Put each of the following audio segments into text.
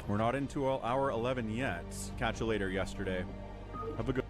We're not into hour 11 yet. Catch you later yesterday. Have a good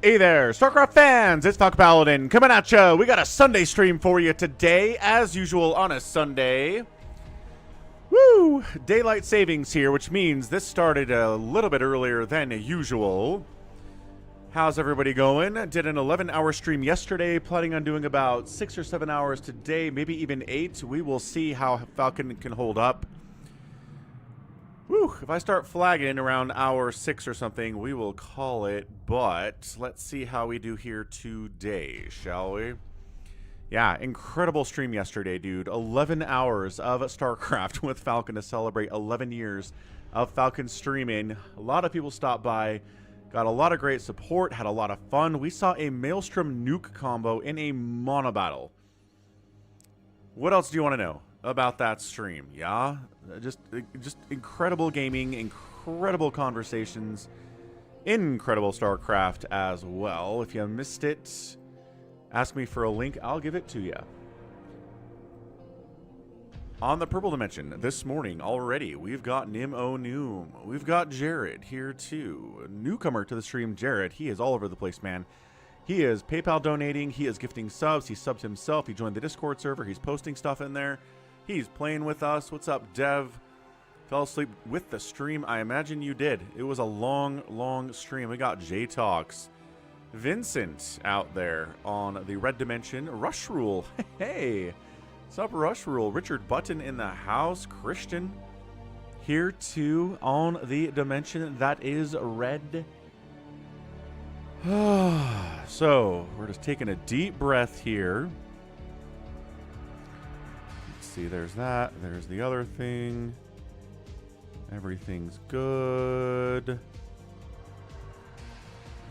Hey there, StarCraft fans! It's Falcon Paladin coming at ya. We got a Sunday stream for you today, as usual on a Sunday. Woo! Daylight savings here, which means this started a little bit earlier than usual. How's everybody going? Did an 11-hour stream yesterday, planning on doing about 6 or 7 hours today, maybe even 8. We will see how Falcon can hold up. Whew, if I start flagging around hour 6 or something, we will call it, but let's see how we do here today, shall we? Yeah, incredible stream yesterday, dude. 11 hours of StarCraft with Falcon to celebrate 11 years of Falcon streaming. A lot of people stopped by, got a lot of great support, had a lot of fun. We saw a Maelstrom nuke combo in a mono battle. What else do you want to know about that stream? Yeah, just incredible gaming, incredible conversations, incredible StarCraft as well. If you missed it, ask me for a link, I'll give it to you. On the purple dimension this morning already, we've got Nim O Noom. We've got Jared here too. A newcomer to the stream, Jared. He is all over the place, man. He is PayPal donating, he is gifting subs, he subbed himself, he joined the Discord server, he's posting stuff in there. He's playing with us. What's up, Dev? Fell asleep with the stream? I imagine you did. It was a long, long stream. We got J-Talks. Vincent out there on the red dimension. Rush Rule. Hey. What's up, Rush Rule? Richard Button in the house. Christian here too on the dimension that is red. So, we're just taking a deep breath here. see. There's that. There's the other thing. Everything's good.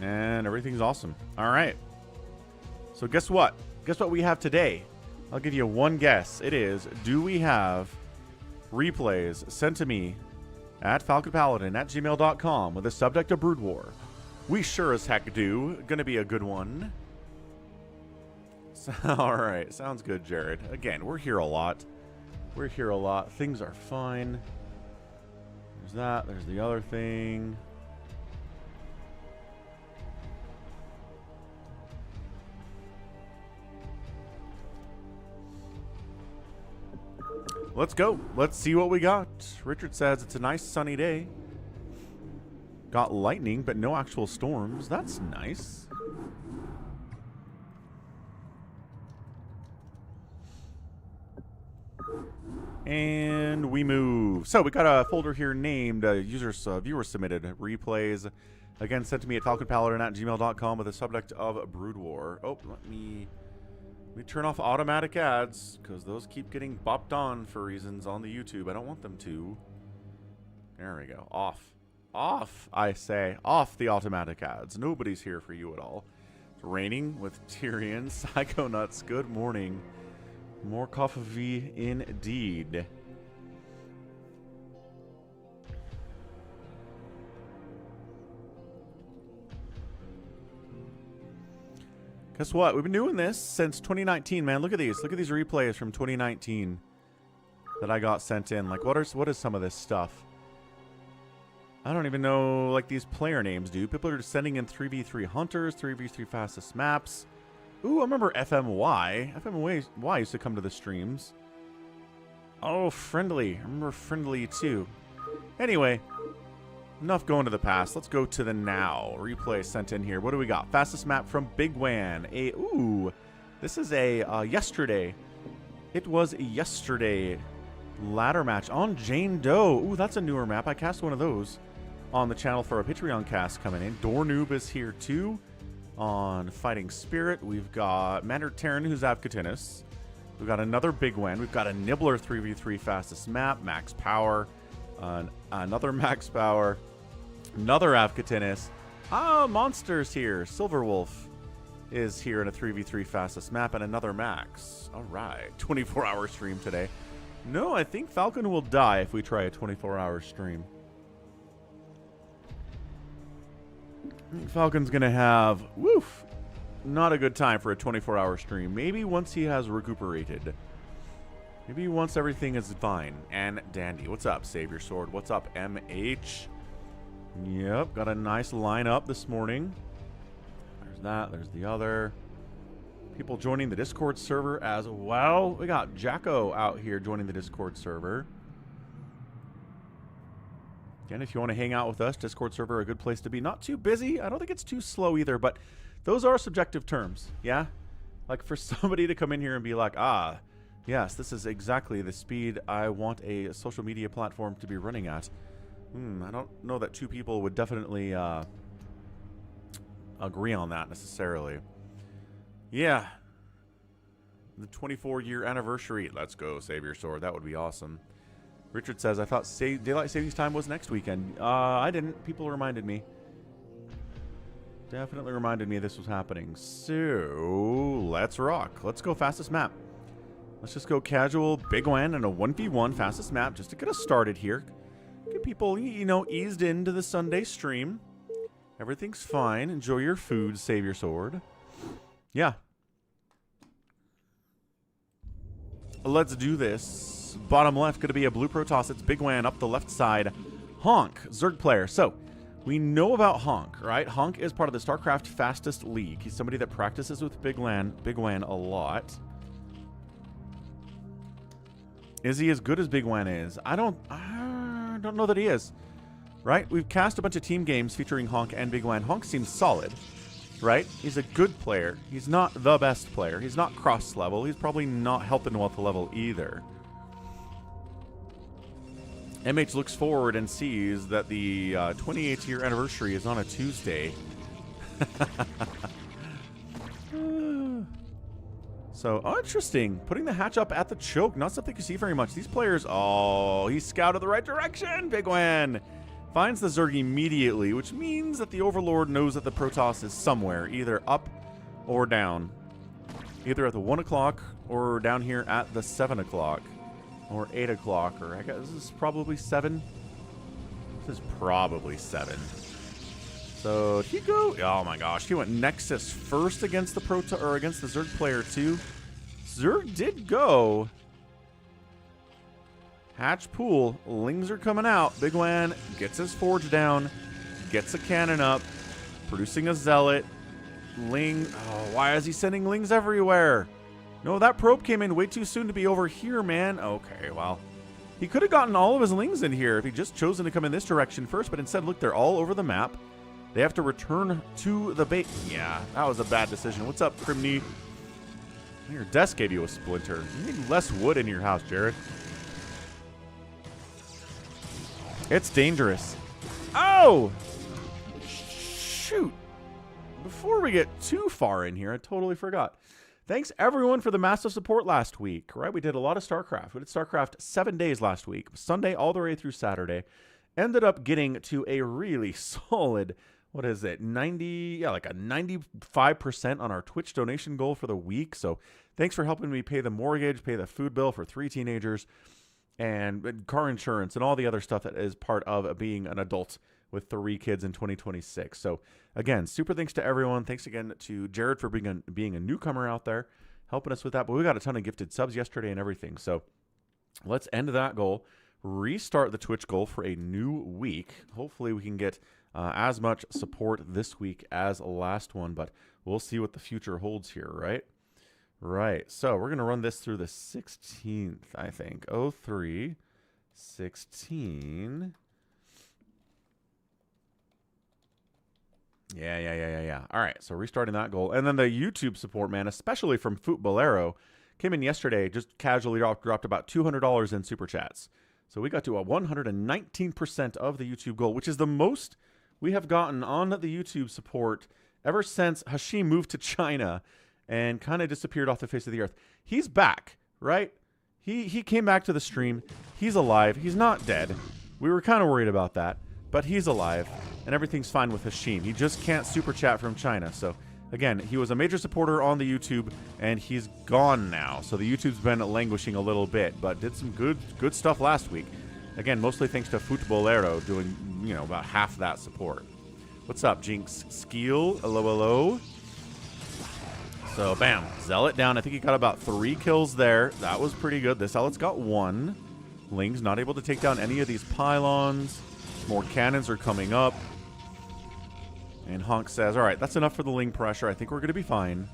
And everything's awesome. All right. So guess what? Guess what we have today? I'll give you one guess. It is, do we have replays sent to me at falconpaladin@gmail.com with the subject of Brood War? We sure as heck do. Gonna be a good one. All right. Sounds good, Jared. Again, we're here a lot. We're here a lot. Things are fine. There's that. There's the other thing. Let's go. Let's see what we got. Richard says it's a nice sunny day. Got lightning, but no actual storms. That's nice. And we move. So we got a folder here named viewer submitted replays. Again, sent to me at falconpaladin@gmail.com with the subject of Brood War. Oh, let me turn off automatic ads because those keep getting bopped on for reasons on the YouTube. I don't want them to. There we go. Off. Off, I say. Off the automatic ads. Nobody's here for you at all. It's raining with Tyrion. Psychonauts, good morning. More coffee indeed. Guess what? We've been doing this since 2019, man. Look at these. Look at these replays from 2019 that I got sent in. Like, what is some of this stuff? I don't even know, like, these player names, dude. People are just sending in 3v3 hunters, 3v3 fastest maps. Ooh, I remember FMY. FMY used to come to the streams. Oh, Friendly. I remember Friendly, too. Anyway, enough going to the past. Let's go to the now. Replay sent in here. What do we got? Fastest map from Bigwan. Ooh, this is a yesterday. It was yesterday ladder match on Jane Doe. Ooh, that's a newer map. I cast one of those on the channel for a Patreon cast coming in. Dornoob is here too on Fighting Spirit. We've got Mander Terran, who's Avcatinus. We've got another Bigwan. We've got a Nibbler 3v3 fastest map, max power. Another max power. Another Avcatinus. Monsters here. Silverwolf is here in a 3v3 fastest map and another max. All right. 24-hour stream today. No, I think Falcon will die if we try a 24-hour stream. I think Falcon's going to have, not a good time for a 24-hour stream. Maybe once he has recuperated. Maybe once everything is fine and dandy. What's up, Savior Sword? What's up, MH? Yep, got a nice lineup this morning. There's that. There's the other. People joining the Discord server as well. We got Jacko out here joining the Discord server. Again, if you want to hang out with us, Discord server, a good place to be. Not too busy. I don't think it's too slow either, but those are subjective terms, yeah? Like for somebody to come in here and be like, yes, this is exactly the speed I want a social media platform to be running at. I don't know that two people would definitely agree on that necessarily. Yeah. The 24-year anniversary. Let's go, Savior Sword. That would be awesome. Richard says, I thought Daylight Savings Time was next weekend. I didn't. People reminded me. Definitely reminded me this was happening. So, let's rock. Let's go fastest map. Let's just go casual Bigwan and a 1v1 fastest map just to get us started here. Get people, you know, eased into the Sunday stream. Everything's fine. Enjoy your food, Savior Sword. Yeah. Let's do this. Bottom left going to be a blue Protoss. It's Bigwan up the left side. Honk, Zerg player. So, we know about Honk, right? Honk is part of the StarCraft Fastest League. He's somebody that practices with Bigwan a lot. Is he as good as Bigwan is? I don't know that he is. Right? We've cast a bunch of team games featuring Honk and Bigwan. Honk seems solid. Right? He's a good player. He's not the best player. He's not cross level. He's probably not health and wealth level either. MH looks forward and sees that the 28th year anniversary is on a Tuesday. So, oh, interesting. Putting the hatch up at the choke. Not something you see very much. These players, oh, he scouted the right direction. Bigwan finds the Zerg immediately, which means that the Overlord knows that the Protoss is somewhere, either up or down. Either at the 1 o'clock or down here at the 7 o'clock or 8 o'clock, or I guess this is probably 7. This is probably 7. So did he go? Oh my gosh, he went Nexus first against the against the Zerg player too. Zerg did go. Hatch pool. Lings are coming out. Bigwan gets his forge down, gets a cannon up, producing a zealot. Ling. Oh, why is he sending Lings everywhere? No, that probe came in way too soon to be over here, man. Okay, well. He could have gotten all of his Lings in here if he just chosen to come in this direction first, but instead, look, they're all over the map. They have to return to the base. Yeah, that was a bad decision. What's up, Crimney? Your desk gave you a splinter. You need less wood in your house, Jared. It's dangerous. Oh! Shoot. Before we get too far in here, I totally forgot. Thanks, everyone, for the massive support last week. Right? We did a lot of StarCraft. We did StarCraft 7 days last week. Sunday all the way through Saturday. Ended up getting to a really solid, what is it, 90, yeah, like a 95% on our Twitch donation goal for the week. So thanks for helping me pay the mortgage, pay the food bill for 3 teenagers, and car insurance and all the other stuff that is part of being an adult with 3 kids in 2026. So again, super thanks to everyone. Thanks again to Jared for being a newcomer out there, helping us with that. But we got a ton of gifted subs yesterday and everything. So let's end that goal. Restart the Twitch goal for a new week. Hopefully we can get as much support this week as last one, but we'll see what the future holds here, right? Right. So we're going to run this through the 16th, I think. 03, 16. Yeah. All right. So restarting that goal. And then the YouTube support, man, especially from Footballero, came in yesterday, just casually dropped about $200 in super chats. So we got to a 119% of the YouTube goal, which is the most we have gotten on the YouTube support ever since Hashim moved to China and kind of disappeared off the face of the earth. He's back, right? He came back to the stream. He's alive. He's not dead. We were kind of worried about that, but he's alive, and everything's fine with Hashim. He just can't super chat from China. So again, he was a major supporter on the YouTube, and he's gone now. So the YouTube's been languishing a little bit, but did some good stuff last week. Again, mostly thanks to Footballero doing, you know, about half that support. What's up, Jinx? Skeel, hello. So, bam, Zealot down. I think he got about 3 kills there. That was pretty good. This Zealot's got 1. Ling's not able to take down any of these pylons. More cannons are coming up. And Honk says, all right, that's enough for the Ling pressure. I think we're going to be fine.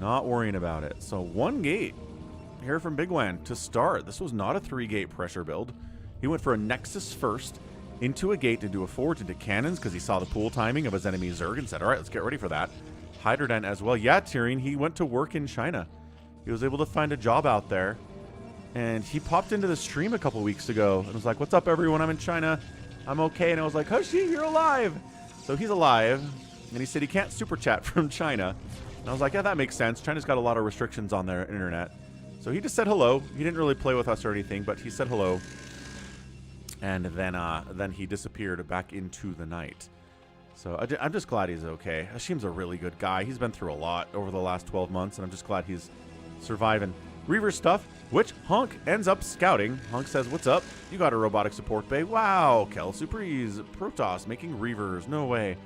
Not worrying about it. So 1 gate here from Bigwan to start. This was not a 3-gate pressure build. He went for a Nexus first, into a gate, into a forge, into cannons, because he saw the pool timing of his enemy Zerg and said, all right, let's get ready for that. Hydrodent as well. Yeah, Tyrion, he went to work in China. He was able to find a job out there. And he popped into the stream a couple weeks ago and was like, what's up, everyone? I'm in China. I'm okay. And I was like, Hoshi, you're alive. So he's alive, and he said he can't super chat from China. And I was like, yeah, that makes sense. China's got a lot of restrictions on their internet. So he just said hello. He didn't really play with us or anything, but he said hello. And then he disappeared back into the night. So I'm just glad he's okay. Hashim's a really good guy. He's been through a lot over the last 12 months, and I'm just glad he's surviving. Reaver stuff, which Honk ends up scouting. Honk says, what's up? You got a robotic support bay. Wow, Kel Surprise. Protoss making Reavers. No way.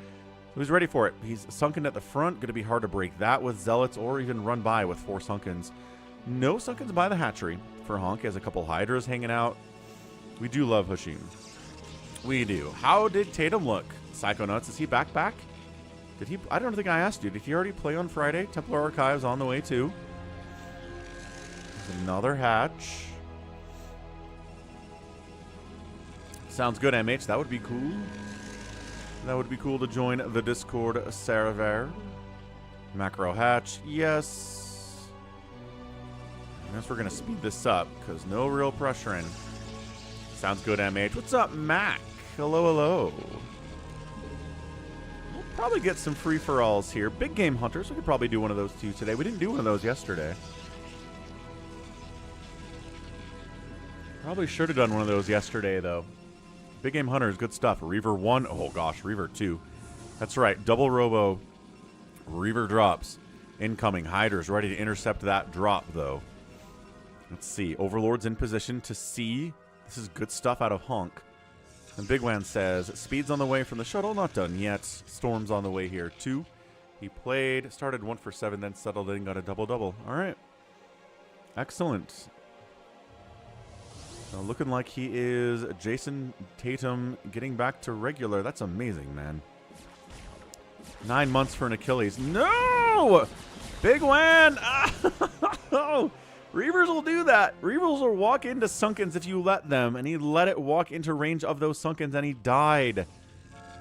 So he's ready for it. He's sunken at the front. Going to be hard to break that with Zealots or even run by with 4 Sunkens. No Sunkens by the hatchery for Honk. He has a couple Hydras hanging out. We do love Hashim. We do. How did Tatum look? Psychonauts, is he back? Did he? I don't think I asked you. Did he already play on Friday? Templar Archives on the way too. There's another hatch. Sounds good, MH. That would be cool. That would be cool to join the Discord server. Macro hatch, yes. I guess we're going to speed this up because no real pressure in. Sounds good, MH. What's up, Mac? Hello. probably get some free-for-alls here. Big game hunters. We could probably do one of those too today. We didn't do one of those yesterday. Probably should have done one of those yesterday, though. Big game hunters, good stuff. Reaver 1. Oh, gosh. Reaver 2. That's right. Double robo. Reaver drops. Incoming. Hydras ready to intercept that drop, though. Let's see. Overlord's in position to see. This is good stuff out of Honk. And Bigwan says, speed's on the way from the shuttle. Not done yet. Storm's on the way here, too. He played, started 1 for 7, then settled in, got a double-double. All right. Excellent. Looking like he is Jason Tatum getting back to regular. That's amazing, man. 9 months for an Achilles. No! Bigwan! Oh! Reavers will do that. Reavers will walk into Sunkens if you let them, and he let it walk into range of those Sunkens, and he died.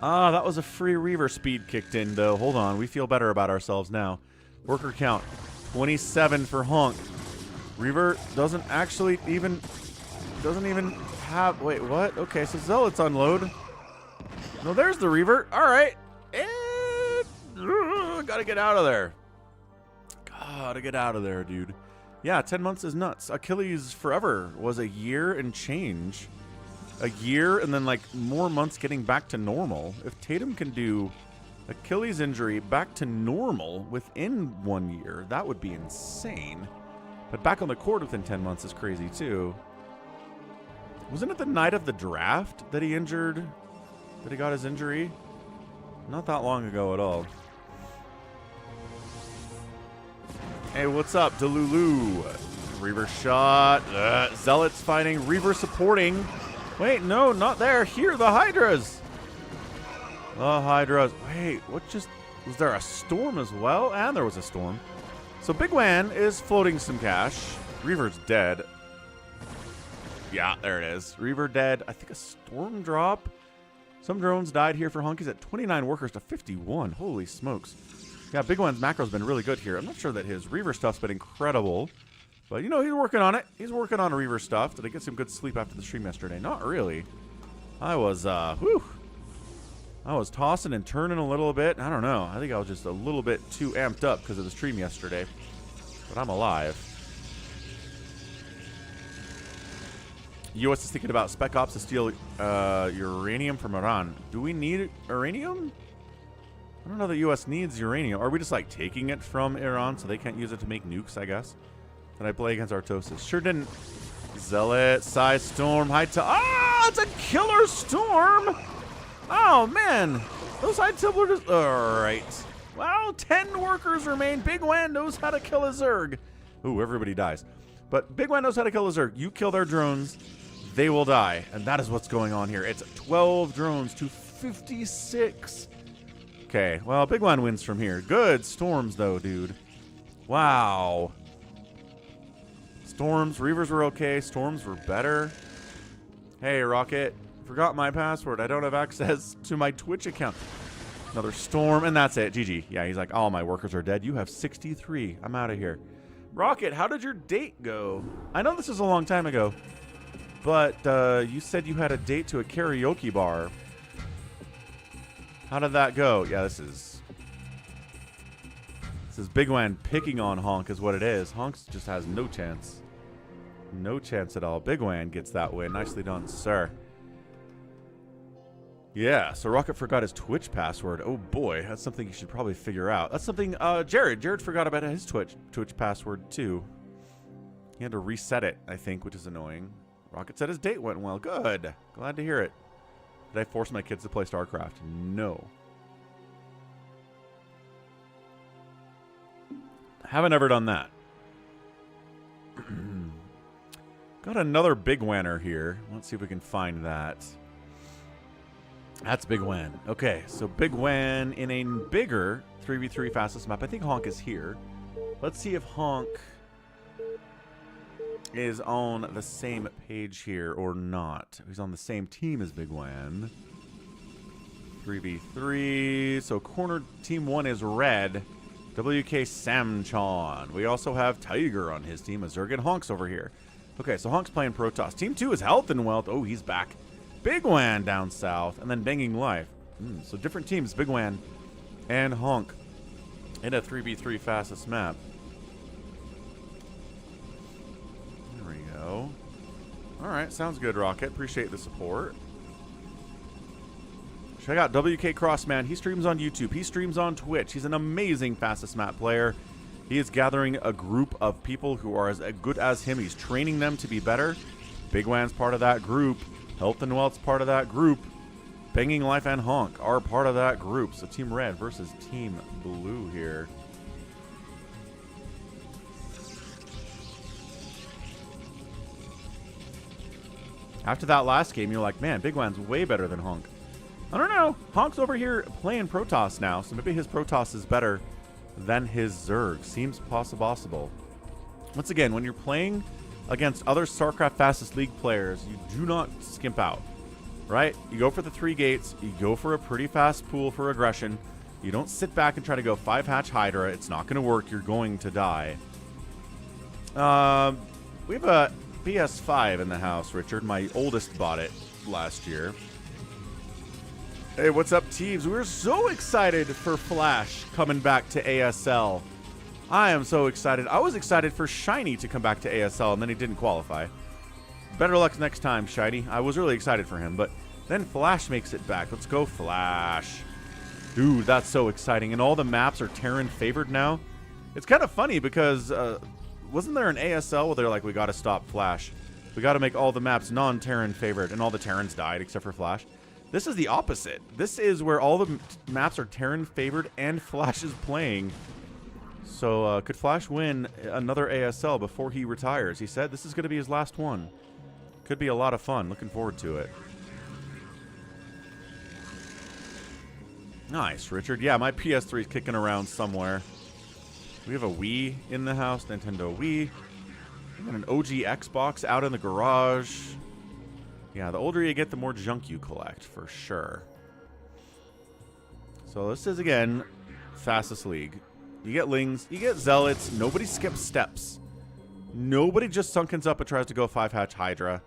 Ah, that was a free Reaver speed kicked in, though. Hold on. We feel better about ourselves now. Worker count. 27 for Honk. Reaver doesn't actually even... Doesn't even have... Wait, what? Okay, so Zealots unload. No, there's the Reaver. All right. And... gotta get out of there. Gotta get out of there, dude. Yeah, 10 months is nuts. Achilles forever was a year and change. A year and then, like, more months getting back to normal. If Tatum can do Achilles injury back to normal within 1 year, that would be insane. But back on the court within 10 months is crazy, too. Wasn't it the night of the draft that he injured? That he got his injury? Not that long ago at all. Hey, what's up, Delulu? Reaver shot. Zealots fighting. Reaver supporting. Wait, no, not there. Here, the Hydras. The Hydras. Wait, what just... Was there a storm as well? And there was a storm. So Bigwan is floating some cash. Reaver's dead. Yeah, there it is. Reaver dead. I think a storm drop. Some drones died here for Honk. He's at 29 workers to 51. Holy smokes. Yeah, Bigwan's macro's been really good here. I'm not sure that his Reaver stuff's been incredible. But, you know, he's working on it. He's working on Reaver stuff. Did I get some good sleep after the stream yesterday? Not really. I was, I was tossing and turning a little bit. I don't know. I think I was just a little bit too amped up because of the stream yesterday. But I'm alive. U.S. is thinking about Spec Ops to steal uranium from Iran. Do we need uranium? I don't know that U.S. needs uranium. Are we just, like, taking it from Iran so they can't use it to make nukes, I guess? Did I play against Artosis? Sure didn't. Zealot, Psy Storm, High Tip. Ah, it's a killer storm! Oh, man. Those High Templar just... All right. Well, 10 workers remain. Bigwan knows how to kill a Zerg. Ooh, everybody dies. But Bigwan knows how to kill a Zerg. You kill their drones, they will die. And that is what's going on here. It's 12 drones to 56. Okay, well, Bigwan wins from here. Good storms, though, dude. Wow. Storms, Reavers were okay. Storms were better. Hey, Rocket. Forgot my password. I don't have access to my Twitch account. Another storm, and that's it. GG. Yeah, he's like, all my workers are dead. You have 63. I'm out of here. Rocket, how did your date go? I know this is a long time ago, but you said you had a date to a karaoke bar. How did that go? Yeah, this is Bigwan picking on Honk is what it is. Honk just has no chance. No chance at all. Bigwan gets that win. Nicely done, sir. Yeah, so Rocket forgot his Twitch password. Oh boy, that's something you should probably figure out. That's something Jared forgot about his Twitch password too. He had to reset it, I think, which is annoying. Rocket said his date went well. Good. Glad to hear it. Did I force my kids to play StarCraft? No. Haven't ever done that. Got another Bigwaner here. Let's see if we can find that. That's Bigwan. Okay, so Bigwan in a bigger 3v3 fastest map. I think Honk is here. Let's see if Honk is on the same page here or not. He's on the same team as Bigwan. 3v3. So corner team 1 is red. WK Samchon. We also have Tiger on his team. A Zerg Honk's over here. Okay, so Honk's playing Protoss. Team 2 is Health and Wealth. Oh, he's back. Bigwan down south. And then Banging Life. So different teams. Bigwan and Honk in a 3v3 fastest map. There we go. Alright, sounds good, Rocket. Appreciate the support. Check out WK Crossman. He streams on YouTube. He streams on Twitch. He's an amazing fastest map player. He is gathering a group of people who are as good as him. He's training them to be better. Bigwan's part of that group. Health and Wealth's part of that group. Banging Life and Honk are part of that group. So Team Red versus Team Blue here. After that last game, you're like, man, Bigwan's way better than Honk. I don't know. Honk's over here playing Protoss now, so maybe his Protoss is better than his Zerg. Seems possible. Once again, when you're playing against other StarCraft Fastest League players, you do not skimp out, right? You go for the 3 gates. You go for a pretty fast pool for aggression. You don't sit back and try to go 5-hatch Hydra. It's not going to work. You're going to die. We have a PS5 in the house, Richard. My oldest bought it last year. Hey, what's up, Teeves? We're so excited for Flash coming back to ASL. I am so excited. I was excited for Shiny to come back to ASL, and then he didn't qualify. Better luck next time, Shiny. I was really excited for him, but then Flash makes it back. Let's go, Flash. Dude, that's so exciting. And all the maps are Terran favored now. It's kind of funny because wasn't there an ASL where they're like, we got to stop Flash. We got to make all the maps non-Terran favored, and all the Terrans died except for Flash. This is the opposite. This is where all the maps are Terran favored and Flash is playing. So could Flash win another ASL before he retires? He said this is going to be his last one. Could be a lot of fun. Looking forward to it. Nice, Richard. Yeah, my PS3 is kicking around somewhere. We have a Wii in the house, Nintendo Wii. And an OG Xbox out in the garage. Yeah, the older you get, the more junk you collect, for sure. So this is, again, Fastest League. You get Lings, you get Zealots. Nobody skips steps. Nobody just sunkens up and tries to go 5-hatch Hydra.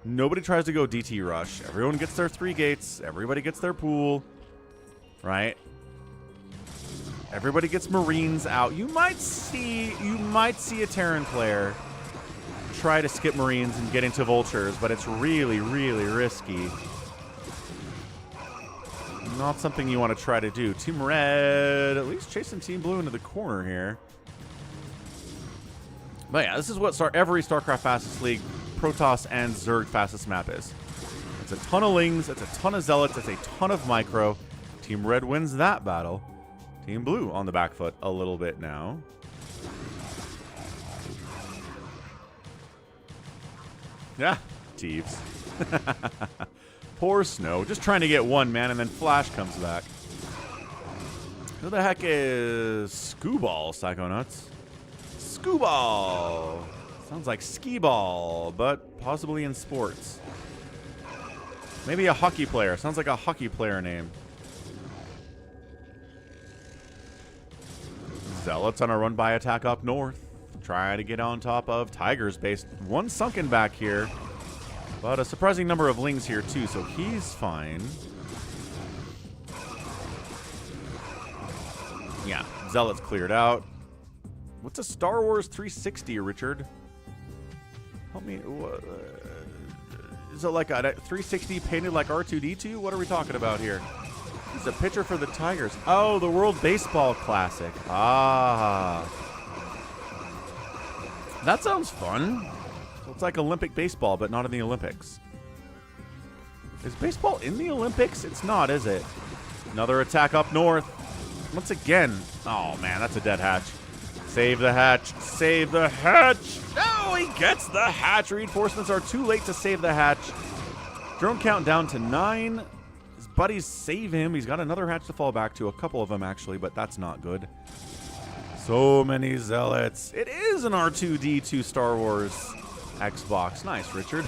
Nobody tries to go DT Rush. Everyone gets their 3 gates. Everybody gets their pool. Right? Everybody gets Marines out. You might see a Terran player try to skip Marines and get into Vultures, but it's really, really risky. Not something you want to try to do. Team Red at least chasing Team Blue into the corner here. But yeah, this is what every StarCraft Fastest League, Protoss, and Zerg fastest map is. It's a ton of Lings, it's a ton of Zealots, it's a ton of Micro. Team Red wins that battle. Team Blue on the back foot a little bit now. Yeah, Teeves. Poor Snow. Just trying to get one, man, and then Flash comes back. Who the heck is Skewball, Psychonauts? Skewball! Sounds like skee ball, but possibly in sports. Maybe a hockey player. Sounds like a hockey player name. Zealots on a run by attack up north. Trying to get on top of Tiger's base. One sunken back here. But a surprising number of Lings here, too, so he's fine. Yeah, Zealots cleared out. What's a Star Wars 360, Richard? Help me. Is it like a 360 painted like R2-D2? What are we talking about here? It's a picture for the Tigers. Oh, the World Baseball Classic. Ah. That sounds fun. It's like Olympic baseball, but not in the Olympics. Is baseball in the Olympics? It's not, is it? Another attack up north. Once again. Oh, man, that's a dead hatch. Save the hatch. Save the hatch. Oh, he gets the hatch. Reinforcements are too late to save the hatch. Drone count down to 9. His buddies save him. He's got another hatch to fall back to. A couple of them, actually, but that's not good. So many Zealots. It is an R2-D2 Star Wars Xbox. Nice, Richard.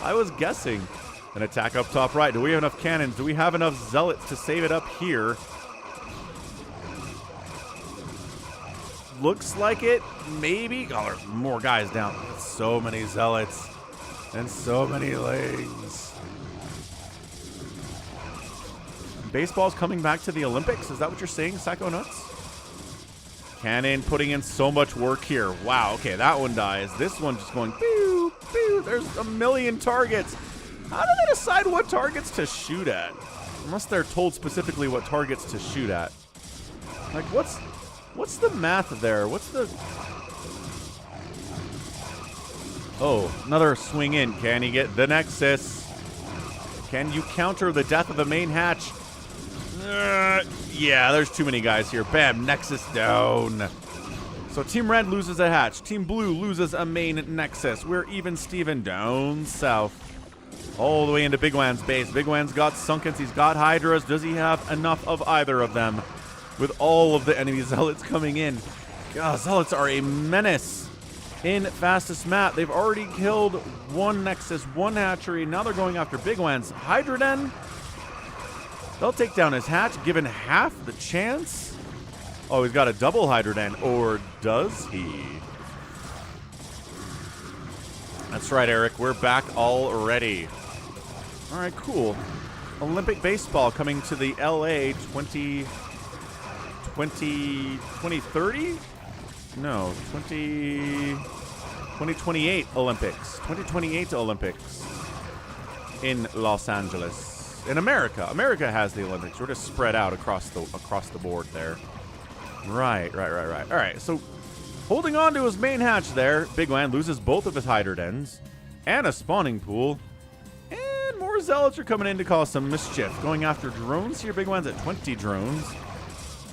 I was guessing. An attack up top right. Do we have enough cannons? Do we have enough Zealots to save it up here? Looks like it. Maybe. Oh, there's more guys down. So many Zealots. And so many Lings. Baseball's coming back to the Olympics? Is that what you're saying, Psycho Nuts? Cannon putting in so much work here. Wow, okay, that one dies. This one just going, pew, pew. There's a million targets. How do they decide what targets to shoot at? Unless they're told specifically what targets to shoot at. Like, what's the math there? What's the... Oh, another swing in. Can he get the Nexus? Can you counter the death of the main hatch? Yeah, there's too many guys here. Bam, Nexus down. So Team Red loses a hatch. Team Blue loses a main Nexus. We're even Steven down south. All the way into Bigwan's base. Bigwan's got Sunkens. He's got Hydras. Does he have enough of either of them? With all of the enemy Zealots coming in. God, Zealots are a menace. In fastest map, they've already killed one Nexus, one hatchery. Now they're going after Bigwan's Hydroden. They'll take down his hatch, given half the chance. Oh, he's got a double Hydroden, or does he? That's right, Eric. We're back already. All right, cool. Olympic baseball coming to the LA 2030? No, 2028 Olympics. 2028 Olympics in Los Angeles. In America. America has the Olympics. We're just spread out across the board there. Right. All right, so holding on to his main hatch there, Bigwan loses both of his Hydrodens and a spawning pool. And more Zealots are coming in to cause some mischief. Going after drones here. Bigwan's at 20 drones.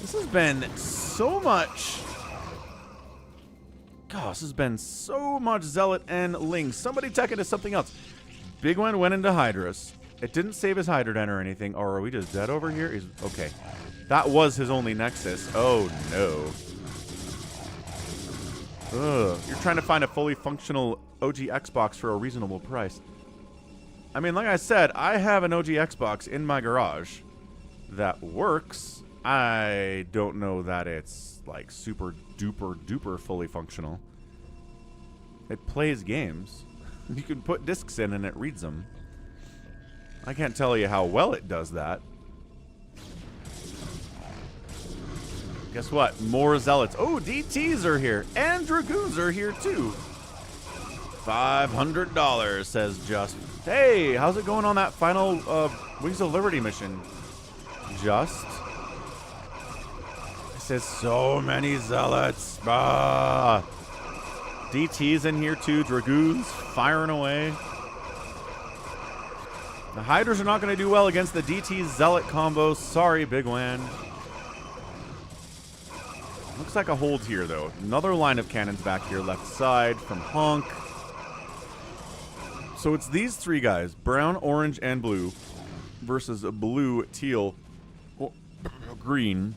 This has been so much... Gosh, this has been so much Zealot and Ling. Somebody tech into something else. Bigwan went into Hydras. It didn't save his Hydroden or anything. Or are we just dead over here? Okay. That was his only Nexus. Oh, no. Ugh. You're trying to find a fully functional OG Xbox for a reasonable price. I mean, like I said, I have an OG Xbox in my garage that works. I don't know that it's like super duper duper fully functional. It plays games. You can put discs in and it reads them. I can't tell you how well it does that. Guess what? More Zealots. Oh, DTs are here. And Dragoons are here too. $500, says Just. Hey, how's it going on that final Wings of Liberty mission? Just. It says so many Zealots. Ah. DTs in here too. Dragoons firing away. The Hydras are not going to do well against the DT Zealot combo. Sorry, Bigwan. Looks like a hold here, though. Another line of cannons back here, left side from Honk. So it's these three guys, brown, orange, and blue, versus a blue, teal, green,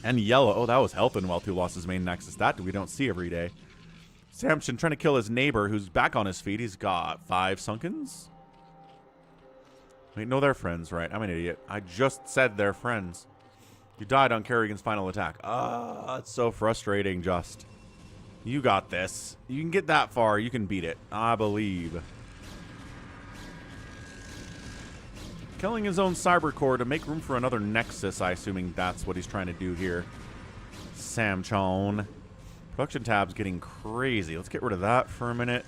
and yellow. Oh, that was Health and Wealth who lost his main Nexus. That we don't see every day. Samson trying to kill his neighbor, who's back on his feet. He's got 5 Sunkens. Wait, no, they're friends, right? I'm an idiot. I just said they're friends. You died on Kerrigan's final attack. Ah, it's so frustrating, Just. You got this. You can get that far. You can beat it. I believe. Killing his own cyber core to make room for another Nexus, I assuming that's what he's trying to do here. Samchon. Production tab's getting crazy. Let's get rid of that for a minute.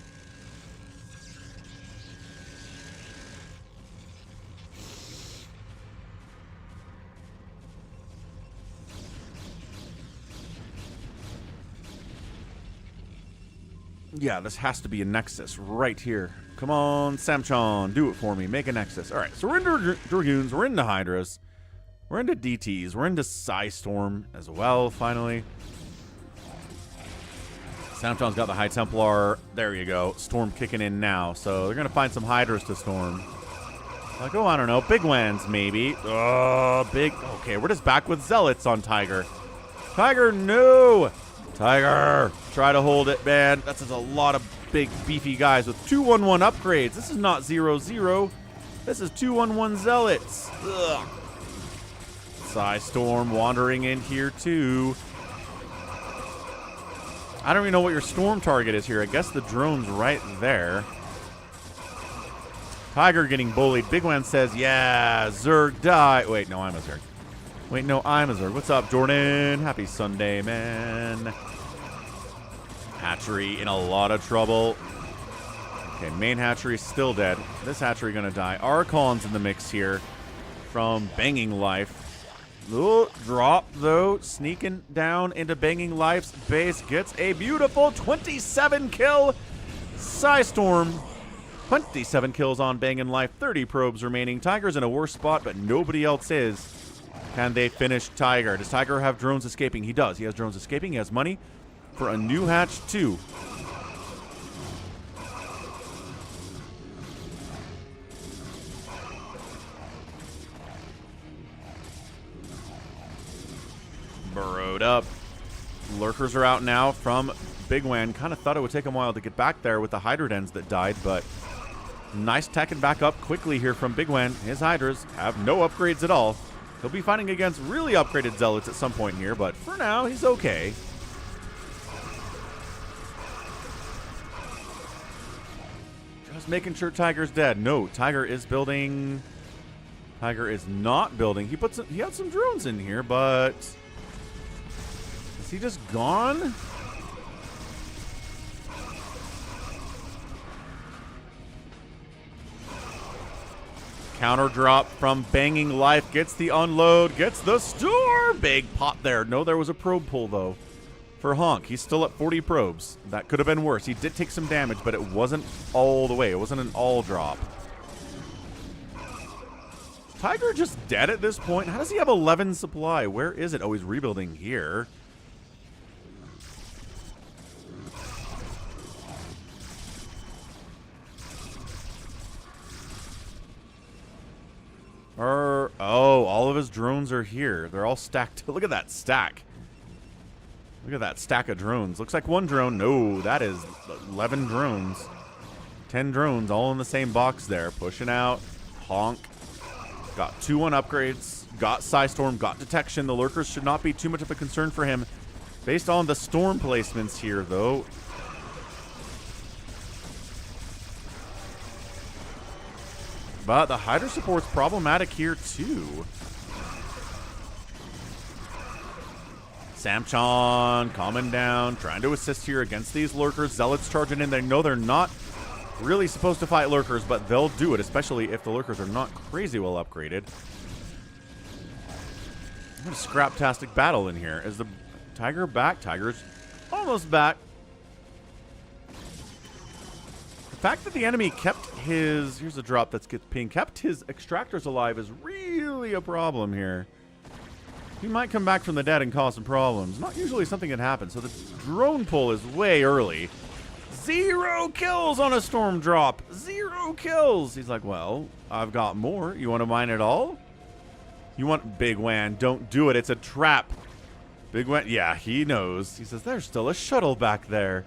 Yeah, this has to be a Nexus right here. Come on, Samchon, do it for me. Make a Nexus. All right, so we're into Dragoons, we're into Hydras, we're into DTs, we're into Psystorm as well, finally. Samchon's got the High Templar. There you go. Storm kicking in now. So they're going to find some Hydras to storm. Like, oh, I don't know. Big Wans, maybe. Oh, big. Okay, we're just back with Zealots on Tiger. Tiger, no. Tiger, try to hold it, man. That's just a lot of big, beefy guys with 2-1-1 upgrades. This is not 0-0. This is 2-1-1 Zealots. Ugh. Psystorm wandering in here, too. I don't even know what your storm target is here. I guess the drone's right there. Tiger getting bullied. Bigwan says, yeah, Zerg, die. Wait, no, I'm a Zerg. Wait, no, I'm a Zerg. What's up, Jordan? Happy Sunday, man. Hatchery in a lot of trouble. Okay, main hatchery is still dead. This hatchery gonna die. Archon's in the mix here from Banging Life. Ooh, drop, though. Sneaking down into Banging Life's base. Gets a beautiful 27 kill. Psystorm. 27 kills on Banging Life. 30 probes remaining. Tiger's in a worse spot, but nobody else is. Can they finish Tiger? Does Tiger have drones escaping? He does. He has drones escaping. He has money for a new hatch, too. Burrowed up. Lurkers are out now from Bigwan. Kind of thought it would take him a while to get back there with the Hydrodens that died, but nice teching back up quickly here from Bigwan. His Hydras have no upgrades at all. He'll be fighting against really upgraded Zealots at some point here, but for now, he's okay. Just making sure Tiger's dead. No, Tiger is building. Tiger is not building. He had some drones in here, but is he just gone? Counter drop from Banging Life. Gets the unload. Gets the store. Big pop there. No, there was a probe pull, though, for Honk. He's still at 40 probes. That could have been worse. He did take some damage, but it wasn't all the way. It wasn't an all drop. Tiger just dead at this point. How does he have 11 supply? Where is it? Oh, he's rebuilding here. Oh, all of his drones are here. They're all stacked. Look at that stack. Look at that stack of drones. Looks like one drone. No, that is 11 drones. 10 drones all in the same box there. Pushing out. Honk. Got 2 on upgrades. Got Psystorm. Got detection. The lurkers should not be too much of a concern for him. Based on the storm placements here, though. But the Hydra support's problematic here, too. Samchon calming down, trying to assist here against these lurkers. Zealots charging in. They know they're not really supposed to fight lurkers, but they'll do it, especially if the lurkers are not crazy well upgraded. What a scrap-tastic battle in here. Is the Tiger back? Tiger's almost back. The fact that the enemy kept his, here's a drop that's ping, kept his extractors alive is really a problem here. He might come back from the dead and cause some problems. Not usually something that happens. So the drone pull is way early. 0 kills on a storm drop. 0 kills. He's like, well, I've got more. You want to mine it all? You want Bigwan? Don't do it. It's a trap. Bigwan, yeah, he knows. He says, there's still a shuttle back there.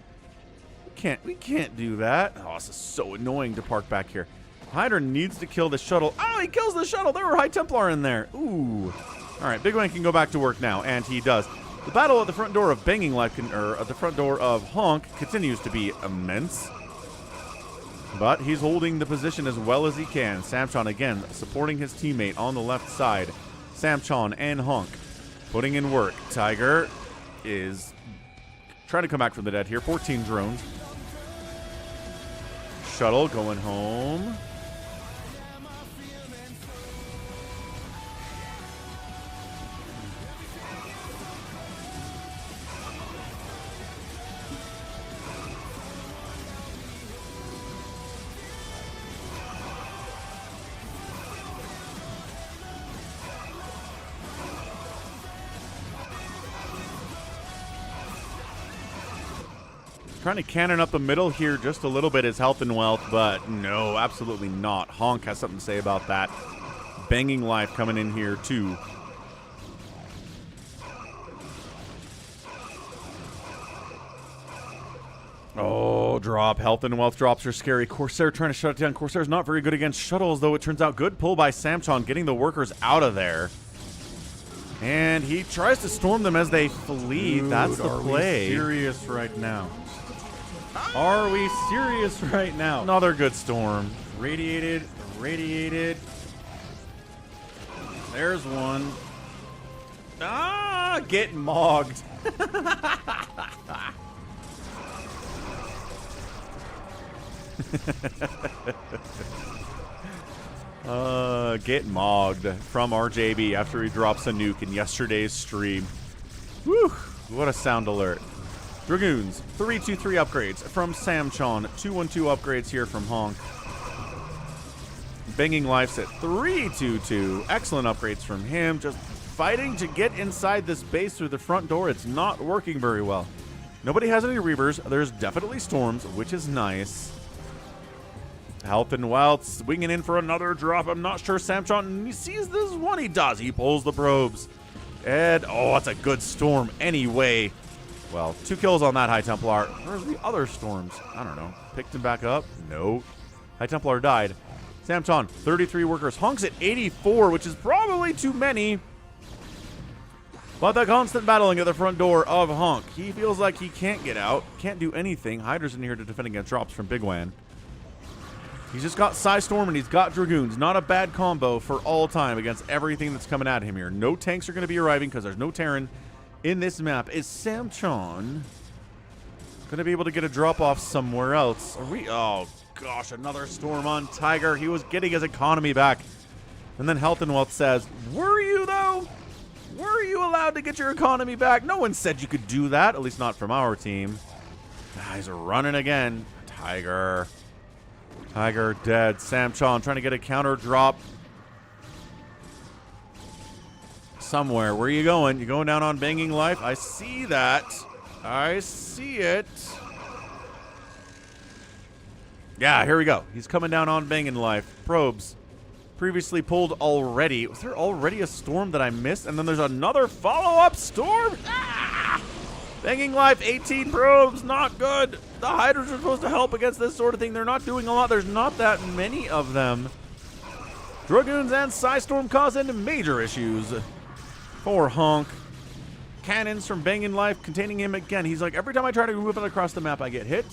We can't do that. Oh, this is so annoying to park back here. Hydra needs to kill the shuttle. Oh, he kills the shuttle. There were High Templar in there. Ooh. All right, Bigwan can go back to work now, and he does. The battle at the front door of Banging Life, or at the front door of Honk, continues to be immense. But he's holding the position as well as he can. Samchon, again, supporting his teammate on the left side. Samchon and Honk putting in work. Tiger is trying to come back from the dead here. 14 drones. Shuttle going home. Trying to cannon up the middle here just a little bit, his health and wealth, but no, absolutely not. Honk has something to say about that. Banging Life coming in here too. Oh, drop. Health and wealth drops are scary. Corsair trying to shut it down. Corsair's not very good against shuttles, though it turns out good pull by Samchon, getting the workers out of there. And he tries to storm them as they flee. Dude, that's the play. Are we serious right now? Are we serious right now? Another good storm. Radiated. Radiated. There's one. Ah, get mogged. Get mogged from RJB after he drops a nuke in yesterday's stream. Whew, what a sound alert. Dragoons, 323 upgrades from Samchon, 212 upgrades here from Honk. Banging Life's at 322. Excellent upgrades from him. Just fighting to get inside this base through the front door. It's not working very well. Nobody has any Reavers. There's definitely Storms, which is nice. Health and Wealth swinging in for another drop. I'm not sure Samchon he sees this one. He does. He pulls the probes. And, oh, that's a good Storm anyway. Well, 2 kills on that High Templar. Where's the other Storms? I don't know. Picked him back up? No. High Templar died. Samchon, 33 workers. Honk's at 84, which is probably too many. But the constant battling at the front door of Honk. He feels like he can't get out. Can't do anything. Hydra's in here to defend against drops from Bigwan. He's just got Psystorm and he's got Dragoons. Not a bad combo for all time against everything that's coming at him here. No tanks are going to be arriving because there's no Terran in this map. Is Samchon going to be able to get a drop-off somewhere else? Are we? Oh, gosh, another Storm on Tiger. He was getting his economy back. And then Health and Wealth says, were you, though? Were you allowed to get your economy back? No one said you could do that, at least not from our team. Guys are running again. Tiger. Tiger dead. Samchon trying to get a counter drop somewhere. Where are you going? You going down on Banging Life? I see that. I see it. Yeah, here we go. He's coming down on Banging Life. Probes. Previously pulled already. Was there already a Storm that I missed? And then there's another follow-up Storm? Ah! Banging Life, 18 probes. Not good. The Hydras are supposed to help against this sort of thing. They're not doing a lot. There's not that many of them. Dragoons and Psystorm causing major issues for Honk. Cannons from Banging Life containing him again. He's like, every time I try to move it across the map, I get hit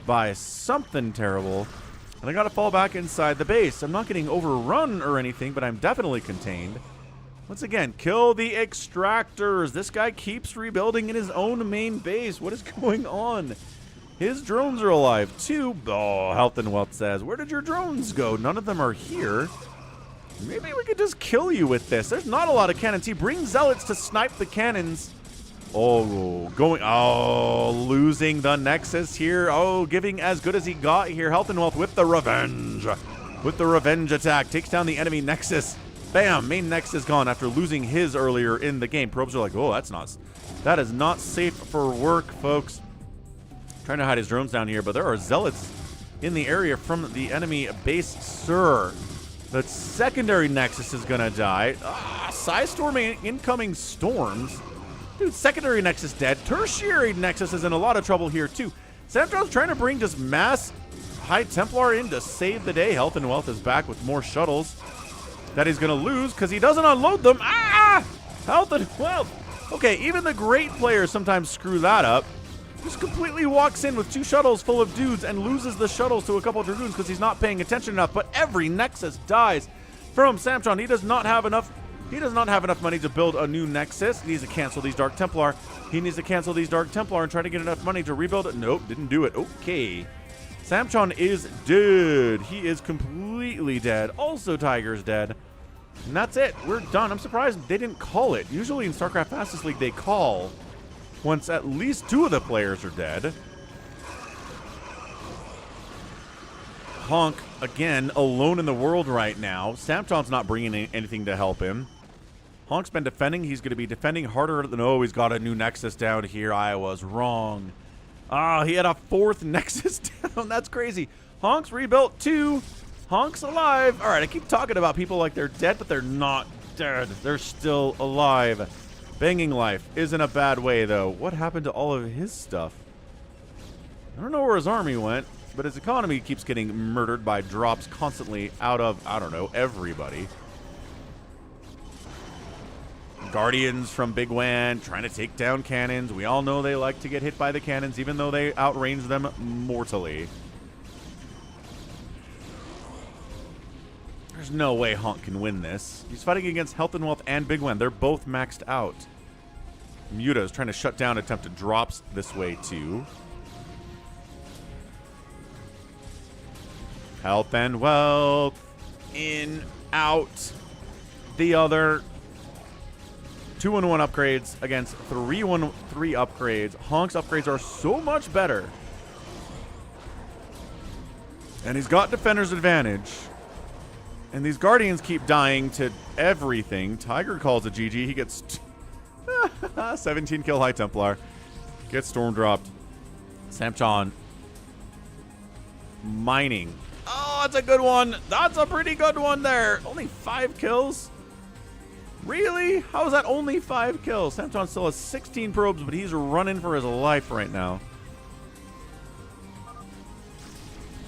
by something terrible. And I got to fall back inside the base. I'm not getting overrun or anything, but I'm definitely contained. Once again, kill the extractors. This guy keeps rebuilding in his own main base. What is going on? His drones are alive too. Oh, Health and Wealth says, where did your drones go? None of them are here. Maybe we could just kill you with this. There's not a lot of cannons. He brings Zealots to snipe the cannons. Oh, losing the Nexus here. Oh, giving as good as he got here. Health and Wealth with the revenge. With the revenge attack. Takes down the enemy Nexus. Bam, main Nexus gone after losing his earlier in the game. Probes are like, oh, that is not safe for work, folks. Trying to hide his drones down here, but there are Zealots in the area from the enemy base, sir. The secondary Nexus is gonna die. Psystorming incoming Storms. Dude, secondary Nexus dead. Tertiary Nexus is in a lot of trouble here, too. Samchon's trying to bring just mass High Templar in to save the day. Health and Wealth is back with more shuttles that he's going to lose because he doesn't unload them. Ah! Health and Wealth. Okay, even the great players sometimes screw that up. Just completely walks in with 2 shuttles full of dudes and loses the shuttles to a couple of Dragoons because he's not paying attention enough. But every Nexus dies from Samchon. He does not have enough money to build a new Nexus. He needs to cancel these Dark Templar. He needs to cancel these Dark Templar and try to get enough money to rebuild it. Nope, didn't do it. Okay. Samchon is dead. He is completely dead. Also, Tiger's dead. And that's it. We're done. I'm surprised they didn't call it. Usually in StarCraft Fastest League, they call once at least 2 of the players are dead. Honk, again, alone in the world right now. Samchon's not bringing anything to help him. Honk's been defending. He's going to be defending harder than... Oh, he's got a new Nexus down here. I was wrong. He had a 4th Nexus down. That's crazy. Honk's rebuilt 2. Honk's alive. All right, I keep talking about people like they're dead, but they're not dead. They're still alive. Banging Life isn't a bad way, though. What happened to all of his stuff? I don't know where his army went, but his economy keeps getting murdered by drops constantly out of, I don't know, everybody. Guardians from Bigwan trying to take down cannons. We all know they like to get hit by the cannons, even though they outrange them mortally. no way Honk can win this. He's fighting against Health and Wealth and Bigwan. They're both maxed out. Muta is trying to shut down attempted drops this way too. Health and Wealth. In, out. The other. 2-1-1 upgrades against 3-1-3 upgrades. Honk's upgrades are so much better. And he's got defender's advantage. And these Guardians keep dying to everything. Tiger calls a GG. He gets 17 kill High Templar. Gets storm dropped. Samchon mining. Oh, that's a good one. That's a pretty good one there. Only 5 kills? Really? How is that only 5 kills? Samchon still has 16 probes, but he's running for his life right now.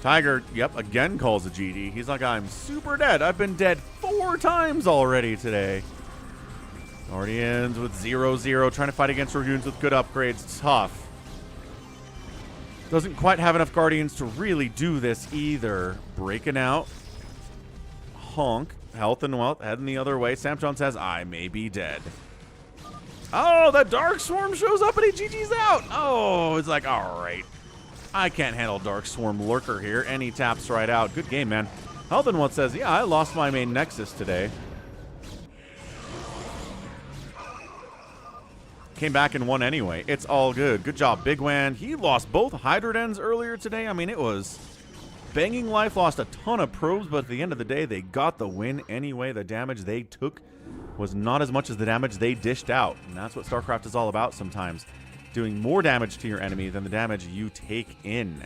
Tiger, yep, again calls a GD. He's like, I'm super dead. I've been dead 4 times already today. Already ends with 0-0. Trying to fight against Dragoons with good upgrades. Tough. Doesn't quite have enough Guardians to really do this either. Breaking out. Honk. Health and Wealth heading the other way. Samchon says, I may be dead. Oh, the Dark Swarm shows up and he GG's out. Oh, it's like, all right. I can't handle Dark Swarm Lurker here. And he taps right out. Good game, man. Health and Wealth says, yeah, I lost my main Nexus today. Came back and won anyway. It's all good. Good job, Bigwan. He lost both Hydrodens earlier today. I mean, it was banging life. Lost a ton of probes, but at the end of the day, they got the win anyway. The damage they took was not as much as the damage they dished out. And that's what StarCraft is all about sometimes. Doing more damage to your enemy than the damage you take in.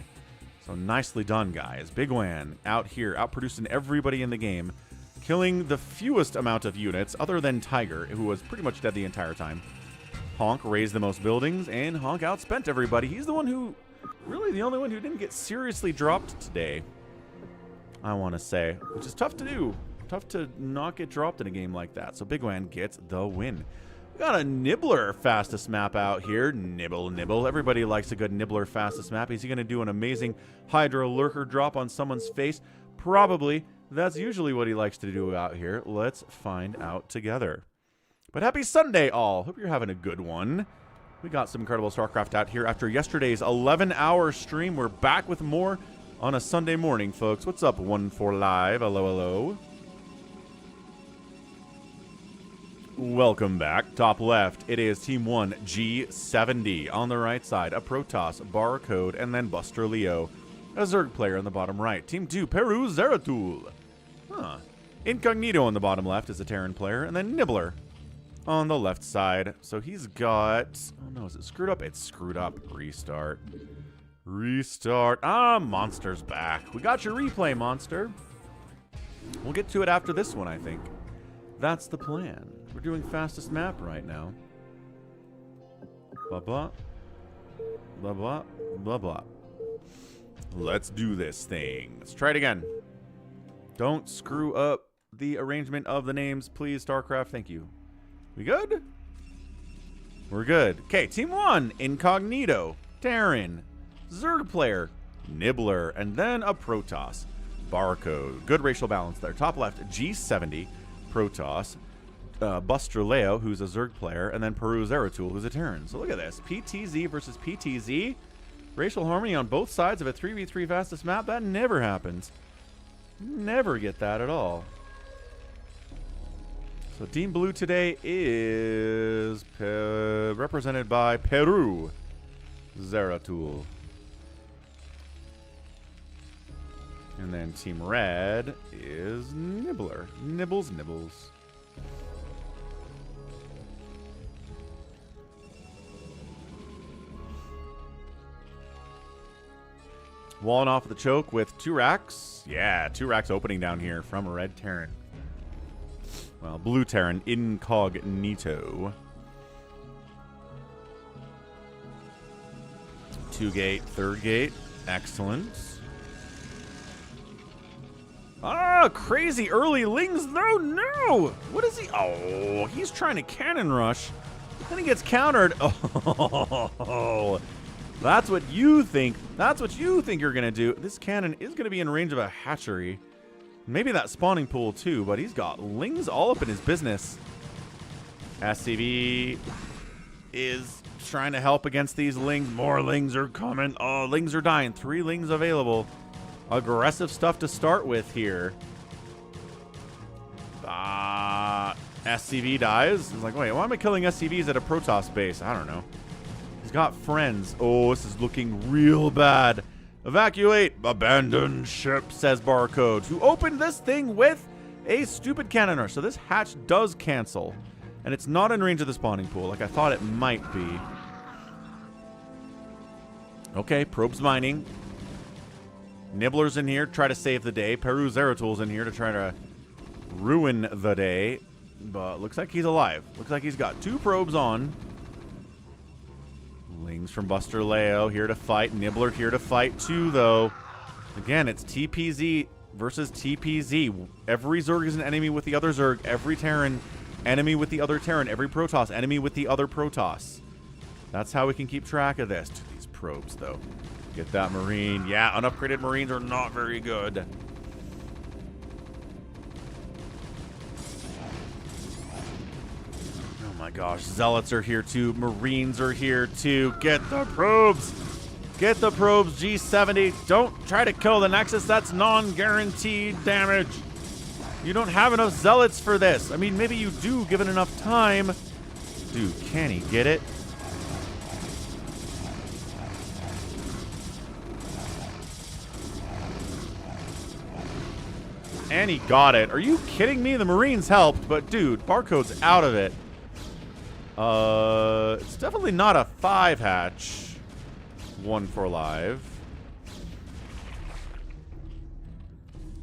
So nicely done, guys. Bigwan out here, outproducing everybody in the game. Killing the fewest amount of units, other than Tiger, who was pretty much dead the entire time. Honk raised the most buildings, and Honk outspent everybody. He's the one who, really the only one who didn't get seriously dropped today, I want to say. Which is tough to do. Tough to not get dropped in a game like that. So Bigwan gets the win. We got a Nibbler fastest map out here. Nibble, nibble. Everybody likes a good Nibbler fastest map. Is he going to do an amazing Hydra Lurker drop on someone's face? Probably. That's usually what he likes to do out here. Let's find out together. But happy Sunday, all. Hope you're having a good one. We got some incredible StarCraft out here after yesterday's 11-hour stream. We're back with more on a Sunday morning, folks. What's up, 1-4-Live? Hello, hello. Welcome back. Top left, it is Team 1, G70. On the right side, a Protoss, Barcode, and then Buster Leo. A Zerg player on the bottom right. Team 2, Peru Zeratul. Huh. Incognito on the bottom left is a Terran player, and then Nibbler on the left side. So he's got... Oh no, is it screwed up? It's screwed up. Restart. Restart. Ah, Monster's back. We got your replay, Monster. We'll get to it after this one, I think. That's the plan. We're doing fastest map right now. Blah, blah. Blah, blah. Blah, blah. Let's do this thing. Let's try it again. Don't screw up the arrangement of the names, please, StarCraft. Thank you. We good? We're good. Okay, Team 1, Incognito, Terran, Zerg player, Nibbler, and then a Protoss. Barcode. Good racial balance there. Top left, G70, Protoss, Buster Leo, who's a Zerg player, and then Peru Zeratul, who's a Terran. So look at this. PTZ versus PTZ. Racial harmony on both sides of a 3v3 fastest map. That never happens. Never get that at all. So Team Blue today is represented by Peru Zeratul. And then Team Red is Nibbler. Nibbles, nibbles. Walling off the choke with 2 racks. Yeah, 2 racks opening down here from a red Terran. Well, blue Terran, Incognito. 2 gate, 3rd gate. Excellent. Ah, crazy early Lings. No, no. What is he? Oh, he's trying to cannon rush. Then he gets countered. Oh, that's what you think. That's what you think you're going to do. This cannon is going to be in range of a hatchery. Maybe that spawning pool too, but he's got lings all up in his business. SCV is trying to help against these lings. More lings are coming. Oh, lings are dying. 3 lings available. Aggressive stuff to start with here. SCV dies. He's like, wait, why am I killing SCVs at a Protoss base? I don't know. He's got friends. Oh, this is looking real bad. Evacuate. Abandon ship, says Barcode, who opened this thing with a stupid cannoner. So this hatch does cancel. And it's not in range of the spawning pool like I thought it might be. Okay, probes mining. Nibbler's in here, try to save the day. PvZZZZVPP's in here to try to ruin the day. But looks like he's alive. Looks like he's got 2 probes on. Lings from Buster Leo here to fight. Nibbler here to fight too, though. Again, it's TPZ versus TPZ. Every Zerg is an enemy with the other Zerg. Every Terran, enemy with the other Terran. Every Protoss, enemy with the other Protoss. That's how we can keep track of this. These probes, though. Get that Marine. Yeah, unupgraded Marines are not very good. Oh my gosh, Zealots are here too. Marines are here too. Get the probes. Get the probes, G70. Don't try to kill the Nexus. That's non-guaranteed damage. You don't have enough Zealots for this. I mean, maybe you do, given enough time. Dude, can he get it? And he got it. Are you kidding me? The Marines helped, but dude, Barcode's out of it. It's definitely not a 5 hatch. 1 for live.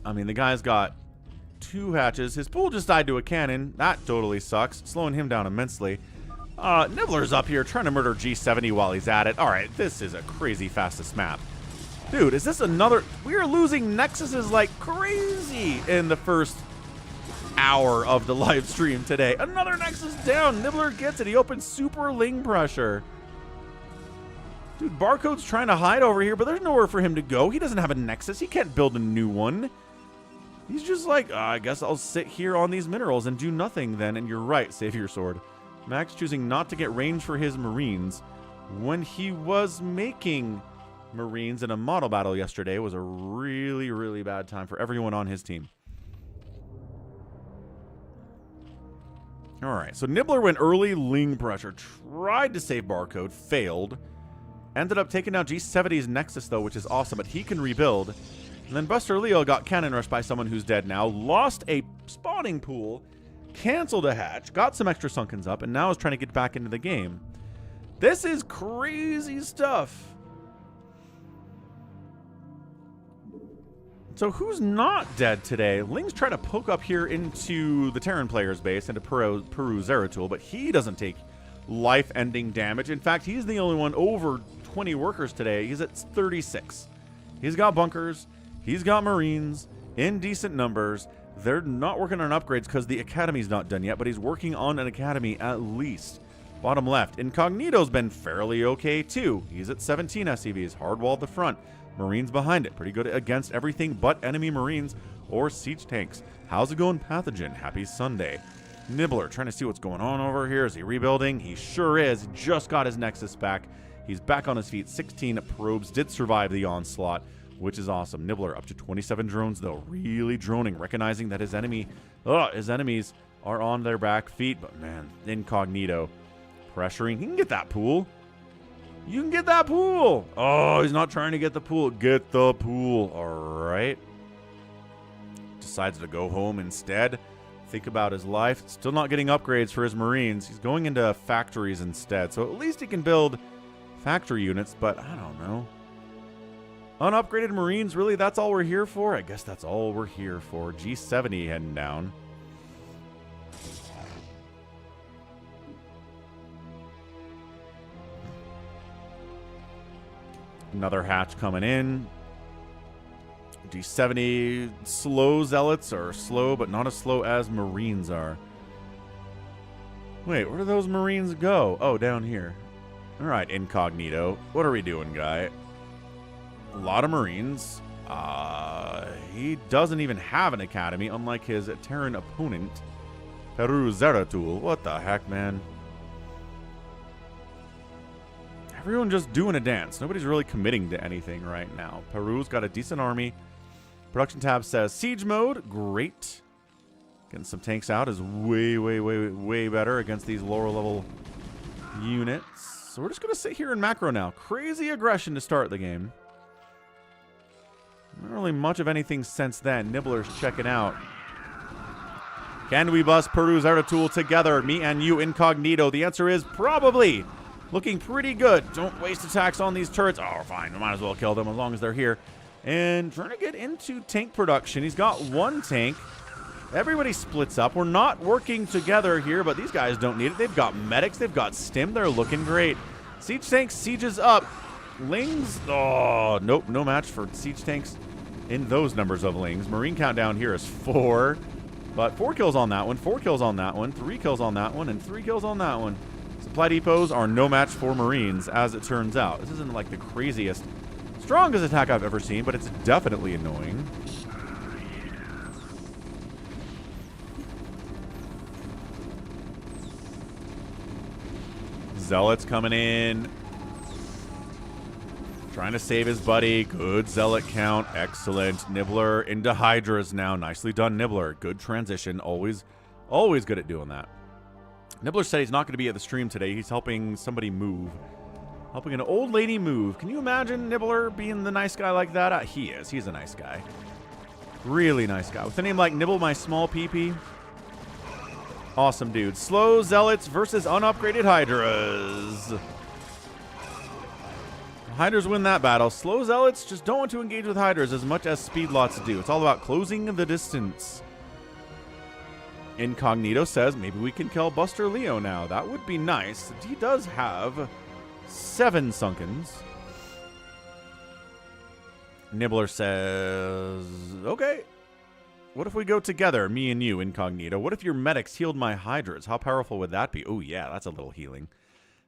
I mean, the guy's got 2 hatches. His pool just died to a cannon. That totally sucks. Slowing him down immensely. Nibbler's up here trying to murder G70 while he's at it. All right, this is a crazy fastest map. Dude, is this another... We are losing Nexuses like crazy in the first hour of the live stream today. Another Nexus down. Nibbler gets it. He opens super ling pressure. Dude, Barcode's trying to hide over here, but there's nowhere for him to go. He doesn't have a Nexus. He can't build a new one. He's just like, I guess I'll sit here on these minerals and do nothing then. And you're right, save your sword. Max choosing not to get range for his Marines when he was making Marines in a model battle yesterday was a really, really bad time for everyone on his team. All right, so Nibbler went early ling pressure, tried to save Barcode, failed. Ended up taking down G70's Nexus, though, which is awesome, but he can rebuild. And then Buster Leo got cannon rushed by someone who's dead now, lost a spawning pool, canceled a hatch, got some extra Sunkens up, and now is trying to get back into the game. This is crazy stuff. So who's not dead today? Ling's trying to poke up here into the Terran player's base, into PvZZZZVPP, but he doesn't take life-ending damage. In fact, he's the only one over 20 workers today. He's at 36. He's got bunkers. He's got Marines in decent numbers. They're not working on upgrades because the Academy's not done yet, but he's working on an Academy at least. Bottom left, Incognito's been fairly okay too. He's at 17 SCVs, hardwalled the front. Marines behind it, pretty good against everything but enemy Marines or siege tanks. How's it going, Pathogen? Happy Sunday. Nibbler trying to see what's going on over here. Is he rebuilding? He sure is. Just got his Nexus back. He's back on his feet. 16 probes did survive the onslaught, which is awesome. Nibbler up to 27 drones, though. Really droning, recognizing that his enemies are on their back feet. But man, Incognito pressuring. He can get that pool. You can get that pool. Oh, he's not trying to get the pool. Get the pool. All right. Decides to go home instead. Think about his life. Still not getting upgrades for his Marines. He's going into factories instead. So at least he can build factory units, but I don't know. Unupgraded Marines, really? That's all we're here for? I guess that's all we're here for. G70 heading down. Another hatch coming in. G70 slow Zealots are slow, but not as slow as Marines are. Wait, where do those Marines go? Oh, down here. All right, Incognito. What are we doing, guy? A lot of Marines. He doesn't even have an academy, unlike his Terran opponent, PvZ. What the heck, man? Everyone just doing a dance. Nobody's really committing to anything right now. Peru's got a decent army. Production tab says siege mode. Great. Getting some tanks out is way, way, way, way better against these lower level units. So we're just going to sit here in macro now. Crazy aggression to start the game. Not really much of anything since then. Nibbler's checking out. Can we bust PvZ together? Me and you incognito. The answer is probably. Looking pretty good. Don't waste attacks on these turrets. Oh, fine. We might as well kill them as long as they're here. And trying to get into tank production. He's got one tank. Everybody splits up. We're not working together here, but these guys don't need it. They've got medics. They've got stim. They're looking great. Siege tanks sieges up. Lings. Oh, nope. No match for siege tanks in those numbers of Lings. Marine countdown here is 4. But 4 kills on that one. 4 kills on that one. 3 kills on that one. And 3 kills on that one. Supply depots are no match for Marines, as it turns out. This isn't like the craziest, strongest attack I've ever seen, but it's definitely annoying. Zealots coming in. Trying to save his buddy. Good zealot count. Excellent. Nibbler into Hydras now. Nicely done, Nibbler. Good transition. Always good at doing that. Nibbler said he's not going to be at the stream today. He's helping somebody move. Helping an old lady move. Can you imagine Nibbler being the nice guy like that? He is. He's a nice guy. Really nice guy. With a name like Nibble My Small PP. Awesome dude. Slow Zealots versus unupgraded Hydras. Hydras win that battle. Slow Zealots just don't want to engage with Hydras as much as speed lots do. It's all about closing the distance. Incognito says maybe we can kill Buster Leo now. That would be nice. He does have 7 Sunkens. Nibbler says, okay. What if we go together, me and you, Incognito? What if your medics healed my Hydras? How powerful would that be? Oh, yeah, that's a little healing.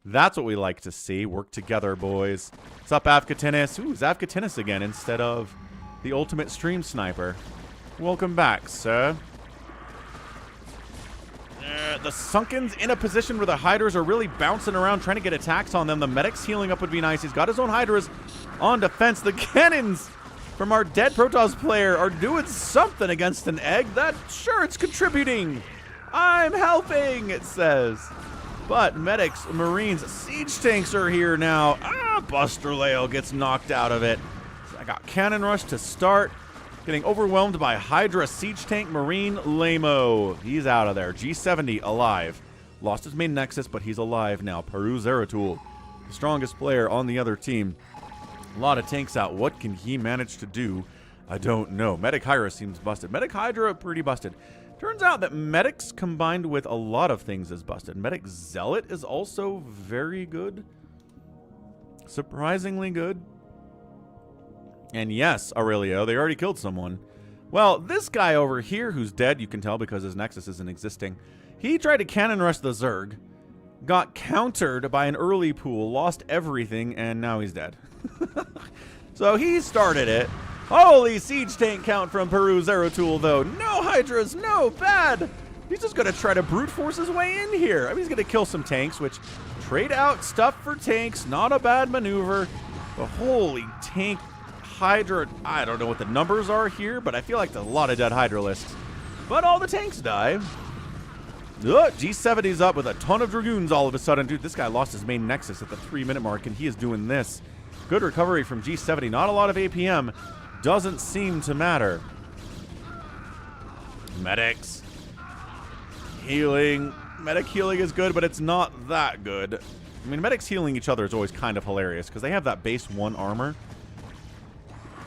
That's what we like to see. Work together, boys. What's up, Avcatinus? Ooh, it's Avcatinus again instead of the ultimate stream sniper. Welcome back, sir. The Sunkens in a position where the Hydras are really bouncing around trying to get attacks on them. The medics healing up would be nice. He's got his own Hydras on defense. The cannons from our dead Protoss player are doing something against an egg. Sure, it's contributing. I'm helping, it says. But medics, Marines, siege tanks are here now. Buster Leo gets knocked out of it. So I got Cannon Rush to start. Getting overwhelmed by Hydra, Siege Tank, Marine, Lamo. He's out of there. G70 alive. Lost his main Nexus, but he's alive now. PvZ, the strongest player on the other team. A lot of tanks out. What can he manage to do? I don't know. Medic Hydra seems busted. Medic Hydra, pretty busted. Turns out that Medics combined with a lot of things is busted. Medic Zealot is also very good. Surprisingly good. And yes, Aurelio, they already killed someone. Well, this guy over here who's dead, you can tell because his Nexus isn't existing. He tried to cannon rush the Zerg, got countered by an early pool, lost everything, and now he's dead. So he started it. Holy siege tank count from PvZ though. No Hydras, no, bad. He's just going to try to brute force his way in here. I mean, he's going to kill some tanks, which trade out stuff for tanks. Not a bad maneuver. But holy tank Hydra, I don't know what the numbers are here, but I feel like there's a lot of dead Hydra lists. But all the tanks die. G70's up with a ton of Dragoons all of a sudden. Dude, this guy lost his main Nexus at the 3-minute mark, and he is doing this. Good recovery from G70. Not a lot of APM. Doesn't seem to matter. Medics. Healing. Medic healing is good, but it's not that good. I mean, medics healing each other is always kind of hilarious, because they have that base 1 armor.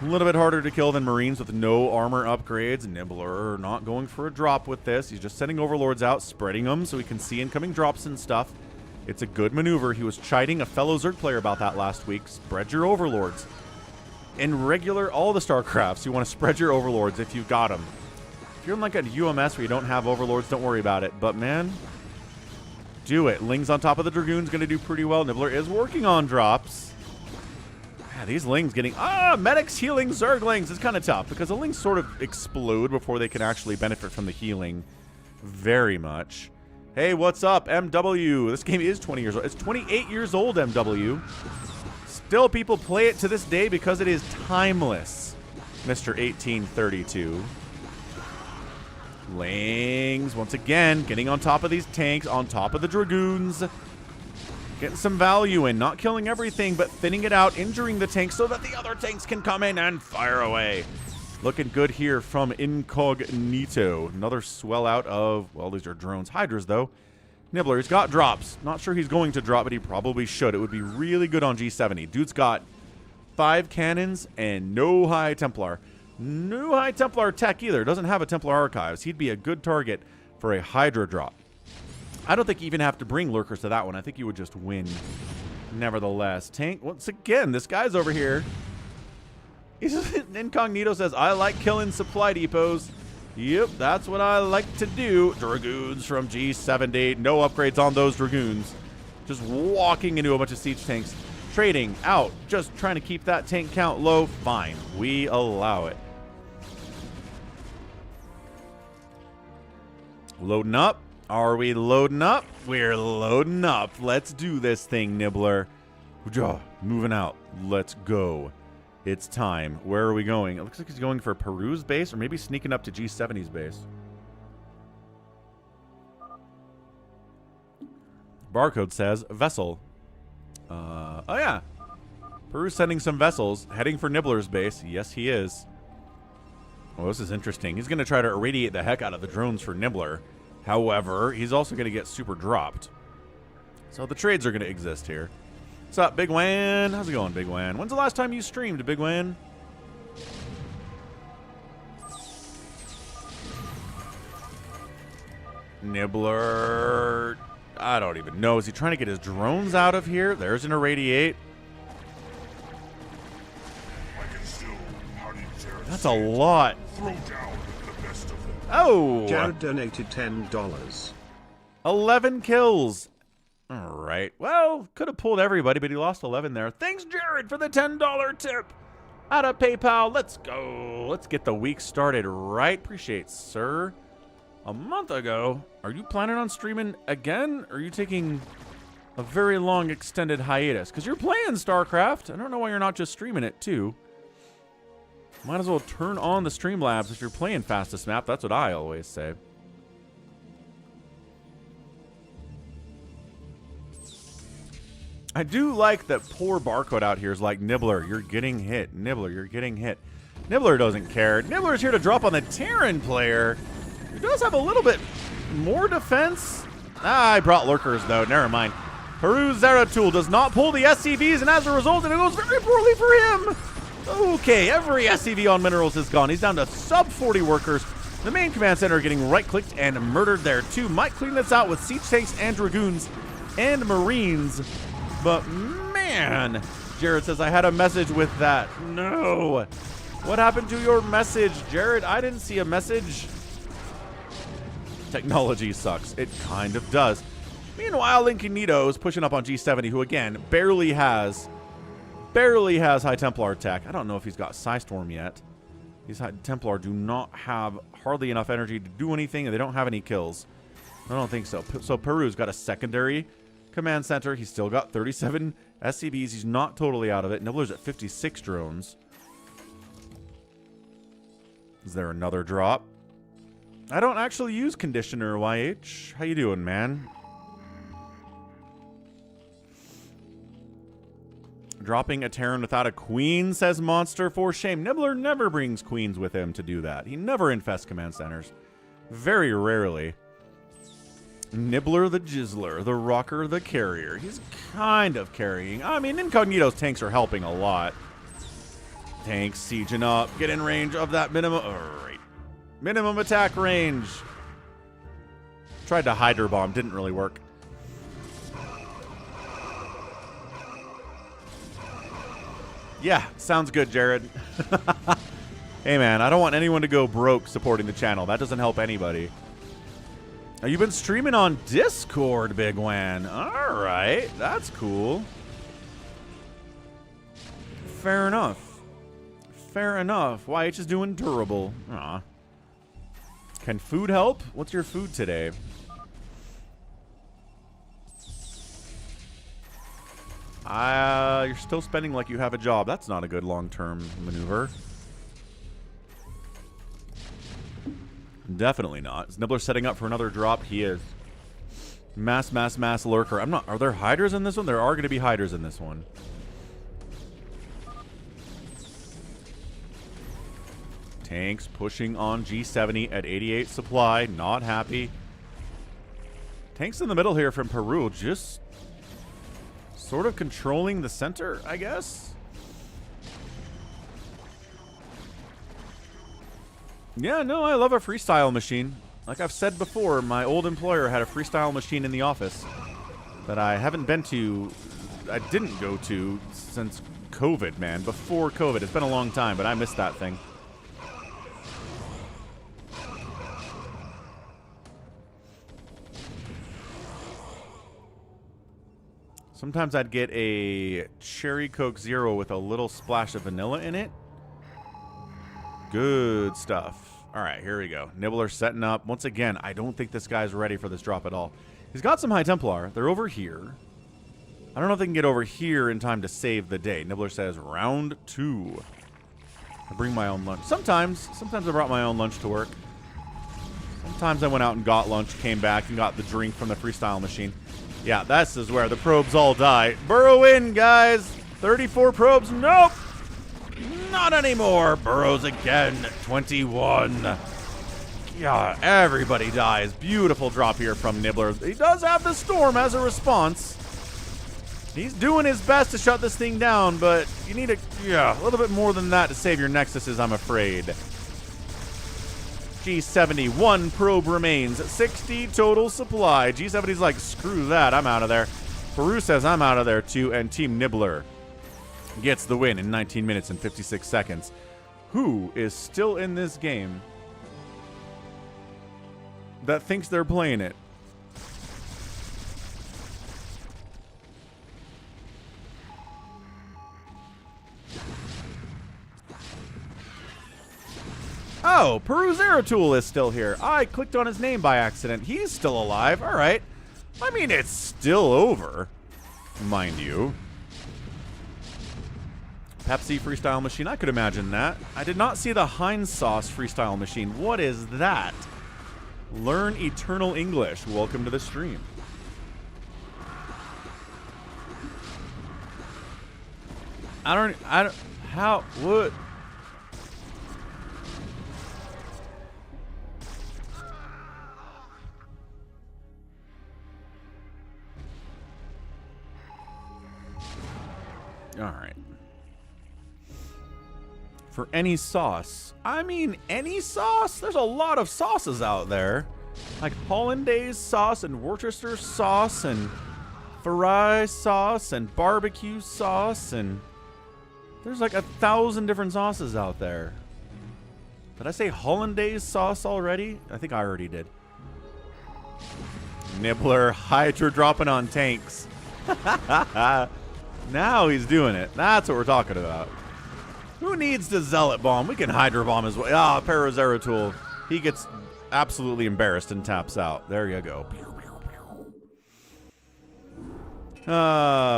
A little bit harder to kill than Marines with no armor upgrades. Nibbler not going for a drop with this. He's just sending Overlords out, spreading them so he can see incoming drops and stuff. It's a good maneuver. He was chiding a fellow Zerg player about that last week. Spread your Overlords. In regular, all the StarCrafts, you want to spread your Overlords if you've got them. If you're in like a UMS where you don't have Overlords, don't worry about it. But man, do it. Ling's on top of the Dragoon's going to do pretty well. Nibbler is working on drops. Yeah, these Lings getting... medics healing Zerglings is kind of tough because the Lings sort of explode before they can actually benefit from the healing very much. Hey, what's up, MW? This game is 20 years old. It's 28 years old, MW. Still, people play it to this day because it is timeless, Mr. 1832. Lings, once again, getting on top of these tanks, on top of the Dragoons. Getting some value in, not killing everything, but thinning it out, injuring the tanks so that the other tanks can come in and fire away. Looking good here from Incognito. Another swell out of, well, these are drones. Hydras, though. Nibbler, he's got drops. Not sure he's going to drop, but he probably should. It would be really good on G70. Dude's got 5 cannons and no High Templar. No High Templar tech either. Doesn't have a Templar Archives. He'd be a good target for a Hydra drop. I don't think you even have to bring lurkers to that one. I think you would just win. Nevertheless, tank, once again, this guy's over here. Incognito says, I like killing supply depots. Yep, that's what I like to do. Dragoons from G70. No upgrades on those Dragoons. Just walking into a bunch of siege tanks. Trading out. Just trying to keep that tank count low. Fine. We allow it. Loading up. Are we loading up? We're loading up. Let's do this thing, Nibbler. Moving out. Let's go. It's time. Where are we going? It looks like he's going for Peru's base or maybe sneaking up to G70's base. Barcode says vessel. Oh, yeah. Peru's sending some vessels heading for Nibbler's base. Yes, he is. Well, this is interesting. He's going to try to irradiate the heck out of the drones for Nibbler. However, he's also going to get super dropped. So the trades are going to exist here. What's up, Bigwan? How's it going, Bigwan? When's the last time you streamed, Bigwan? Nibbler. I don't even know. Is he trying to get his drones out of here? There's an irradiate. That's a lot. Oh! Jared donated $10. 11 kills. All right. Well, could have pulled everybody, but he lost 11 there. Thanks, Jared, for the $10 tip. Out of PayPal. Let's go. Let's get the week started right. Appreciate, sir. A month ago, are you planning on streaming again? Or are you taking a very long extended hiatus? Because you're playing StarCraft. I don't know why you're not just streaming it, too. Might as well turn on the Streamlabs if you're playing fastest map. That's what I always say. I do like that poor Barcode out here is like, Nibbler, you're getting hit. Nibbler, you're getting hit. Nibbler doesn't care. Nibbler's here to drop on the Terran player. He does have a little bit more defense. I brought lurkers, though. Never mind. Peru Zeratul does not pull the SCVs, and as a result, it goes very poorly for him. Okay, every SCV on minerals is gone. He's down to sub 40 workers. The main command center getting right-clicked and murdered there, too. Might clean this out with siege tanks and dragoons and marines. But, man, Jared says, I had a message with that. No. What happened to your message, Jared? I didn't see a message. Technology sucks. It kind of does. Meanwhile, Incognito is pushing up on G70, who, again, barely has High Templar tech. I don't know if he's got Psystorm yet. These High Templar do not have hardly enough energy to do anything, and they don't have any kills. I don't think so. So Peru's got a secondary command center. He's still got 37 SCBs. He's not totally out of it. Nibbler's at 56 drones. Is there another drop? I don't actually use Conditioner, YH. How you doing, man? Dropping a Terran without a queen, says Monster. For shame. Nibbler never brings queens with him to do that. He never infests command centers. Very rarely. Nibbler the Jizzler, the Rocker the Carrier. He's kind of carrying. I mean, Incognito's tanks are helping a lot. Tanks sieging up. Get in range of that minimum. All right. Minimum attack range. Tried to Hydra Bomb. Didn't really work. Yeah, sounds good, Jared. Hey, man, I don't want anyone to go broke supporting the channel. That doesn't help anybody. Oh, you've been streaming on Discord, Bigwan. All right, that's cool. Fair enough. Fair enough. YH is doing durable. Aw. Can food help? What's your food today? You're still spending like you have a job. That's not a good long-term maneuver. Definitely not. Is Nibbler setting up for another drop? He is. Mass lurker. I'm not. Are there hiders in this one? There are going to be hiders in this one. Tanks pushing on G70 at 88 supply. Not happy. Tanks in the middle here from Peru. Just sort of controlling the center, I guess. Yeah, no, I love a freestyle machine. Like I've said before, my old employer had a freestyle machine in the office that I haven't been to. I didn't go to since COVID, man. Before COVID. It's been a long time, but I missed that thing. Sometimes I'd get a Cherry Coke Zero with a little splash of vanilla in it. Good stuff. All right, here we go. Nibbler setting up. Once again, I don't think this guy's ready for this drop at all. He's got some High Templar. They're over here. I don't know if they can get over here in time to save the day. Nibbler says round 2. I bring my own lunch. Sometimes I brought my own lunch to work. Sometimes I went out and got lunch, came back, and got the drink from the freestyle machine. Yeah, this is where the probes all die. Burrow in, guys. 34 probes. Nope. Not anymore. Burrows again. 21. Yeah, everybody dies. Beautiful drop here from Nibbler. He does have the storm as a response. He's doing his best to shut this thing down, but you need a little bit more than that to save your Nexuses, I'm afraid. G70, 1 probe remains. 60 total supply. G70's like, screw that, I'm out of there. Peru says I'm out of there too, and Team Nibbler gets the win in 19 minutes and 56 seconds. Who is still in this game that thinks they're playing it? Oh, Peru Zeratul is still here. I clicked on his name by accident. He's still alive. All right. I mean, it's still over, mind you. Pepsi freestyle machine. I could imagine that. I did not see the Heinz sauce freestyle machine. What is that? Learn Eternal English. Welcome to the stream. What? All right. For any sauce. I mean, any sauce? There's a lot of sauces out there. Like Hollandaise sauce and Worcester sauce and Farai sauce and barbecue sauce, and there's like 1,000 different sauces out there. Did I say Hollandaise sauce already? I think I already did. Nibbler Hydra dropping on tanks. Now he's doing it. That's what we're talking about. Who needs to Zealot Bomb? We can Hydra Bomb as well. Ah, Parazeratul. He gets absolutely embarrassed and taps out. There you go.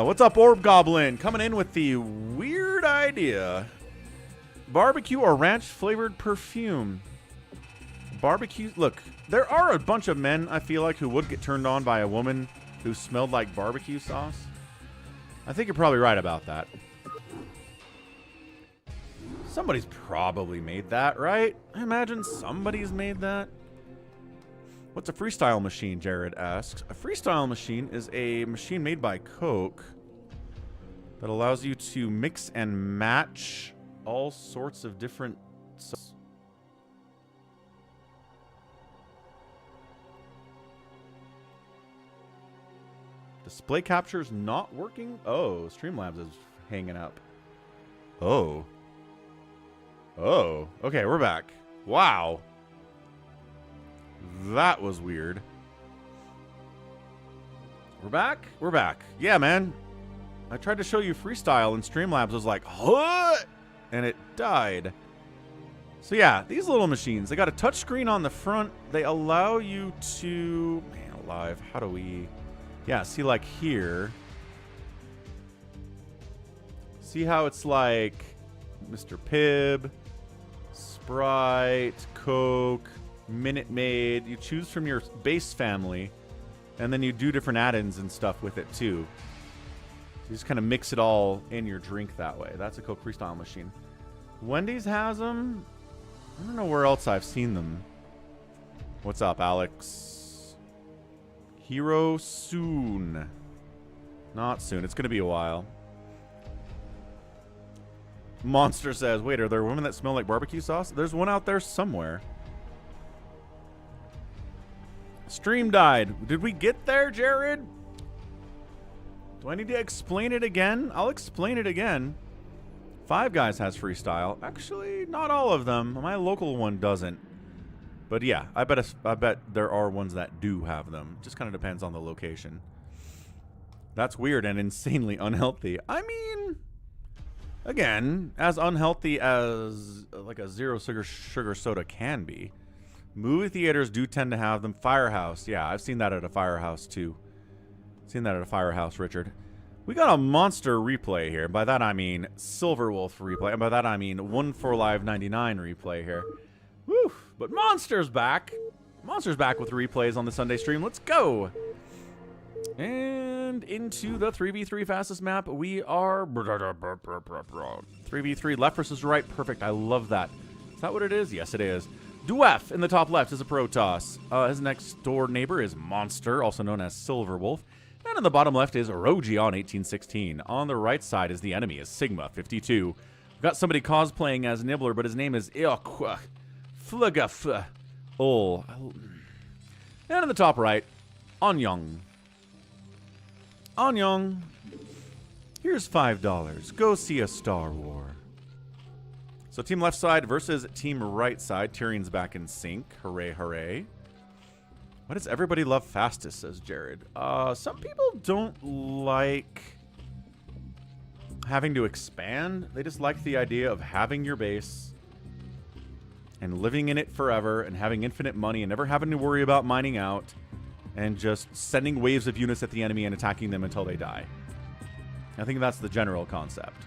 What's up, Orb Goblin? Coming in with the weird idea. Barbecue or ranch flavored perfume. Barbecue. Look, there are a bunch of men, I feel like, who would get turned on by a woman who smelled like barbecue sauce. I think you're probably right about that. Somebody's probably made that, right? I imagine somebody's made that. What's a freestyle machine, Jared asks. A freestyle machine is a machine made by Coke that allows you to mix and match all sorts of different sauces. Display capture's not working? Oh, Streamlabs is hanging up. Oh. Oh. Okay, we're back. Wow. That was weird. We're back? We're back. Yeah, man. I tried to show you freestyle and Streamlabs was like, what? And it died. So yeah, these little machines, they got a touch screen on the front. They allow you to, man alive, how do we, yeah, see like here. See how it's like Mr. Pibb, Sprite, Coke, Minute Maid. You choose from your base family, and then you do different add-ins and stuff with it too. So you just kind of mix it all in your drink that way. That's a Coke Freestyle machine. Wendy's has them. I don't know where else I've seen them. What's up, Alex? Hero soon. Not soon. It's going to be a while. Monster says, wait, are there women that smell like barbecue sauce? There's one out there somewhere. Stream died. Did we get there, Jared? Do I need to explain it again? I'll explain it again. Five Guys has freestyle. Actually, not all of them. My local one doesn't. But yeah, I bet there are ones that do have them. Just kind of depends on the location. That's weird and insanely unhealthy. I mean, again, as unhealthy as like a zero sugar soda can be. Movie theaters do tend to have them. Firehouse, yeah, I've seen that at a firehouse too. Seen that at a firehouse, Richard. We got a monster replay here. By that I mean Silver Wolf replay. And by that I mean 145.99 replay here. Woo! But Monster's back. Monster's back with replays on the Sunday stream. Let's go. And into the 3v3 fastest map. We are 3v3 left versus right. Perfect. I love that. Is that what it is? Yes, it is. Duef in the top left is a Protoss. His next door neighbor is Monster, also known as Silver Wolf. And in the bottom left is Rogion 1816. On the right side is the enemy, is Sigma 52. We've got somebody cosplaying as Nibbler, but his name is Eokwa Flugaf Ol. And in the top right, Anyong. Anyong. Here's $5. Go see a Star War. So team left side versus team right side. Tyrion's back in sync. Hooray, hooray. Why does everybody love fastest, says Jared. Some people don't like having to expand. They just like the idea of having your base and living in it forever and having infinite money and never having to worry about mining out and just sending waves of units at the enemy and attacking them until they die. I think that's the general concept.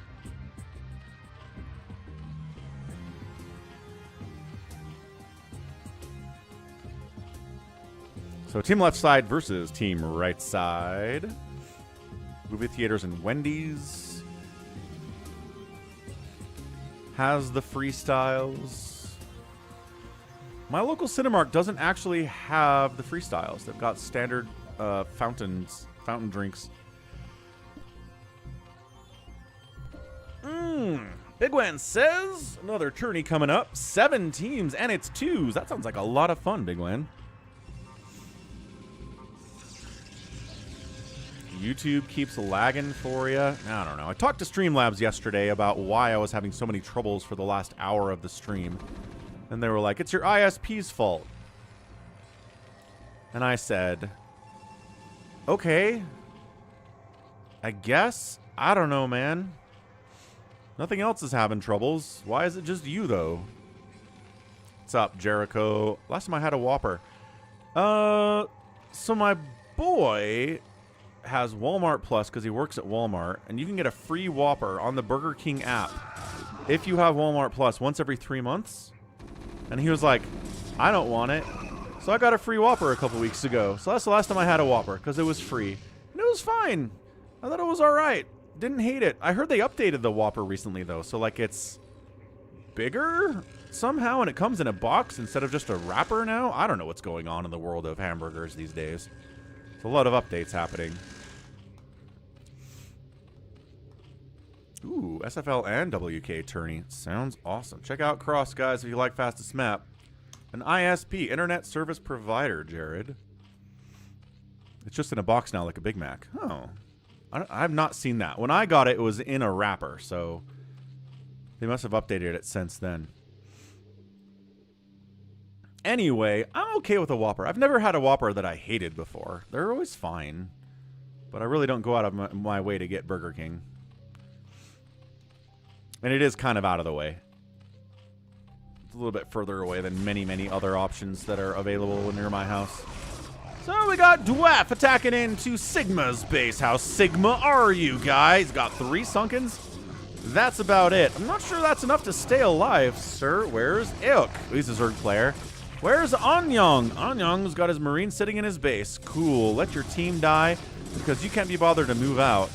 So team left side versus team right side. Movie theaters and Wendy's has the freestyles. My local Cinemark doesn't actually have the freestyles. They've got standard fountain drinks. Bigwan says another tourney coming up. 7 teams and it's 2s. That sounds like a lot of fun, Bigwan. YouTube keeps lagging for you. I don't know. I talked to Streamlabs yesterday about why I was having so many troubles for the last hour of the stream. And they were like, it's your ISP's fault. And I said, okay. I guess. I don't know, man. Nothing else is having troubles. Why is it just you, though? What's up, Jericho? Last time I had a Whopper. So my boy has Walmart Plus because he works at Walmart, and you can get a free Whopper on the Burger King app if you have Walmart Plus once every 3 months. And he was like, I don't want it. So I got a free Whopper a couple weeks ago. So that's the last time I had a Whopper because it was free. And it was fine. I thought it was all right. Didn't hate it. I heard they updated the Whopper recently, though. So, like, it's bigger somehow, and it comes in a box instead of just a wrapper now. I don't know what's going on in the world of hamburgers these days. There's a lot of updates happening. Ooh, SFL and WK tourney. Sounds awesome. Check out Cross, guys, if you like fastest map. An ISP, Internet Service Provider, Jared. It's just in a box now like a Big Mac. Oh. I've not seen that. When I got it, it was in a wrapper, so they must have updated it since then. Anyway, I'm okay with a Whopper. I've never had a Whopper that I hated before. They're always fine. But I really don't go out of my way to get Burger King. And it is kind of out of the way. It's a little bit further away than many, many other options that are available near my house. So we got Dwarf attacking into Sigma's base. How Sigma are you guys? Got 3 Sunkens. That's about it. I'm not sure that's enough to stay alive, sir. Where's Ilk? He's a Zerg player. Where's Anyong? Anyong's got his Marine sitting in his base. Cool. Let your team die because you can't be bothered to move out.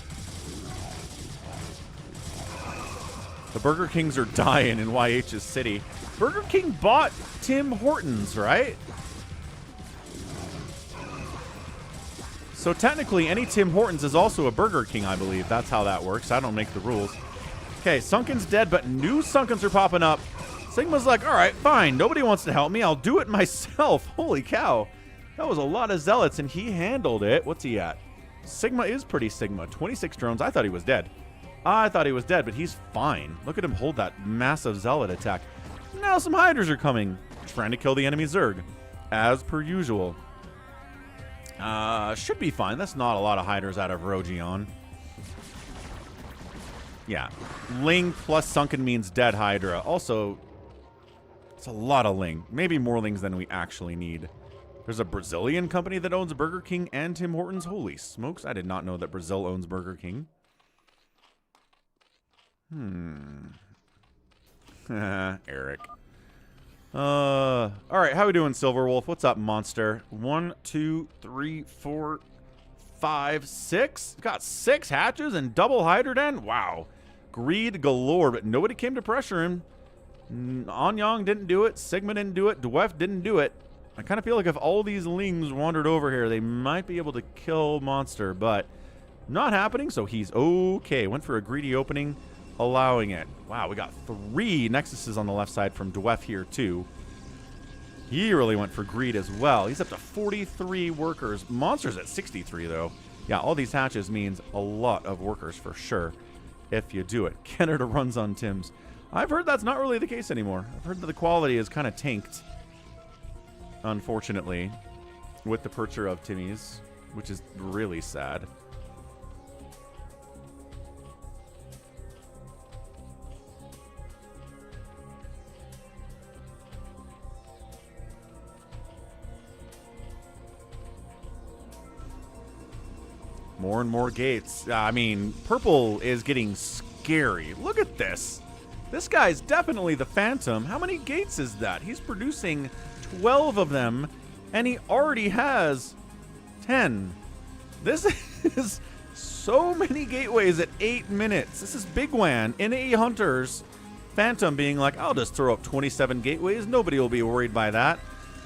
The Burger Kings are dying in YH's city. Burger King bought Tim Hortons, right? So technically, any Tim Hortons is also a Burger King, I believe. That's how that works. I don't make the rules. Okay, Sunken's dead, but new Sunkens are popping up. Sigma's like, all right, fine. Nobody wants to help me. I'll do it myself. Holy cow. That was a lot of zealots, and he handled it. What's he at? Sigma is pretty Sigma. 26 drones. I thought he was dead. I thought he was dead, but he's fine. Look at him hold that massive zealot attack. Now some Hydras are coming, trying to kill the enemy Zerg, as per usual. Should be fine. That's not a lot of Hydras out of Rogion. Yeah. Ling plus Sunken means dead Hydra. Also, it's a lot of Ling. Maybe more Lings than we actually need. There's a Brazilian company that owns Burger King and Tim Hortons. Holy smokes. I did not know that Brazil owns Burger King. Eric. All right, how we doing, Silverwolf? What's up, monster? 1, 2, 3, 4, 5, 6. Got 6 hatches and double Hydroden. Wow. Greed galore, but nobody came to pressure him. Anyong didn't do it. Sigma didn't do it. Dwef didn't do it. I kind of feel like if all these Lings wandered over here, they might be able to kill Monster, but not happening, so he's okay. Went for a greedy opening, allowing it. Wow, we got 3 Nexuses on the left side from Dwef here, too. He really went for greed as well. He's up to 43 workers. Monster's at 63, though. Yeah, all these hatches means a lot of workers for sure, if you do it. Canada runs on Tim's. I've heard that's not really the case anymore. I've heard that the quality is kind of tanked, unfortunately, with the purchase of Timmy's, which is really sad. More and more gates. I mean, purple is getting scary. Look at this. This guy's definitely the Phantom. How many gates is that? He's producing 12 of them, and he already has 10. This is so many gateways at 8 minutes. This is Bigwan, NAE Hunters. Phantom being like, I'll just throw up 27 gateways. Nobody will be worried by that.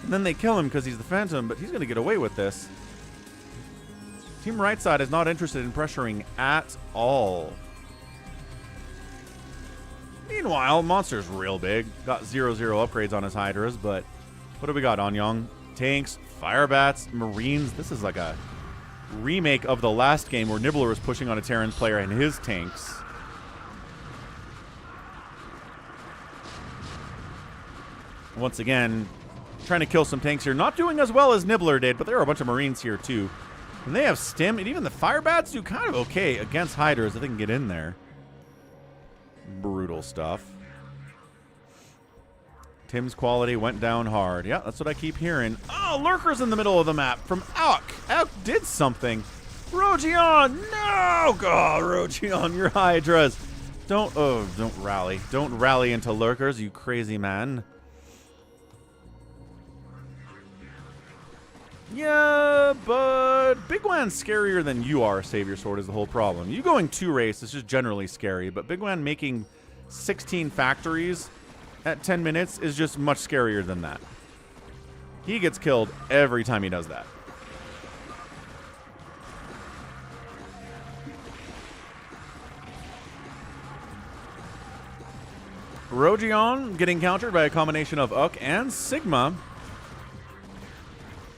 And then they kill him because he's the Phantom, but he's going to get away with this. Team right side is not interested in pressuring at all. Meanwhile, Monster's real big. Got 0/0 upgrades on his Hydras, but what do we got, Anyong? Tanks, Firebats, Marines. This is like a remake of the last game where Nibbler was pushing on a Terran player and his tanks. Once again, trying to kill some tanks here. Not doing as well as Nibbler did, but there are a bunch of Marines here too. And they have Stim, and even the Firebats do kind of okay against Hydras if they can get in there. Brutal stuff. Tim's quality went down hard. Yeah, that's what I keep hearing. Oh, Lurkers in the middle of the map from Alk. Alk did something. Rogion, no! God, Rogion, your Hydras. Don't rally. Don't rally into Lurkers, you crazy man. Yeah, but Bigwan's scarier than you are, Savior Sword, is the whole problem. You going 2 race is just generally scary, but Bigwan making 16 factories at 10 minutes is just much scarier than that. He gets killed every time he does that. Rogion getting countered by a combination of Uk and Sigma.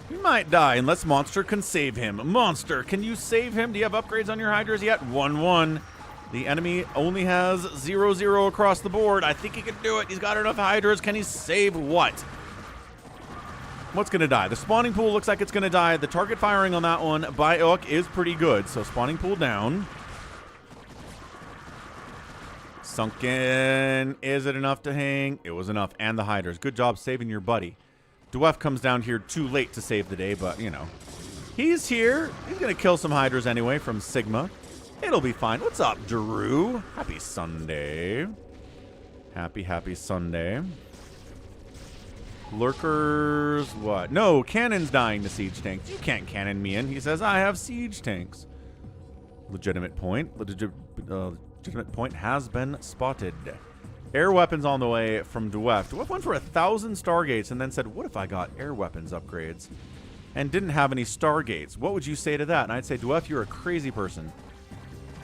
He might die unless Monster can save him. Monster, can you save him? Do you have upgrades on your Hydras yet? 1-1. The enemy only has 0-0 across the board. I think he can do it. He's got enough Hydras. Can he save what? What's going to die? The spawning pool looks like it's going to die. The target firing on that one by Ook is pretty good. So spawning pool down. Sunken. Is it enough to hang? It was enough. And the hiders. Good job saving your buddy. Dwef comes down here too late to save the day, but, you know. He's here. He's going to kill some hiders anyway from Sigma. It'll be fine. What's up, Drew? Happy Sunday. Happy Sunday. Lurkers, what? No, cannon's dying to siege tanks. You can't cannon me in. He says, I have siege tanks. Legitimate point. Legitimate point has been spotted. Air weapons on the way from Dwef. Dwef went for 1,000 Stargates and then said, what if I got air weapons upgrades and didn't have any Stargates? What would you say to that? And I'd say, Dwef, you're a crazy person.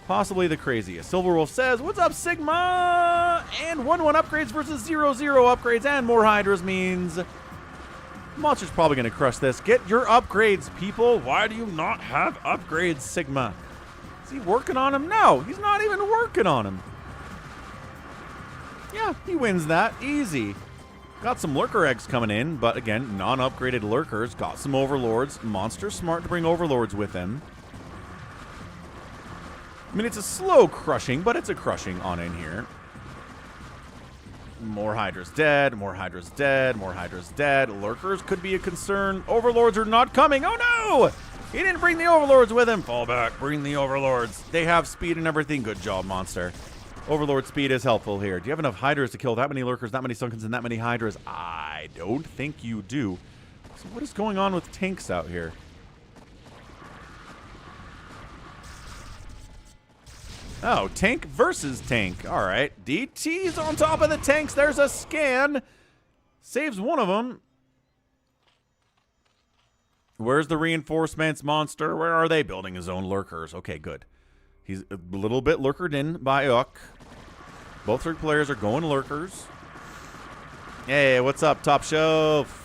Possibly the craziest. Silver Wolf says, what's up, Sigma? And 1-1 upgrades versus 0-0 upgrades and more Hydras means Monster's probably going to crush this. Get your upgrades, people. Why do you not have upgrades, Sigma? Is he working on them? No, he's not even working on them. Yeah, he wins that. Easy. Got some lurker eggs coming in, but again, non-upgraded lurkers. Got some overlords. Monster's smart to bring overlords with him. I mean, it's a slow crushing, but it's a crushing on in here. More Hydras dead, more Hydras dead, more Hydras dead. Lurkers could be a concern. Overlords are not coming. Oh, no! He didn't bring the Overlords with him. Fall back. Bring the Overlords. They have speed and everything. Good job, Monster. Overlord speed is helpful here. Do you have enough Hydras to kill that many Lurkers, that many Sunkens, and that many Hydras? I don't think you do. So what is going on with tanks out here? Oh, tank versus tank. All right. DT's on top of the tanks. There's a scan. Saves one of them. Where's the reinforcements, Monster? Where are they? Building his own lurkers. Okay, good. He's a little bit lurkered in by Ook. Both third players are going lurkers. Hey, what's up, Top Shelf?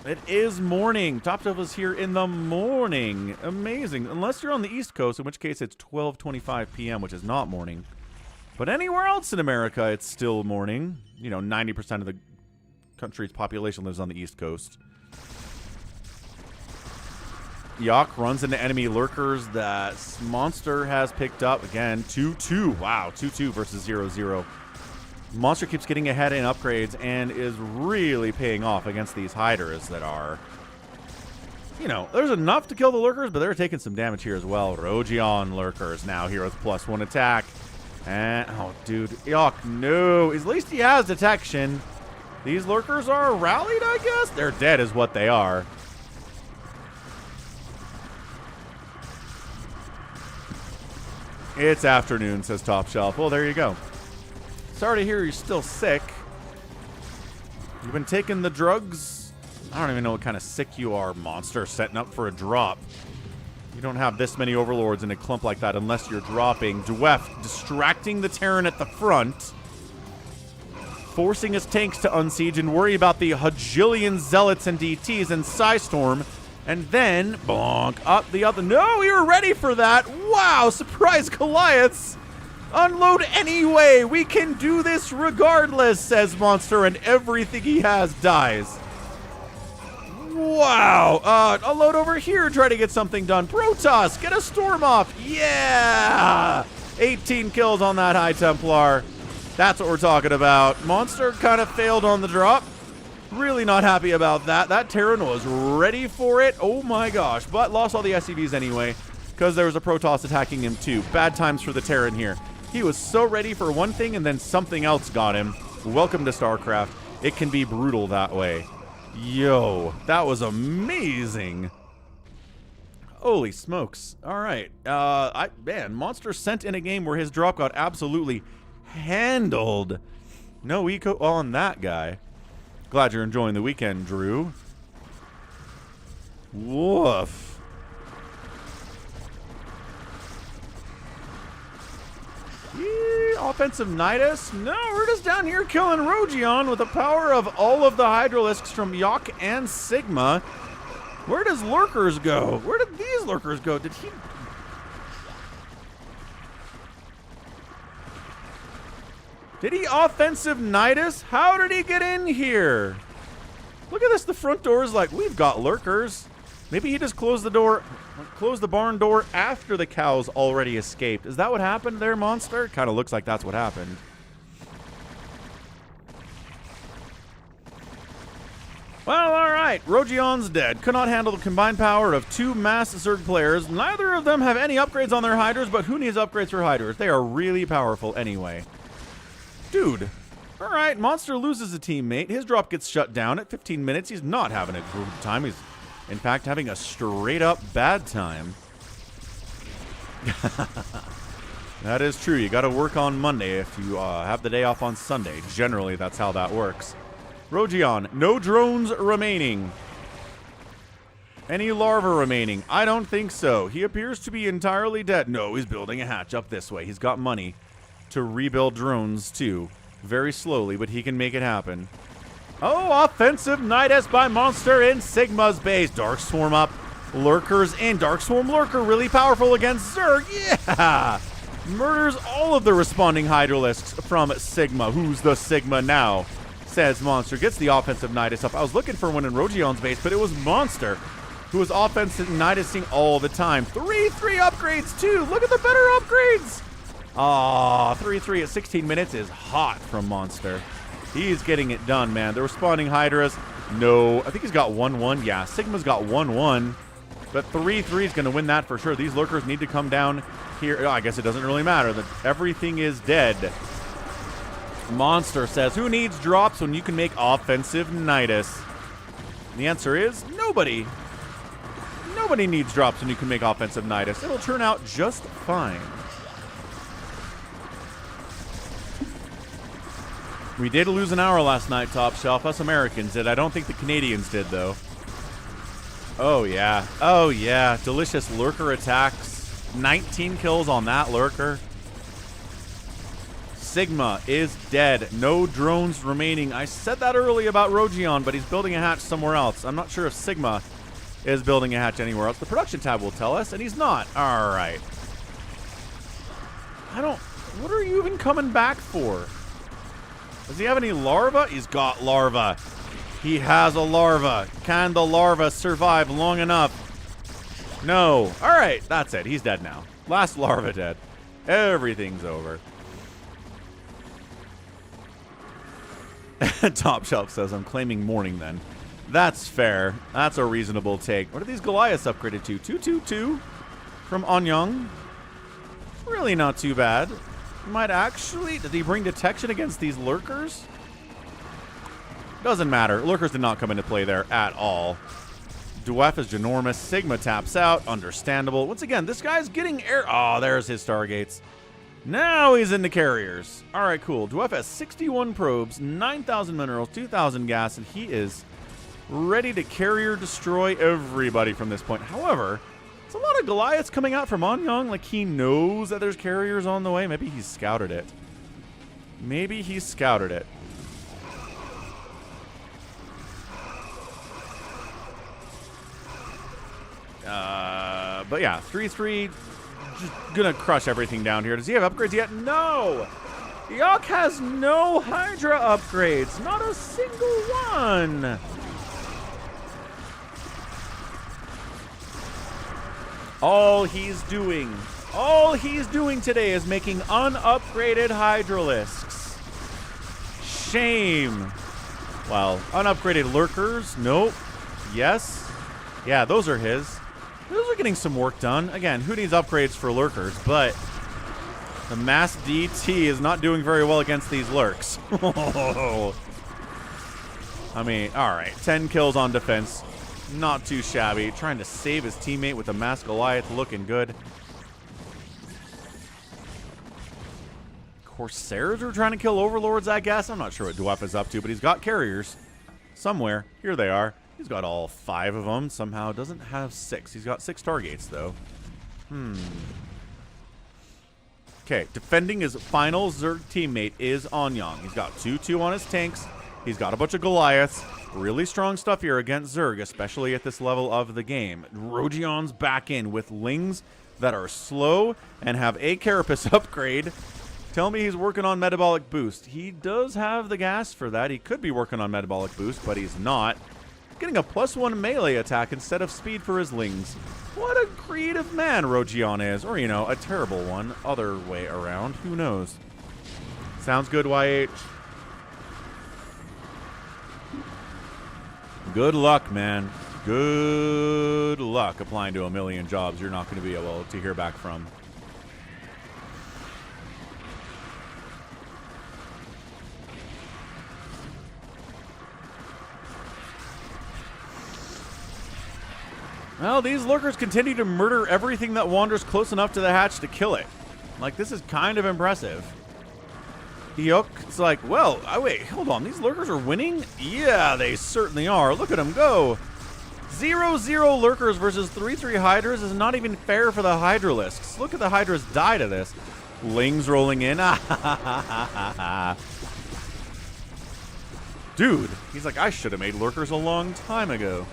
It is morning. Top Shelf is here in the morning. Amazing. Unless you're on the East Coast, in which case it's 12:25 p.m., which is not morning. But anywhere else in America, it's still morning. You know, 90% of the country's population lives on the East Coast. Yok runs into enemy lurkers that Monster has picked up. Again, 2-2. Wow, 2-2 versus 0-0. Monster keeps getting ahead in upgrades and is really paying off against these hiders that are, you know, there's enough to kill the lurkers, but they're taking some damage here as well. Rogion lurkers now here with +1 attack. And, oh, dude. Yok, no. At least he has detection. These lurkers are rallied, I guess? They're dead is what they are. It's afternoon, says Top Shelf. Well, there you go. Sorry to hear you're still sick. You've been taking the drugs? I don't even know what kind of sick you are, Monster, setting up for a drop. You don't have this many overlords in a clump like that unless you're dropping. Dwef distracting the Terran at the front. Forcing his tanks to unsiege and worry about the Hajillion Zealots and DTs and Psystorm. And then, bonk, up the other. No, we were ready for that. Wow, surprise Goliaths. Unload anyway. We can do this regardless, says Monster, and everything he has dies. Wow. Unload over here, try to get something done. Protoss, get a storm off. Yeah. 18 kills on that High Templar. That's what we're talking about. Monster kind of failed on the drop. Really not happy about that. That Terran was ready for it. Oh my gosh. But lost all the SCVs anyway because there was a Protoss attacking him too. Bad times for the Terran here. He was so ready for one thing and then something else got him. Welcome to StarCraft. It can be brutal that way. Yo, that was amazing. Holy smokes. All right. Man, Monster sent in a game where his drop got absolutely handled. No eco on that guy. Glad you're enjoying the weekend, Drew. Woof. Offensive Nidus? No, we're just down here killing Rogion with the power of all of the Hydralisks from Yok and Sigma. Where does Lurkers go? Where did these Lurkers go? Did he offensive Nidus? How did he get in here? Look at this. The front door is like, we've got lurkers. Maybe he just closed the door, closed the barn door after the cows already escaped. Is that what happened there, Monster? Kind of looks like that's what happened. Well, alright. Rogion's dead. Could not handle the combined power of 2 mass Zerg players. Neither of them have any upgrades on their hydras, but who needs upgrades for hydras? They are really powerful anyway. Dude. Alright, Monster loses a teammate. His drop gets shut down at 15 minutes. He's not having a good time. He's, in fact, having a straight-up bad time. That is true. You got to work on Monday if you have the day off on Sunday. Generally, that's how that works. Rogion, no drones remaining. Any larvae remaining? I don't think so. He appears to be entirely dead. No, he's building a hatch up this way. He's got money to rebuild drones, too. Very slowly, but he can make it happen. Oh, offensive Nidus by Monster in Sigma's base. Dark Swarm up. Lurkers in. Dark Swarm Lurker really powerful against Zerg. Yeah! Murders all of the responding Hydralisks from Sigma. Who's the Sigma now? Says Monster. Gets the offensive Nidus up. I was looking for one in Rogion's base, but it was Monster who was offensive Nidusing all the time. 3-3 upgrades, too. Look at the better upgrades. Aw, 3-3 at 16 minutes is hot from Monster. He's getting it done, man. The responding Hydras, no. I think he's got 1-1. Yeah, Sigma's got 1-1. But 3-3 is going to win that for sure. These lurkers need to come down here. Oh, I guess it doesn't really matter. Everything is dead. Monster says, who needs drops when you can make offensive Nidus? And the answer is nobody. Nobody needs drops when you can make offensive Nidus. It'll turn out just fine. We did lose an hour last night, Top Shelf. Us Americans did. I don't think the Canadians did, though. Oh, yeah. Oh, yeah. Delicious lurker attacks. 19 kills on that lurker. Sigma is dead. No drones remaining. I said that early about Rogion, but he's building a hatch somewhere else. I'm not sure if Sigma is building a hatch anywhere else. The production tab will tell us, and he's not. All right. What are you even coming back for? Does he have any larvae? He's got larvae. He has a larva. Can the larva survive long enough? No. All right, that's it. He's dead now. Last larva dead. Everything's over. Top Shelf says, I'm claiming morning then. That's fair. That's a reasonable take. What are these Goliaths upgraded to? 222 from Anyang. Really not too bad. Might actually... Did he bring detection against these lurkers? Doesn't matter. Lurkers did not come into play there at all. Dwef is ginormous. Sigma taps out. Understandable. Once again, this guy's getting air... Oh, there's his Stargates. Now he's into carriers. All right, cool. Dwef has 61 probes, 9,000 minerals, 2,000 gas, and he is ready to carrier destroy everybody from this point. However, it's a lot of Goliaths coming out from Anyang. Like, he knows that there's carriers on the way. Maybe he's scouted it. Maybe he's scouted it. But yeah, 3-3, just gonna crush everything down here. Does he have upgrades yet? No! Yok has no Hydra upgrades. Not a single one. All he's doing today is making unupgraded Hydralisks. Shame. Well, unupgraded Lurkers, nope. Yes. Yeah, those are his. Those are getting some work done. Again, who needs upgrades for Lurkers? But the Mass DT is not doing very well against these Lurks. I mean, all right. 10 kills on defense. Not too shabby. Trying to save his teammate with the Mass Goliath. Looking good. Corsairs are trying to kill Overlords, I guess. I'm not sure what Dwef is up to, but he's got carriers somewhere. Here they are. He's got all 5 of them. Somehow doesn't have 6. He's got 6 Stargates, though. Okay, defending his final Zerg teammate is Anyang. He's got 2-2 on his tanks. He's got a bunch of Goliaths. Really strong stuff here against Zerg, especially at this level of the game. Rogion's back in with Lings that are slow and have a Carapace upgrade. Tell me he's working on Metabolic Boost. He does have the gas for that. He could be working on Metabolic Boost, but he's not. getting a +1 melee attack instead of speed for his lings. What a creative man Rogion is. Or, you know, a terrible one. Other way around. Who knows? Sounds good, YH. Good luck, man. Good luck applying to a million jobs you're not going to be able to hear back from. Well, these lurkers continue to murder everything that wanders close enough to the hatch to kill it. Like, this is kind of impressive. Eok's like, well, wait, hold on. These lurkers are winning? Yeah, they certainly are. Look at them go. 0-0 lurkers versus 3-3 hydras is not even fair for the hydralisks. Look at the hydras die to this. Lings rolling in. Dude, he's like, I should have made lurkers a long time ago.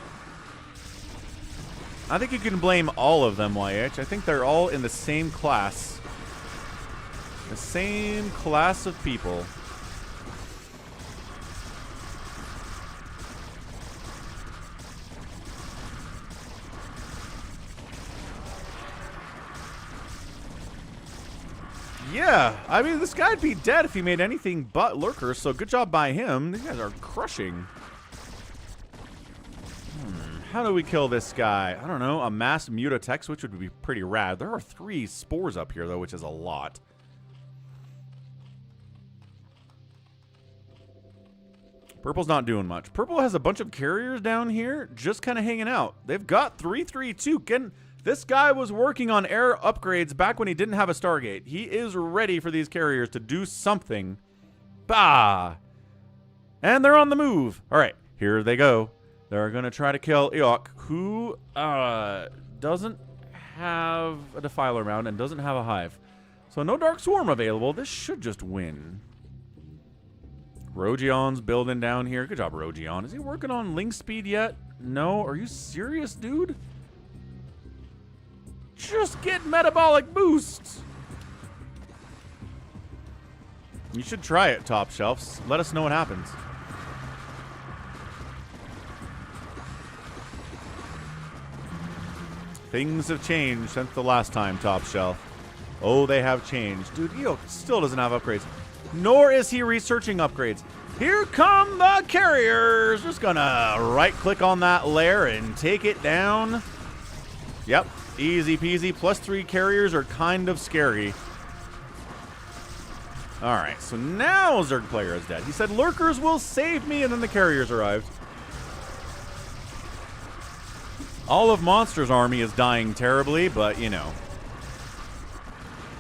I think you can blame all of them, YH. I think they're all in the same class. The same class of people. Yeah, I mean, this guy'd be dead if he made anything but lurkers, so good job by him. These guys are crushing. How do we kill this guy? I don't know. A mass mutatex, which would be pretty rad. There are 3 spores up here, though, which is a lot. Purple's not doing much. Purple has a bunch of carriers down here just kind of hanging out. They've got 3-3-2. This guy was working on air upgrades back when he didn't have a Stargate. He is ready for these carriers to do something. Bah! And they're on the move. All right, here they go. They're going to try to kill Eok, who doesn't have a Defiler Mound and doesn't have a Hive. So no Dark Swarm available. This should just win. Rogion's building down here. Good job, Rogion. Is he working on Ling Speed yet? No? Are you serious, dude? Just get Metabolic Boost. You should try it, Top Shelves. Let us know what happens. Things have changed since the last time, Top Shelf. Oh, they have changed. Dude, Eok still doesn't have upgrades. Nor is he researching upgrades. Here come the carriers. Just gonna right-click on that lair and take it down. Yep, easy peasy. +3 carriers are kind of scary. All right, so now Zerg player is dead. He said, lurkers will save me, and then the carriers arrived. All of Monster's army is dying terribly, but, you know.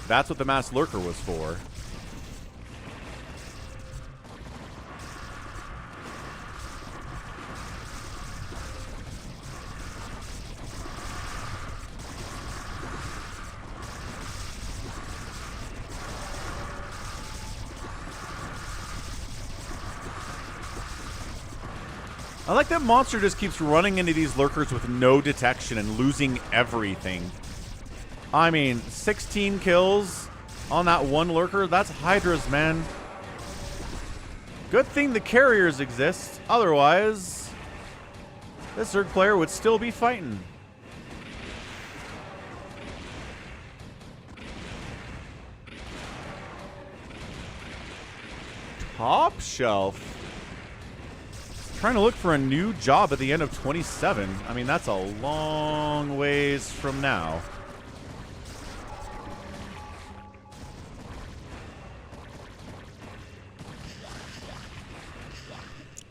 That's what the mass lurker was for. I like that Monster just keeps running into these lurkers with no detection and losing everything. I mean, 16 kills on that one lurker. That's Hydras, man. Good thing the carriers exist. Otherwise, this Zerg player would still be fighting. Top Shelf. Trying to look for a new job at the end of 27. I mean, that's a long ways from now.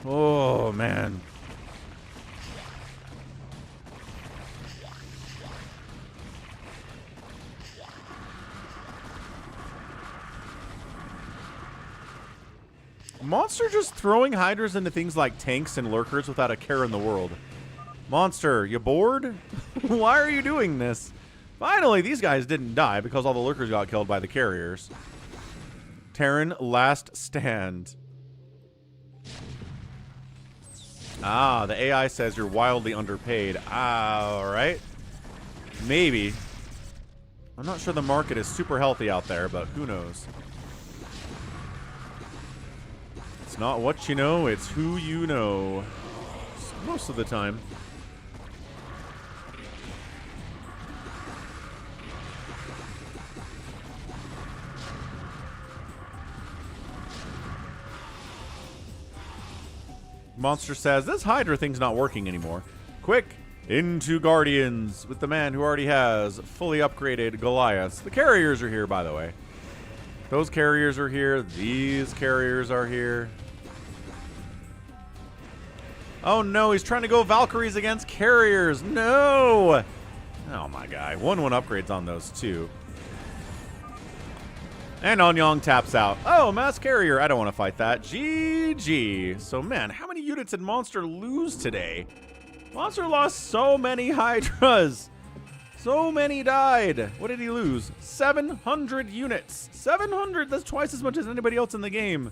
Oh, man. Monster just throwing hydras into things like tanks and lurkers without a care in the world. Monster, you bored? Why are you doing this? Finally, these guys didn't die because all the lurkers got killed by the carriers. Terran, last stand. Ah, the AI says you're wildly underpaid. All right. Maybe. I'm not sure the market is super healthy out there, but who knows? It's not what you know, it's who you know. Most of the time. Monster says, this Hydra thing's not working anymore. Quick, into Guardians with the man who already has fully upgraded Goliaths. The carriers are here, by the way. Those carriers are here. These carriers are here. Oh no, he's trying to go Valkyries against carriers. No! Oh my god. 1-1 upgrades on those too. And Onyong taps out. Oh, mass carrier. I don't want to fight that. GG. So, man, how many units did Monster lose today? Monster lost so many Hydras. So many died. What did he lose? 700 units. 700. That's twice as much as anybody else in the game.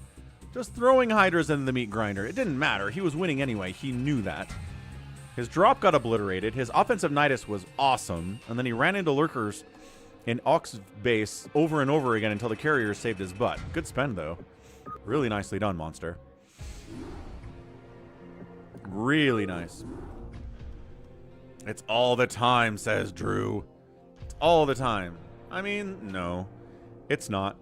Just throwing Hydras in the meat grinder. It didn't matter. He was winning anyway. He knew that. His drop got obliterated. His offensive nidus was awesome. And then he ran into lurkers in Ox base over and over again until the carrier saved his butt. Good spend, though. Really nicely done, Monster. Really nice. It's all the time, says Drew. It's all the time. I mean, no. It's not.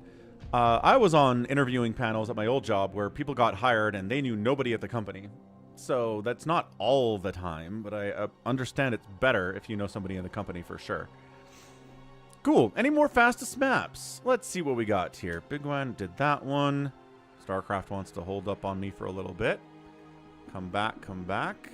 I was on interviewing panels at my old job where people got hired and they knew nobody at the company. So that's not all the time, but I understand it's better if you know somebody in the company for sure. Cool. Any more fastest maps? Let's see what we got here. Bigwan did that one. StarCraft wants to hold up on me for a little bit. Come back, come back.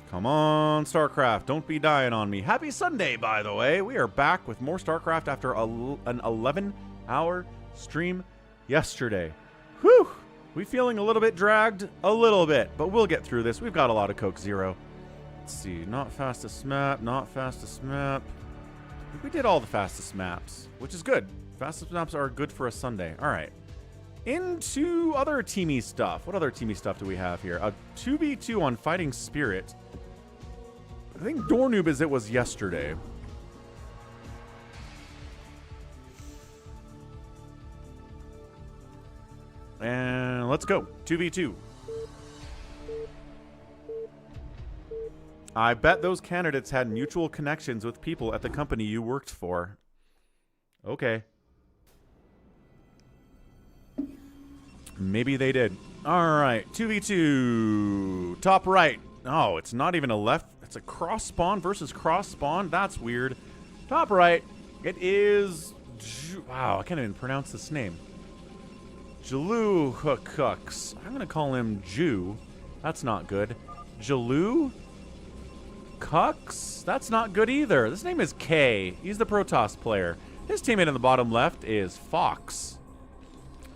Come on, StarCraft. Don't be dying on me. Happy Sunday, by the way. We are back with more StarCraft after an 11-hour stream yesterday. Whew. We feeling a little bit dragged? A little bit, but we'll get through this. We've got a lot of Coke Zero. Let's see. Not fastest map. Not fastest map. I think we did all the fastest maps, which is good. Fastest maps are good for a Sunday. All right. Into other teamy stuff. What other teamy stuff do we have here? A 2v2 on Fighting Spirit. I think Dornoob as it was yesterday. And let's go. 2v2. I bet those candidates had mutual connections with people at the company you worked for. Okay. Maybe they did. All right. 2v2. Top right. Oh, it's not even a left. It's a cross spawn versus cross spawn. That's weird. Top right. It is... Wow, I can't even pronounce this name. Jaloo Hooks. I'm going to call him Jew. That's not good. Jaloo Cux? That's not good either. This name is K. He's the Protoss player. His teammate in the bottom left is Fox.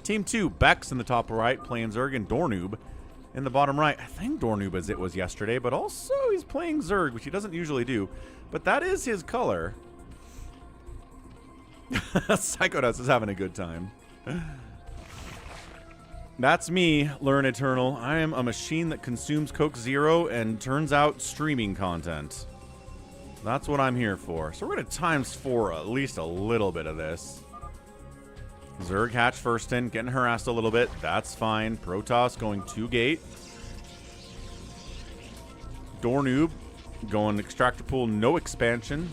Team 2, Bex in the top right, playing Zerg, and Dornoob in the bottom right. I think Dornoob as it was yesterday, but also he's playing Zerg, which he doesn't usually do. But that is his color. Psychodus is having a good time. That's me, Learn Eternal. I am a machine that consumes Coke Zero and turns out streaming content. That's what I'm here for. So we're going to ×4 at least a little bit of this. Zerg hatch first in, getting harassed a little bit. That's fine. Protoss going 2-gate. Dornoob going extractor pool, no expansion.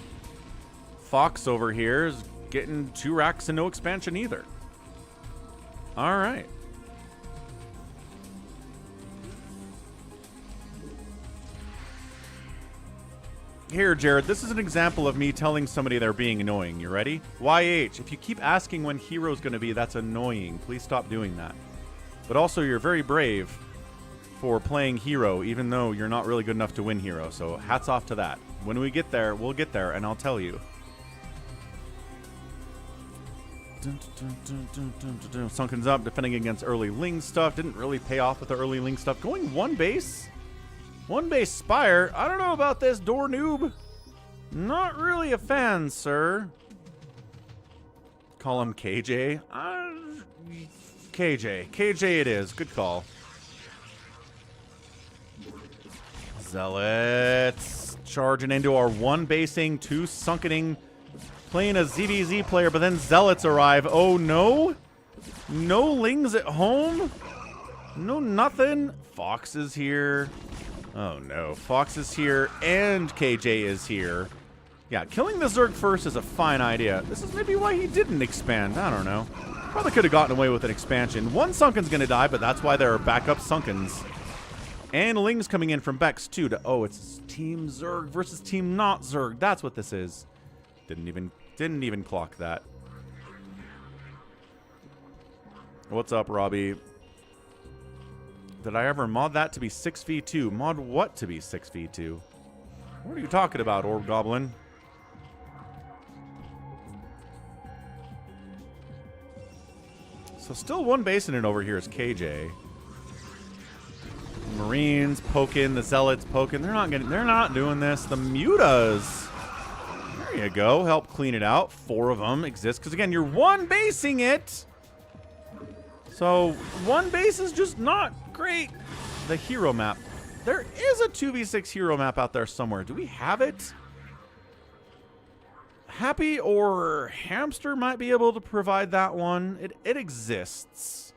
Fox over here is getting 2 racks and no expansion either. All right. Here, Jared, this is an example of me telling somebody they're being annoying. You ready? YH, if you keep asking when Hero's going to be, that's annoying. Please stop doing that. But also, you're very brave for playing Hero, even though you're not really good enough to win Hero. So hats off to that. When we get there, we'll get there, and I'll tell you. Sunken's up, defending against early Ling stuff. Didn't really pay off with the early Ling stuff. Going 1 base. 1 base Spire. I don't know about this Dornoob. Not really a fan, sir. Call him KJ. KJ. KJ it is. Good call. Zealots charging into our 1 basing, 2 sunkening, playing a ZVZ player, but then Zealots arrive. Oh no? No Lings at home? No, nothing. Fox is here. Oh, no. Fox is here, and KJ is here. Yeah, killing the Zerg first is a fine idea. This is maybe why he didn't expand. I don't know. Probably could have gotten away with an expansion. One Sunken's going to die, but that's why there are backup Sunkens. And Ling's coming in from Bex, too. Oh, it's Team Zerg versus Team Not Zerg. That's what this is. Didn't even clock that. What's up, Robbie? Did I ever mod that to be 6v2? Mod what to be 6v2? What are you talking about, Orb Goblin? So still one base in it over here is KJ. Marines poking, the Zealots poking. They're not doing this. The Mutas. There you go. Help clean it out. 4 of them exist because again, you're one basing it. So one base is just not great. The hero map. There is a 2v6 hero map out there somewhere. Do we have it? Happy or Hamster might be able to provide that one. It exists.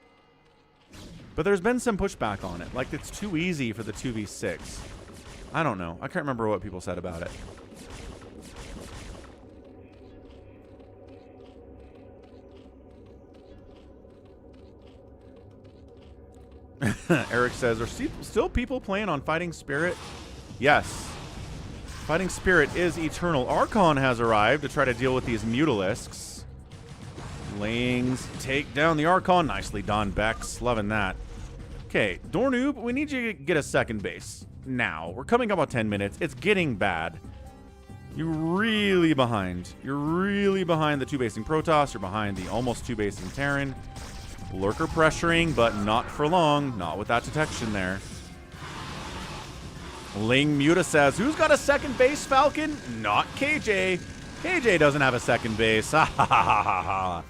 But there's been some pushback on it. Like, it's too easy for the 2v6. I don't know. I can't remember what people said about it. Eric says, are still people playing on Fighting Spirit? Yes. Fighting Spirit is eternal. Archon has arrived to try to deal with these Mutalisks. Lings take down the Archon. Nicely done, Bex. Loving that. Okay, Dornoob, we need you to get a second base. Now. We're coming up on 10 minutes. It's getting bad. You're really behind. You're really behind the 2-basing Protoss. You're behind the almost 2-basing Terran. Lurker pressuring, but not for long. Not with that detection there. Ling Muta says, who's got a second base, Falcon? Not KJ. KJ doesn't have a second base. Ha ha ha ha ha.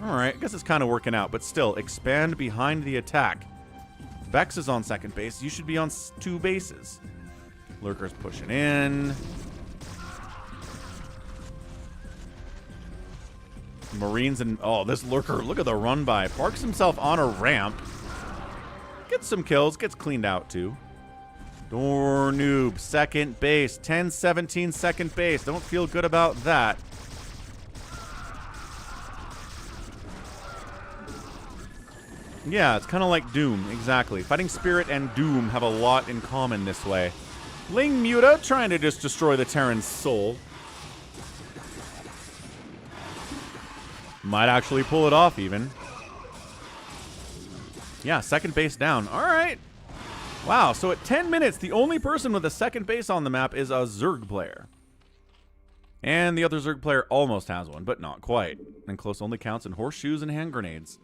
Alright, I guess it's kind of working out, but still, expand behind the attack. Bex is on second base. You should be on 2 bases. Lurker's pushing in. Marines and... oh, this Lurker, look at the run by. Parks himself on a ramp. Gets some kills. Gets cleaned out, too. Dornoob, second base. 10-17 second base. Don't feel good about that. Yeah, it's kind of like Doom. Exactly. Fighting Spirit and Doom have a lot in common this way. Ling Muta trying to just destroy the Terran's soul. Might actually pull it off, even. Yeah, second base down. All right. Wow, so at 10 minutes, the only person with a second base on the map is a Zerg player. And the other Zerg player almost has one, but not quite. And close only counts in horseshoes and hand grenades.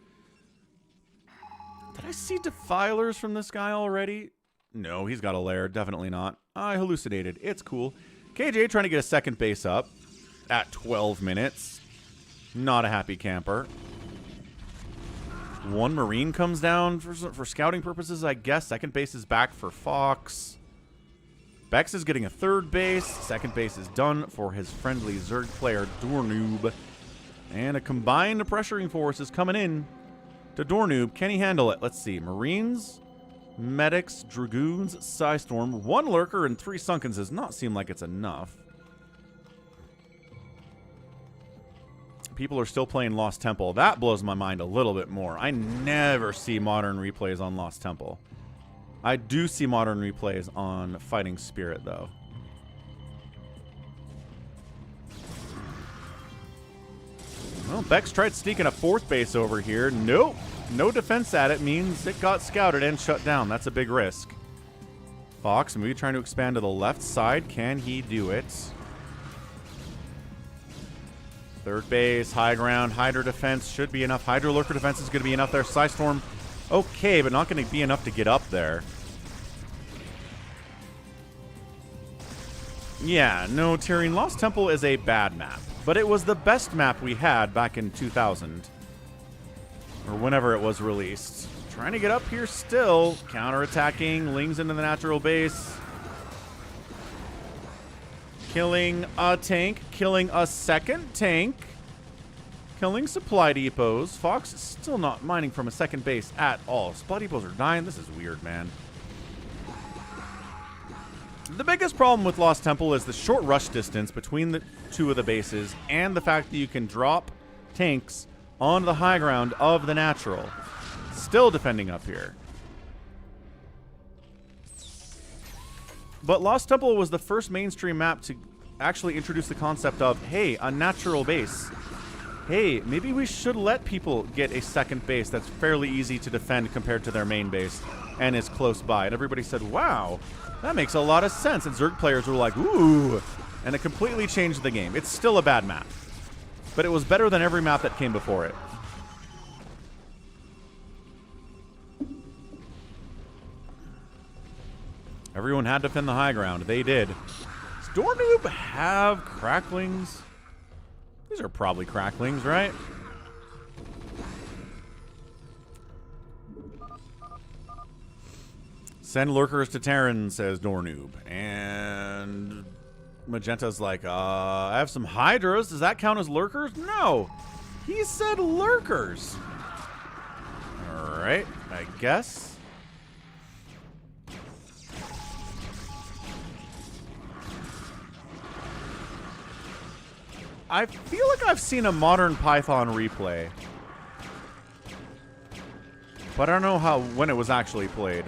Did I see defilers from this guy already? No, he's got a lair. Definitely not. I hallucinated. It's cool. KJ trying to get a second base up at 12 minutes. Not a happy camper. One Marine comes down for scouting purposes, I guess. Second base is back for Fox. Bex is getting a third base. Second base is done for his friendly Zerg player, Dornoob. And a combined pressuring force is coming in to Dornoob. Can he handle it? Let's see. Marines, Medics, Dragoons, Psystorm. 1 Lurker and 3 Sunkens does not seem like it's enough. People are still playing Lost Temple. That blows my mind a little bit more. I never see modern replays on Lost Temple. I do see modern replays on Fighting Spirit, though. Well, Bex tried sneaking a 4th base over here. Nope. No defense at it means it got scouted and shut down. That's a big risk. Fox, maybe trying to expand to the left side. Can he do it? Third base, high ground, Hydra defense should be enough. Hydra Lurker defense is going to be enough there. Psystorm, okay, but not going to be enough to get up there. Yeah, no, Tyrion, Lost Temple is a bad map, but it was the best map we had back in 2000. Or whenever it was released. Trying to get up here still. Counter-attacking, Lings into the natural base. Killing a tank, killing a second tank. Killing supply depots. Fox is still not mining from a second base at all. Supply depots are dying. This is weird, man. The biggest problem with Lost Temple is the short rush distance between the two of the bases and the fact that you can drop tanks on the high ground of the natural. Still defending up here. But Lost Temple was the first mainstream map to actually introduce the concept of, hey, a natural base. Hey, maybe we should let people get a second base that's fairly easy to defend compared to their main base and is close by. And everybody said, wow, that makes a lot of sense. And Zerg players were like, ooh. And it completely changed the game. It's still a bad map, but it was better than every map that came before it. Everyone had to defend the high ground. They did. Does Dornoob have cracklings? These are probably cracklings, right? Send lurkers to Terran, says Dornoob. And Magenta's like, I have some Hydras. Does that count as lurkers? No. He said lurkers. Alright, I guess. I feel like I've seen a modern Python replay, but I don't know when it was actually played.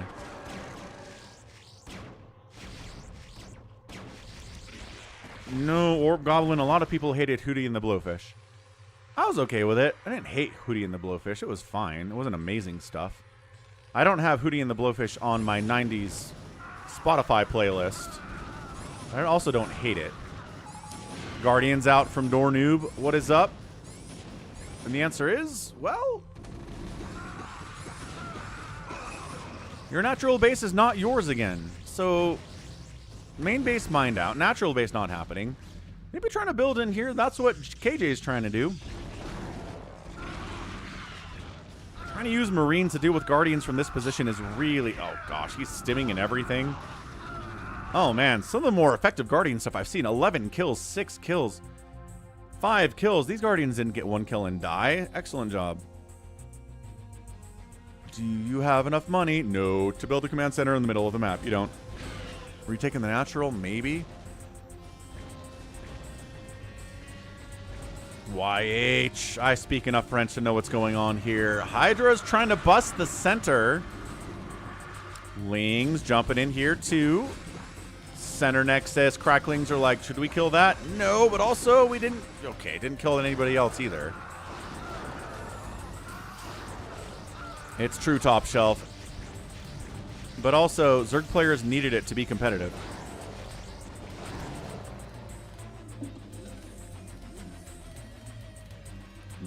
No, Orb Goblin. A lot of people hated Hootie and the Blowfish. I was okay with it. I didn't hate Hootie and the Blowfish. It was fine. It wasn't amazing stuff. I don't have Hootie and the Blowfish on my 90s Spotify playlist. I also don't hate it. Guardians out from Dornoob. What is up? And the answer is, well, your natural base is not yours again. So, main base mined out. Natural base not happening. Maybe trying to build in here. That's what KJ is trying to do. Trying to use Marines to deal with Guardians from this position is really... Oh, gosh. He's stimming and everything. Oh, man. Some of the more effective Guardian stuff I've seen. 11 kills, 6 kills, 5 kills. These Guardians didn't get 1 kill and die. Excellent job. Do you have enough money? No. To build a command center in the middle of the map. You don't. Were you taking the natural? Maybe. YH. I speak enough French to know what's going on here. Hydra's trying to bust the center. Lings jumping in here too. Center Nexus. Cracklings are like, should we kill that? No, but also we didn't. Okay, didn't kill anybody else either. It's true top shelf. But also, Zerg players needed it to be competitive.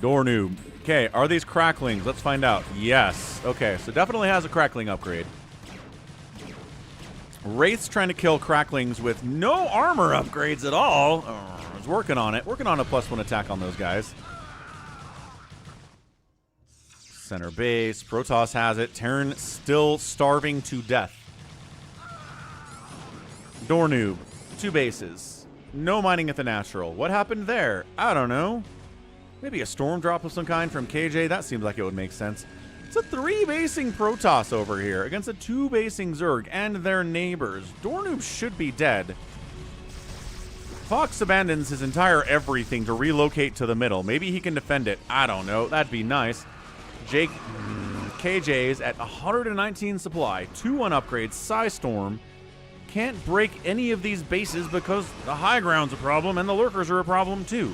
Dornoob. Okay, are these cracklings? Let's find out. Yes. Okay, so definitely has a crackling upgrade. Wraith's trying to kill cracklings with no armor upgrades at all. I was working on it. Working on a +1 attack on those guys. Center base. Protoss has it. Terran still starving to death. Dornoob. 2 bases. No mining at the natural. What happened there? I don't know. Maybe a storm drop of some kind from KJ. That seems like it would make sense. It's a 3-basing Protoss over here against a 2-basing Zerg and their neighbors. Dornoob should be dead. Fox abandons his entire everything to relocate to the middle. Maybe he can defend it. I don't know. That'd be nice. KJ's at 119 supply. 2-1 upgrades. Psystorm. Can't break any of these bases because the high ground's a problem and the lurkers are a problem too.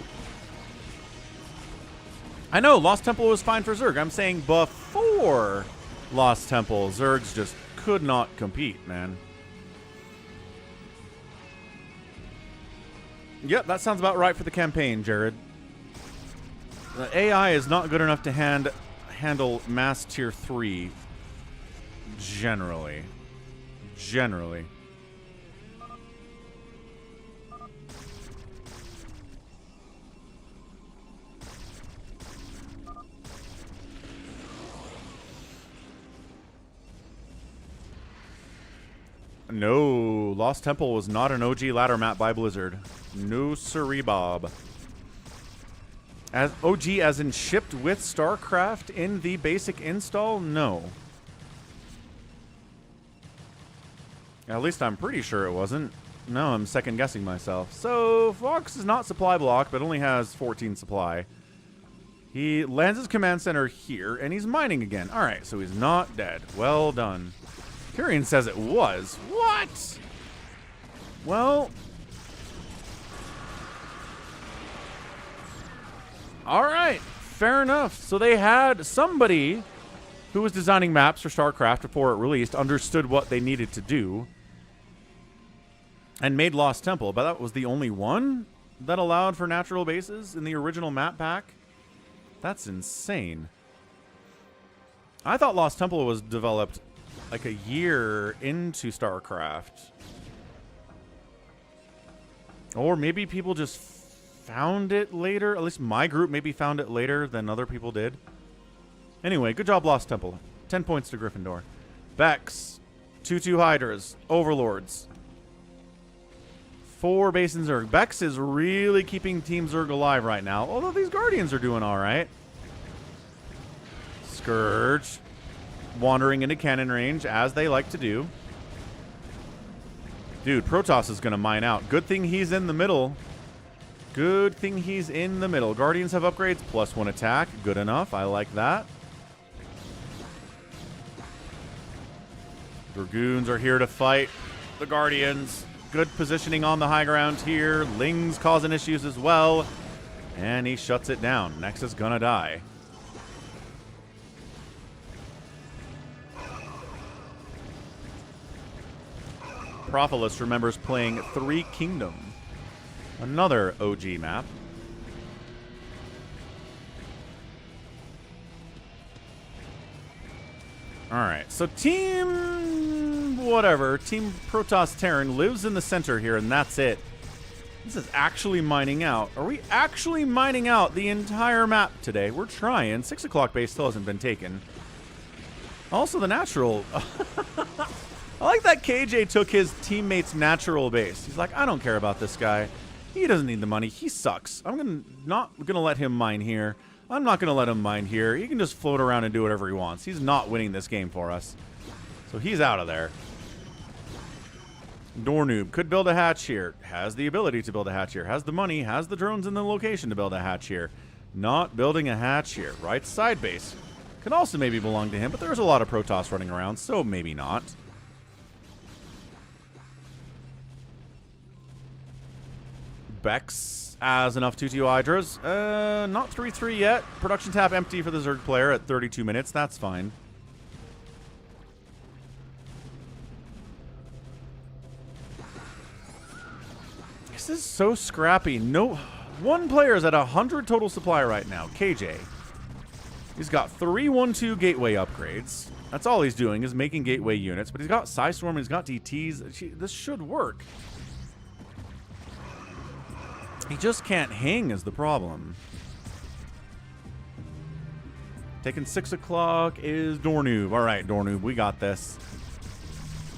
I know, Lost Temple was fine for Zerg. I'm saying before Lost Temple, Zergs just could not compete, man. Yep, that sounds about right for the campaign, Jared. The AI is not good enough to handle mass tier 3. Generally. No, Lost Temple was not an OG ladder map by Blizzard. No siree, Bob. As OG as in shipped with StarCraft in the basic install? No. At least I'm pretty sure it wasn't. No, I'm second guessing myself. So Fox is not supply block, but only has 14 supply. He lands his command center here, and he's mining again. All right, so he's not dead. Well done. Kyrian says it was. What? Well... all right, fair enough. So they had somebody who was designing maps for StarCraft before it released, understood what they needed to do, and made Lost Temple. But that was the only one that allowed for natural bases in the original map pack? That's insane. I thought Lost Temple was developed like a year into StarCraft. Or maybe people just found it later. At least my group maybe found it later than other people did. Anyway, good job, Lost Temple. 10 points to Gryffindor. Vex. 2/2 Hydras. Overlords. 4 Basin Zerg. Vex is really keeping Team Zerg alive right now. Although these Guardians are doing alright. Scourge. Wandering into cannon range, as they like to do. Dude, Protoss is going to mine out. Good thing he's in the middle. Good thing he's in the middle. Guardians have upgrades. +1 attack. Good enough. I like that. Dragoons are here to fight the Guardians. Good positioning on the high ground here. Ling's causing issues as well. And he shuts it down. Next is gonna die. Prophilis remembers playing 3 Kingdom. Another OG map. Alright, so Team... whatever. Team Protoss Terran lives in the center here, and that's it. This is actually mining out. Are we actually mining out the entire map today? We're trying. 6 o'clock base still hasn't been taken. Also, the natural... I like that KJ took his teammate's natural base. He's like, I don't care about this guy. He doesn't need the money. He sucks. I'm not gonna let him mine here. I'm not gonna let him mine here. He can just float around and do whatever he wants. He's not winning this game for us. So he's out of there. Dornoob could build a hatch here. Has the ability to build a hatch here. Has the money. Has the drones in the location to build a hatch here. Not building a hatch here. Right side base. Could also maybe belong to him, but there's a lot of Protoss running around, so maybe not. Bex has enough 2/2 Hydras. Not 3/3 yet. Production tap empty for the Zerg player at 32 minutes. That's fine. This is so scrappy. No, one player is at 100 total supply right now. KJ. He's got 3 1/2 gateway upgrades. That's all he's doing is making gateway units. But he's got Psystorm and he's got DTs. This should work. He just can't hang is the problem. Taking 6 o'clock is Dornoob. All right, Dornoob, we got this.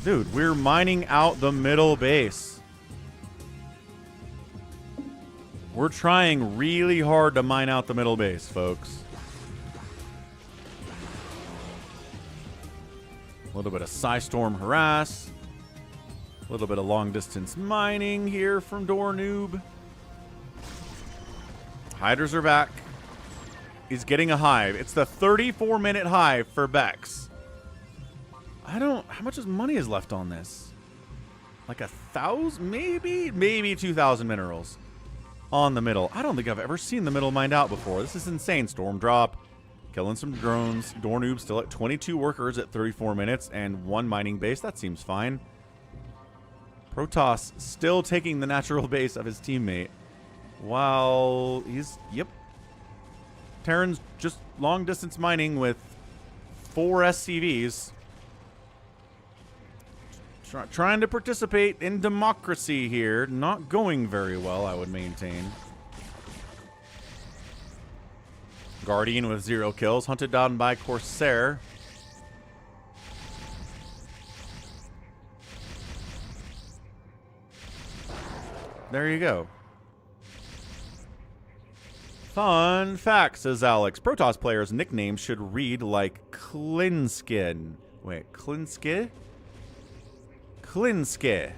Dude, we're mining out the middle base. We're trying really hard to mine out the middle base, folks. A little bit of Psystorm harass. A little bit of long distance mining here from Dornoob. Hydras are back. He's getting a hive. It's the 34-minute hive for Bex. How much money is left on this? Like 1,000? Maybe 2,000 minerals on the middle. I don't think I've ever seen the middle mined out before. This is insane. Storm drop. Killing some drones. Dornoob still at 22 workers at 34 minutes and 1 mining base. That seems fine. Protoss still taking the natural base of his teammate. While he's... yep. Terran's just long-distance mining with 4 SCVs. Trying to participate in democracy here. Not going very well, I would maintain. Guardian with 0 kills. Hunted down by Corsair. There you go. Fun fact, says Alex. Protoss players' nicknames should read like Klinskin. Wait, Klinske? Klinske.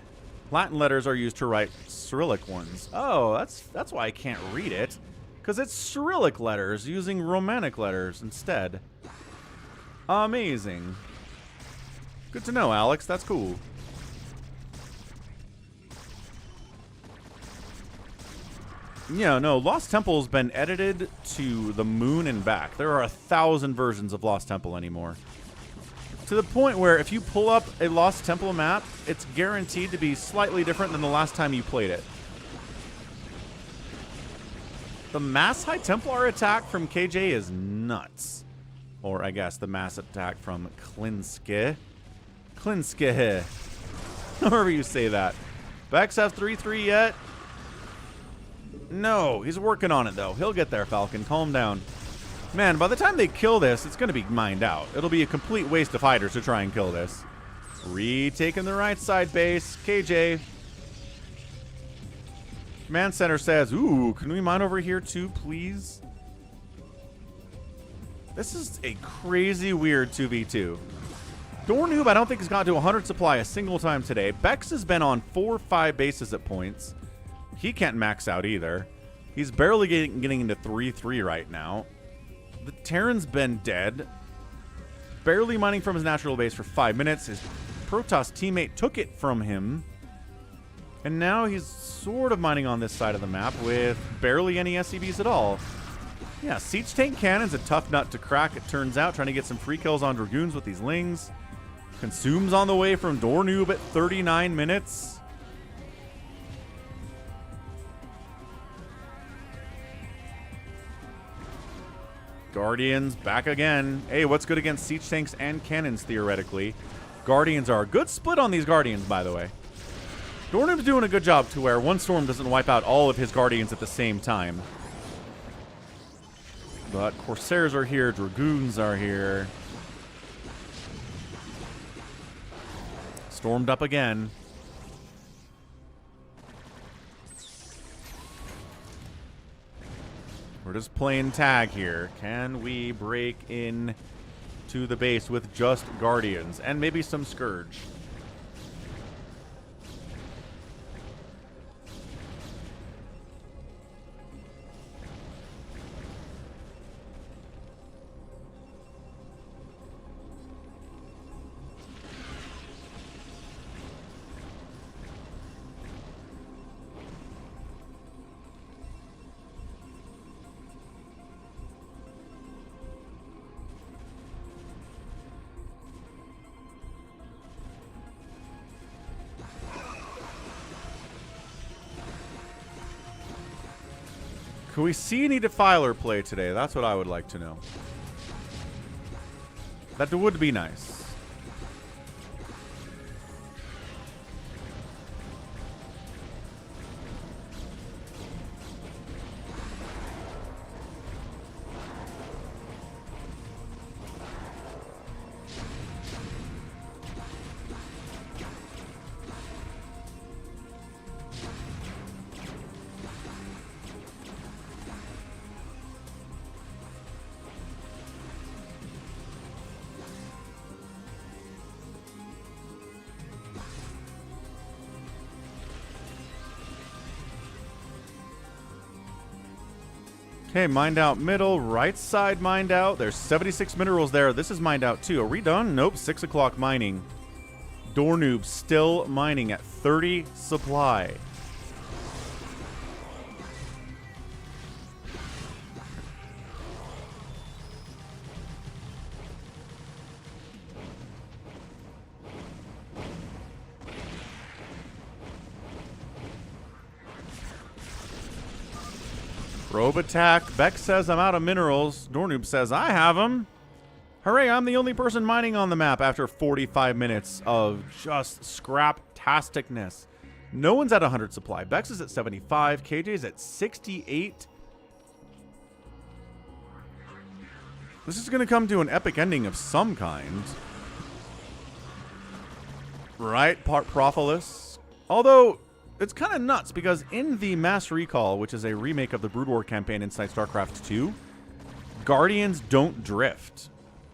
Latin letters are used to write Cyrillic ones. Oh, that's why I can't read it. Because it's Cyrillic letters using Romanic letters instead. Amazing. Good to know, Alex. That's cool. Yeah, no, Lost Temple's been edited to the moon and back. There are 1,000 versions of Lost Temple anymore. To the point where if you pull up a Lost Temple map, it's guaranteed to be slightly different than the last time you played it. The mass High Templar attack from KJ is nuts. Or I guess the mass attack from Klinske. Klinske. However you say that. Bex have 3-3 yet? No, he's working on it though. He'll get there, Falcon. Calm down. Man, by the time they kill this, it's going to be mined out. It'll be a complete waste of fighters to try and kill this. Retaking the right side base. KJ. Command Center says, ooh, can we mine over here too, please? This is a crazy weird 2v2. Dornoob, I don't think has got to 100 supply a single time today. Bex has been on 4 or 5 bases at points. He can't max out either. He's barely getting into 3-3 right now. The Terran's been dead. Barely mining from his natural base for 5 minutes. His Protoss teammate took it from him. And now he's sort of mining on this side of the map with barely any SCVs at all. Yeah, Siege Tank Cannon's a tough nut to crack, it turns out. Trying to get some free kills on Dragoons with these Lings. Consumes on the way from Dornoob at 39 minutes. Guardians back again. Hey, what's good against Siege Tanks and Cannons, theoretically? Guardians are a good split on these Guardians, by the way. Dornoob's doing a good job to where one storm doesn't wipe out all of his Guardians at the same time. But Corsairs are here, Dragoons are here. Stormed up again. We're just playing tag here. Can we break in to the base with just Guardians and maybe some Scourge? Can we see any Defiler play today? That's what I would like to know. That would be nice. Okay, mined out middle, right side mined out. There's 76 minerals there. This is mined out too. Are we done? Nope, 6 o'clock mining. Dornoob still mining at 30 supply. Probe attack. Beck says I'm out of minerals. Dornoob says I have them. Hooray, I'm the only person mining on the map after 45 minutes of just scrap-tasticness. No one's at 100 supply. Bex is at 75. KJ's at 68. This is going to come to an epic ending of some kind. Right, Prophilis. Although, it's kind of nuts because in the Mass Recall, which is a remake of the Brood War campaign inside StarCraft 2, Guardians don't drift.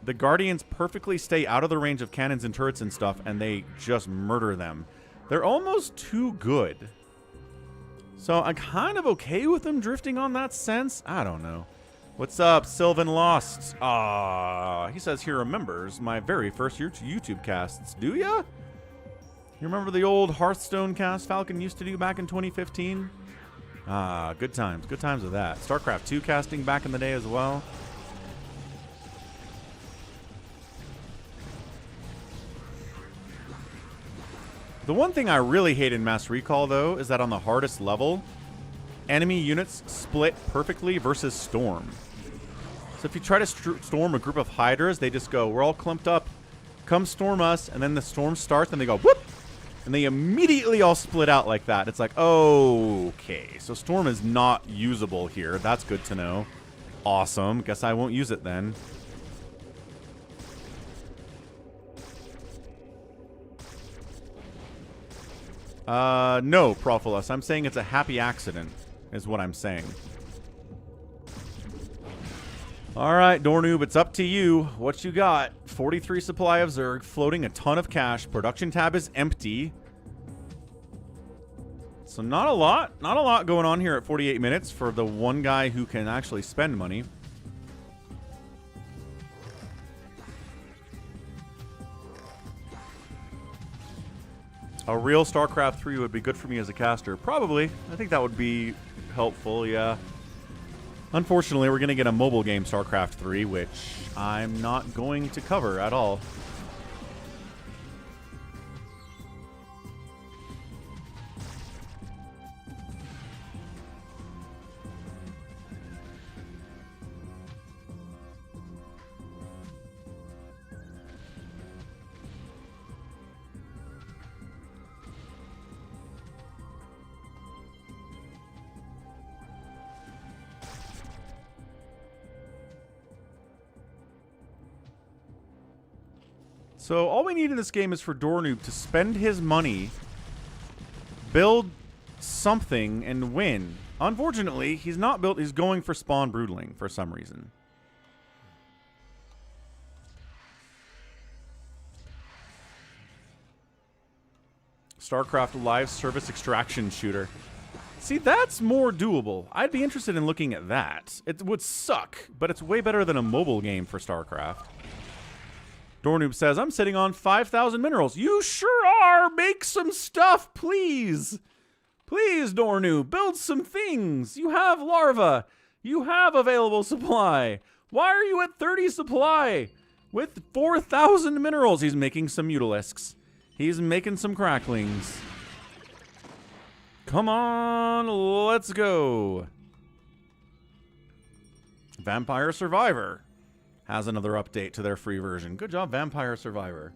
The Guardians perfectly stay out of the range of cannons and turrets and stuff, and they just murder them. They're almost too good. So I'm kind of okay with them drifting on that sense. I don't know. What's up, Sylvan Lost? He says he remembers my very first YouTube casts. Do ya? You remember the old Hearthstone cast Falcon used to do back in 2015? Good times. Good times with that. StarCraft 2 casting back in the day as well. The one thing I really hate in Mass Recall, though, is that on the hardest level, enemy units split perfectly versus Storm. So if you try to storm a group of Hydras, they just go, we're all clumped up, come storm us, and then the storm starts, and they go, whoop! And they immediately all split out like that. It's like, okay, so Storm is not usable here. That's good to know. Awesome. Guess I won't use it then. No, Profilus. I'm saying it's a happy accident, is what I'm saying. Alright, Dornoob, it's up to you. What you got? 43 supply of Zerg, floating a ton of cash. Production tab is empty. So not a lot going on here at 48 minutes for the one guy who can actually spend money. A real StarCraft 3 would be good for me as a caster. Probably. I think that would be helpful, yeah. Unfortunately, we're going to get a mobile game StarCraft 3, which I'm not going to cover at all. So all we need in this game is for Dornoob to spend his money, build something, and win. Unfortunately, he's not built. He's going for Spawn Broodling for some reason. StarCraft live service extraction shooter. See, that's more doable. I'd be interested in looking at that. It would suck, but it's way better than a mobile game for StarCraft. Dornoob says, I'm sitting on 5,000 minerals. You sure are. Make some stuff, please. Please, Dornoob, build some things. You have larva. You have available supply. Why are you at 30 supply? With 4,000 minerals, he's making some mutilisks. He's making some cracklings. Come on, let's go. Vampire Survivor has another update to their free version. Good job, Vampire Survivor.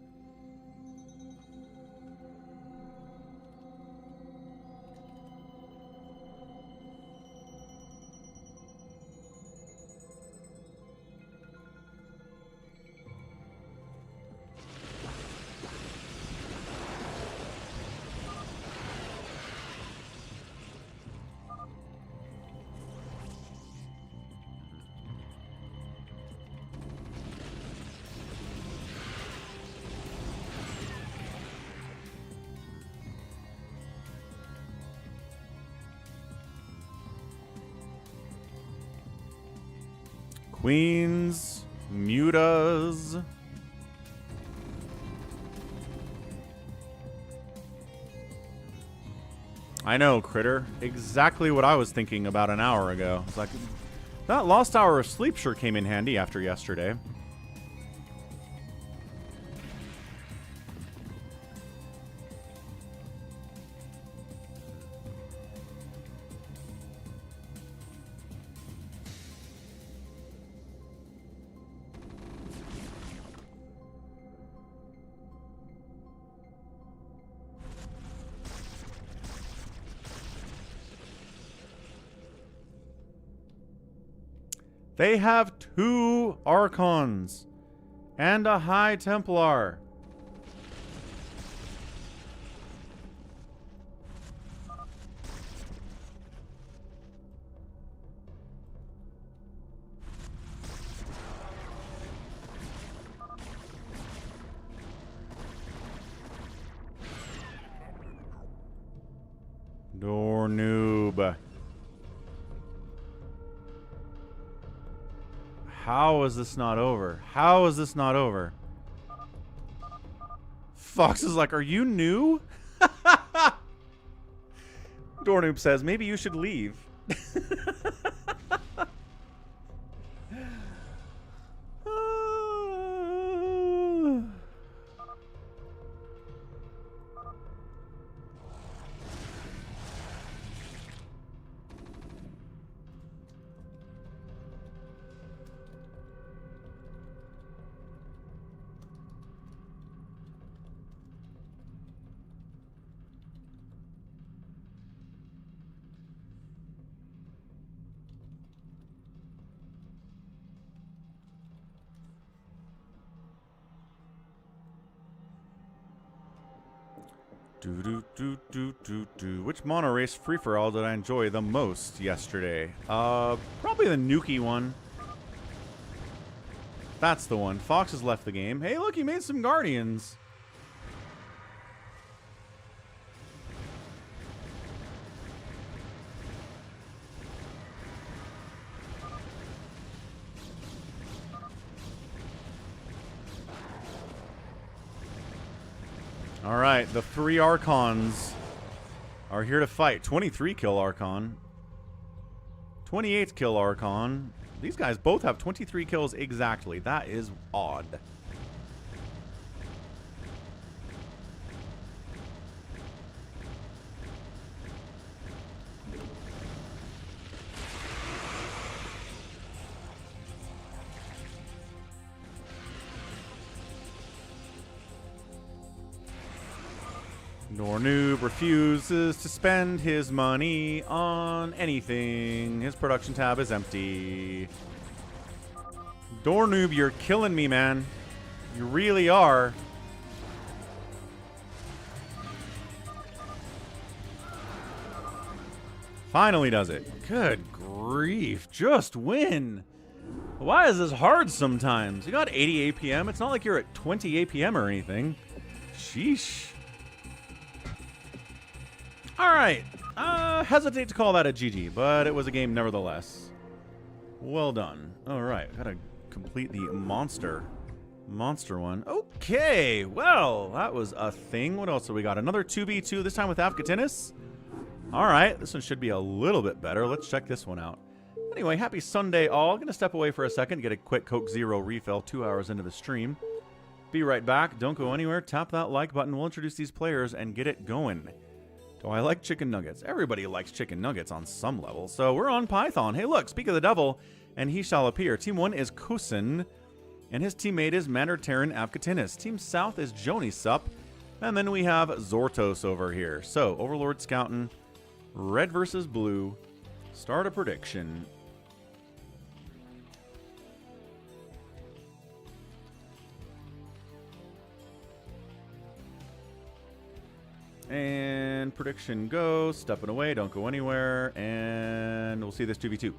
Queens, mutas. I know, Critter. Exactly what I was thinking about an hour ago. It's like, that lost hour of sleep sure came in handy after yesterday. They have 2 Archons and a High Templar. Door noob. How is this not over? How is this not over? Fox is like, are you new? Door noob says, maybe you should leave. Which mono race free-for-all did I enjoy the most yesterday? Probably the Nuki one. That's the one. Fox has left the game. Hey, look, he made some Guardians. All right, the 3 Archons are here to fight. 23 kill Archon. 28 kill Archon. These guys both have 23 kills exactly. That is odd. Door noob refuses to spend his money on anything. His production tab is empty. Door noob, you're killing me, man. You really are. Finally does it. Good grief. Just win. Why is this hard sometimes? You got 80 APM. It's not like you're at 20 APM or anything. Sheesh. Alright, hesitate to call that a GG, but it was a game nevertheless. Well done. Alright, gotta complete the monster one. Okay, well, that was a thing. What else have we got? Another 2v2, this time with Avcatinus. Alright, this one should be a little bit better. Let's check this one out. Anyway, happy Sunday all. Gonna step away for a second, get a quick Coke Zero refill 2 hours into the stream. Be right back. Don't go anywhere. Tap that like button. We'll introduce these players and get it going. Do I like chicken nuggets? Everybody likes chicken nuggets on some level. So we're on Python. Hey, look, speak of the devil, and he shall appear. Team 1 is Kusin, and his teammate is Mandartaran Avcatinus. Team South is Joni Sup, and then we have Zortos over here. So, Overlord scouting, red versus blue. Start a prediction. And prediction go. Stepping away. Don't go anywhere. And we'll see this 2v2.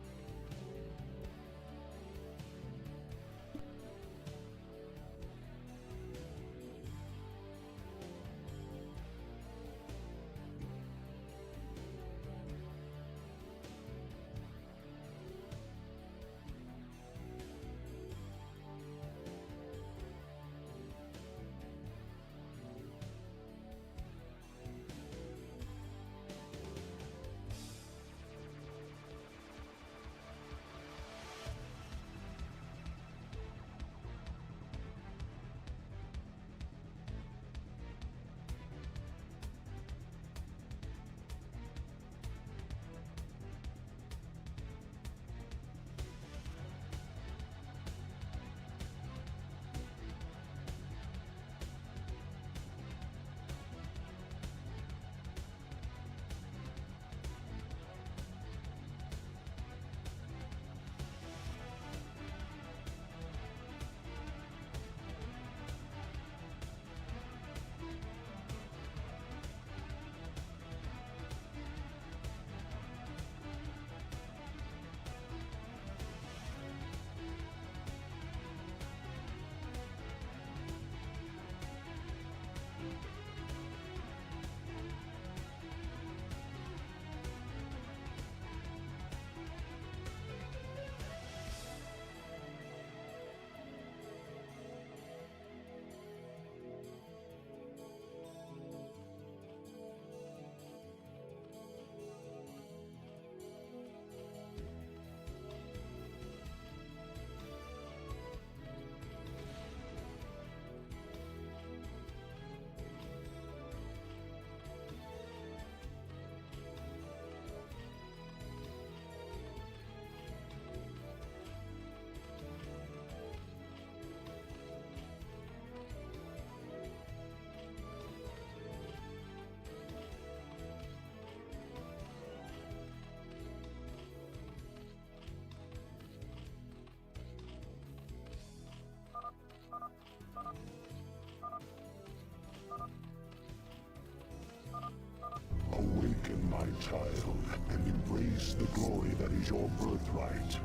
child, and embrace the glory that is your birthright.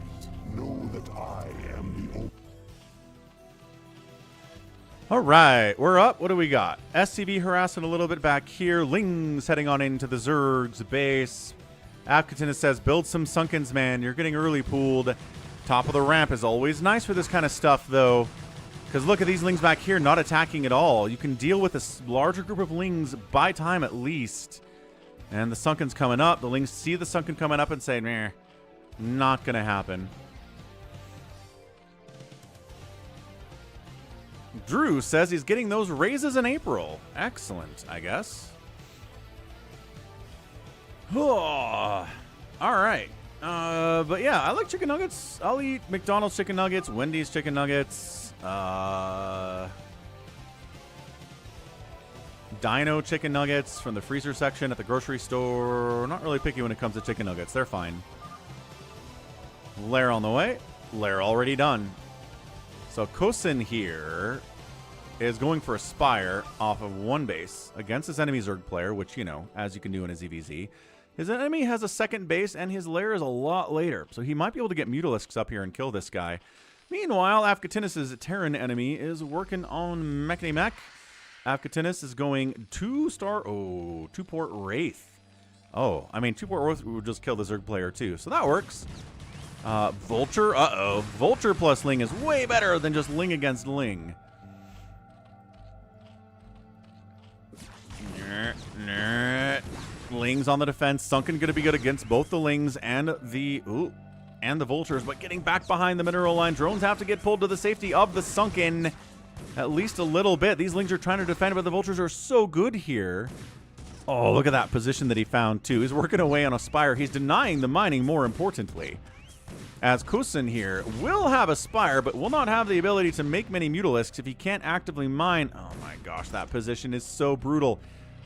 Know that I am the only... All right, we're up. What do we got? SCV harassing a little bit back here. Ling's heading on into the Zerg's base. Avcatinus says, build some Sunkens, man. You're getting early pooled. Top of the ramp is always nice for this kind of stuff, though. Because look at these Lings back here not attacking at all. You can deal with a larger group of Lings by time at least. And the Sunken's coming up. The Lings see the Sunken coming up and say, meh, not going to happen. Drew says he's getting those raises in April. Excellent, I guess. All right. But yeah, I like chicken nuggets. I'll eat McDonald's chicken nuggets, Wendy's chicken nuggets, Dino chicken nuggets from the freezer section at the grocery store. Not really picky when it comes to chicken nuggets. They're fine. Lair on the way. Lair already done. So Kosin here is going for a Spire off of one base against his enemy Zerg player, which, you know, as you can do in a ZVZ. His enemy has a second base, and his lair is a lot later, so he might be able to get Mutalisks up here and kill this guy. Meanwhile, Avcatinus' Terran enemy is working on Mechany Mech. Avcatinus is going 2-star... Oh, 2-port Wraith. Oh, I mean, 2-port Wraith would just kill the Zerg player, too, so that works. Vulture, Vulture plus Ling is way better than just Ling against Ling. Ling's on the defense. Sunken going to be good against both the Lings and the Vultures, but getting back behind the mineral line. Drones have to get pulled to the safety of the Sunken at least a little bit. These Lings are trying to defend, but the Vultures are so good here. Oh, look at that position that he found, too. He's working away on a Spire. He's denying the mining, more importantly. As Kusin here will have a Spire, but will not have the ability to make many Mutalisks if he can't actively mine. Oh my gosh, that position is so brutal.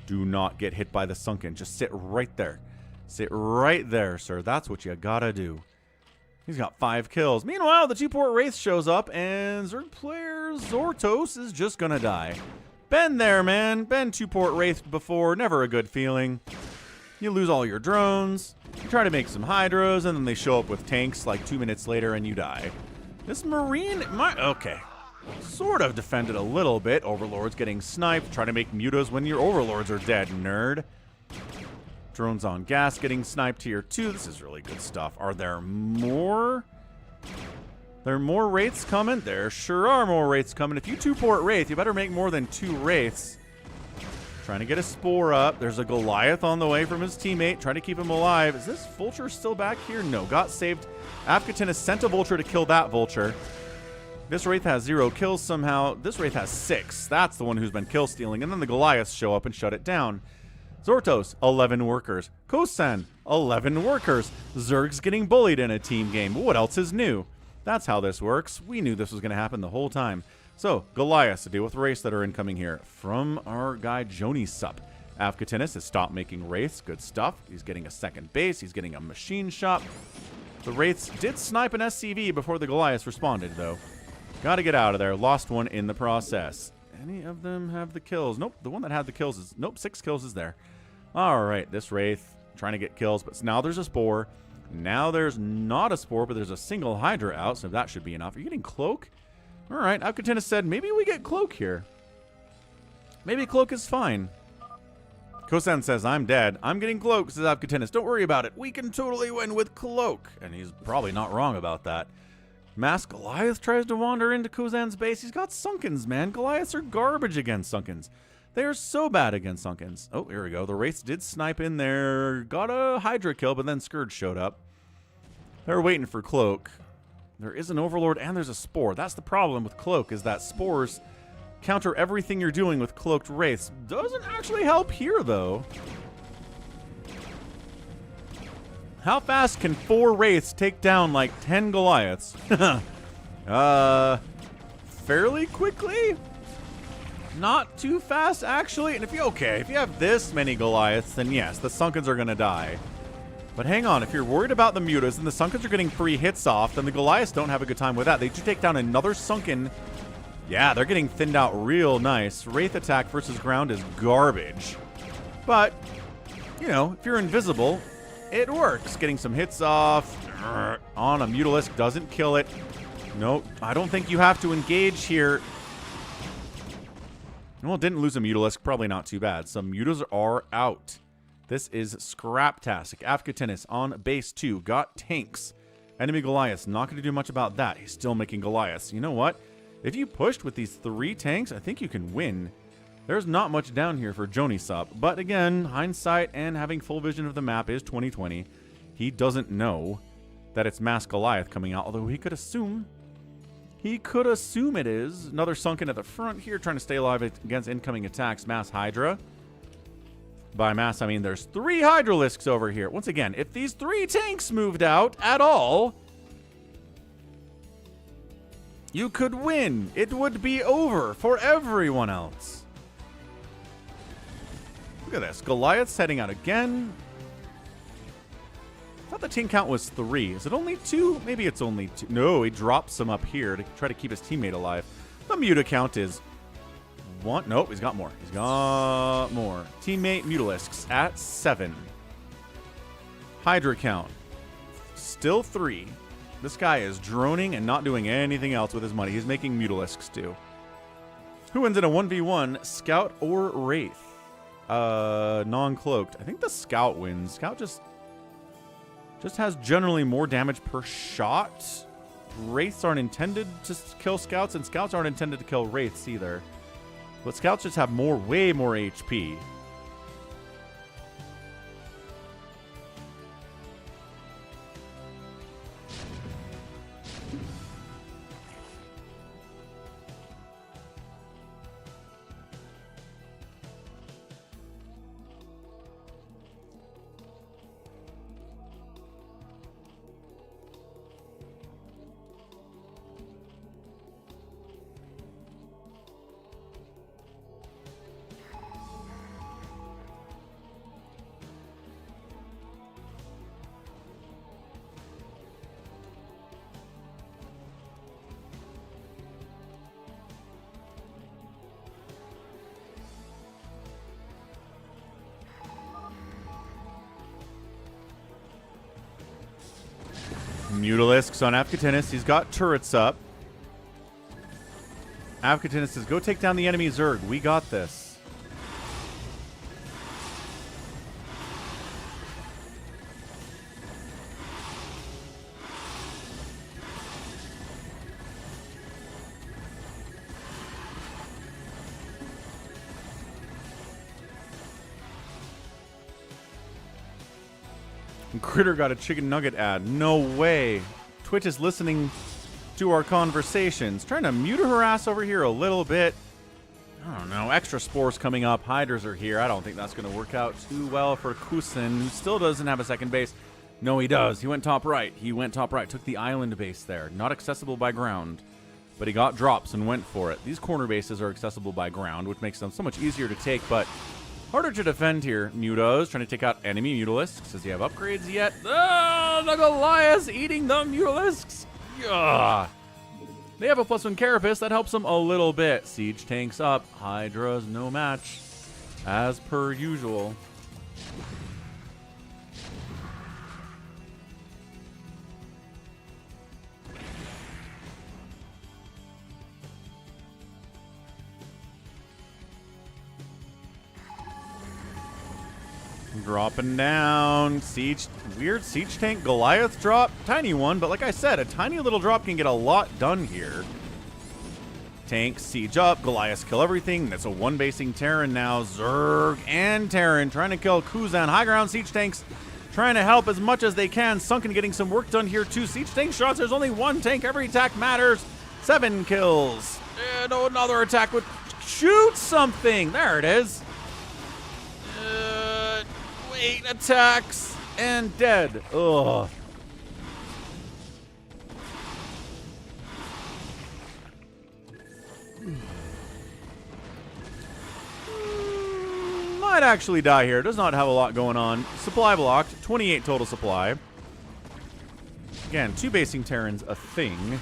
Do not get hit by the Sunken. Just sit right there. Sit right there, sir. That's what you gotta do. He's got 5 kills. Meanwhile, the 2-port Wraith shows up, and Zerg player Zortos is just gonna die. Been there, man. Been 2-port Wraith before. Never a good feeling. You lose all your drones. You try to make some Hydras, and then they show up with tanks like 2 minutes later, and you die. This Marine... Okay. Sort of defended a little bit. Overlords getting sniped. Try to make mutas when your Overlords are dead, nerd. Drones on gas getting sniped here, too. This is really good stuff. Are there more? There are more Wraiths coming? There sure are more Wraiths coming. If you 2-port Wraith, you better make more than 2 Wraiths. Trying to get a Spore up. There's a Goliath on the way from his teammate. Trying to keep him alive. Is this Vulture still back here? No. Got saved. Avcatinus sent a Vulture to kill that Vulture. This Wraith has 0 kills somehow. This Wraith has 6. That's the one who's been kill stealing. And then the Goliaths show up and shut it down. Zortos, 11 workers. Kosan, 11 workers. Zerg's getting bullied in a team game. What else is new? That's how this works. We knew this was going to happen the whole time. So, Goliaths to deal with Wraiths that are incoming here from our guy Joni Sup. Avcatinus has stopped making Wraiths. Good stuff. He's getting a second base. He's getting a machine shop. The Wraiths did snipe an SCV before the Goliaths responded, though. Got to get out of there. Lost one in the process. Any of them have the kills? Nope. The one that had the kills is... Nope, 6 kills is there. All right, this Wraith trying to get kills, but now there's a Spore. Now there's not a Spore, but there's a single Hydra out, so that should be enough. Are you getting Cloak? All right, Avcatinus said, maybe we get Cloak here. Maybe Cloak is fine. Kosan says, I'm dead. I'm getting Cloak, says Avcatinus. Don't worry about it. We can totally win with Cloak. And he's probably not wrong about that. Mass Goliath tries to wander into Kozan's base. He's got Sunkens, man. Goliaths are garbage against Sunkens. They are so bad against Sunkens. Oh, here we go. The Wraiths did snipe in there. Got a Hydra kill, but then Scourge showed up. They're waiting for Cloak. There is an Overlord and there's a Spore. That's the problem with Cloak, is that Spores counter everything you're doing with Cloaked Wraiths. Doesn't actually help here, though. How fast can 4 Wraiths take down like 10 Goliaths? Fairly quickly? Not too fast, actually. And if you have this many Goliaths, then yes, the Sunkens are going to die. But hang on, if you're worried about the Mutas and the Sunkens are getting free hits off, then the Goliaths don't have a good time with that. They do take down another Sunken. Yeah, they're getting thinned out real nice. Wraith attack versus ground is garbage. But you know, if you're invisible, it works. Getting some hits off on a Mutalisk doesn't kill it. Nope, I don't think you have to engage here. Well, didn't lose a Mutalisk. Probably not too bad. Some Mutas are out. This is Scraptastic. Avcatinus on base 2. Got tanks. Enemy Goliath. Not going to do much about that. He's still making Goliaths. You know what? If you pushed with these 3 tanks, I think you can win. There's not much down here for Jonisop. But again, hindsight and having full vision of the map is 2020. He doesn't know that it's Mass Goliath coming out, although he could assume. He could assume it is. Another Sunken at the front here, trying to stay alive against incoming attacks. Mass Hydra. By mass, I mean there's 3 Hydralisks over here. Once again, if these 3 tanks moved out at all, you could win. It would be over for everyone else. Look at this. Goliath's heading out again. I thought the team count was 3. Is it only 2? Maybe it's only 2. No, he drops some up here to try to keep his teammate alive. The Muta count is 1. Nope, he's got more. He's got more. Teammate Mutalisks at 7. Hydra count. Still 3. This guy is droning and not doing anything else with his money. He's making Mutalisks too. Who wins in a 1v1? Scout or Wraith? Non-cloaked. I think the Scout wins. Scout just has generally more damage per shot. Wraiths aren't intended to kill Scouts, and Scouts aren't intended to kill Wraiths either. But Scouts just have way more HP. Mutalisks on Avcatinus. He's got turrets up. Avcatinus says, go take down the enemy Zerg. We got this. Critter got a chicken nugget ad. No way. Twitch is listening to our conversations. Trying to mute her ass over here a little bit. I don't know. Extra spores coming up. Hydras are here. I don't think that's going to work out too well for Kusin, who still doesn't have a second base. No, he does. He went top right. He went top right. Took the island base there. Not accessible by ground. But he got drops and went for it. These corner bases are accessible by ground, which makes them so much easier to take, but harder to defend here. Mutos trying to take out enemy Mutalisks. Does he have upgrades yet? Oh, the Goliaths eating the Mutalisks. Yeah. They have a +1 Carapace. That helps them a little bit. Siege tanks up. Hydra's no match. As per usual. Dropping down. Siege. Weird siege tank Goliath drop. Tiny one, but like I said, a tiny little drop can get a lot done here. Tank siege up. Goliaths kill everything. That's a one-basing Terran now. Zerg and Terran trying to kill Kuzan. High ground siege tanks trying to help as much as they can. Sunken getting some work done here too. Siege tank shots. There's only one tank. Every attack matters. 7 kills. And another attack would shoot something. There it is. 8 attacks and dead. Ugh. Might actually die here. Does not have a lot going on. Supply blocked. 28 total supply. Again, 2 basing Terrans a thing.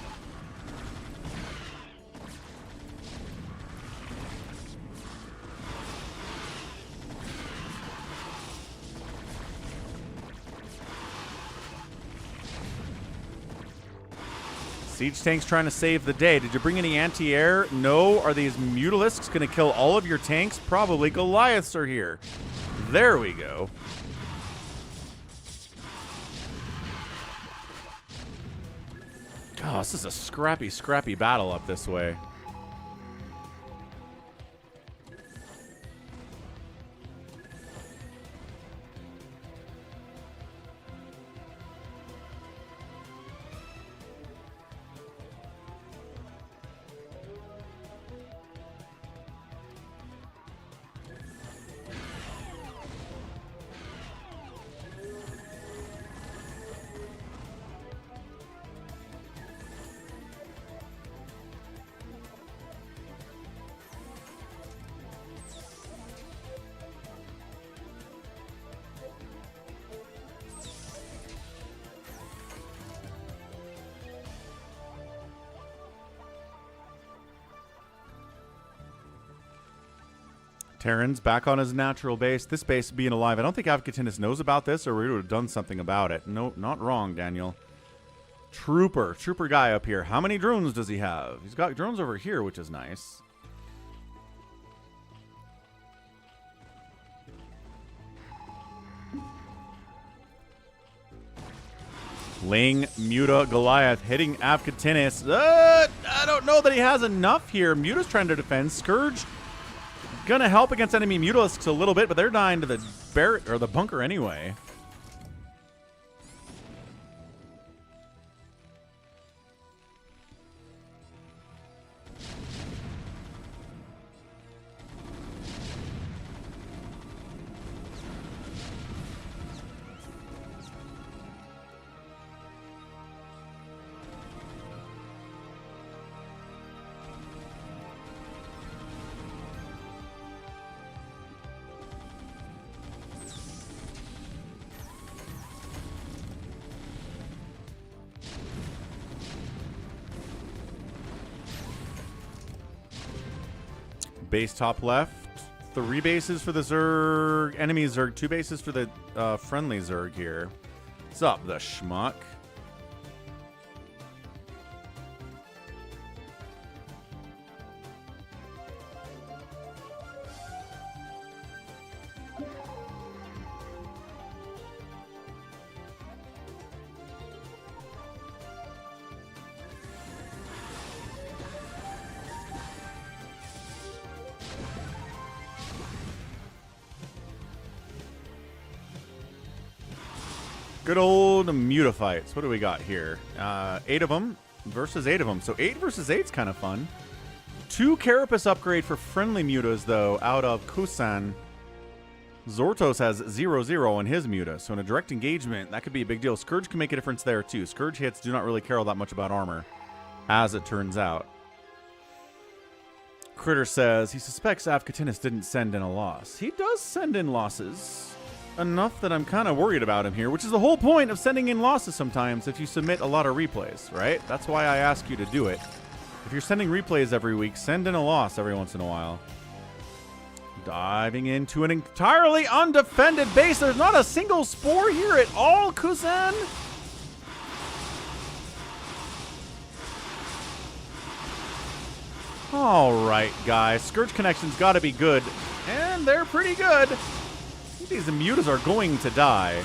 Siege tank's trying to save the day. Did you bring any anti-air? No. Are these Mutalisks going to kill all of your tanks? Probably. Goliaths are here. There we go. Oh, this is a scrappy, scrappy battle up this way. Terran's back on his natural base. This base being alive. I don't think Avcatinus knows about this, or we would have done something about it. No, not wrong, Daniel. Trooper guy up here. How many drones does he have? He's got drones over here, which is nice. Ling, Muta, Goliath hitting Avcatinus. I don't know that he has enough here. Muta's trying to defend. Scourge gonna help against enemy Mutalisks a little bit, but they're dying to the barret or the bunker anyway. Base top left. 3 bases for the Zerg. Enemy Zerg. 2 bases for the friendly Zerg here. What's up, the schmuck? Good old Mutafights. What do we got here? 8 of them versus 8 of them. So 8 versus 8 is kind of fun. 2 Carapace upgrade for friendly Mutas, though, out of Kusan. Zortos has 0-0 in his Muta. So in a direct engagement, that could be a big deal. Scourge can make a difference there, too. Scourge hits do not really care all that much about armor, as it turns out. Critter says he suspects Avcatinus didn't send in a loss. He does send in losses. Enough that I'm kind of worried about him here, which is the whole point of sending in losses sometimes if you submit a lot of replays, right? That's why I ask you to do it. If you're sending replays every week, send in a loss every once in a while. Diving into an entirely undefended base. There's not a single spore here at all, Kusan. All right, guys. Scourge connection's got to be good, and they're pretty good. These Mutas are going to die.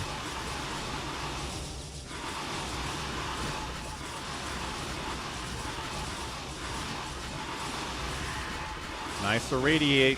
Nice irradiate.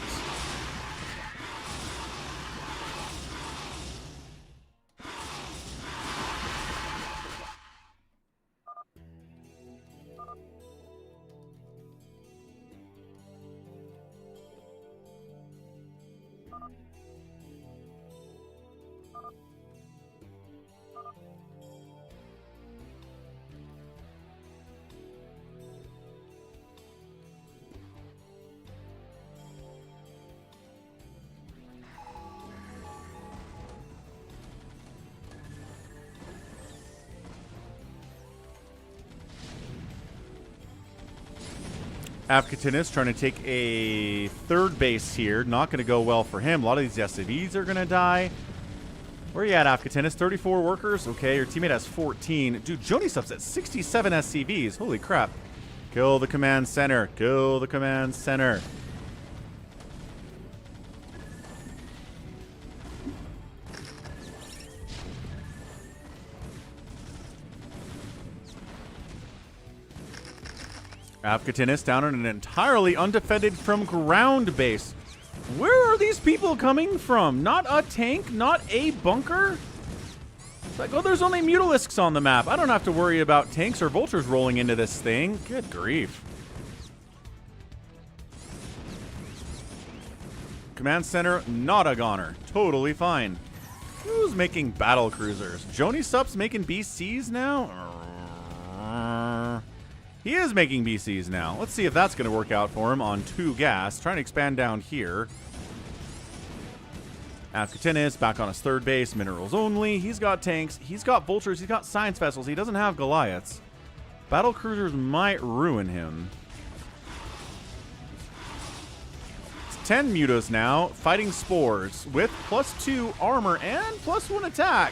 Avcatinus trying to take a 3rd base here. Not going to go well for him. A lot of these SCVs are going to die. Where you at, Avcatinus? 34 workers? Okay, your teammate has 14. Dude, Jonisup's at 67 SCVs. Holy crap. Kill the command center. Kill the command center. Avcatinus down on an entirely undefended from ground base. Where are these people coming from? Not a tank, not a bunker. It's like, oh, there's only Mutalisks on the map. I don't have to worry about tanks or vultures rolling into this thing. Good grief. Command center, not a goner. Totally fine. Who's making battle cruisers? Jonisup's making BCs now? He is making BCs now. Let's see if that's going to work out for him on 2 gas. Trying to expand down here. Avcatinus back on his 3rd base. Minerals only. He's got tanks. He's got vultures. He's got science vessels. He doesn't have Goliaths. Battle cruisers might ruin him. It's 10 mutas now. Fighting spores with +2 armor and +1 attack.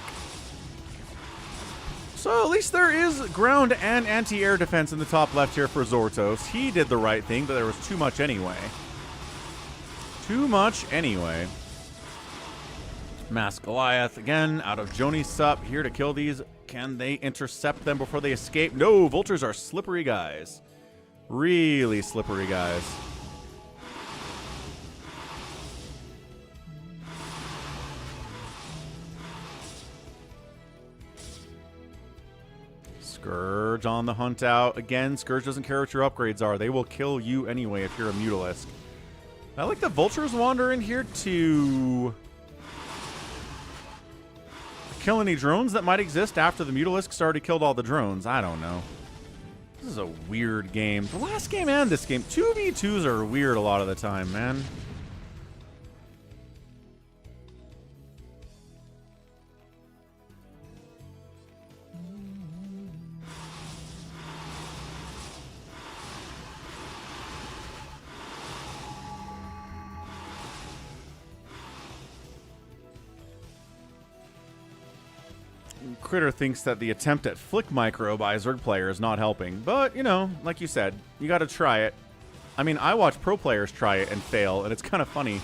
So at least there is ground and anti-air defense in the top left here for Zortos. He did the right thing, but there was too much anyway. Too much anyway. Mass Goliath again out of Jonisup here to kill these. Can they intercept them before they escape? No, vultures are slippery guys. Really slippery guys. Scourge on the hunt out. Again, Scourge doesn't care what your upgrades are. They will kill you anyway if you're a Mutalisk. I like the vultures wander in here to kill any drones that might exist after the Mutalisks already killed all the drones. I don't know. This is a weird game. The last game and this game. 2v2s are weird a lot of the time, man. Critter thinks that the attempt at flick micro by Zerg player is not helping, but you know, like you said, you got to try it. I mean, I watch pro players try it and fail, and it's kind of funny.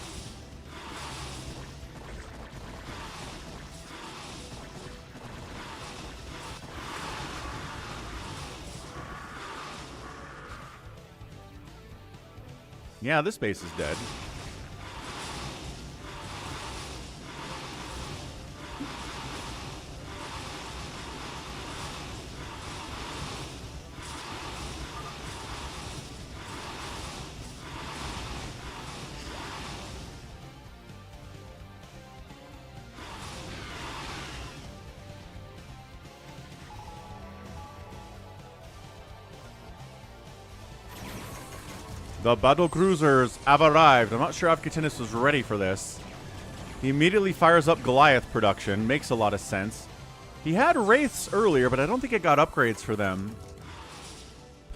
Yeah, this base is dead. The battle cruisers have arrived. I'm not sure Avcatinus was ready for this. He immediately fires up Goliath production. Makes a lot of sense. He had Wraiths earlier, but I don't think it got upgrades for them.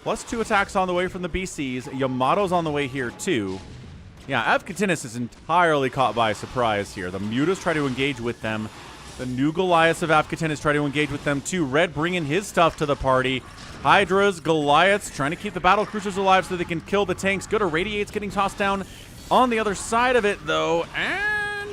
+2 attacks on the way from the BCs. Yamato's on the way here too. Yeah, Avcatinus is entirely caught by surprise here. The Mutas try to engage with them. The new Goliaths of Avcatinus try to engage with them too. Red bringing his stuff to the party. Hydras, Goliaths, trying to keep the battle cruisers alive so they can kill the tanks. Good Irradiates getting tossed down on the other side of it, though. And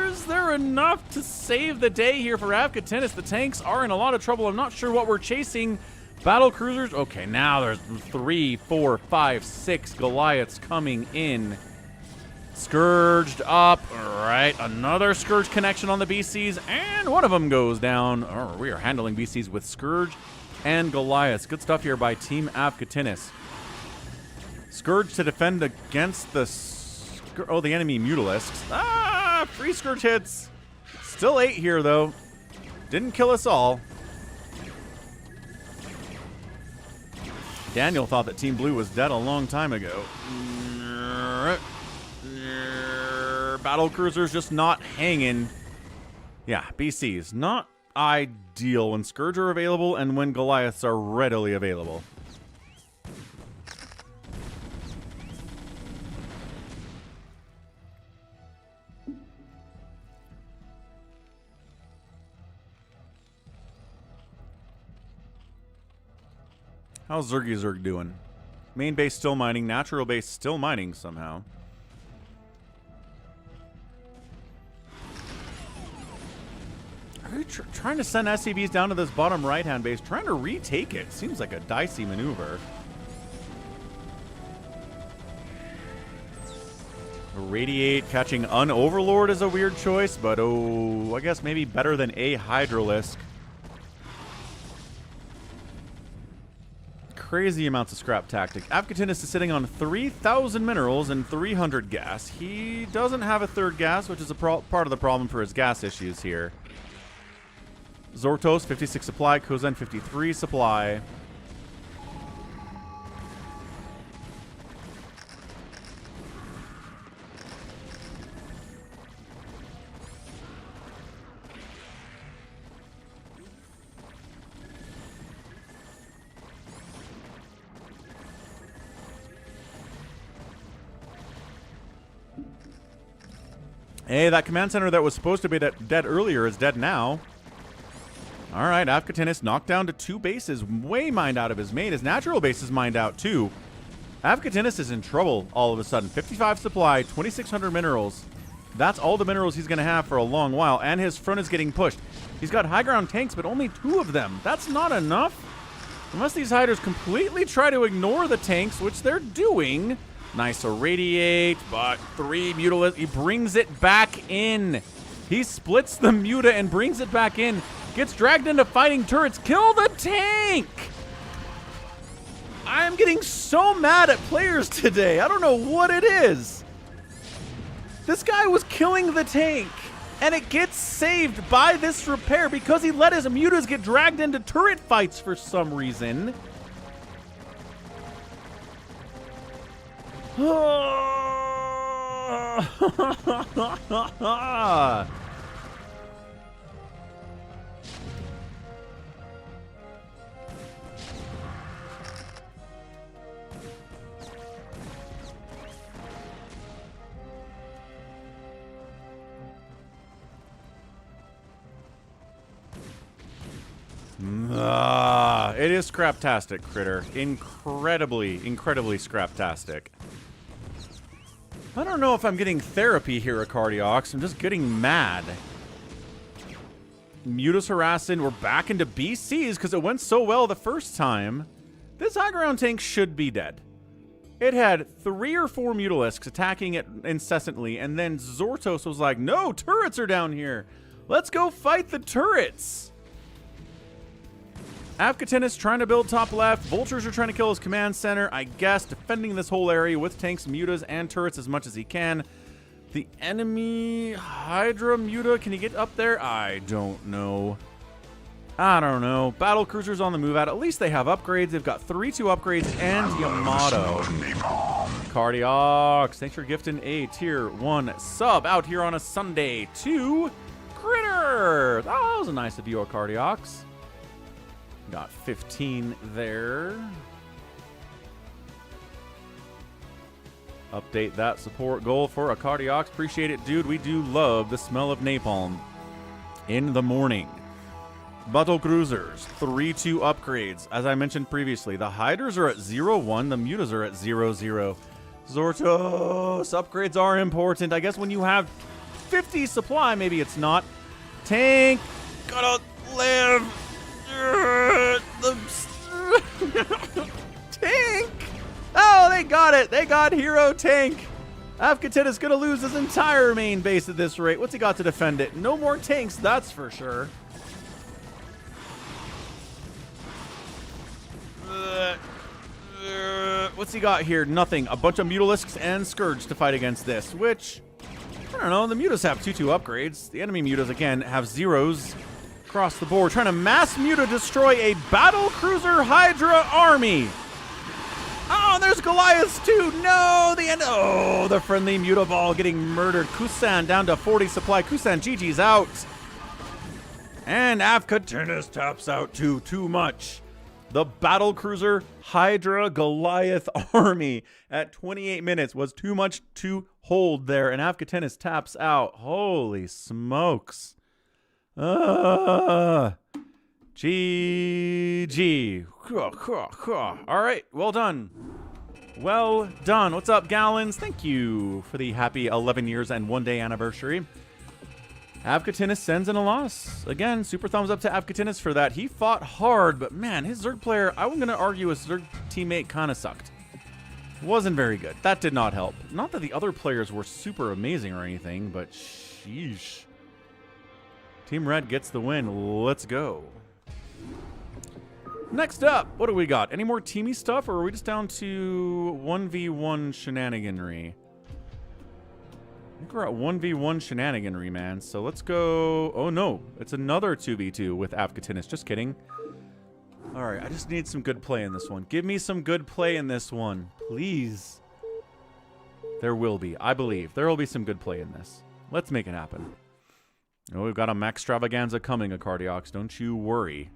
is there enough to save the day here for Avcatinus? The tanks are in a lot of trouble. I'm not sure what we're chasing. Battle cruisers. Okay, now there's 3, 4, 5, 6 Goliaths coming in. Scourged up. All right, another Scourge connection on the BCs, and one of them goes down. Oh, we are handling BCs with Scourge and Goliaths. Good stuff here by Team Avcatinus. Scourge to defend against the enemy Mutalisks. Ah, free Scourge hits. Still 8 here, though. Didn't kill us all. Daniel thought that Team Blue was dead a long time ago. Battle cruisers just not hanging. Yeah, BCs. Not ideal when Scourge are available and when Goliaths are readily available. How's Zerg doing? Main base still mining. Natural base still mining somehow. Are they trying to send SCVs down to this bottom right-hand base? Trying to retake it. Seems like a dicey maneuver. Radiate catching Unoverlord is a weird choice, but oh, I guess maybe better than a Hydralisk. Crazy amounts of scrap tactic. Avcatinus is sitting on 3,000 minerals and 300 gas. He doesn't have a third gas, which is a part of the problem for his gas issues here. Zortos, 56 supply. Kozen, 53 supply. Hey, that command center that was supposed to be dead earlier is dead now. All right, Avcatinus knocked down to 2 bases, way mined out of his main. His natural base is mined out too. Avcatinus is in trouble all of a sudden. 55 supply, 2,600 minerals. That's all the minerals he's going to have for a long while, and his front is getting pushed. He's got high ground tanks, but only 2 of them. That's not enough. Unless these hiders completely try to ignore the tanks, which they're doing. Nice irradiate, but 3 Mutalisks. He brings it back in. He splits the Muta and brings it back in. Gets dragged into fighting turrets. Kill the tank! I'm getting so mad at players today. I don't know what it is. This guy was killing the tank, and it gets saved by this repair because he let his Mutas get dragged into turret fights for some reason. It is scraptastic, Critter. Incredibly scraptastic. I don't know if I'm getting therapy here, Acardiox. I'm just getting mad. Mutas harassing. We're back into BCs because it went so well the first time. This high ground tank should be dead. It had 3 or 4 Mutalisks attacking it incessantly, and then Zortos was like, no, turrets are down here. Let's go fight the turrets. Avcatinus trying to build top left. Vultures are trying to kill his command center. I guess defending this whole area with tanks, mutas, and turrets as much as he can. The enemy Hydra Muta, can he get up there? I don't know. Battle cruisers on the move out. At least they have upgrades. They've got 3-2 upgrades and Yamato. Cardiox, thanks for gifting a tier 1 sub out here on a Sunday to Critter. Oh, that was a nice of you, Cardiox. Got 15 there. Update that support goal for Acardiox. Appreciate it, dude. We do love the smell of napalm in the morning. Battle cruisers, 3-2 upgrades. As I mentioned previously, the hiders are at 0-1. The mutas are at 0-0. Zortos, upgrades are important. I guess when you have 50 supply, maybe it's not. Tank, gotta live. Tank! Oh, they got it. They got Hero Tank. Avcatinus gonna lose his entire main base at this rate. What's he got to defend it? No more tanks, that's for sure. What's he got here? Nothing. A bunch of Mutalisks and Scourge to fight against this, which, I don't know, the Mutas have 2-2 upgrades. The enemy Mutas, again, have zeros across the board, trying to mass Muta destroy a battle cruiser Hydra army. Oh, there's Goliaths too. No, the friendly Muta ball getting murdered. Kusan down to 40 supply. Kusan GG's out. And Avcatinus taps out too much. The battle cruiser Hydra Goliath army at 28 minutes was too much to hold there, and Avcatinus taps out. Holy smokes. GG. All right, well done. Well done. What's up, Gallons? Thank you for the happy 11 years and 1 day anniversary. Avcatinus sends in a loss. Again, super thumbs up to Avcatinus for that. He fought hard, but man, his Zerg player, I'm going to argue his Zerg teammate kind of sucked. Wasn't very good. That did not help. Not that the other players were super amazing or anything, but sheesh. Team Red gets the win. Let's go. Next up, what do we got? Any more teamy stuff, or are we just down to 1v1 shenaniganry? I think we're at 1v1 shenaniganry, man. So let's go. Oh no, it's another 2v2 with Avcatinus. Just kidding. All right, I just need some good play in this one. Give me some good play in this one, please. There will be, I believe. There will be some good play in this. Let's make it happen. Oh, we've got a Maxtravaganza coming, Acardiox. Don't you worry.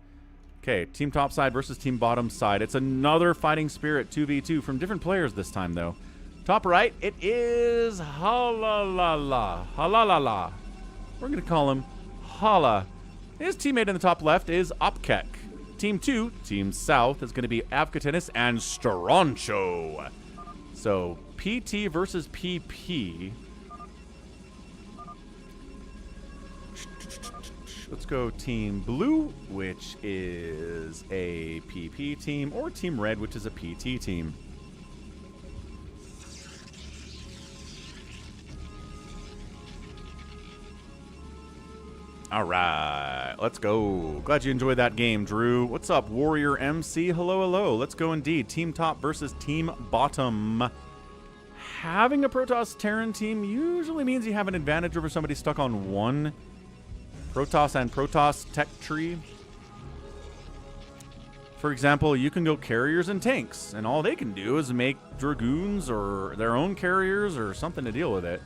Okay, team top side versus team bottom side. It's another Fighting Spirit 2v2 from different players this time, though. Top right, it is Halalala. Halalala. We're going to call him Hala. His teammate in the top left is Opkek. Team 2, team south, is going to be Avcatinus and Stroncho. So, PT versus PP. Let's go team blue, which is a PP team, or team red, which is a PT team. All right, let's go. Glad you enjoyed that game, Drew. What's up, Warrior MC? Hello, hello. Let's go indeed. Team top versus team bottom. Having a Protoss Terran team usually means you have an advantage over somebody stuck on one Protoss and Protoss tech tree. For example, you can go carriers and tanks, and all they can do is make Dragoons or their own carriers or something to deal with it.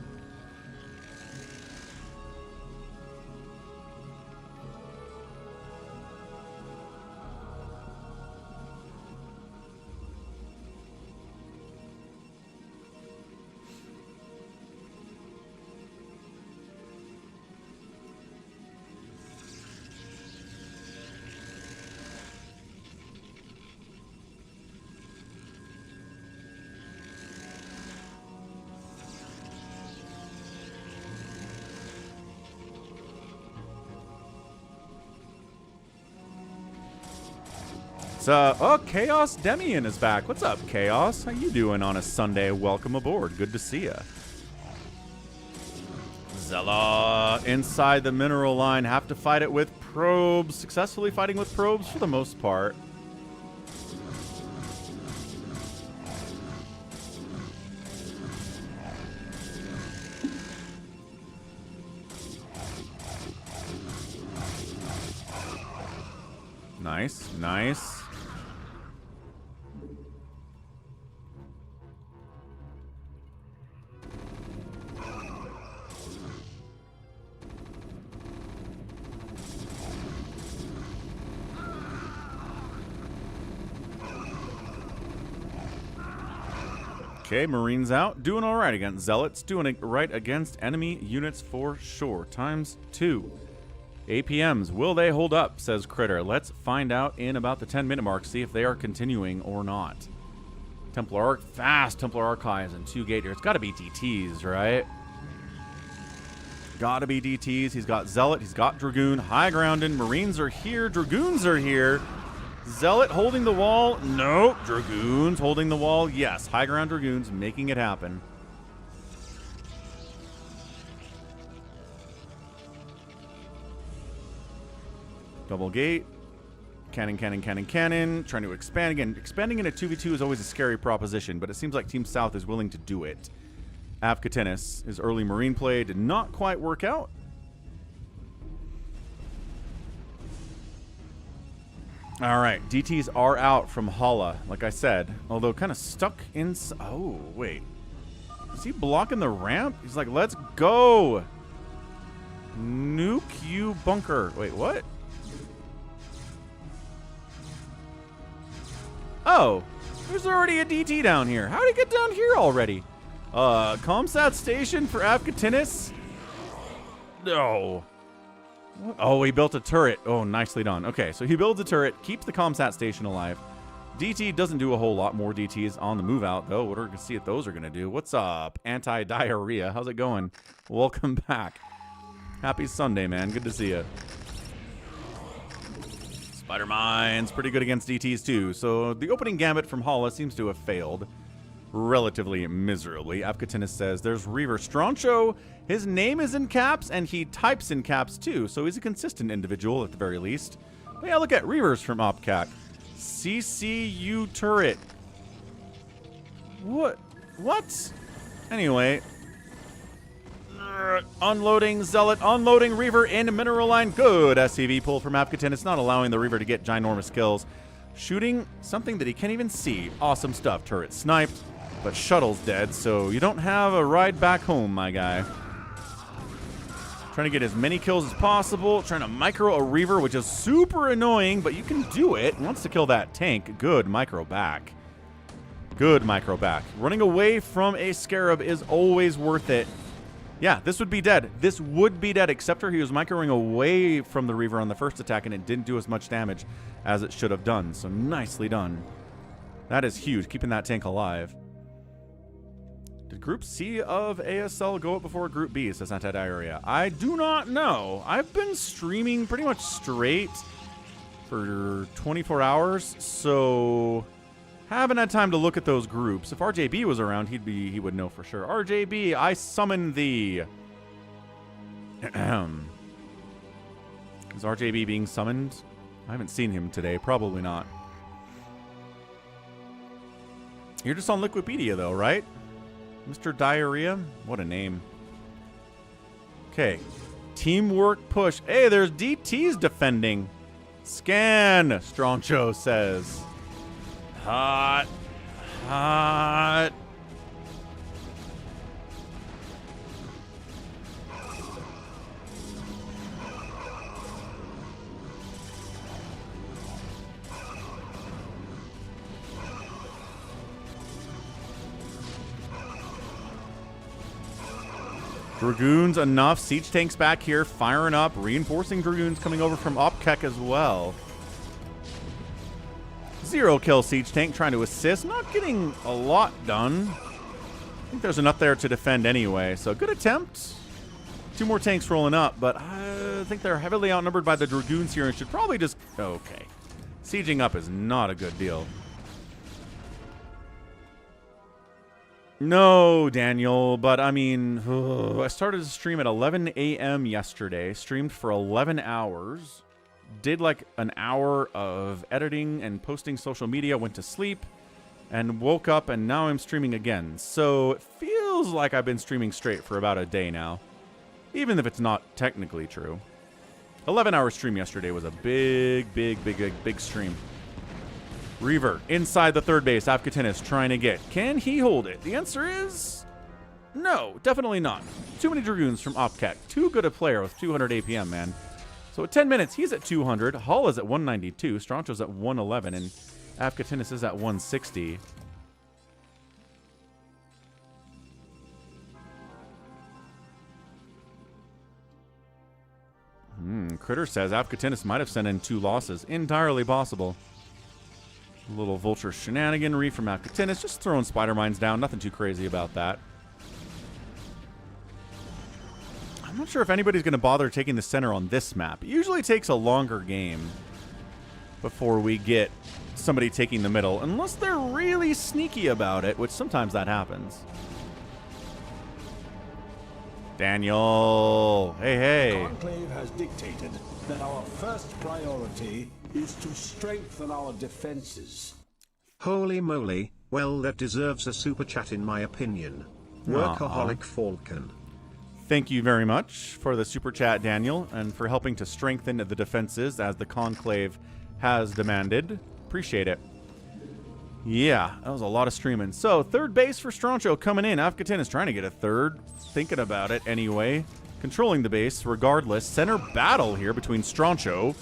Oh, Chaos Demian is back. What's up, Chaos? How you doing on a Sunday? Welcome aboard. Good to see ya. Zella inside the mineral line. Have to fight it with probes. Successfully fighting with probes for the most part. Nice, nice. Okay, Marines out. Doing all right against Zealots. Doing it right against enemy units for sure. ×2. APMs, will they hold up, says Critter. Let's find out in about the 10-minute mark, see if they are continuing or not. Templar fast Templar Archives and 2 Gator. It's got to be DTs, right? Got to be DTs. He's got Zealot. He's got Dragoon. High grounded. Marines are here. Dragoons are here. Zealot holding the wall. Nope. Dragoons holding the wall. Yes. High ground Dragoons making it happen. Double gate. Cannon, cannon, cannon, cannon. Trying to expand again. Expanding into 2v2 is always a scary proposition, but it seems like Team South is willing to do it. Avcatinus, his early Marine play did not quite work out. All right, DTs are out from Hala, like I said. Although kind of stuck in... Oh, wait. Is he blocking the ramp? He's like, let's go. Nuke you bunker. Wait, what? Oh, there's already a DT down here. How did he get down here already? Comsat station for Avcatinus? No. Oh, he built a turret. Oh, nicely done. Okay, so he builds a turret, keeps the ComSat station alive. DT doesn't do a whole lot more. DT is on the move out, though. What are we going to see what those are going to do? What's up, Anti-Diarrhea? How's it going? Welcome back. Happy Sunday, man. Good to see you. Spider Mine's pretty good against DTs, too. So the opening gambit from Hala seems to have failed relatively miserably. Avcatinus says, there's Reaver Stroncho. His name is in caps, and he types in caps, too. So he's a consistent individual, at the very least. But yeah, look at Reavers from Opcat. CCU turret. What? Anyway. Unloading Zealot, unloading Reaver in Mineral Line. Good SCV pull from Avcatinus, not allowing the Reaver to get ginormous kills. Shooting something that he can't even see. Awesome stuff. Turret sniped, but Shuttle's dead, so you don't have a ride back home, my guy. Trying to get as many kills as possible. Trying to micro a Reaver, which is super annoying, but you can do it. Wants to kill that tank. Good micro back. Good micro back. Running away from a Scarab is always worth it. Yeah, this would be dead. This would be dead, except for he was microing away from the Reaver on the first attack, and it didn't do as much damage as it should have done. So nicely done. That is huge, keeping that tank alive. Did Group C of ASL go up before Group B, says Anti-Diarrhea? I do not know. I've been streaming pretty much straight for 24 hours, so haven't had time to look at those groups. If RJB was around, he would know for sure. RJB, I summon thee. Is RJB being summoned? I haven't seen him today. Probably not. You're just on Liquipedia, though, right? Mr. Diarrhea? What a name. Okay. Teamwork push. Hey, there's DT's defending. Scan, Stroncho says. Hot. Hot. Dragoons enough. Siege tanks back here firing up. Reinforcing Dragoons coming over from Opkek as well. 0 kill Siege tank trying to assist. Not getting a lot done. I think there's enough there to defend anyway. So good attempt. 2 more tanks rolling up, but I think they're heavily outnumbered by the Dragoons here and should probably just... Okay. Sieging up is not a good deal. No, Daniel, but I mean, I started to stream at 11 a.m. yesterday, streamed for 11 hours, did like an hour of editing and posting social media, went to sleep, and woke up, and now I'm streaming again. So it feels like I've been streaming straight for about a day now, even if it's not technically true. 11-hour stream yesterday was a big stream. Reaver inside the third base. Avcatinus trying to get. Can he hold it? The answer is no, definitely not. Too many Dragoons from Opkek. Too good a player with 200 APM, man. So at 10 minutes, he's at 200. Hall is at 192. Stroncho's at 111. And Avcatinus is at 160. Critter says Avcatinus might have sent in 2 losses. Entirely possible. A little vulture shenaniganry from Avcatinus, just throwing spider mines down. Nothing too crazy about that. I'm not sure if anybody's going to bother taking the center on this map. It usually takes a longer game before we get somebody taking the middle, unless they're really sneaky about it, which sometimes that happens. Daniel, hey. The Conclave has dictated that our first priority is to strengthen our defenses. Holy moly, well that deserves a super chat in my opinion. Workaholic Falcon. Thank you very much for the super chat, Daniel, and for helping to strengthen the defenses as the Conclave has demanded. Appreciate it. Yeah, that was a lot of streaming. So, third base for Stroncho coming in. Avcatinus trying to get a third. Thinking about it anyway. Controlling the base regardless. Center battle here between Stroncho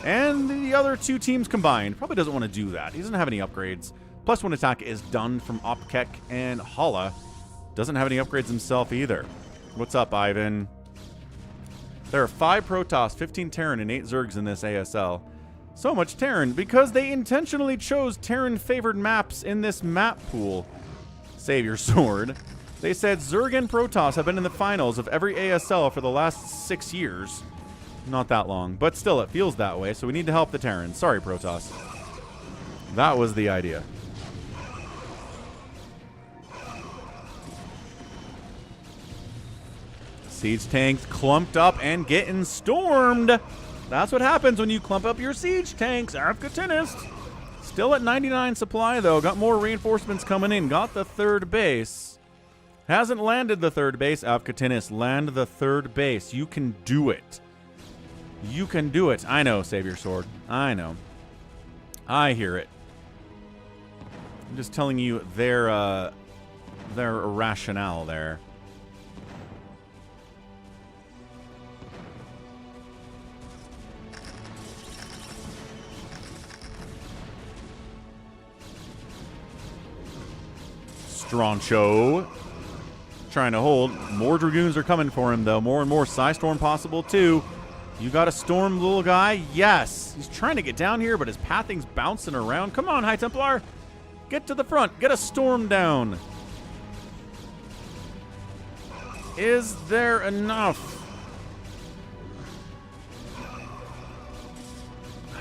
and the other 2 teams combined. Probably doesn't want to do that. He doesn't have any upgrades. +1 attack is done from Opkek, and Hala doesn't have any upgrades himself either. What's up, Ivan? There are 5 Protoss, 15 Terran, and 8 Zergs in this ASL. So much Terran, because they intentionally chose Terran-favored maps in this map pool. Save your sword. They said Zerg and Protoss have been in the finals of every ASL for the last 6 years. Not that long, but still it feels that way, so we need to help the Terrans. Sorry, Protoss. That was the idea. Siege tanks clumped up and getting stormed. That's what happens when you clump up your siege tanks. Avcatinus still at 99 supply, though. Got more reinforcements coming in. Got the 3rd base. Hasn't landed the 3rd base. Avcatinus, land the 3rd base. You can do it. You can do it. I know, save your sword. I know. I hear it. I'm just telling you their rationale there. Stroncho trying to hold. More Dragoons are coming for him, though. More and more. Psystorm possible, too. You got a storm, little guy? Yes. He's trying to get down here, but his pathing's bouncing around. Come on, High Templar. Get to the front. Get a storm down. Is there enough?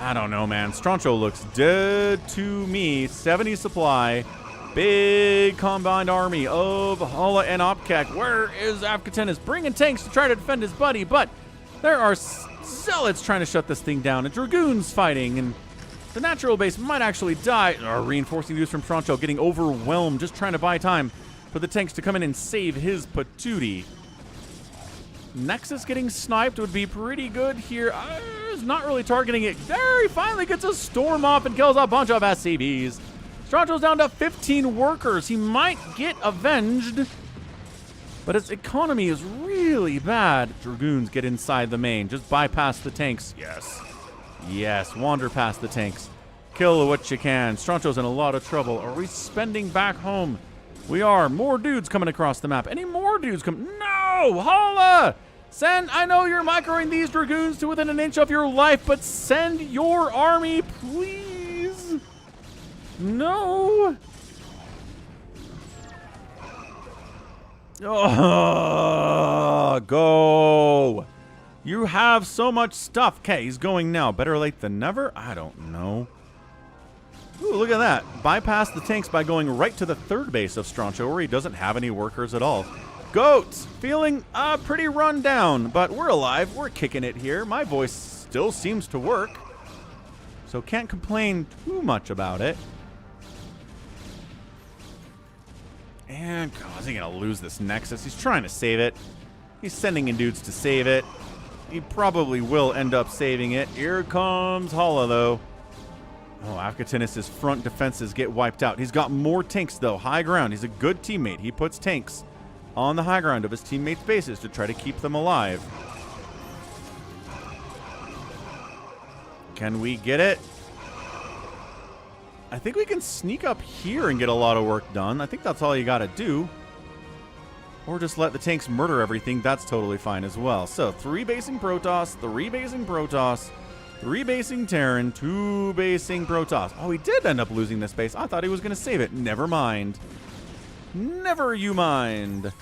I don't know, man. Stroncho looks dead to me. 70 supply. Big combined army of Hala and Opkek. Where is Avcatinus? Bringing tanks to try to defend his buddy, but there are zealots trying to shut this thing down, and Dragoons fighting, and the natural base might actually die. Reinforcing use from Stroncho, getting overwhelmed, just trying to buy time for the tanks to come in and save his patootie. Nexus getting sniped would be pretty good here. He's not really targeting it. There, he finally gets a storm off and kills a bunch of SCVs. Stroncho's down to 15 workers. He might get avenged, but his economy is really bad. Dragoons get inside the main. Just bypass the tanks. Yes. Yes, wander past the tanks. Kill what you can. Stroncho's in a lot of trouble. Are we spending back home? We are. More dudes coming across the map. Any more dudes come? No! Hala! Send, I know you're microing these Dragoons to within an inch of your life, but send your army, please. No. Oh, go. You have so much stuff. Okay, he's going now. Better late than never? I don't know. Ooh, look at that. Bypass the tanks by going right to the 3rd base of Stroncho, where he doesn't have any workers at all. Goats, feeling pretty run down, but we're alive. We're kicking it here. My voice still seems to work, so can't complain too much about it. And, God, is he going to lose this Nexus? He's trying to save it. He's sending in dudes to save it. He probably will end up saving it. Here comes Hala, though. Oh, Avcatinus' front defenses get wiped out. He's got more tanks, though. High ground. He's a good teammate. He puts tanks on the high ground of his teammates' bases to try to keep them alive. Can we get it? I think we can sneak up here and get a lot of work done. I think that's all you got to do. Or just let the tanks murder everything. That's totally fine as well. So, 3 basing Protoss, 3 basing Protoss, 3 basing Terran, 2 basing Protoss. Oh, he did end up losing this base. I thought he was going to save it. Never mind. Never you mind.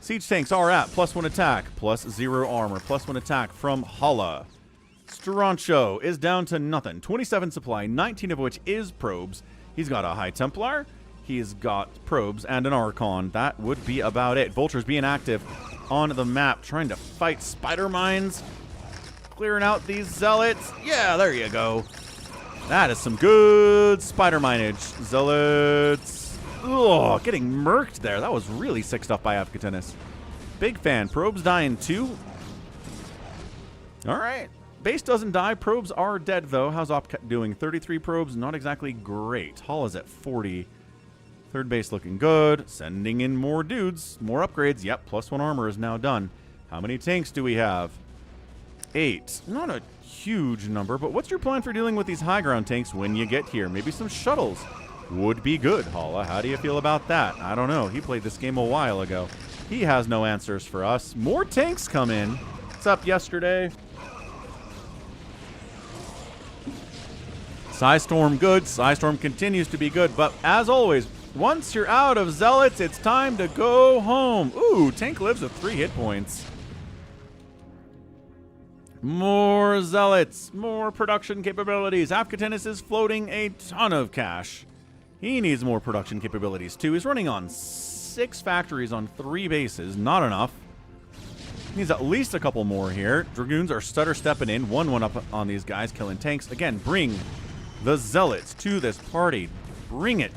Siege tanks are at +1 attack, +0 armor, +1 attack from Hala. Stroncho is down to nothing. 27 supply, 19 of which is probes. He's got a High Templar. He's got probes and an Archon. That would be about it. Vultures being active on the map, trying to fight spider mines. Clearing out these zealots. Yeah, there you go. That is some good spider mineage. Zealots. Oh, getting murked there. That was really sick stuff by Avcatinus. Big fan. Probes dying too. All right. Base doesn't die. Probes are dead, though. How's Opcat doing? 33 probes. Not exactly great. Hull is at 40. 3rd base looking good. Sending in more dudes. More upgrades. Yep, +1 armor is now done. How many tanks do we have? 8. Not a huge number, but what's your plan for dealing with these high ground tanks when you get here? Maybe some shuttles would be good. Hala, how do you feel about that? I don't know. He played this game a while ago. He has no answers for us. More tanks come in. Wakes Up yesterday. Psystorm good. Psystorm continues to be good. But as always, once you're out of Zealots, it's time to go home. Ooh, tank lives with 3 hit points. More Zealots. More production capabilities. Avcatinus is floating a ton of cash. He needs more production capabilities too. He's running on 6 factories on 3 bases. Not enough. Needs at least a couple more here. Dragoons are stutter stepping in. 1-1 up on these guys, killing tanks. Again, bring the Zealots to this party. Bring it.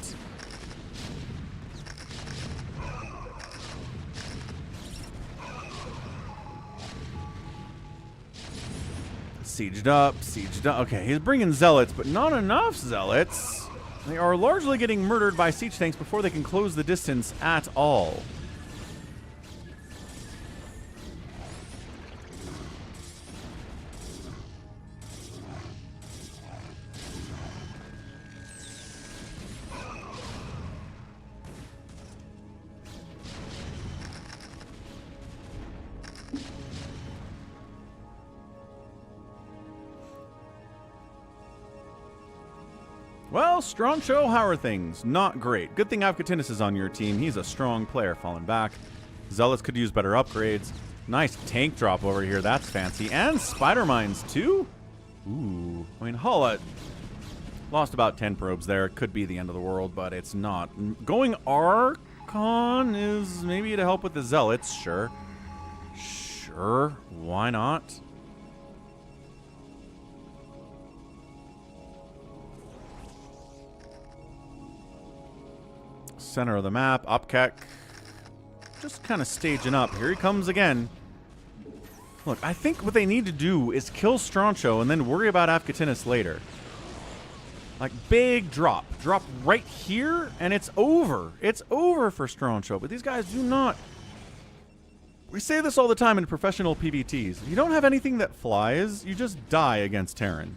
Sieged up, sieged up. Okay, he's bringing Zealots, but not enough Zealots. They are largely getting murdered by siege tanks before they can close the distance at all. Well, Stroncho, how are things? Not great. Good thing Avcatinus is on your team. He's a strong player, falling back. Zealots could use better upgrades. Nice tank drop over here. That's fancy. And spider mines, too? Ooh. I mean, Hala lost about 10 probes there. Could be the end of the world, but it's not. Going Archon is maybe to help with the Zealots. Sure. Sure. Why not? Center of the map. Opkek just kind of staging up. Here he comes again. Look, I think what they need to do is kill Stroncho and then worry about Avcatinus later. Like, big drop. Drop right here, and it's over. It's over for Stroncho. But these guys do not... We say this all the time in professional PvTs. If you don't have anything that flies, you just die against Terran.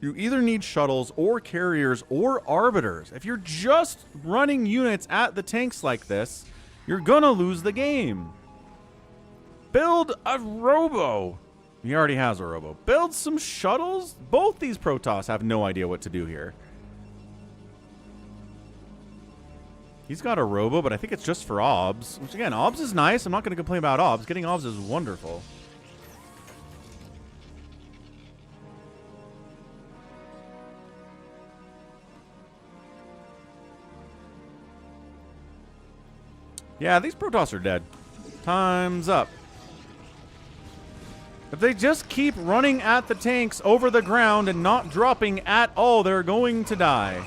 You either need shuttles or carriers or arbiters. If you're just running units at the tanks like this, you're gonna lose the game. Build a robo. He already has a robo. Build some shuttles. Both these Protoss have no idea what to do here. He's got a robo, but I think it's just for OBS. Which again, OBS is nice. I'm not gonna complain about OBS. Getting OBS is wonderful. Yeah, these Protoss are dead. Time's up. If they just keep running at the tanks over the ground and not dropping at all, they're going to die.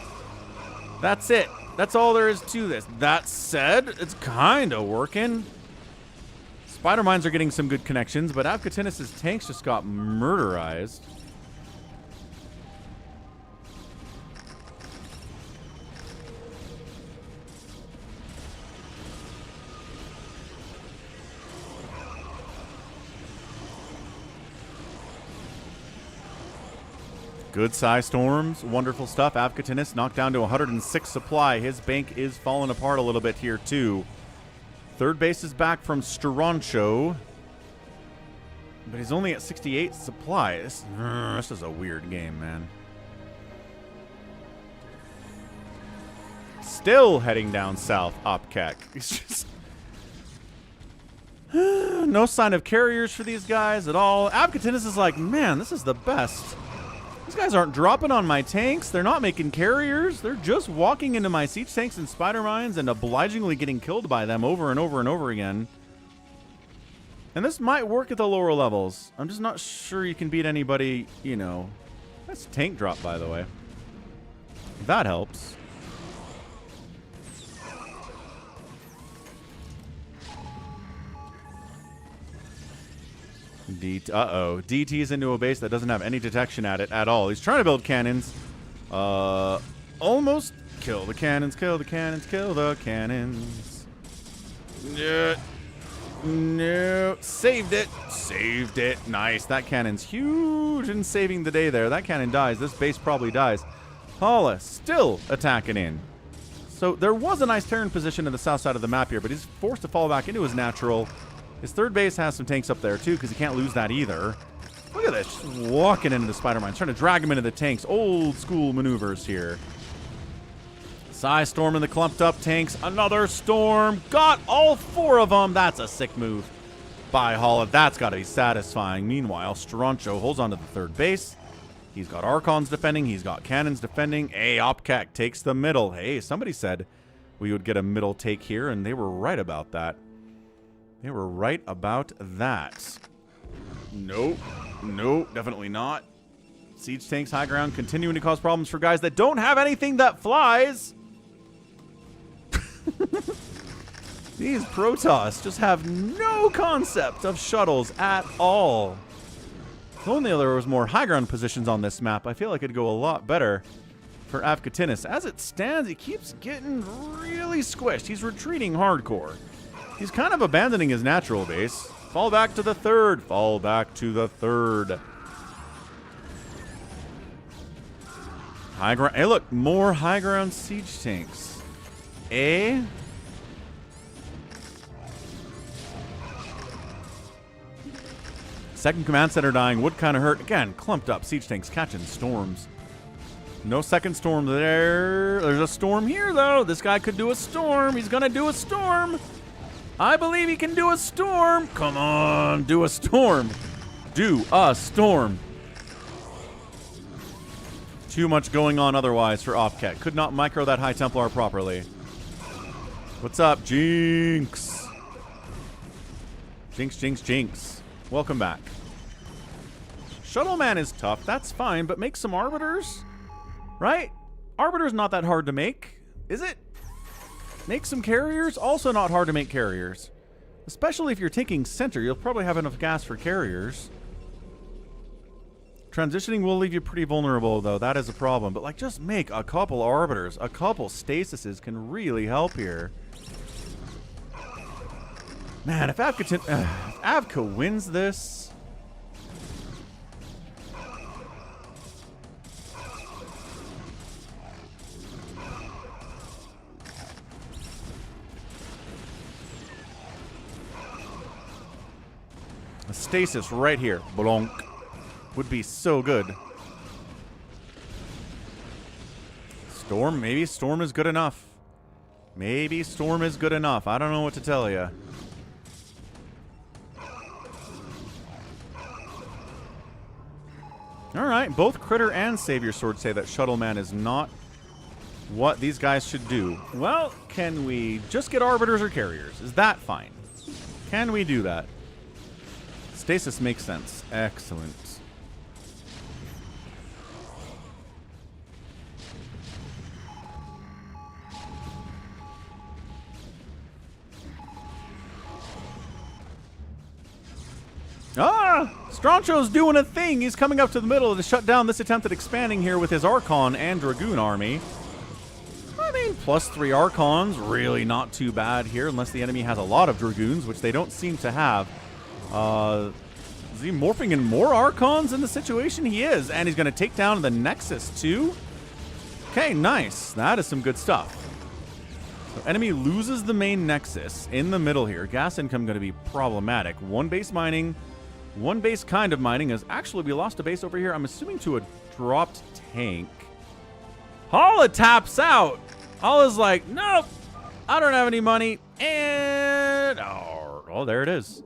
That's it. That's all there is to this. That said, it's kind of working. Spider mines are getting some good connections, but Avcatinus' tanks just got murderized. Good size storms, wonderful stuff. Avcatinus knocked down to 106 supply. His bank is falling apart a little bit here too. Third base is back from Stroncho, but he's only at 68 supply. This is a weird game, man. Still heading down south, Opkek. He's just no sign of carriers for these guys at all. Avcatinus is like, man, this is the best. These guys aren't dropping on my tanks. They're not making carriers. They're just walking into my siege tanks and spider mines and obligingly getting killed by them over and over and over again. And this might work at the lower levels. I'm just not sure you can beat anybody, you know. That's tank drop, by the way. That helps. Uh-oh. DT's into a base that doesn't have any detection at it at all. He's trying to build cannons. Almost. Kill the cannons, kill the cannons, kill the cannons. No. Saved it. Saved it. Nice. That cannon's huge in saving the day there. That cannon dies. This base probably dies. Hala still attacking in. So there was a nice Terran position in the south side of the map here, but he's forced to fall back into his natural. His third base has some tanks up there, too, because he can't lose that either. Look at this. Just walking into the spider mines, trying to drag him into the tanks. Old school maneuvers here. Psy storm in the clumped up tanks. Another storm. Got all 4 of them. That's a sick move by Holla. That's got to be satisfying. Meanwhile, Stroncho holds on to the third base. He's got Archons defending. He's got Cannons defending. Hey, Opcat takes the middle. Hey, somebody said we would get a middle take here, and they were right about that. They were right about that. Nope. Nope, definitely not. Siege tanks, high ground, continuing to cause problems for guys that don't have anything that flies. These Protoss just have no concept of shuttles at all. If only there was more high ground positions on this map, I feel like it'd go a lot better for Avcatinus. As it stands, he keeps getting really squished. He's retreating hardcore. He's kind of abandoning his natural base. Fall back to the third. Fall back to the third. High ground. Hey, look, more high ground siege tanks. Second command center dying would kind of hurt. Again, clumped up siege tanks catching storms. No second storm there. There's a storm here, though. This guy could do a storm. He's going to do a storm. I believe he can do a storm. Come on, do a storm. Do a storm. Too much going on otherwise for Opcat. Could not micro that High Templar properly. What's up, Jinx? Jinx, Jinx, Jinx. Welcome back. Shuttleman is tough. That's fine, but make some Arbiters. Right? Arbiter's not that hard to make. Is it? Make some carriers. Also not hard to make carriers. Especially if you're taking center. You'll probably have enough gas for carriers. Transitioning will leave you pretty vulnerable, though. That is a problem. But, like, just make a couple Arbiters. A couple Stasises can really help here. Man, if Avca wins this... A stasis right here. Blonk. Would be so good. Storm? Maybe Storm is good enough. Maybe Storm is good enough. I don't know what to tell you. Alright, both Critter and Savior Sword say that Shuttleman is not what these guys should do. Well, can we just get Arbiters or Carriers? Is that fine? Can we do that? Stasis makes sense. Excellent. Ah! Stroncho's doing a thing. He's coming up to the middle to shut down this attempt at expanding here with his Archon and Dragoon army. I mean, +3 Archons, really not too bad here, unless the enemy has a lot of Dragoons, which they don't seem to have. Is he morphing in more Archons in the situation? He is, and he's going to take down the Nexus, too. Okay, nice. That is some good stuff. So enemy loses the main Nexus in the middle here. Gas income going to be problematic. One base mining... One base kind of mining is actually, we lost a base over here. I'm assuming to a dropped tank. Holla taps out. Holla's like, nope, I don't have any money. And, oh, there it is.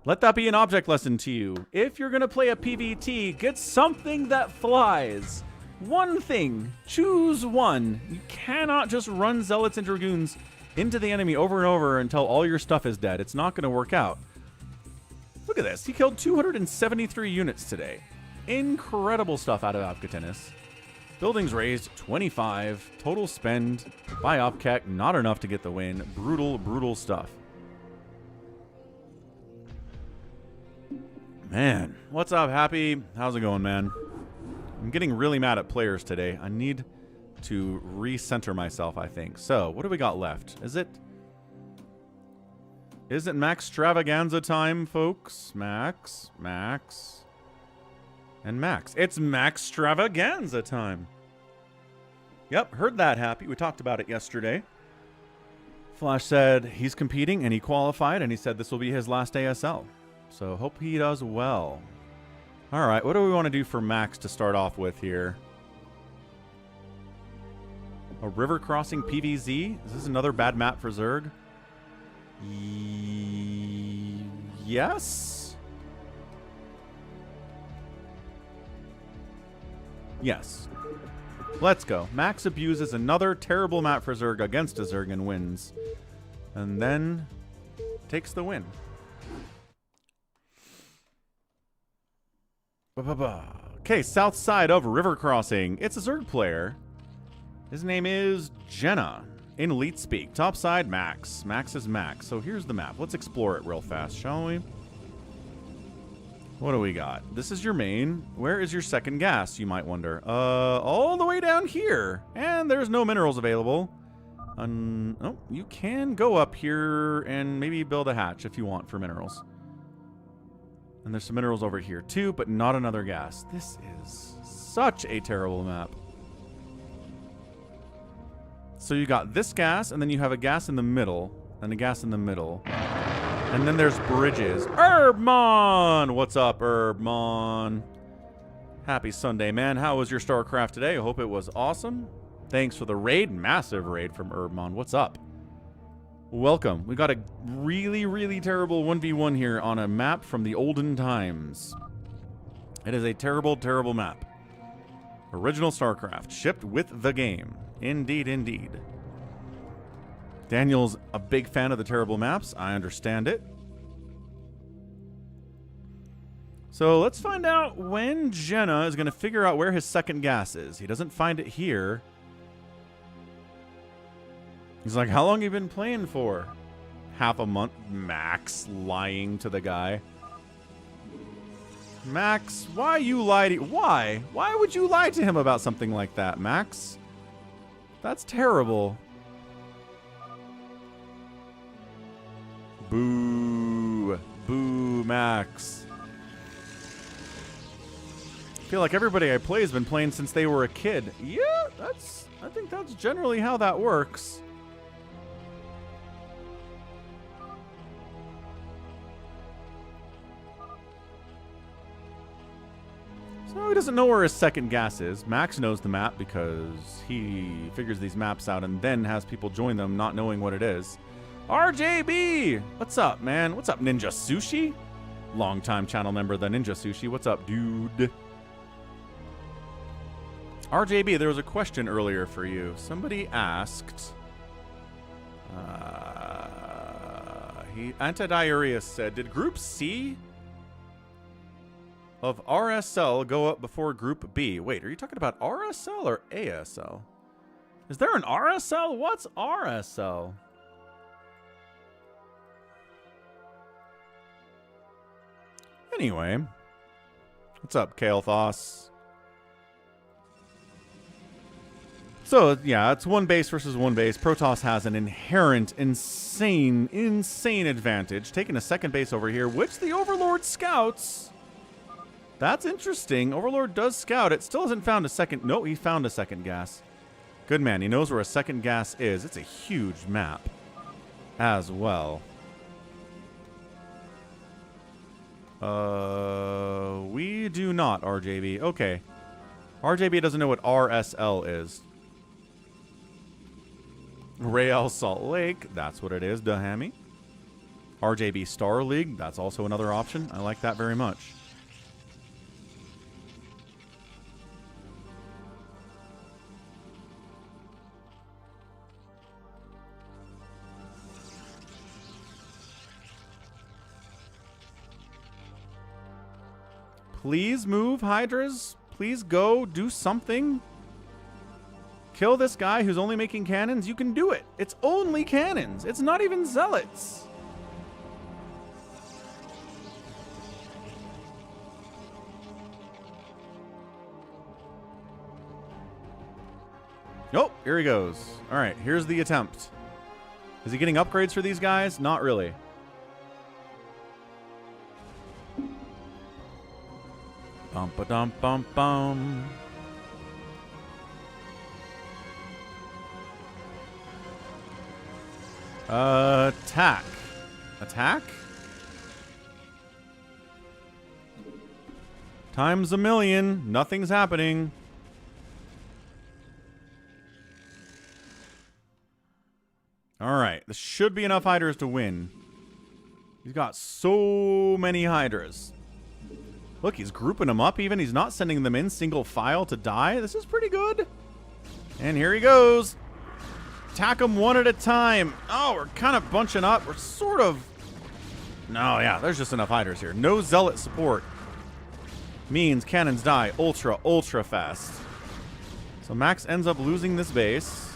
Let that be an object lesson to you. If you're going to play a PvT, get something that flies. One thing. Choose one. You cannot just run Zealots and Dragoons into the enemy over and over until all your stuff is dead. It's not going to work out. Look at this. He killed 273 units today. Incredible stuff out of Avcatinus. Buildings raised, 25. Total spend by Opcat, not enough to get the win. Brutal, brutal stuff. Man, what's up, Happy? How's it going, man? I'm getting really mad at players today. I need to recenter myself, I think. So, what do we got left? Is it Maxtravaganza time, folks? Max, and Max. It's Maxtravaganza time. Yep, heard that, Happy. We talked about it yesterday. Flash said he's competing and he qualified, and he said this will be his last ASL. So hope he does well. All right, what do we want to do for Max to start off with here? A river crossing PvZ? Is this another bad map for Zerg? Yes? Yes. Let's go. Max abuses another terrible map for Zerg against a Zerg and wins. And then takes the win. Okay, south side of river crossing. It's a Zerg player. His name is Jenna. In elite speak. Top side, Max. Max is Max. So here's the map. Let's explore it real fast, shall we? What do we got? This is your main. Where is your second gas, you might wonder? All the way down here. And there's no minerals available. Oh, you can go up here and maybe build a hatch if you want for minerals. And there's some minerals over here too, but not another gas. This is such a terrible map. So you got this gas, and then you have a gas in the middle, and a gas in the middle. And then there's bridges. Herbmon! What's up, Herbmon? Happy Sunday, man. How was your StarCraft today? I hope it was awesome. Thanks for the raid. Massive raid from Herbmon. What's up? Welcome. We got a really, really terrible 1v1 here on a map from the olden times. It is a terrible, terrible map. Original StarCraft. Shipped with the game. Indeed, indeed. Daniel's a big fan of the terrible maps. I understand it. So let's find out when Jenna is going to figure out where his second gas is. He doesn't find it here. He's like, how long have you been playing for? Half a month. Max lying to the guy. Max, why you lie to... Why? Why would you lie to him about something like that, Max? That's terrible. Boo. Boo, Max. I feel like everybody I play has been playing since they were a kid. Yeah, I think that's generally how that works. So he doesn't know where his second gas is. Max knows the map because he figures these maps out and then has people join them not knowing what it is. RJB! What's up, man? What's up, Ninja Sushi? Longtime channel member, the Ninja Sushi. What's up, dude? RJB, there was a question earlier for you. Somebody asked... Antidiarrhea said, did Group C of RSL go up before Group B? Wait, are you talking about RSL or ASL? Is there an RSL? What's RSL? Anyway, what's up, KOTH? So, yeah, it's one base versus one base. Protoss has an inherent, insane advantage. Taking a second base over here, which the Overlord scouts. That's interesting. Overlord does scout. It still hasn't found a second. No, he found a second gas. Good man. He knows where a second gas is. It's a huge map as well. We do not, RJB. Okay. RJB doesn't know what RSL is. Real Salt Lake. That's what it is, Dahami. RJB Star League. That's also another option. I like that very much. Please move, Hydras. Please go do something. Kill this guy who's only making cannons. You can do it. It's only cannons. It's not even zealots. Oh, here he goes. All right, here's the attempt. Is he getting upgrades for these guys? Not really. Bum ba dum bum bum. Attack. Attack? Times a million. Nothing's happening. Alright. This should be enough Hydras to win. He's got so many Hydras. Look, he's grouping them up even. He's not sending them in single file to die. This is pretty good. And here he goes. Attack them one at a time. Oh, we're kind of bunching up. We're sort of... No, yeah, there's just enough Hydras here. No Zealot support. Means cannons die ultra, ultra fast. So Max ends up losing this base.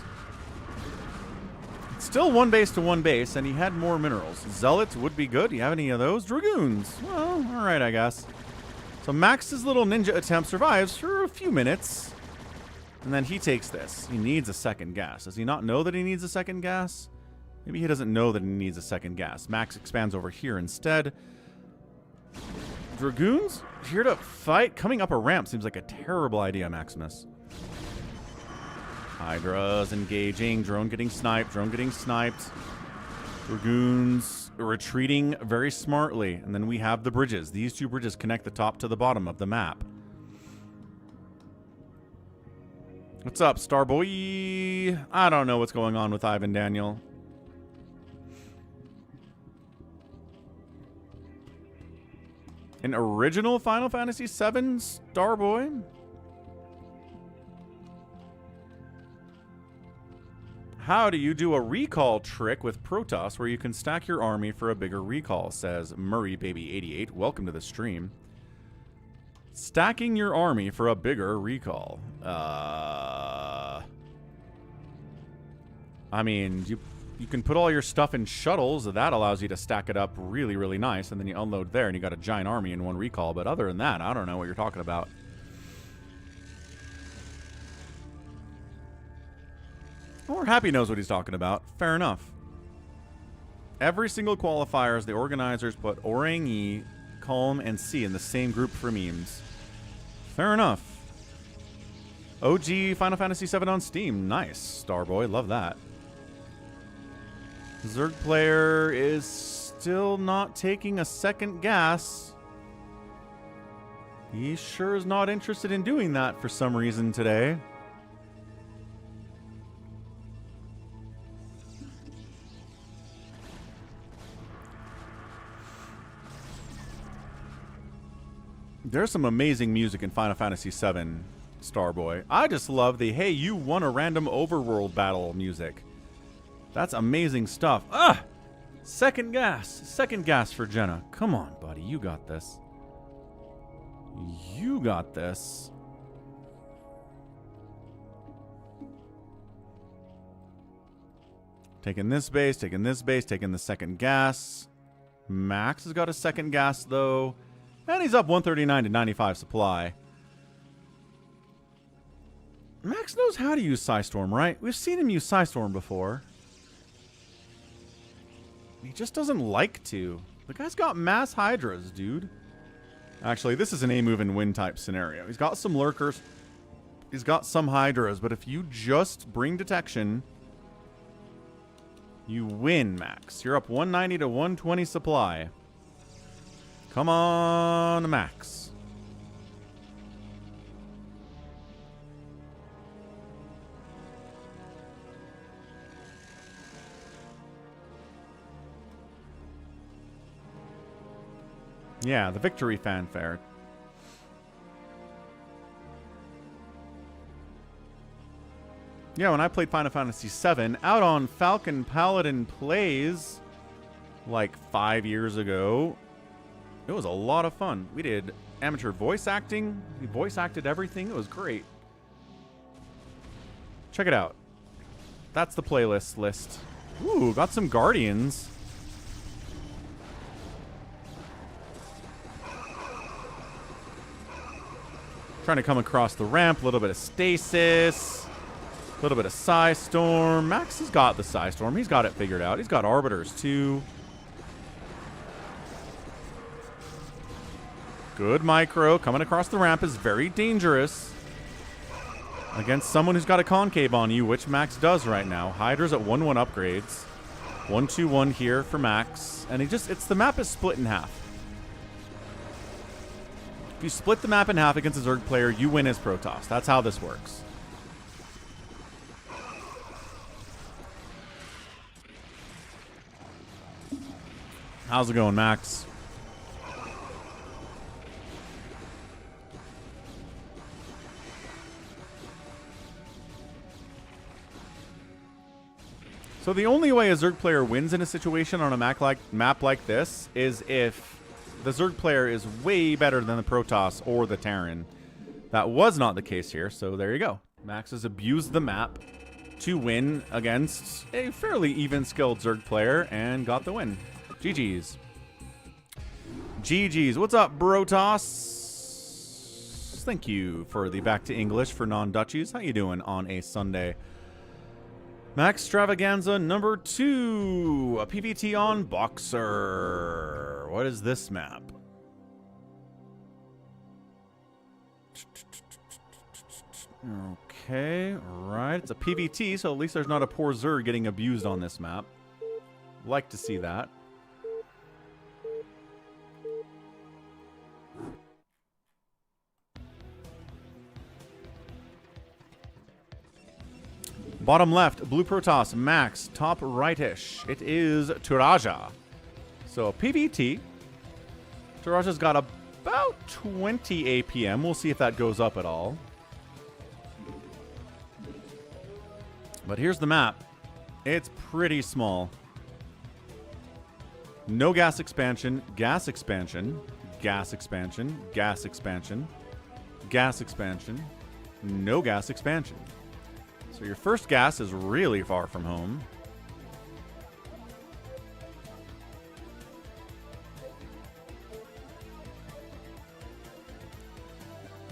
It's still one base to one base, and he had more minerals. Zealots would be good. Do you have any of those? Dragoons. Well, alright, I guess. So Max's little ninja attempt survives for a few minutes. And then he takes this. He needs a second gas. Does he not know that he needs a second gas? Maybe he doesn't know that he needs a second gas. Max expands over here instead. Dragoons here to fight. Coming up a ramp seems like a terrible idea, Maximus. Hydras engaging. Drone getting sniped. Drone getting sniped. Dragoons retreating very smartly. And then we have the bridges. These two bridges connect the top to the bottom of the map. What's up, Starboy? I don't know what's going on with Ivan Daniel. An original Final Fantasy VII Starboy? How do you do a recall trick with Protoss where you can stack your army for a bigger recall, says MurrayBaby88. Welcome to the stream. Stacking your army for a bigger recall. I mean, you can put all your stuff in shuttles. That allows you to stack it up really, really nice. And then you unload there and you got a giant army in one recall. But other than that, I don't know what you're talking about. Or Happy knows what he's talking about. Fair enough. Every single qualifiers, the organizers put Orangi, Calm, and C in the same group for memes. Fair enough. OG Final Fantasy VII on Steam. Nice, Starboy. Love that. Zerg player is still not taking a second gas. He sure is not interested in doing that for some reason today. There's some amazing music in Final Fantasy VII, Starboy. I just love the, hey, you won a random overworld battle music. That's amazing stuff. Ah! Second gas. Second gas for Jenna. Come on, buddy. You got this. You got this. Taking this base, taking this base, taking the second gas. Max has got a second gas, though. And he's up 139 to 95 supply. Max knows how to use Psystorm, right? We've seen him use Psystorm before. He just doesn't like to. The guy's got mass Hydras, dude. Actually, this is an A-move and win type scenario. He's got some lurkers. He's got some Hydras. But if you just bring detection, you win, Max. You're up 190 to 120 supply. Come on, Max. Yeah, the victory fanfare. Yeah, when I played Final Fantasy VII out on Falcon Paladin Plays like 5 years ago, it was a lot of fun. We did amateur voice acting. We voice acted everything. It was great. Check it out. That's the playlist list. Ooh, got some Guardians. Trying to come across the ramp. A little bit of stasis. A little bit of Psystorm. Max has got the Psystorm. He's got it figured out. He's got Arbiters too. Good micro. Coming across the ramp is very dangerous. Against someone who's got a concave on you, which Max does right now. Hydra's at 1-1 upgrades. 1-2-1 here for Max. And the map is split in half. If you split the map in half against a Zerg player, you win as Protoss. That's how this works. How's it going, Max? So the only way a Zerg player wins in a situation on a map like this is if the Zerg player is way better than the Protoss or the Terran. That was not the case here, so there you go. Max has abused the map to win against a fairly even-skilled Zerg player and got the win. GG's. GG's. What's up, Brotoss? Thank you for the back to English for non-Dutchies. How you doing on a Sunday? Maxtravaganza number 2. A PvT on Boxer. What is this map? Okay, right. It's a PvT, so at least there's not a poor Zerg getting abused on this map. Like to see that. Bottom left, Blue Protoss, Max. Top rightish, it is Turaja. So PvT. Turaja's got about 20 APM. We'll see if that goes up at all. But here's the map. It's pretty small. No gas expansion, gas expansion, gas expansion, gas expansion, gas expansion, no gas expansion. So your first gas is really far from home.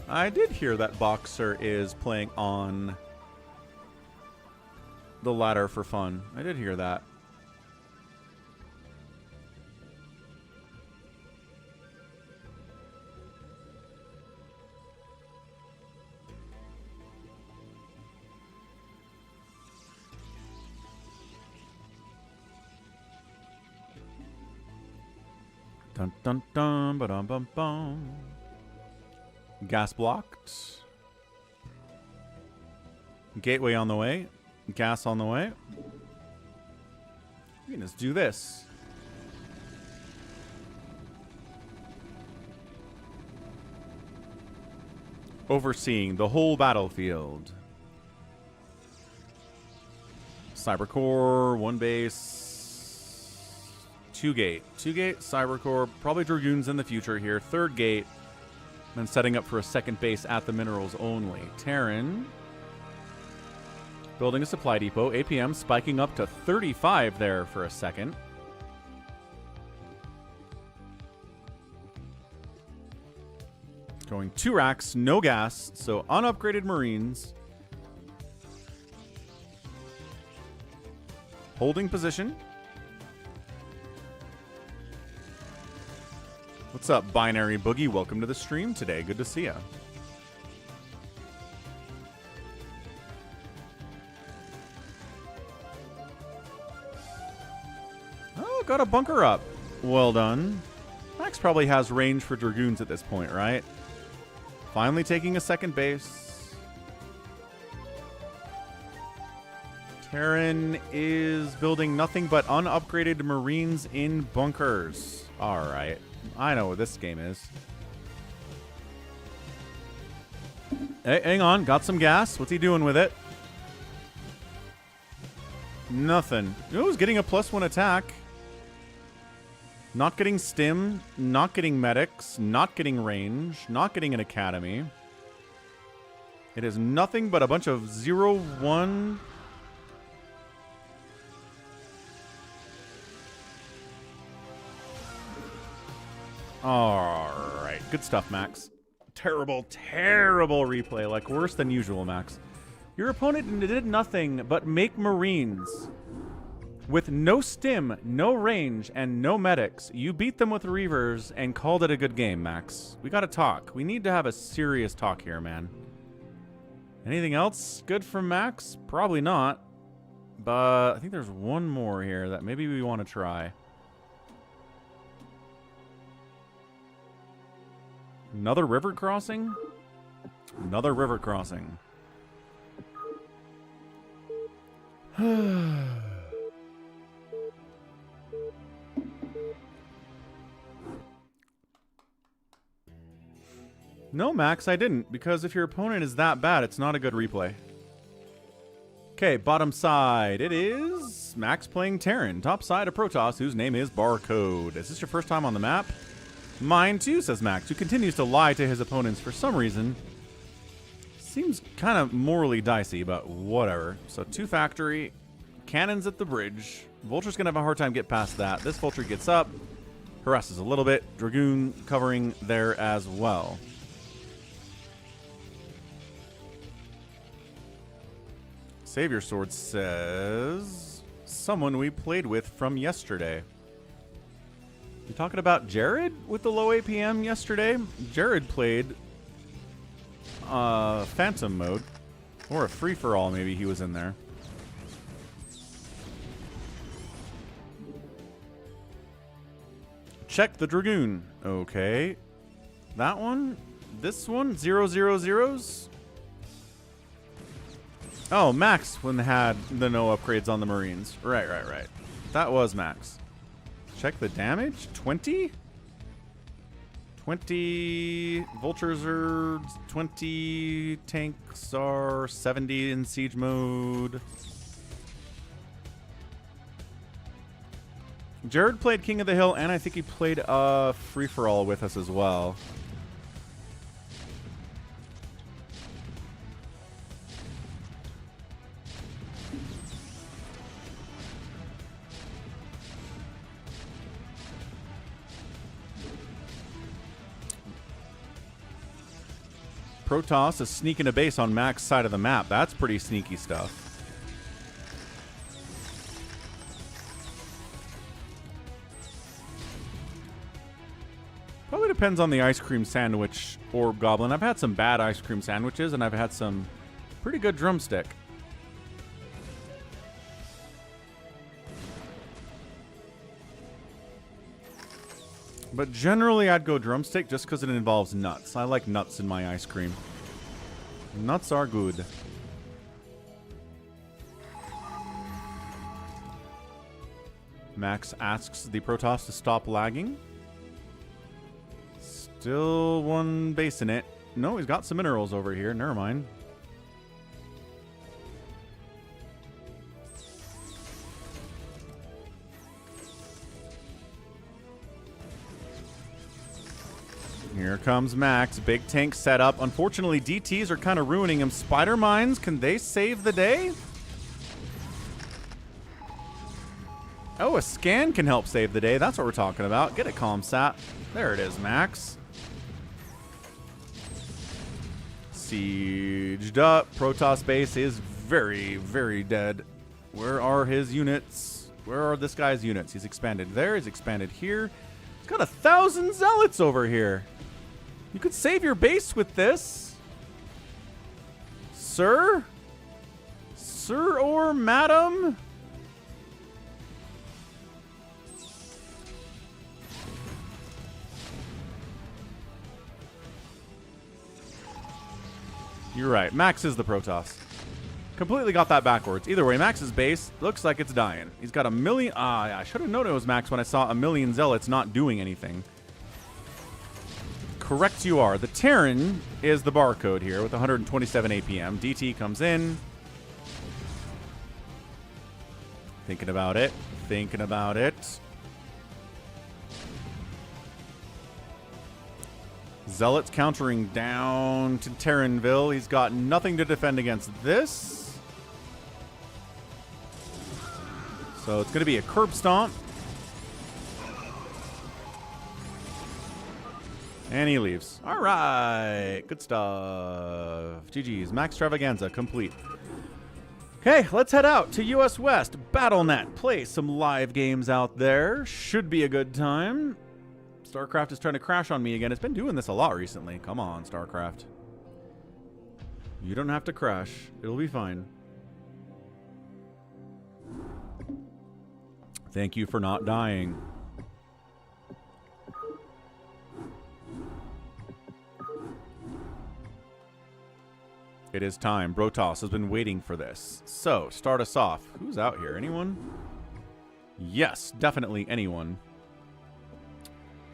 I did hear that Boxer is playing on the ladder for fun. I did hear that. Dun dun dun ba dum bum bum. Gas blocked. Gateway on the way. Gas on the way. We can just do this. Overseeing the whole battlefield. Cybercore, 1 base. 2 gate. 2 gate, Cybercore, probably Dragoons in the future here. 3rd gate. And setting up for a 2nd base at the minerals only. Terran. Building a supply depot. APM spiking up to 35 there for a second. Going 2 racks, no gas, so unupgraded Marines. Holding position. What's up, Binary Boogie? Welcome to the stream today. Good to see ya. Oh, got a bunker up. Well done. Max probably has range for Dragoons at this point, right? Finally taking a 2nd base. Terran is building nothing but unupgraded Marines in bunkers. All right. I know what this game is. Hey, hang on. Got some gas. What's he doing with it? Nothing. Oh, he's getting a +1 attack. Not getting stim. Not getting medics. Not getting range. Not getting an academy. It is nothing but a bunch of 0-1... Alright, good stuff, Max. Terrible, terrible replay, like worse than usual, Max. Your opponent did nothing but make Marines. With no stim, no range, and no medics, you beat them with Reavers and called it a good game, Max. We gotta talk. We need to have a serious talk here, man. Anything else good from Max? Probably not. But I think there's one more here that maybe we want to try. Another river crossing? Another river crossing. No, Max, I didn't, because if your opponent is that bad, it's not a good replay. Okay, bottom side, it is Max playing Terran. Top side, a Protoss whose name is Barcode. Is this your first time on the map? Mine too, says Max, who continues to lie to his opponents for some reason. Seems kind of morally dicey, but whatever. So 2 factory, cannons at the bridge. Vulture's going to have a hard time get past that. This Vulture gets up, harasses a little bit. Dragoon covering there as well. Savior Sword says, someone we played with from yesterday. You talking about Jared with the low APM yesterday? Jared played Phantom mode. Or a free-for-all, maybe he was in there. Check the Dragoon. Okay. That one? This one? 000s? Oh, Max when they had the no upgrades on the Marines. Right. That was Max. Check the damage. 20? 20 Vultures are 20. Tanks are 70 in siege mode. Jared played King of the Hill, and I think he played free-for-all with us as well. Protoss is sneaking a base on Max's side of the map. That's pretty sneaky stuff. Probably depends on the ice cream sandwich orb goblin. I've had some bad ice cream sandwiches, and I've had some pretty good drumstick. But generally, I'd go drumstick just because it involves nuts. I like nuts in my ice cream. Nuts are good. Max asks the Protoss to stop lagging. Still one base in it. No, he's got some minerals over here. Never mind. Here comes Max. Big tank set up. Unfortunately, DTs are kind of ruining him. Spider Mines, can they save the day? Oh, a scan can help save the day. That's what we're talking about. Get it, Comsat. There it is, Max. Sieged up. Protoss base is very, very dead. Where are his units? Where are this guy's units? He's expanded there. He's expanded here. He's got 1,000 zealots over here. You could save your base with this. Sir? Sir or madam? You're right. Max is the Protoss. Completely got that backwards. Either way, Max's base looks like it's dying. He's got 1 million. Yeah, I should have known it was Max when I saw 1 million zealots not doing anything. Correct you are. The Terran is the barcode here with 127 APM. DT comes in. Thinking about it. Thinking about it. Zealots countering down to Terranville. He's got nothing to defend against this. So it's going to be a curb stomp. And he leaves. All right. Good stuff. GG's. Maxtravaganza complete. Okay, let's head out to US West. BattleNet. Play some live games out there. Should be a good time. StarCraft is trying to crash on me again. It's been doing this a lot recently. Come on, StarCraft. You don't have to crash. It'll be fine. Thank you for not dying. It is time. Brotos has been waiting for this. So, start us off. Who's out here? Anyone? Yes, definitely anyone.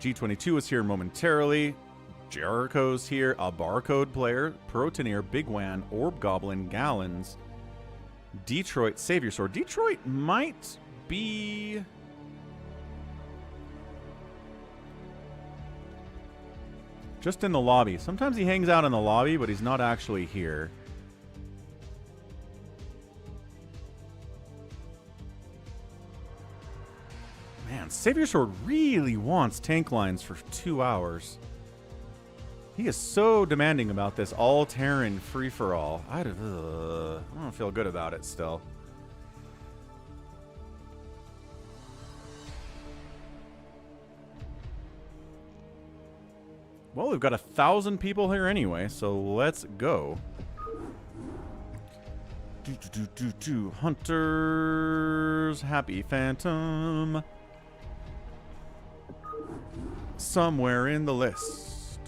G22 is here momentarily. Jericho's here. A barcode player. Protoneer, Bigwan, Orb Goblin, Gallons. Detroit, Savior Sword. Detroit might be... just in the lobby. Sometimes he hangs out in the lobby, but he's not actually here. Man, Savior Sword really wants tank lines for 2 hours. He is so demanding about this all-Terran free-for-all. I don't feel good about it still. Well, we've got 1,000 people here anyway, so let's go. Hunters, Happy Phantom. Somewhere in the list.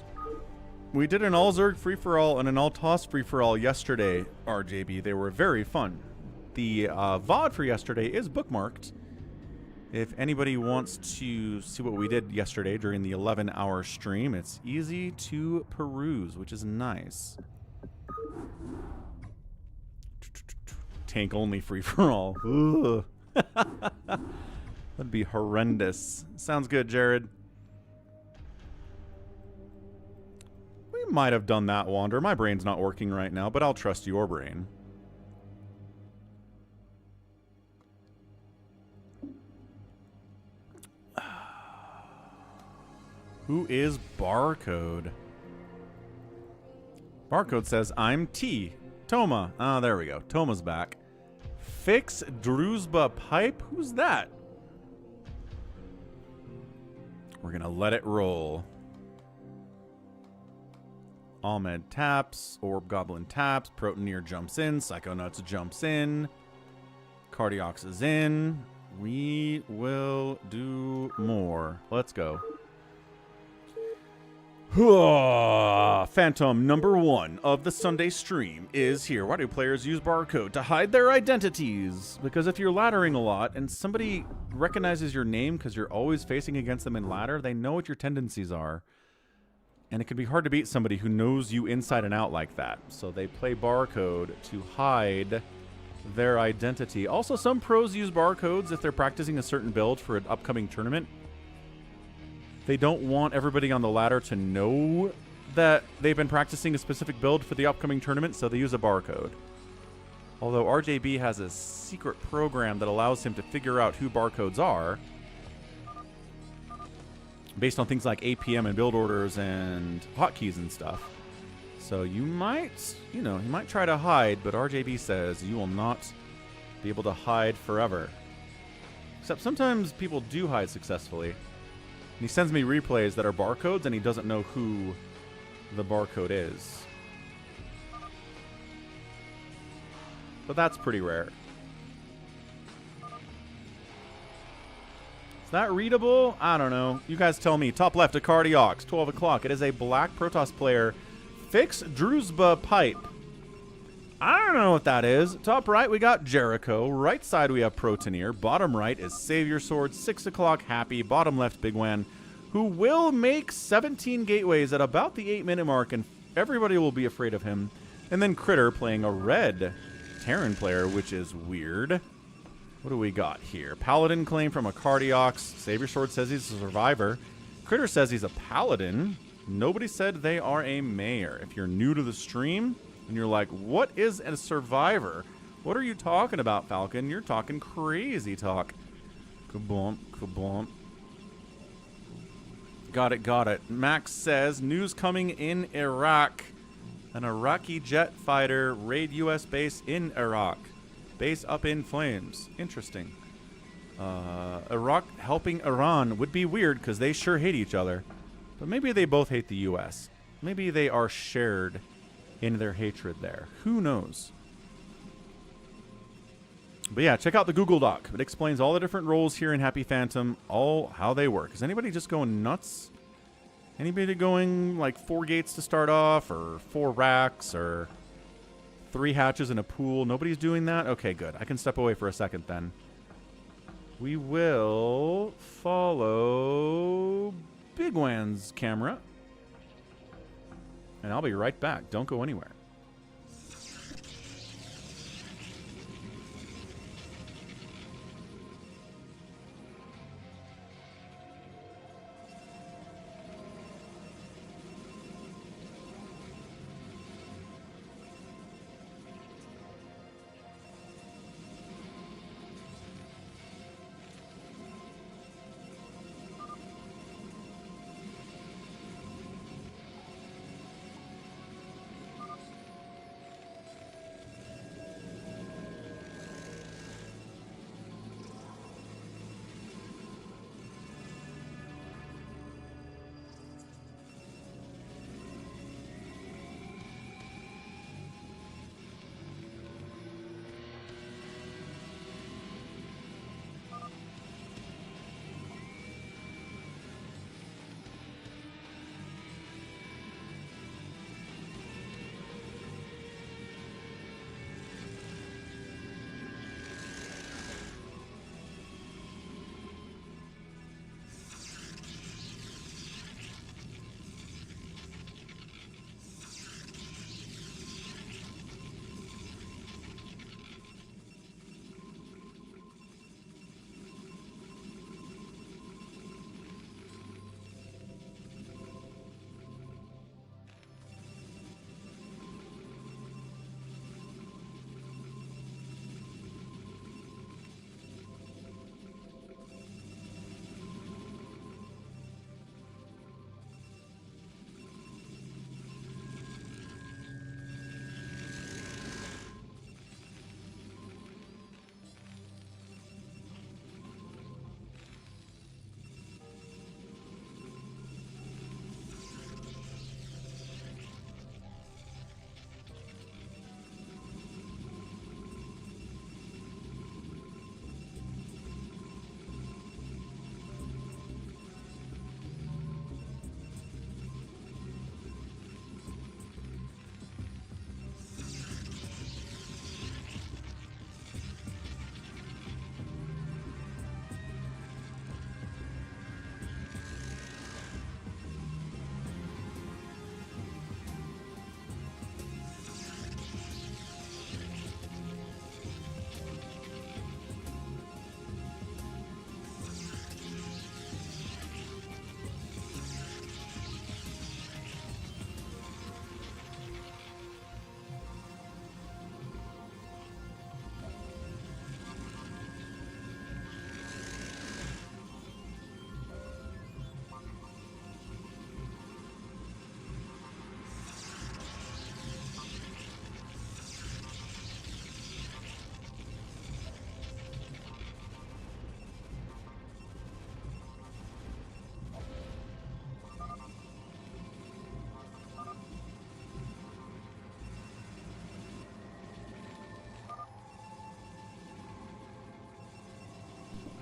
We did an all-Zerg free-for-all and an all-Toss free-for-all yesterday, RJB. They were very fun. The VOD for yesterday is bookmarked. If anybody wants to see what we did yesterday during the 11-hour stream, it's easy to peruse, which is nice. Tank only free-for-all. That'd be horrendous. Sounds good, Jared. We might have done that, Wander. My brain's not working right now, but I'll trust your brain. Who is Barcode? Barcode says, I'm T. Toma. Ah, there we go. Toma's back. Fix Druzhba Pipe? Who's that? We're going to let it roll. Ahmed taps. Orb Goblin taps. Protoneer jumps in. Psychonauts jumps in. Cardiox is in. We will do more. Let's go. Phantom number 1 of the Sunday stream is here. Why do players use barcode? To hide their identities. Because if you're laddering a lot and somebody recognizes your name because you're always facing against them in ladder, they know what your tendencies are. And it can be hard to beat somebody who knows you inside and out like that. So they play barcode to hide their identity. Also, some pros use barcodes if they're practicing a certain build for an upcoming tournament. They don't want everybody on the ladder to know that they've been practicing a specific build for the upcoming tournament, so they use a barcode. Although RJB has a secret program that allows him to figure out who barcodes are based on things like APM and build orders and hotkeys and stuff. So you might, you might try to hide, but RJB says you will not be able to hide forever. Except sometimes people do hide successfully. And he sends me replays that are barcodes, and he doesn't know who the barcode is. But that's pretty rare. Is that readable? I don't know. You guys tell me. Top left, a Cardiox, 12 o'clock. It is a black Protoss player. Fix Druzhba Pipe. I don't know what that is. Top right, we got Jericho. Right side, we have Protoneer. Bottom right is Savior Sword. 6 o'clock, Happy. Bottom left, Bigwan, who will make 17 gateways at about the 8-minute mark, and everybody will be afraid of him. And then Critter playing a red Terran player, which is weird. What do we got here? Paladin claim from a Cardiox. Savior Sword says he's a survivor. Critter says he's a paladin. Nobody said they are a mayor. If you're new to the stream, and you're like, what is a survivor? What are you talking about, Falcon? You're talking crazy talk. Kaboom, kaboom. Got it, got it. Max says, news coming in Iraq. An Iraqi jet fighter raid U.S. base in Iraq. Base up in flames. Interesting. Iraq helping Iran would be weird because they sure hate each other. But maybe they both hate the U.S. Maybe they are shared in their hatred there. Who knows? But yeah, check out the Google Doc. It explains all the different roles here in Happy Phantom, all how they work. Is anybody just going nuts? Anybody going like 4 gates to start off, or 4 racks, or 3 hatches in a pool? Nobody's doing that? Okay, good. I can step away for a second then. We will follow Bigwan's camera. And I'll be right back. Don't go anywhere.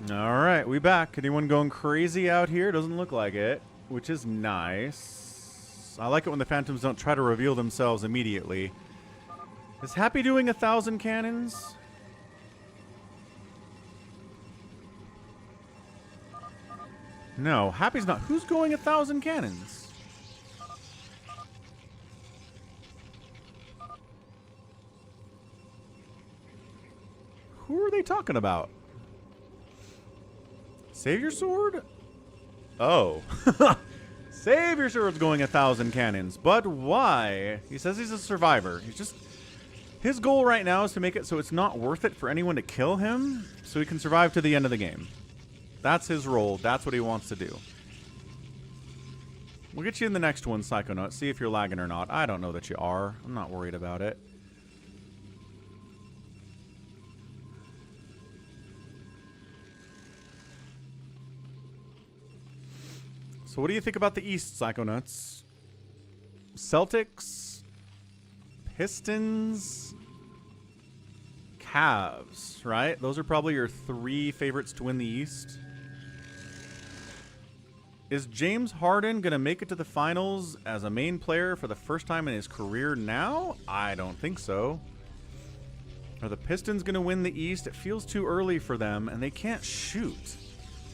All right, we back. Anyone going crazy out here? Doesn't look like it, which is nice. I like it when the Phantoms don't try to reveal themselves immediately. Is Happy doing 1,000 cannons? No, Happy's not. Who's going 1,000 cannons? Who are they talking about? Savior Sword? Oh. Savior Sword's going 1,000 cannons. But why? He says he's a survivor. He's just... His goal right now is to make it so it's not worth it for anyone to kill him, so he can survive to the end of the game. That's his role. That's what he wants to do. We'll get you in the next one, Psychonaut. See if you're lagging or not. I don't know that you are. I'm not worried about it. So what do you think about the East, Psychonauts? Celtics? Pistons? Cavs, right? Those are probably your 3 favorites to win the East. Is James Harden going to make it to the finals as a main player for the first time in his career now? I don't think so. Are the Pistons going to win the East? It feels too early for them, and they can't shoot.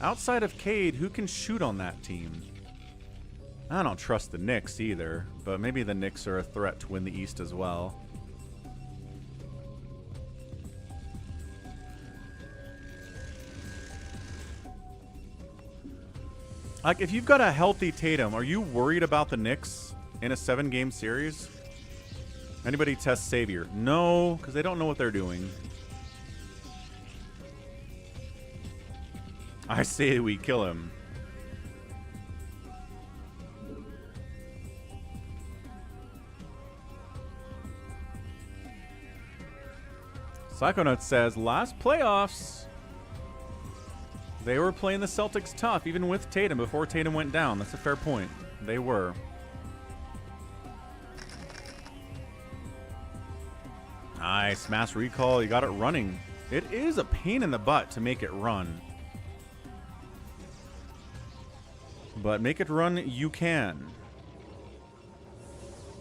Outside of Cade, who can shoot on that team? I don't trust the Knicks either, but maybe the Knicks are a threat to win the East as well. Like, if you've got a healthy Tatum, are you worried about the Knicks in a 7-game series? Anybody test Savior? No, because they don't know what they're doing. I say we kill him. Psychonaut says, last playoffs, they were playing the Celtics tough, even with Tatum, before Tatum went down. That's a fair point. They were. Nice. Mass recall. You got it running. It is a pain in the butt to make it run. But make it run, you can.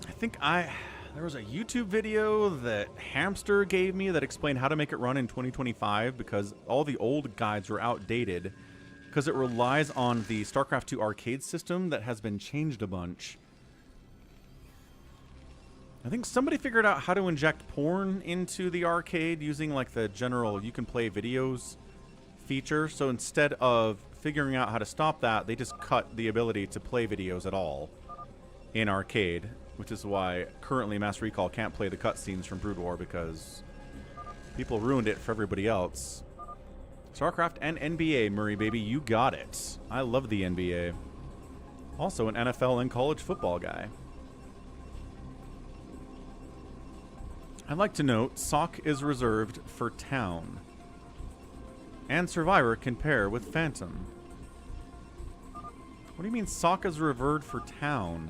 I think there was a YouTube video that Hamster gave me that explained how to make it run in 2025 because all the old guides were outdated because it relies on the StarCraft 2 arcade system that has been changed a bunch. I think somebody figured out how to inject porn into the arcade using like the general you can play videos feature. So instead of figuring out how to stop that, they just cut the ability to play videos at all in arcade. Which is why currently Mass Recall can't play the cutscenes from Brood War because people ruined it for everybody else. StarCraft and NBA, Murray baby, you got it. I love the NBA. Also an NFL and college football guy. I'd like to note, Sock is reserved for Town. And Survivor can pair with Phantom. What do you mean Sock is reserved for Town?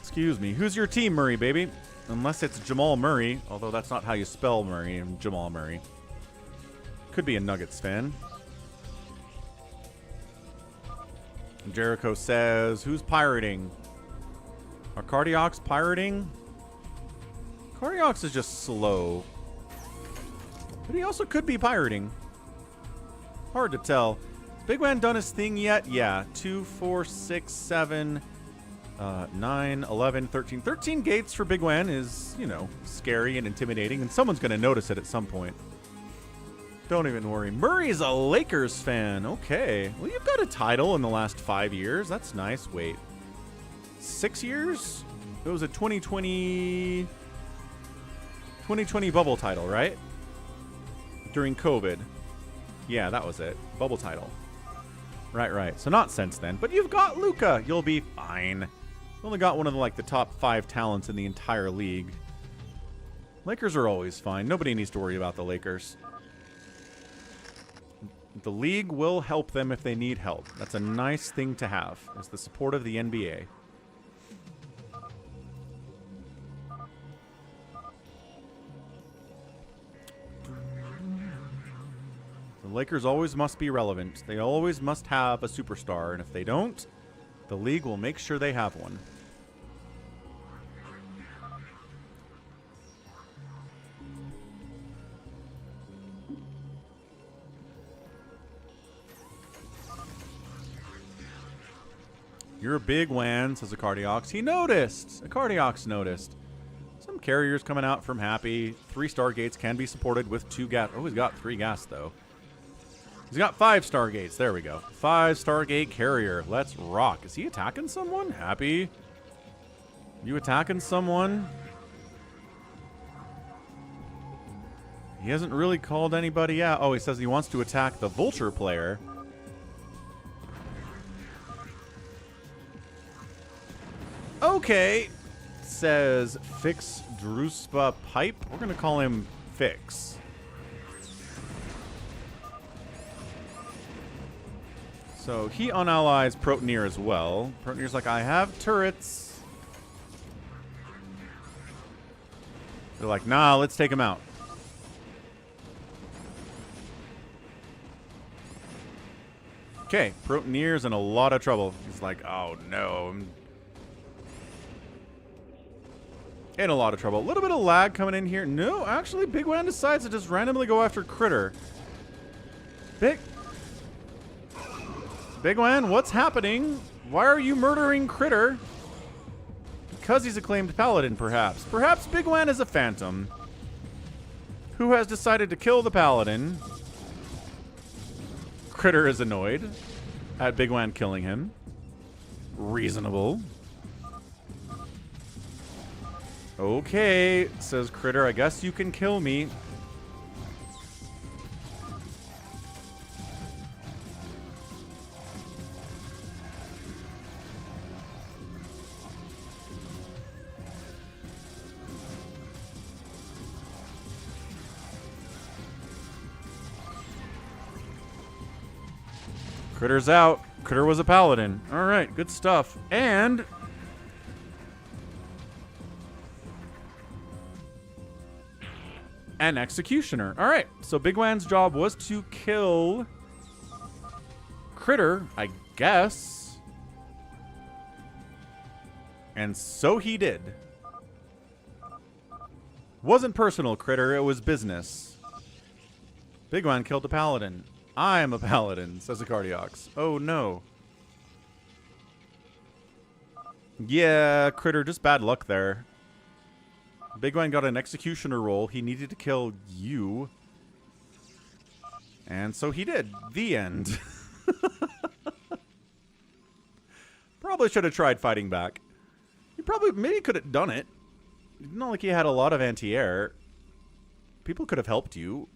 Excuse me. Who's your team, Murray, baby? Unless it's Jamal Murray, although that's not how you spell Murray and Jamal Murray. Could be a Nuggets fan. Jericho says, who's pirating? Are Cardiox pirating? Cardiox is just slow. But he also could be pirating. Hard to tell. Bigwan done his thing yet? Yeah. 2, 4, 6, 7... 9, 11, 13. 13 gates for Bigwan is, you know, scary and intimidating, and someone's going to notice it at some point. Don't even worry. Murray's a Lakers fan. Okay. Well, you've got a title in the last 5 years. That's nice. Wait. 6 years? It was a 2020 bubble title, right? During COVID. Yeah, that was it. Bubble title. Right. So not since then. But you've got Luka. You'll be fine. Only got one of the top 5 talents in the entire league. Lakers are always fine. Nobody needs to worry about the Lakers. The league will help them if they need help. That's a nice thing to have. It's the support of the NBA. The Lakers always must be relevant. They always must have a superstar, and if they don't, the league will make sure they have one. You're a big Wan, says a Cardiox. He noticed. A Cardiox noticed. Some carriers coming out from Happy. 3 Stargates can be supported with 2 gas. Oh, he's got 3 gas, though. He's got 5 Stargates. There we go. 5 Stargate carrier. Let's rock. Is he attacking someone? Happy? You attacking someone? He hasn't really called anybody out. Oh, he says he wants to attack the Vulture player. Okay. Says Fix Druspa Pipe. We're going to call him Fix. So he unallies Protoneer as well. Protoneer's like, I have turrets. They're like, nah, let's take him out. Okay, Protoneer's in a lot of trouble. He's like, oh no. I'm in a lot of trouble. A little bit of lag coming in here. No, actually, Bigwan decides to just randomly go after Critter. Bigwan, what's happening? Why are you murdering Critter? Because he's a claimed paladin, perhaps. Perhaps Bigwan is a phantom who has decided to kill the paladin. Critter is annoyed at Bigwan killing him. Reasonable. Okay, says Critter, I guess you can kill me. Critter's out. Critter was a paladin. All right, good stuff. And an executioner. All right, so Bigwan's job was to kill Critter, I guess. And so he did. Wasn't personal, Critter. It was business. Bigwan killed a paladin. I'm a paladin, says the Cardiox. Oh, no. Yeah, Critter, just bad luck there. Bigwan got an executioner role. He needed to kill you. And so he did. The end. Probably should have tried fighting back. He maybe could have done it. It's not like he had a lot of anti-air. People could have helped you.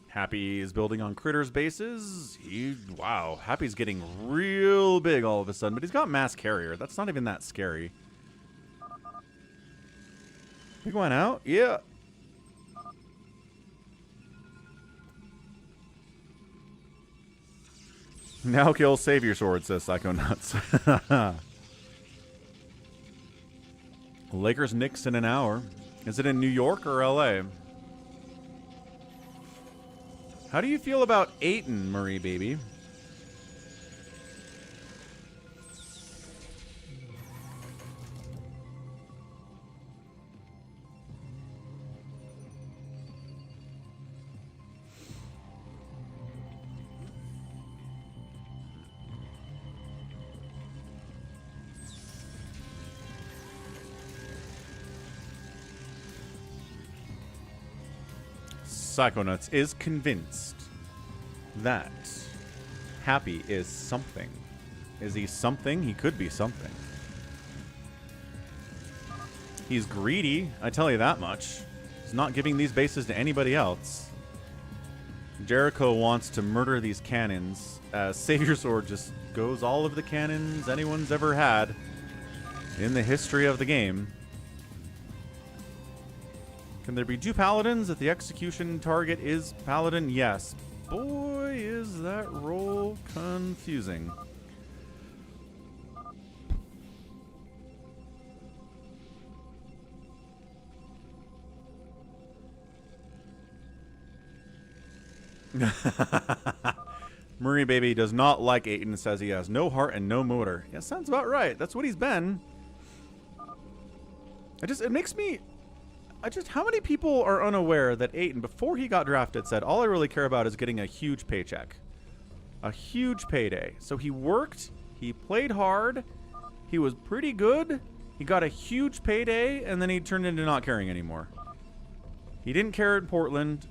Happy is building on Critter's bases. Wow, Happy's getting real big all of a sudden, but he's got mass carrier. That's not even that scary. Bigwan out? Yeah. Now kill Savior Sword, says Psychonauts. Lakers Knicks in an hour. Is it in New York or LA? How do you feel about Aiton, Marie baby? Psychonauts is convinced that Happy is something. Is he something? He could be something. He's greedy, I tell you that much. He's not giving these bases to anybody else. Jericho wants to murder these cannons. Savior Sword just goes all of the cannons anyone's ever had in the history of the game. Can there be two paladins if the execution target is paladin? Yes. Boy, is that roll confusing. Murray Baby does not like Aiton and says he has no heart and no motor. Yeah, sounds about right. That's what he's been. It makes me... how many people are unaware that Aiton, before he got drafted, said, all I really care about is getting a huge paycheck. A huge payday. So he worked, he played hard, he was pretty good, he got a huge payday, and then he turned into not caring anymore. He didn't care in Portland.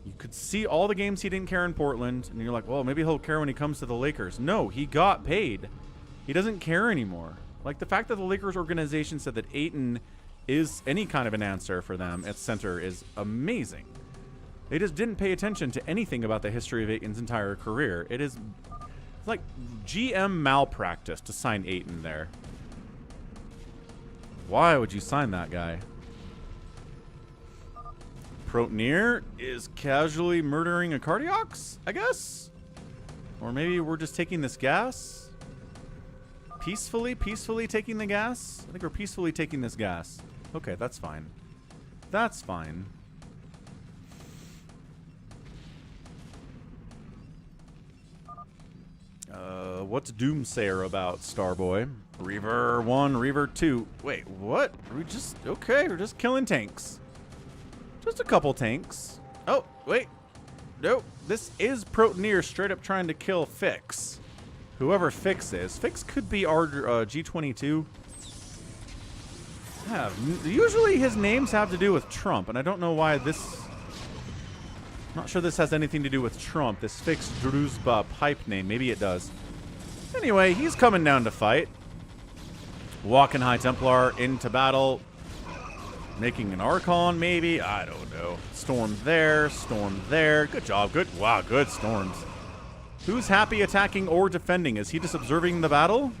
You could see all the games he didn't care in Portland, and you're like, well, maybe he'll care when he comes to the Lakers. No, he got paid. He doesn't care anymore. Like, the fact that the Lakers organization said that Aiton is any kind of an answer for them at center is amazing. They just didn't pay attention to anything about the history of Aiton's entire career. It's like GM malpractice to sign Aiton there. Why would you sign that guy? Protneer is casually murdering a Cardiox, I guess? Or maybe we're just taking this gas? Peacefully taking the gas? I think we're peacefully taking this gas. Okay, that's fine. That's fine. What's Doomsayer about, Starboy? Reaver 1, Reaver 2. Wait, what? Are we just... Okay, we're just killing tanks. Just a couple tanks. Oh, wait. Nope. This is Protneer straight up trying to kill Fix. Whoever Fix is. Fix could be our G22. Yeah, usually his names have to do with Trump, and I don't know why this... I'm not sure this has anything to do with Trump. This Fix Druzba pipe name. Maybe it does. Anyway, he's coming down to fight. Walking High Templar into battle. Making an Archon, maybe? I don't know. Storm there. Storm there. Good job. Good. Wow, good storms. Who's happy attacking or defending? Is he just observing the battle?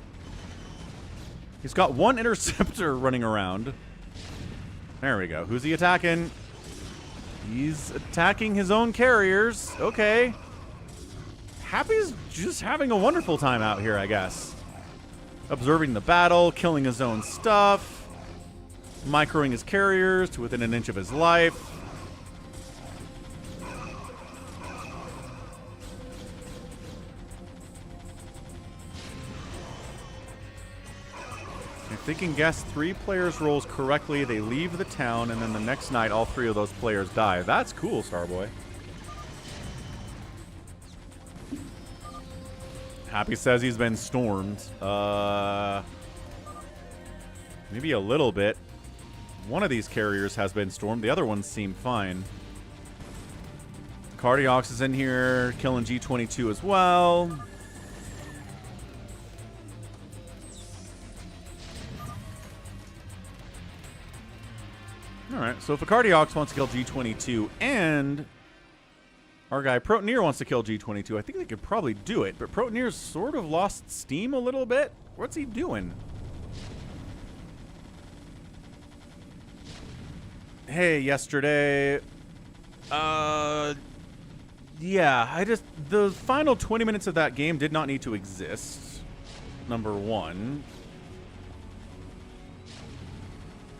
He's got one interceptor running around. There we go. Who's he attacking? He's attacking his own carriers. Okay. Happy's just having a wonderful time out here, I guess. Observing the battle, killing his own stuff, microing his carriers to within an inch of his life. If they can guess 3 players' roles correctly, they leave the town, and then the next night all 3 of those players die. That's cool, Starboy. Happy says he's been stormed. Maybe a little bit. One of these carriers has been stormed. The other ones seem fine. Cardiox is in here, killing G22 as well. Alright, so if a Cardiox wants to kill G22 and our guy Protneer wants to kill G22, I think they could probably do it, but Protneer's sort of lost steam a little bit. What's he doing? Hey, yesterday. Yeah, the final 20 minutes of that game did not need to exist. Number 1.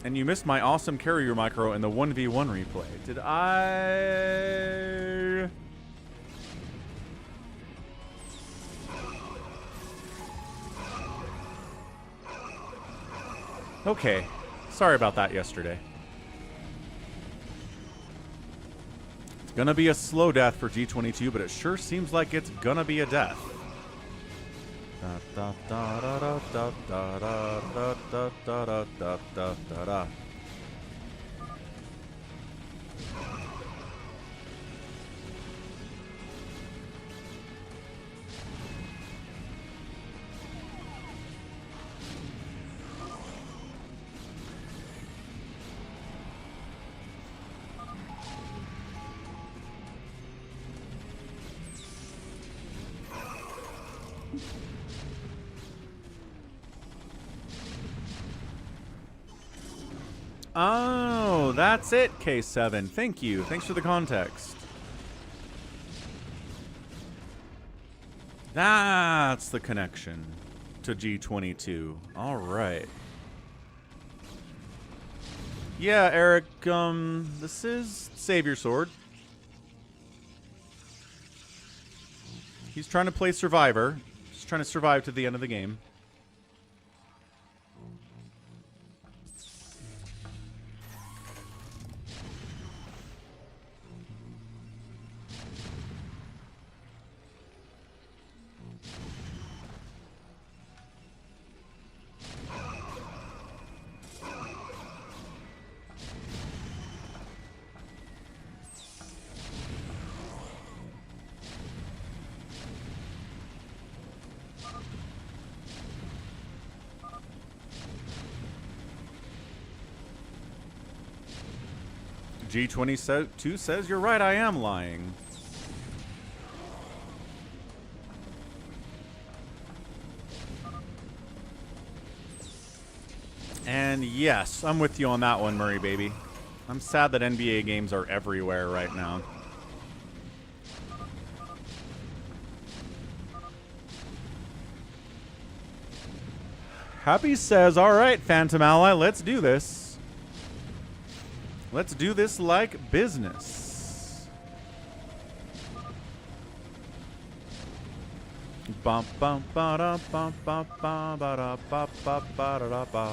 And you missed my awesome carrier micro in the 1v1 replay. Did I... Okay. Sorry about that yesterday. It's gonna be a slow death for G22, but it sure seems like it's gonna be a death. Da, da, da, da, da, da, da, da, da, da, da, da, da, da. Oh, that's it, K7. Thank you. Thanks for the context. That's the connection to G22. All right. Yeah, Eric, this is Savior Sword. He's trying to play Survivor. He's trying to survive to the end of the game. G22 says, you're right, I am lying. And yes, I'm with you on that one, Murray baby. I'm sad that NBA games are everywhere right now. Happy says, all right, Phantom Ally, let's do this. Let's do this like business. Bum bum ba da bum bum ba da ba ba ba da ba.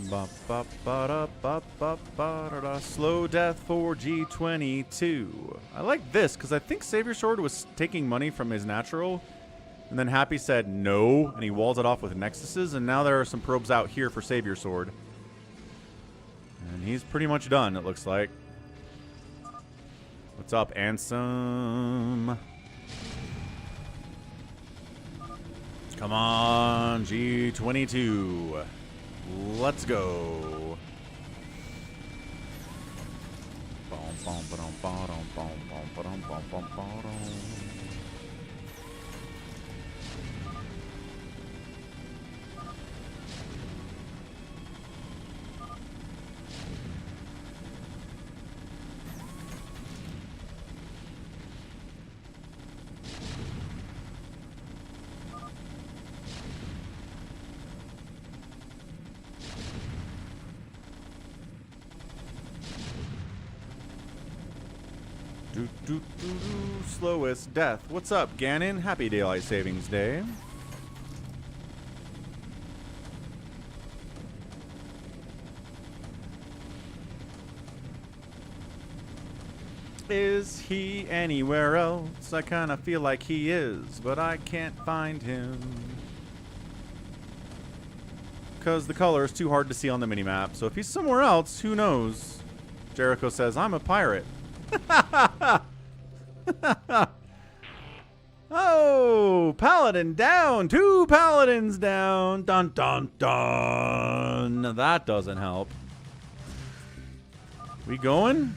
Ba ba ba da ba ba ba da. Slow death for G22. I like this because I think Savior Sword was taking money from his natural. And then Happy said no, and he walls it off with Nexuses, and now there are some probes out here for Savior Sword. And he's pretty much done, it looks like. What's up, Ansem? Come on, G22. Let's go. Slowest death. What's up, Ganon? Happy Daylight Savings Day. Is he anywhere else? I kind of feel like he is, but I can't find him. Because the color is too hard to see on the minimap. So if he's somewhere else, who knows? Jericho says, I'm a pirate. Oh, paladin down. 2 paladins down. Dun dun dun. That doesn't help. We going?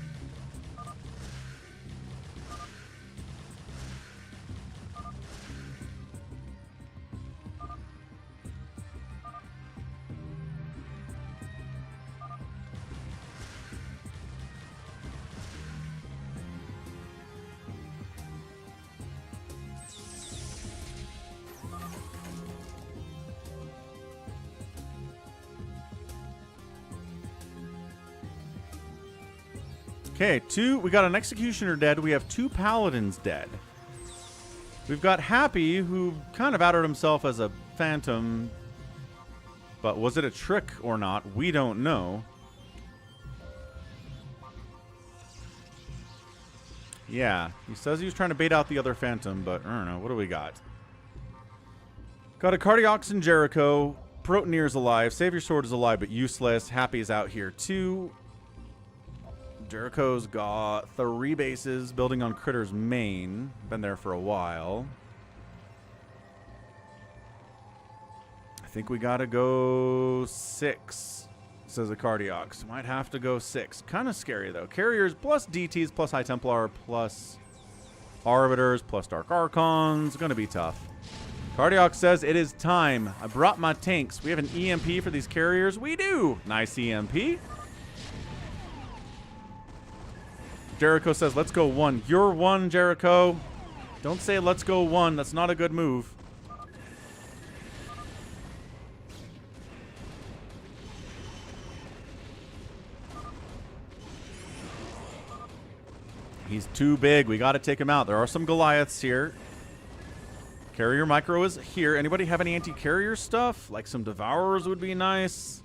Okay, we got an Executioner dead. We have 2 Paladins dead. We've got Happy, who kind of outed himself as a Phantom. But was it a trick or not? We don't know. Yeah, he says he was trying to bait out the other Phantom, but I don't know. What do we got? Got a Cardiox and Jericho. Protonier's alive. Savior Sword is alive, but useless. Happy's out here, too. Jericho's got 3 bases building on Critter's main. Been there for a while. I think we gotta go 6, says the Cardiox. Might have to go 6. Kind of scary, though. Carriers plus DTs plus High Templar plus Arbiters plus Dark Archons. Gonna be tough. Cardiox says it is time. I brought my tanks. We have an EMP for these carriers. We do. Nice EMP. Jericho says, let's go 1. You're 1, Jericho. Don't say let's go 1. That's not a good move. He's too big. We got to take him out. There are some Goliaths here. Carrier Micro is here. Anybody have any anti-carrier stuff? Like some Devourers would be nice.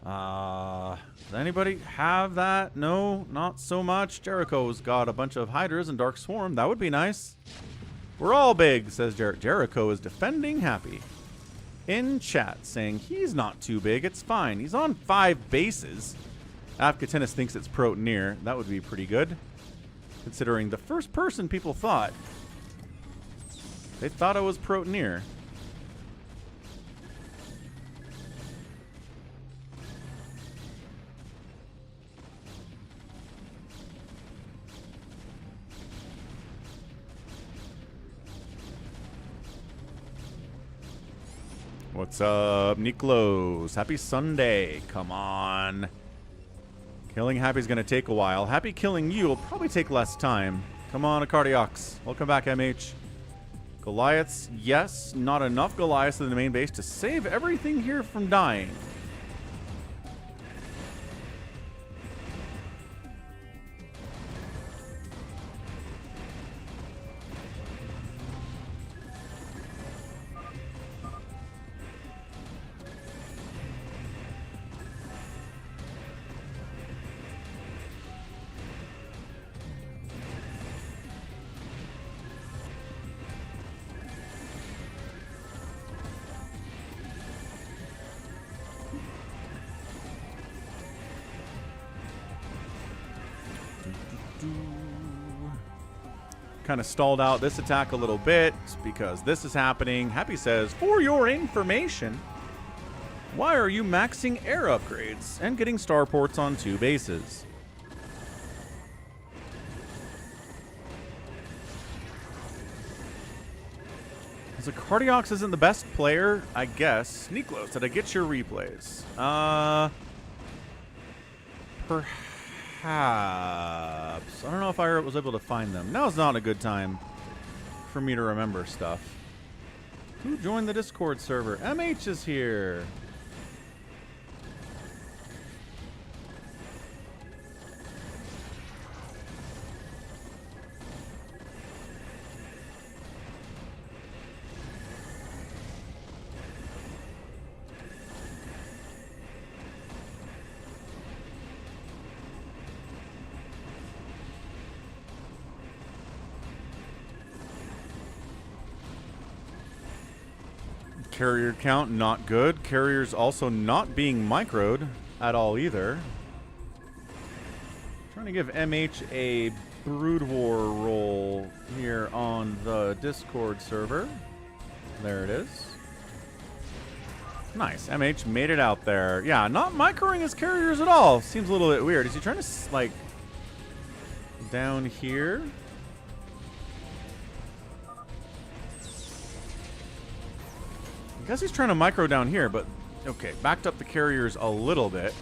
Does anybody have that? No, not so much. Jericho's got a bunch of Hydras and Dark Swarm. That would be nice. We're all big, says Jericho is defending Happy. In chat, saying he's not too big. It's fine. He's on 5 bases. Avcatinus thinks it's Protoneer. That would be pretty good. Considering the first person people thought. They thought it was Protoneer. What's up, Niklos? Happy Sunday. Come on. Killing Happy's going to take a while. Happy killing you will probably take less time. Come on, Acardiox. Welcome back, MH. Goliaths, yes. Not enough Goliaths in the main base to save everything here from dying. Kind of stalled out this attack a little bit because this is happening. Happy says, for your information, why are you maxing air upgrades and getting starports on 2 bases? Because the Cardiox isn't the best player, I guess. Niklos, did I get your replays? Perhaps. I don't know if I was able to find them. Now's not a good time for me to remember stuff. Who joined the Discord server? MH is here. Carrier count, not good. Carriers also not being microed at all either. Trying to give MH a Brood War role here on the Discord server. There it is. Nice. MH made it out there. Yeah, not microing his carriers at all. Seems a little bit weird. Is he trying to, like, down here? I guess he's trying to micro down here, but okay, backed up the carriers a little bit.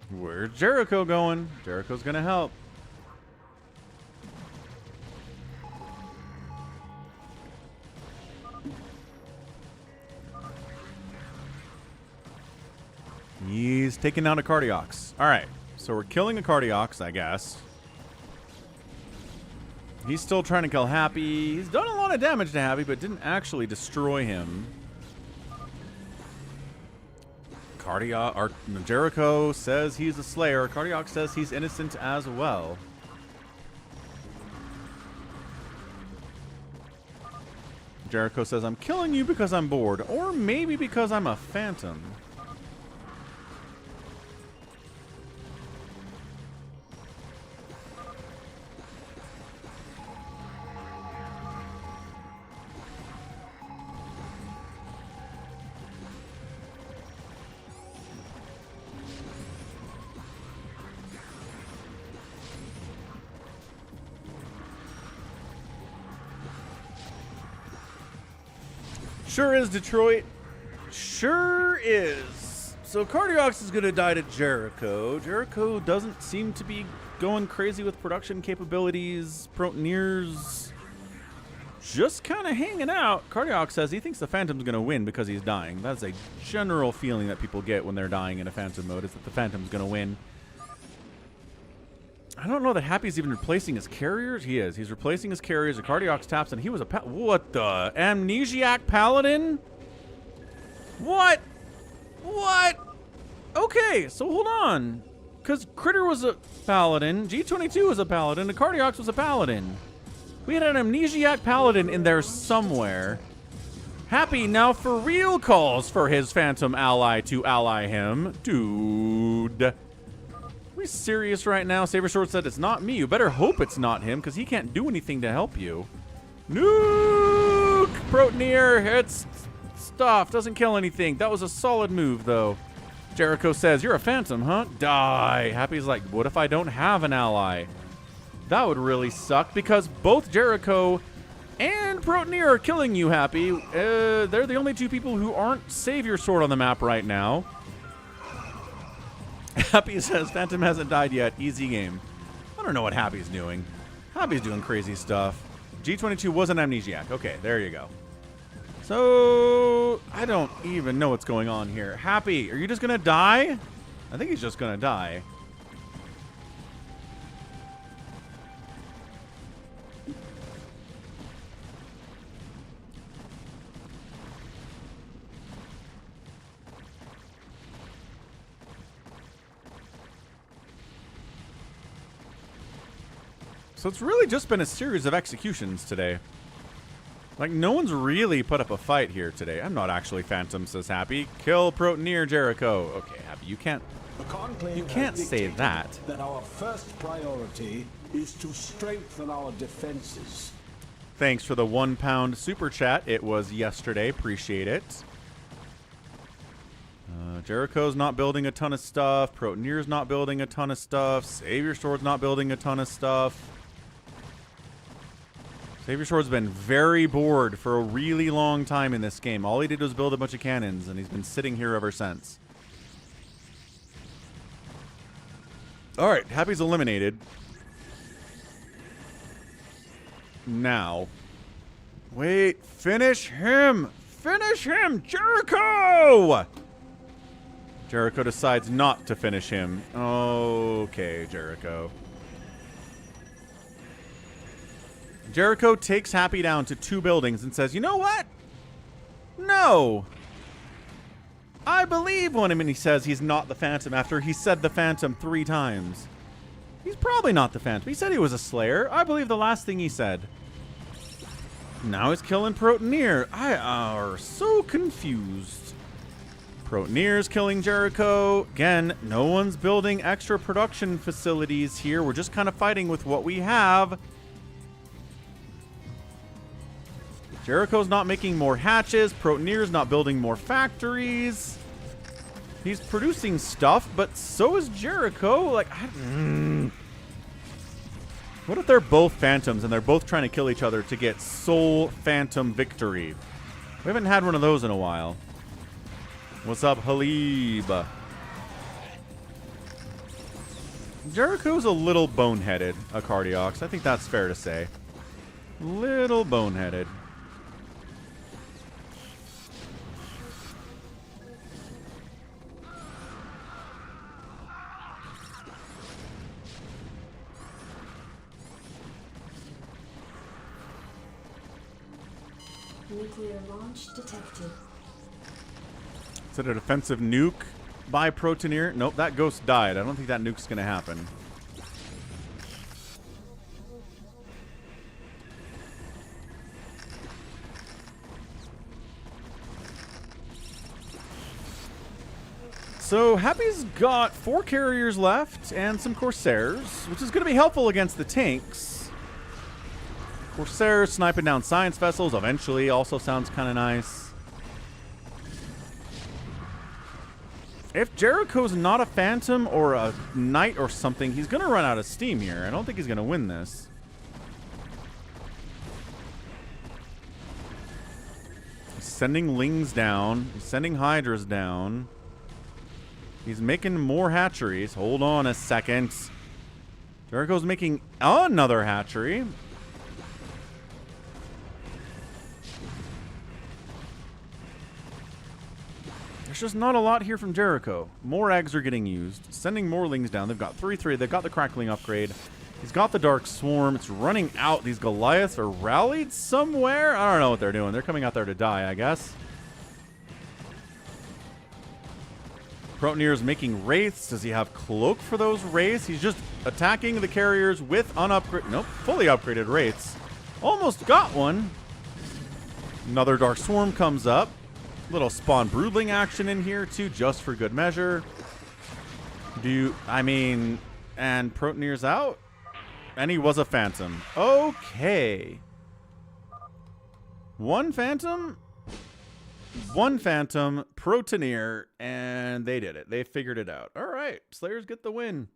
Where's Jericho going? Jericho's gonna help. He's taking down a Cardiox. Alright, so we're killing a Cardiox, I guess. He's still trying to kill Happy. He's done a lot of damage to Happy, but didn't actually destroy him. Jericho says he's a slayer. Cardiox says he's innocent as well. Jericho says, I'm killing you because I'm bored, or maybe because I'm a phantom. Sure is, Detroit. Sure is. So Cardiox is going to die to Jericho. Jericho doesn't seem to be going crazy with production capabilities. Protoneers just kind of hanging out. Cardiox says he thinks the Phantom's going to win because he's dying. That's a general feeling that people get when they're dying in a Phantom mode, is that the Phantom's going to win. I don't know that Happy's even replacing his carriers. He is. He's replacing his carriers. The Cardiox taps, and he was a... What the? Amnesiac Paladin? What? What? Okay, so hold on. Because Critter was a Paladin, G22 was a Paladin, the Cardiox was a Paladin. We had an Amnesiac Paladin in there somewhere. Happy now for real calls for his Phantom ally to ally him. Dude. Are we serious right now? Saber Sword said it's not me. You better hope it's not him, because he can't do anything to help you. Nuke! Protoneer hits stuff. Doesn't kill anything. That was a solid move, though. Jericho says, you're a Phantom, huh? Die. Happy's like, what if I don't have an ally? That would really suck, because both Jericho and Protoneer are killing you, Happy. They're the only two people who aren't Savior Sword on the map right now. Happy says, Phantom hasn't died yet. Easy game. I don't know what Happy's doing. Happy's doing crazy stuff. G22 was an Amnesiac. Okay, there you go. So, I don't even know what's going on here. Happy, are you just going to die? I think he's just going to die. So it's really just been a series of executions today. Like, no one's really put up a fight here today. I'm not actually Phantom, says Happy. Kill Protoneer Jericho. Okay, Happy, you can't say that. That our first priority is to strengthen our defenses. Thanks for the £1 super chat. It was yesterday. Appreciate it. Jericho's not building a ton of stuff. Protoneer's not building a ton of stuff. Savior Sword's not building a ton of stuff. Savior Sword's been very bored for a really long time in this game. All he did was build a bunch of cannons, and he's been sitting here ever since. Alright, Happy's eliminated. Now. Wait, finish him! Finish him! Jericho! Jericho decides not to finish him. Okay, Jericho. Jericho takes Happy down to 2 buildings and says, you know what? No. I believe him, and he says he's not the Phantom after he said the Phantom 3 times. He's probably not the Phantom. He said he was a Slayer. I believe the last thing he said. Now he's killing Protoneer. I are so confused. Protoneer's killing Jericho. Again, no one's building extra production facilities here. We're just kind of fighting with what we have. Jericho's not making more hatches. Protoneer's not building more factories. He's producing stuff, but so is Jericho. Like, what if they're both Phantoms and they're both trying to kill each other to get sole Phantom victory? We haven't had one of those in a while. What's up, Halib? Jericho's a little boneheaded, a Cardiox. I think that's fair to say. Little boneheaded. Nuclear launch detected. Is it a defensive nuke by Protoneer? Nope, that ghost died. I don't think that nuke's going to happen. So Happy's got 4 carriers left and some Corsairs, which is going to be helpful against the tanks. Corsairs sniping down science vessels eventually also sounds kind of nice. If Jericho's not a Phantom or a Knight or something, he's going to run out of steam here. I don't think he's going to win this. He's sending Lings down. He's sending Hydras down. He's making more hatcheries. Hold on a second. Jericho's making another hatchery. There's just not a lot here from Jericho. More eggs are getting used. Sending more lings down. They've got 3-3. They've got the crackling upgrade. He's got the Dark Swarm. It's running out. These Goliaths are rallied somewhere. I don't know what they're doing. They're coming out there to die, I guess. Protonier's making Wraiths. Does he have Cloak for those Wraiths? He's just attacking the carriers with unupgraded... Nope, fully upgraded Wraiths. Almost got one. Another Dark Swarm comes up. Little Spawn Broodling action in here, too, just for good measure. And Protonier's out? And he was a Phantom. Okay. One Phantom, Protonier, and they did it. They figured it out. All right, Slayers get the win.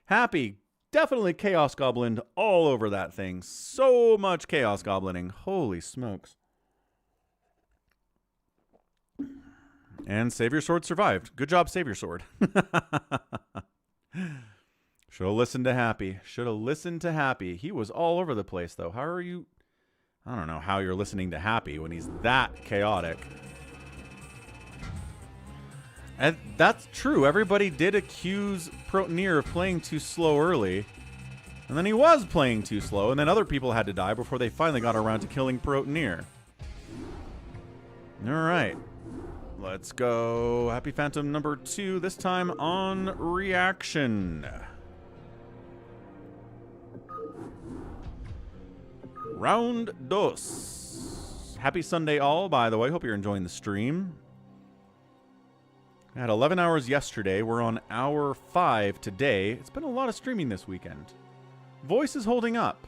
Happy. Definitely Chaos Goblin all over that thing. So much Chaos Goblining. Holy smokes. And Savior Sword survived. Good job, Savior Sword. Should have listened to Happy. Should have listened to Happy. He was all over the place, though. How are you... I don't know how you're listening to Happy when he's that chaotic. And that's true. Everybody did accuse Protonier of playing too slow early. And then he was playing too slow. And then other people had to die before they finally got around to killing Protonier. All right. Let's go. Happy Phantom number 2. This time on reaction. Round dos. Happy Sunday all, by the way. Hope you're enjoying the stream. I had 11 hours yesterday. We're on hour 5 today. It's been a lot of streaming this weekend. Voice is holding up.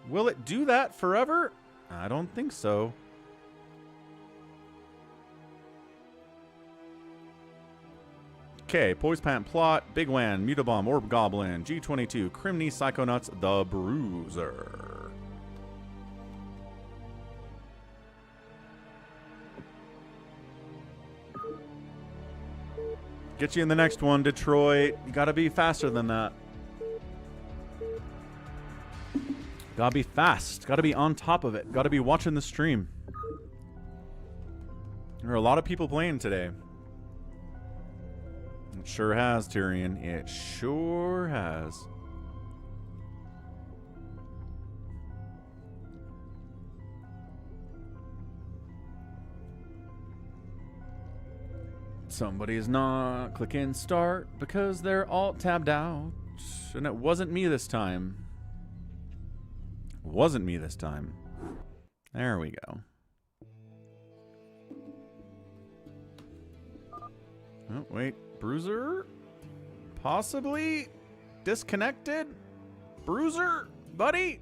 Will it do that forever? I don't think so. Okay, Poise Pant Plot, Bigwan, Mutabomb, Orb Goblin, G22, Criminy, Psychonauts, The Bruiser. Get you in the next one, Detroit. You gotta be faster than that. Gotta be fast. Gotta be on top of it. Gotta be watching the stream. There are a lot of people playing today. It sure has, Tyrion. It sure has. Somebody's not clicking start because they're alt tabbed out. And it wasn't me this time. It wasn't me this time. There we go. Oh, wait. Bruiser? Possibly? Disconnected? Bruiser? Buddy?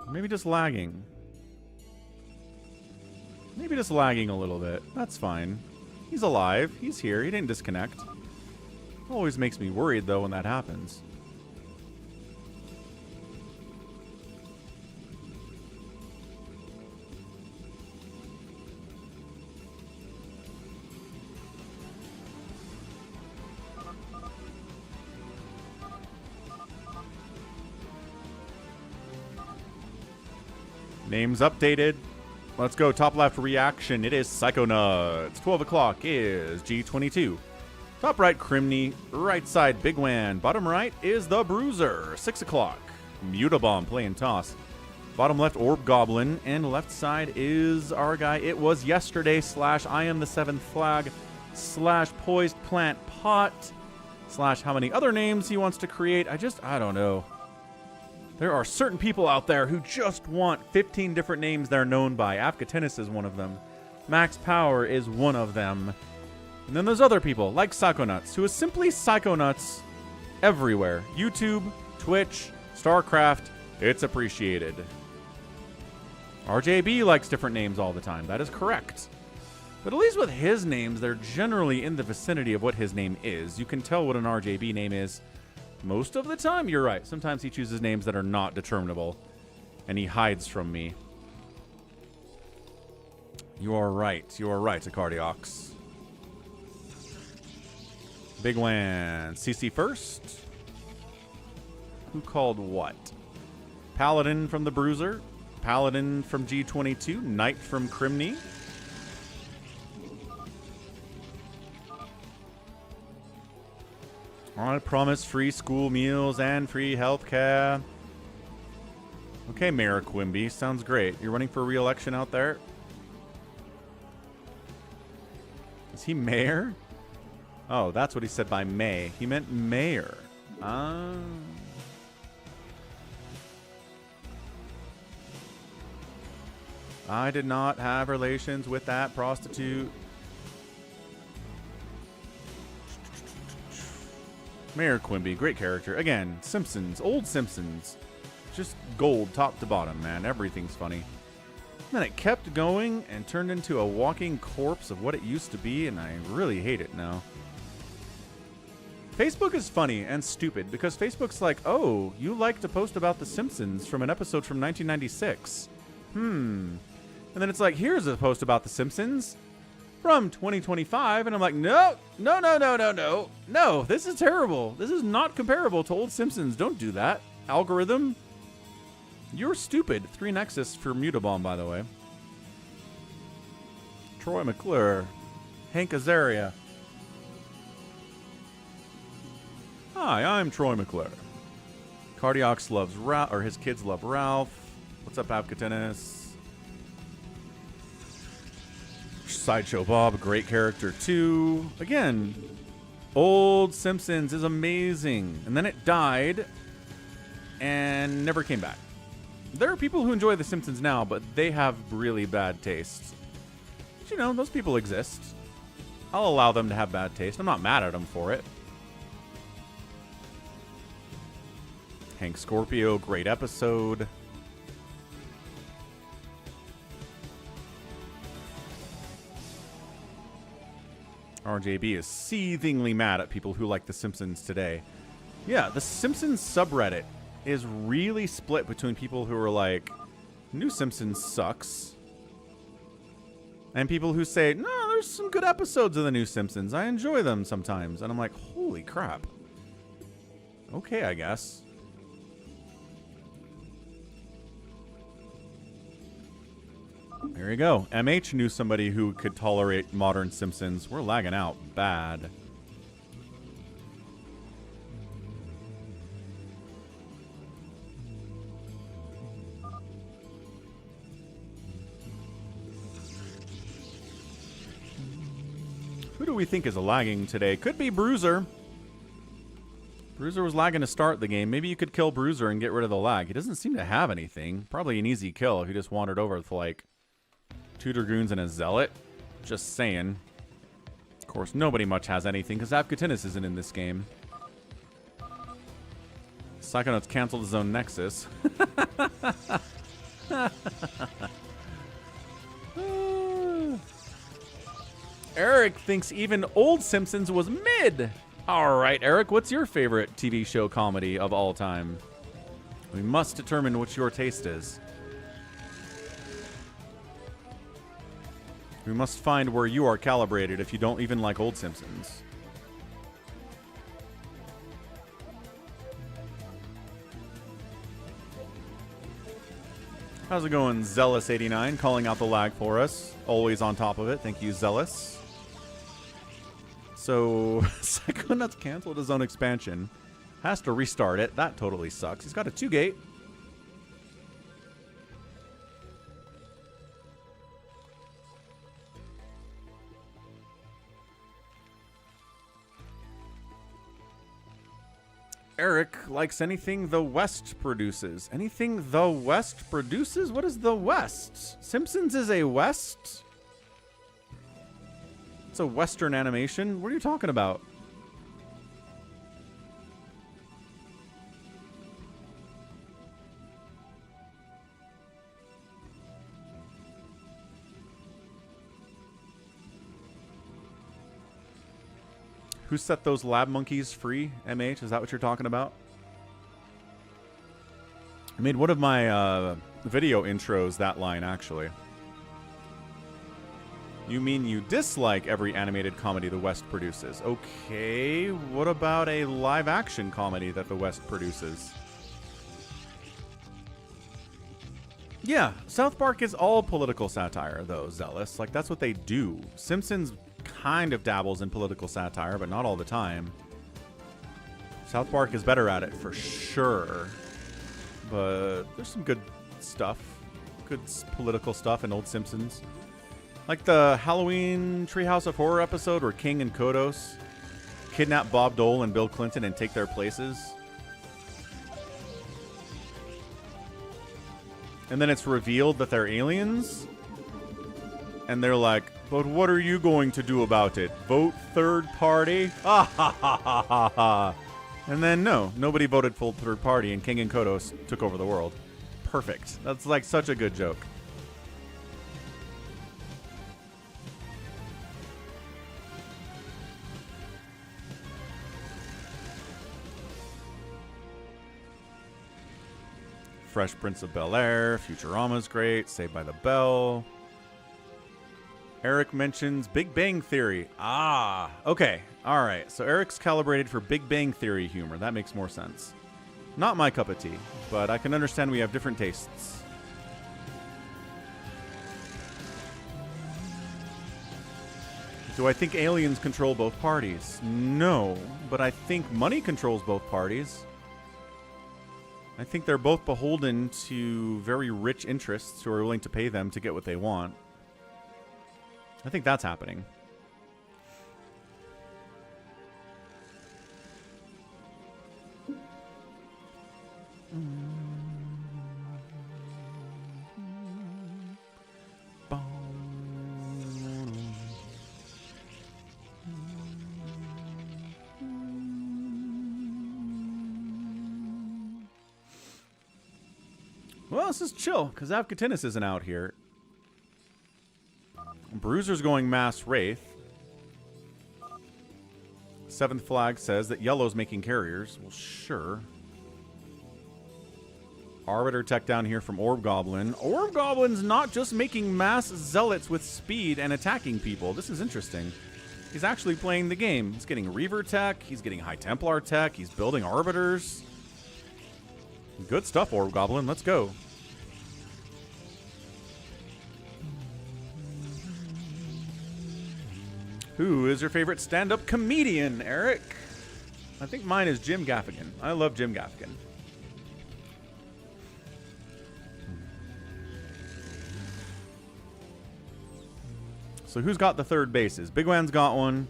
Maybe just lagging. Maybe just lagging a little bit. That's fine. He's alive. He's here. He didn't disconnect. Always makes me worried, though, when that happens. Names updated. Let's go. Top left reaction. It is Psychonauts. 12 o'clock is G22. Top right, Criminy. Right side, Bigwan. Bottom right is the Bruiser. 6 o'clock. Mutabomb playing toss. Bottom left, Orb Goblin. And left side is our guy. It was yesterday / I am the 7th flag / poised plant pot / how many other names he wants to create. I don't know. There are certain people out there who just want 15 different names they're known by. Avcatinus is one of them. Max Power is one of them. And then there's other people, like Psychonauts, who is simply Psychonauts everywhere. YouTube, Twitch, StarCraft, it's appreciated. RJB likes different names all the time. That is correct. But at least with his names, they're generally in the vicinity of what his name is. You can tell what an RJB name is. Most of the time, you're right. Sometimes he chooses names that are not determinable, and he hides from me. You are right. You are right, Acardiox. Bigwan. CC first. Who called what? Paladin from the Bruiser. Paladin from G22. Knight from Criminy. I promise free school meals and free health care. Okay, Mayor Quimby. Sounds great. You're running for re-election out there? Is he mayor? Oh, that's what he said by May. He meant mayor. I did not have relations with that prostitute. Mayor Quimby, great character. Again, Simpsons, old Simpsons. Just gold top to bottom, man. Everything's funny. And then it kept going and turned into a walking corpse of what it used to be, and I really hate it now. Facebook is funny and stupid because Facebook's like, oh, you like to post about The Simpsons from an episode from 1996. And then it's like, here's a post about The Simpsons from 2025. And I'm like, no, this is terrible. This is not comparable to old Simpsons. Don't do that. Algorithm, you're stupid. 3 Nexus for Mutabomb, by the way. Troy McClure. Hank Azaria. Hi, I'm Troy McClure. Cardiox loves Ralph, or his kids love Ralph. What's up, Avcatinus? Sideshow Bob, great character too. Again, old Simpsons is amazing. And then it died and never came back. There are people who enjoy The Simpsons now, but they have really bad taste. But, you know, those people exist. I'll allow them to have bad taste. I'm not mad at them for it. Hank Scorpio, great episode. RJB is seethingly mad at people who like The Simpsons today. Yeah, The Simpsons subreddit is really split between people who are like, New Simpsons sucks, and people who say, no, there's some good episodes of the New Simpsons. I enjoy them sometimes. And I'm like, holy crap. Okay, I guess. There you go. MH knew somebody who could tolerate modern Simpsons. We're lagging out bad. Who do we think is lagging today? Could be Bruiser. Bruiser was lagging to start the game. Maybe you could kill Bruiser and get rid of the lag. He doesn't seem to have anything. Probably an easy kill if he just wandered over with like 2 Dragoons and a Zealot. Just saying. Of course, nobody much has anything because Avcatinus isn't in this game. Psychonauts canceled his own Nexus. Eric thinks even old Simpsons was mid. All right, Eric, what's your favorite TV show comedy of all time? We must determine what your taste is. We must find where you are calibrated if you don't even like old Simpsons. How's it going, Zealous89? Calling out the lag for us. Always on top of it. Thank you, Zealous. So, Psychonauts canceled his own expansion. Has to restart it. That totally sucks. He's got a 2-gate. Eric likes anything the West produces. Anything the West produces? What is the West? Simpsons is a West? It's a Western animation? What are you talking about? Who set those lab monkeys free, MH? Is that what you're talking about? I made one of my video intros that line, actually. You mean you dislike every animated comedy the West produces? Okay, what about a live-action comedy that the West produces? Yeah, South Park is all political satire, though, Zealous. Like, that's what they do. Simpsons kind of dabbles in political satire, but not all the time. South Park is better at it for sure. But there's some good stuff. Good political stuff in old Simpsons. Like the Halloween Treehouse of Horror episode where King and KOTH kidnap Bob Dole and Bill Clinton and take their places. And then it's revealed that they're aliens. And they're like, but what are you going to do about it? Vote third party? Ah, ha, ha, ha, ha, ha. And then no, nobody voted full third party and King and KOTH took over the world. Perfect. That's like such a good joke. Fresh Prince of Bel-Air, Futurama's great, Saved by the Bell. Eric mentions Big Bang Theory. Ah, okay. All right. So Eric's calibrated for Big Bang Theory humor. That makes more sense. Not my cup of tea, but I can understand we have different tastes. Do I think aliens control both parties? No, but I think money controls both parties. I think they're both beholden to very rich interests who are willing to pay them to get what they want. I think that's happening. Well, this is chill, because Avcatinus isn't out here. Bruiser's going Mass Wraith. Seventh Flag says that Yellow's making carriers. Well, sure. Arbiter tech down here from Orb Goblin. Orb Goblin's not just making mass zealots with speed and attacking people. This is interesting. He's actually playing the game. He's getting Reaver tech. He's getting High Templar tech. He's building Arbiters. Good stuff, Orb Goblin. Let's go. Who is your favorite stand-up comedian, Eric? I think mine is Jim Gaffigan. I love Jim Gaffigan. So who's got the third bases? Bigwan's got one.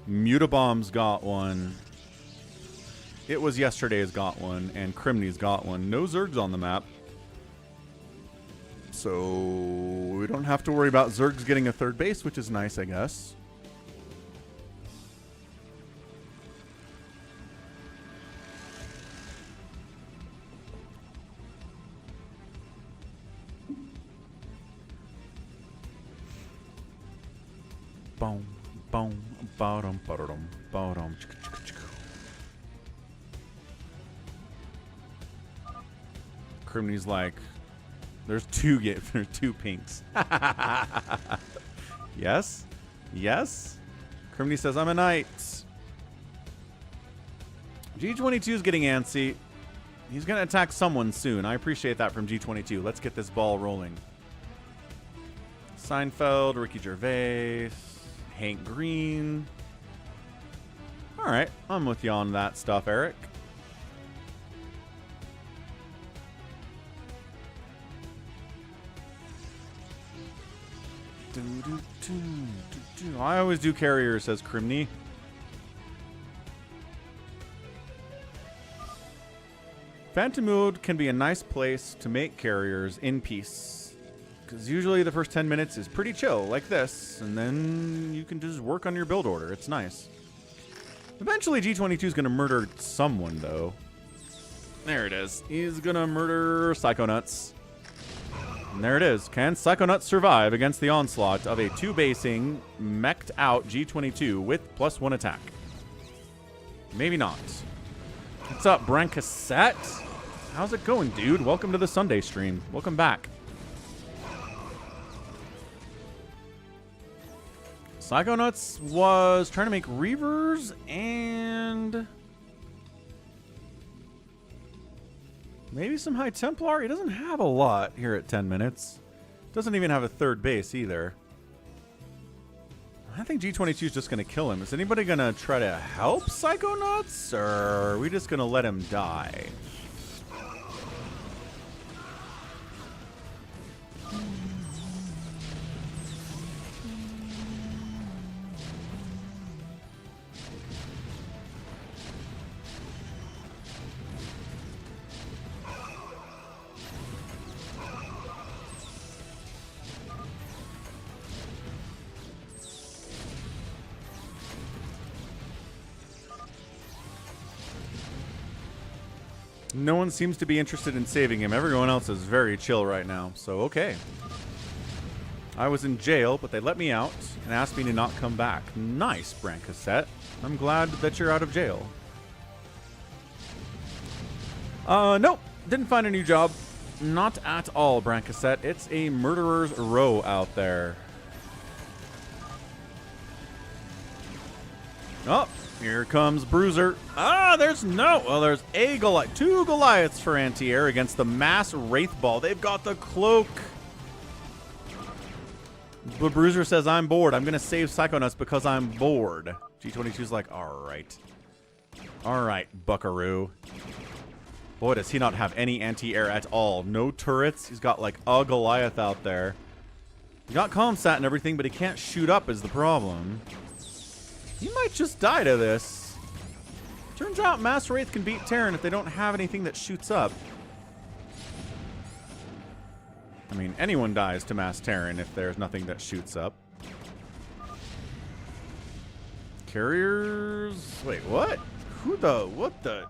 Mutabomb's got one. It Was Yesterday's got one. And Crimney's got one. No Zergs on the map. So we don't have to worry about Zergs getting a third base, which is nice, I guess. Boom, boom, bottom, bottom, bottom. Crimney's like, there's two pinks. Yes, yes. Crimney says I'm a knight. G22 is getting antsy. He's gonna attack someone soon. I appreciate that from G22. Let's get this ball rolling. Seinfeld, Ricky Gervais. Hank Green. All right, I'm with you on that stuff, Eric. I always do carrier, says Crimney. Phantom mode can be a nice place to make carriers in peace. Because usually the first 10 minutes is pretty chill, like this, and then you can just work on your build order. It's nice. Eventually, G22 is going to murder someone, though. There it is. He's going to murder Psychonauts. And there it is. Can Psychonauts survive against the onslaught of a two-basing, mech'd out G22 with +1 attack? Maybe not. What's up, Brancassette? How's it going, dude? Welcome to the Sunday stream. Welcome back. Psychonauts was trying to make Reavers and maybe some High Templar. He doesn't have a lot here at 10 minutes. Doesn't even have a third base either. I think G22 is just going to kill him. Is anybody going to try to help Psychonauts, or are we just going to let him die? No one seems to be interested in saving him. Everyone else is very chill right now. So, okay. I was in jail, but they let me out and asked me to not come back. Nice, Brancassette. I'm glad that you're out of jail. Nope. Didn't find a new job. Not at all, Brancassette. It's a murderer's row out there. Oh, here comes Bruiser. Ah, there's a Goliath. 2 Goliaths for anti-air against the mass Wraith Ball. They've got the cloak. But Bruiser says, I'm bored. I'm going to save Psychonauts because I'm bored. G22's like, all right. All right, buckaroo. Boy, does he not have any anti-air at all. No turrets. He's got like a Goliath out there. He got Comsat and everything, but he can't shoot up is the problem. He might just die to this. Turns out Mass Wraith can beat Terran if they don't have anything that shoots up. I mean, anyone dies to Mass Terran if there's nothing that shoots up. Carriers... Wait, what? What the...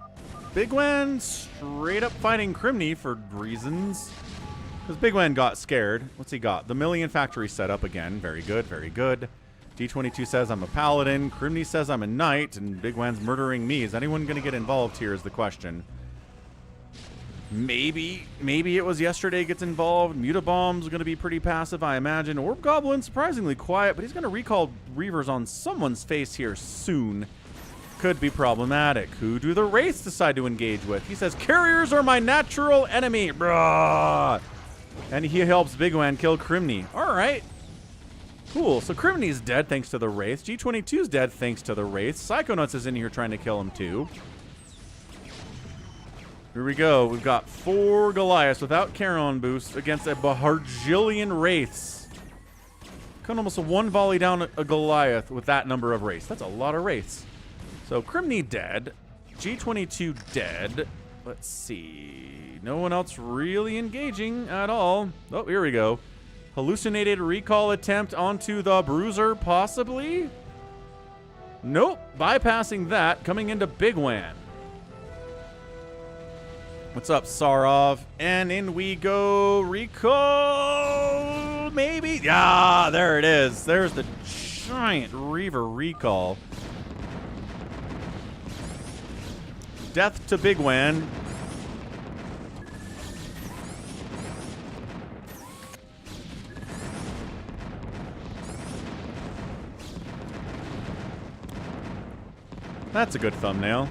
Bigwan straight up fighting Criminy for reasons. Because Bigwan got scared. What's he got? The Million Factory setup again. Very good, very good. D22 says I'm a paladin. Criminy says I'm a knight. And Bigwan's murdering me. Is anyone going to get involved here is the question. Maybe it was yesterday gets involved. Mutabomb's going to be pretty passive, I imagine. Orb Goblin, surprisingly quiet, but he's going to recall Reavers on someone's face here soon. Could be problematic. Who do the Wraiths decide to engage with? He says, carriers are my natural enemy. Bruh. And he helps Bigwan kill Criminy. All right. Cool. So Criminy's dead thanks to the Wraiths. G22's dead thanks to the Wraiths. Psychonauts is in here trying to kill him too. Here we go. We've got 4 Goliaths without Charon boost against a Baharjillion Wraiths. Can almost a 1 volley down a Goliath with that number of Wraiths. That's a lot of Wraiths. So Criminy dead. G22 dead. Let's see. No one else really engaging at all. Oh, here we go. Hallucinated recall attempt onto the Bruiser, possibly? Nope. Bypassing that. Coming into Bigwan. What's up, Sarov? And in we go. Recall. Maybe. Yeah, there it is. There's the giant Reaver recall. Death to Bigwan. That's a good thumbnail.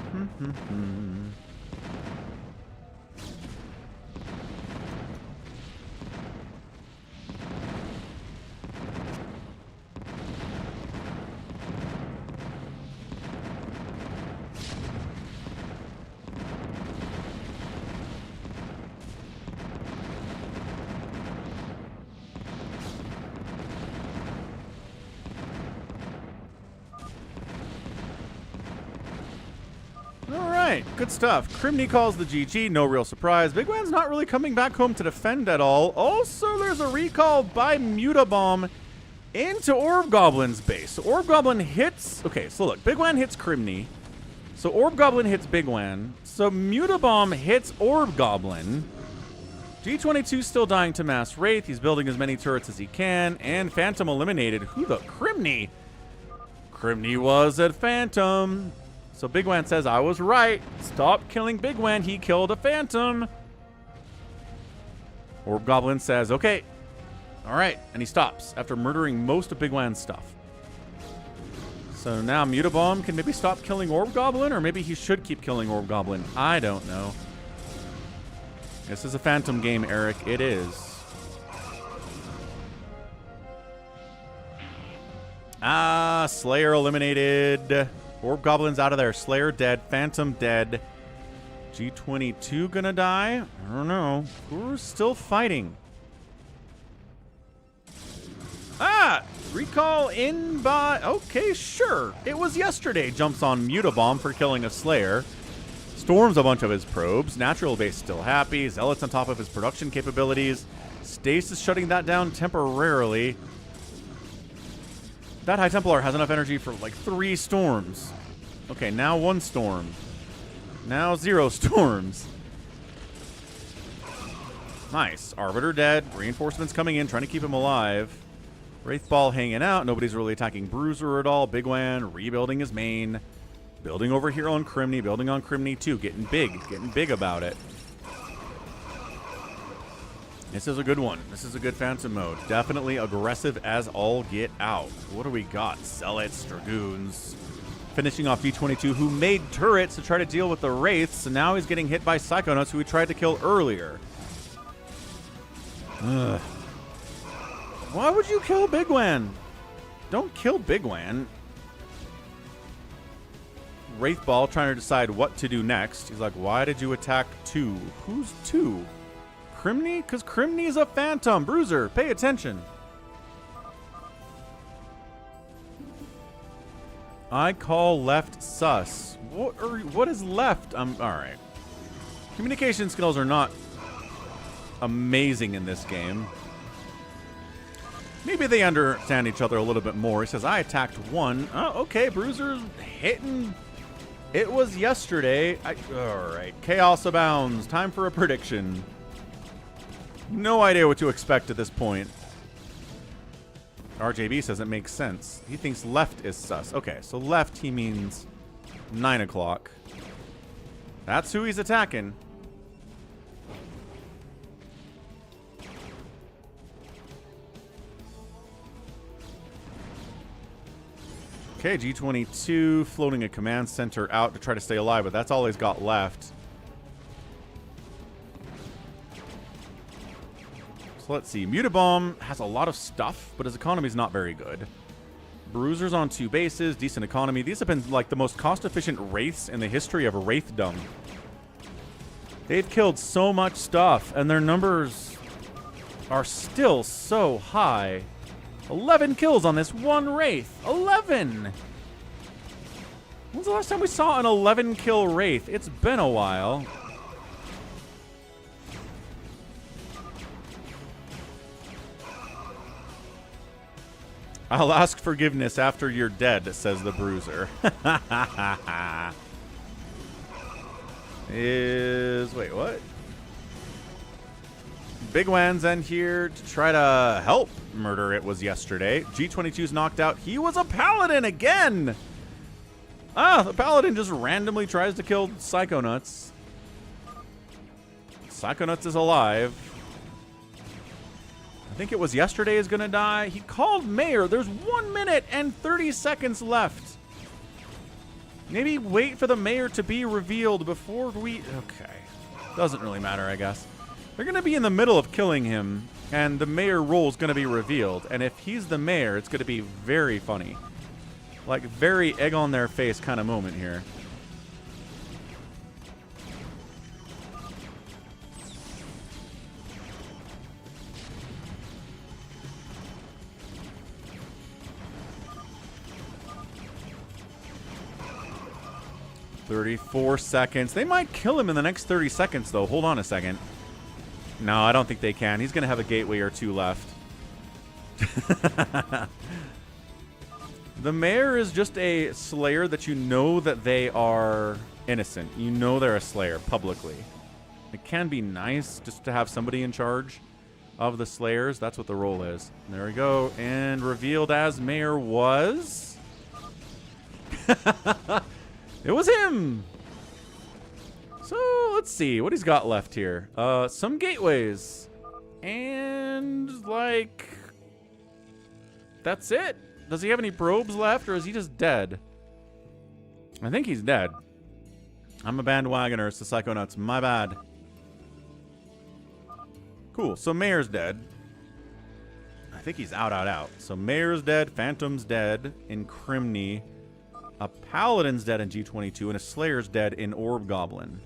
Good stuff. Criminy calls the GG. No real surprise. Bigwan's not really coming back home to defend at all. Also, there's a recall by Mutabomb into Orb Goblin's base. So Orb Goblin hits... Okay, so look. Bigwan hits Criminy. So Orb Goblin hits Bigwan. So Mutabomb hits Orb Goblin. G22 still dying to Mass Wraith. He's building as many turrets as he can. And Phantom eliminated. Who the... Criminy? Criminy was at Phantom. So Bigwan says, I was right. Stop killing Bigwan. He killed a Phantom. Orb Goblin says, okay. All right. And he stops after murdering most of Bigwan's stuff. So now Mutabomb can maybe stop killing Orb Goblin, or maybe he should keep killing Orb Goblin. I don't know. This is a Phantom game, Eric. It is. Ah, Slayer eliminated. Orb Goblin's out of there. Slayer dead. Phantom dead. G22 gonna die? I don't know. We're still fighting. Ah! Recall in by... Okay, sure. It was yesterday. Jumps on Mutabomb for killing a Slayer. Storms a bunch of his probes. Natural base still happy. Zealot's on top of his production capabilities. Stasis shutting that down temporarily. That High Templar has enough energy for like 3 storms. Okay, now 1 storm. Now 0 storms. Nice. Arbiter dead. Reinforcements coming in, trying to keep him alive. Wraithball hanging out. Nobody's really attacking Bruiser at all. Bigwan rebuilding his main. Building over here on Crimney. Building on Crimney too. Getting big about it. This is a good one. This is a good Phantom mode. Definitely aggressive as all get out. What do we got? Zealots, Dragoons. Finishing off G22, who made turrets to try to deal with the Wraiths, and now he's getting hit by Psychonauts, who he tried to kill earlier. Ugh. Why would you kill Bigwan? Don't kill Bigwan. Wraithball trying to decide what to do next. He's like, why did you attack 2? Who's 2? Crimney? Because Crimney is a Phantom. Bruiser, pay attention. I call left sus. What is left? Alright. Communication skills are not amazing in this game. Maybe they understand each other a little bit more. He says, I attacked 1. Oh, okay, Bruiser's hitting. It was yesterday. Alright. Chaos abounds. Time for a prediction. No idea what to expect at this point. RJB says it makes sense. He thinks left is sus. Okay, so left he means 9 o'clock. That's who he's attacking. Okay, G22 floating a command center out to try to stay alive, but that's all he's got left. So let's see. Mutabomb has a lot of stuff, but his economy's not very good. Bruiser's on 2 bases, decent economy. These have been like the most cost-efficient Wraiths in the history of Wraithdom. They've killed so much stuff, and their numbers are still so high. 11 kills on this one Wraith. 11! When's the last time we saw an 11-kill Wraith? It's been a while. I'll ask forgiveness after you're dead, says the Bruiser. Wait, what? Bigwan's in here to try to help murder it was yesterday. G22's knocked out. He was a Paladin again! Ah, the Paladin just randomly tries to kill Psychonauts. Psychonauts is alive. I think it was yesterday is gonna die. He called Mayor. There's 1 minute and 30 seconds left. Maybe wait for the Mayor to be revealed before we... Okay. Doesn't really matter, I guess. They're gonna be in the middle of killing him, and the Mayor role is gonna be revealed. And if he's the Mayor, it's gonna be very funny. Like, very egg on their face kind of moment here. "34 seconds. They might kill him in the next 30 seconds, though. Hold on a second. No, I don't think they can. He's going to have a gateway or 2 left. The Mayor is just a Slayer that you know that they are innocent. You know they're a Slayer publicly. It can be nice just to have somebody in charge of the Slayers. That's what the role is. There we go. And revealed as Mayor was... It was him! So, let's see what he's got left here. Some gateways. And, like... That's it. Does he have any probes left, or is he just dead? I think he's dead. I'm a bandwagoner. It's the Psychonauts. My bad. Cool. So, Mayor's dead. I think he's out. So Mayor's dead, Phantom's dead in Crimney, a Paladin's dead in G22, and a Slayer's dead in Orb Goblin.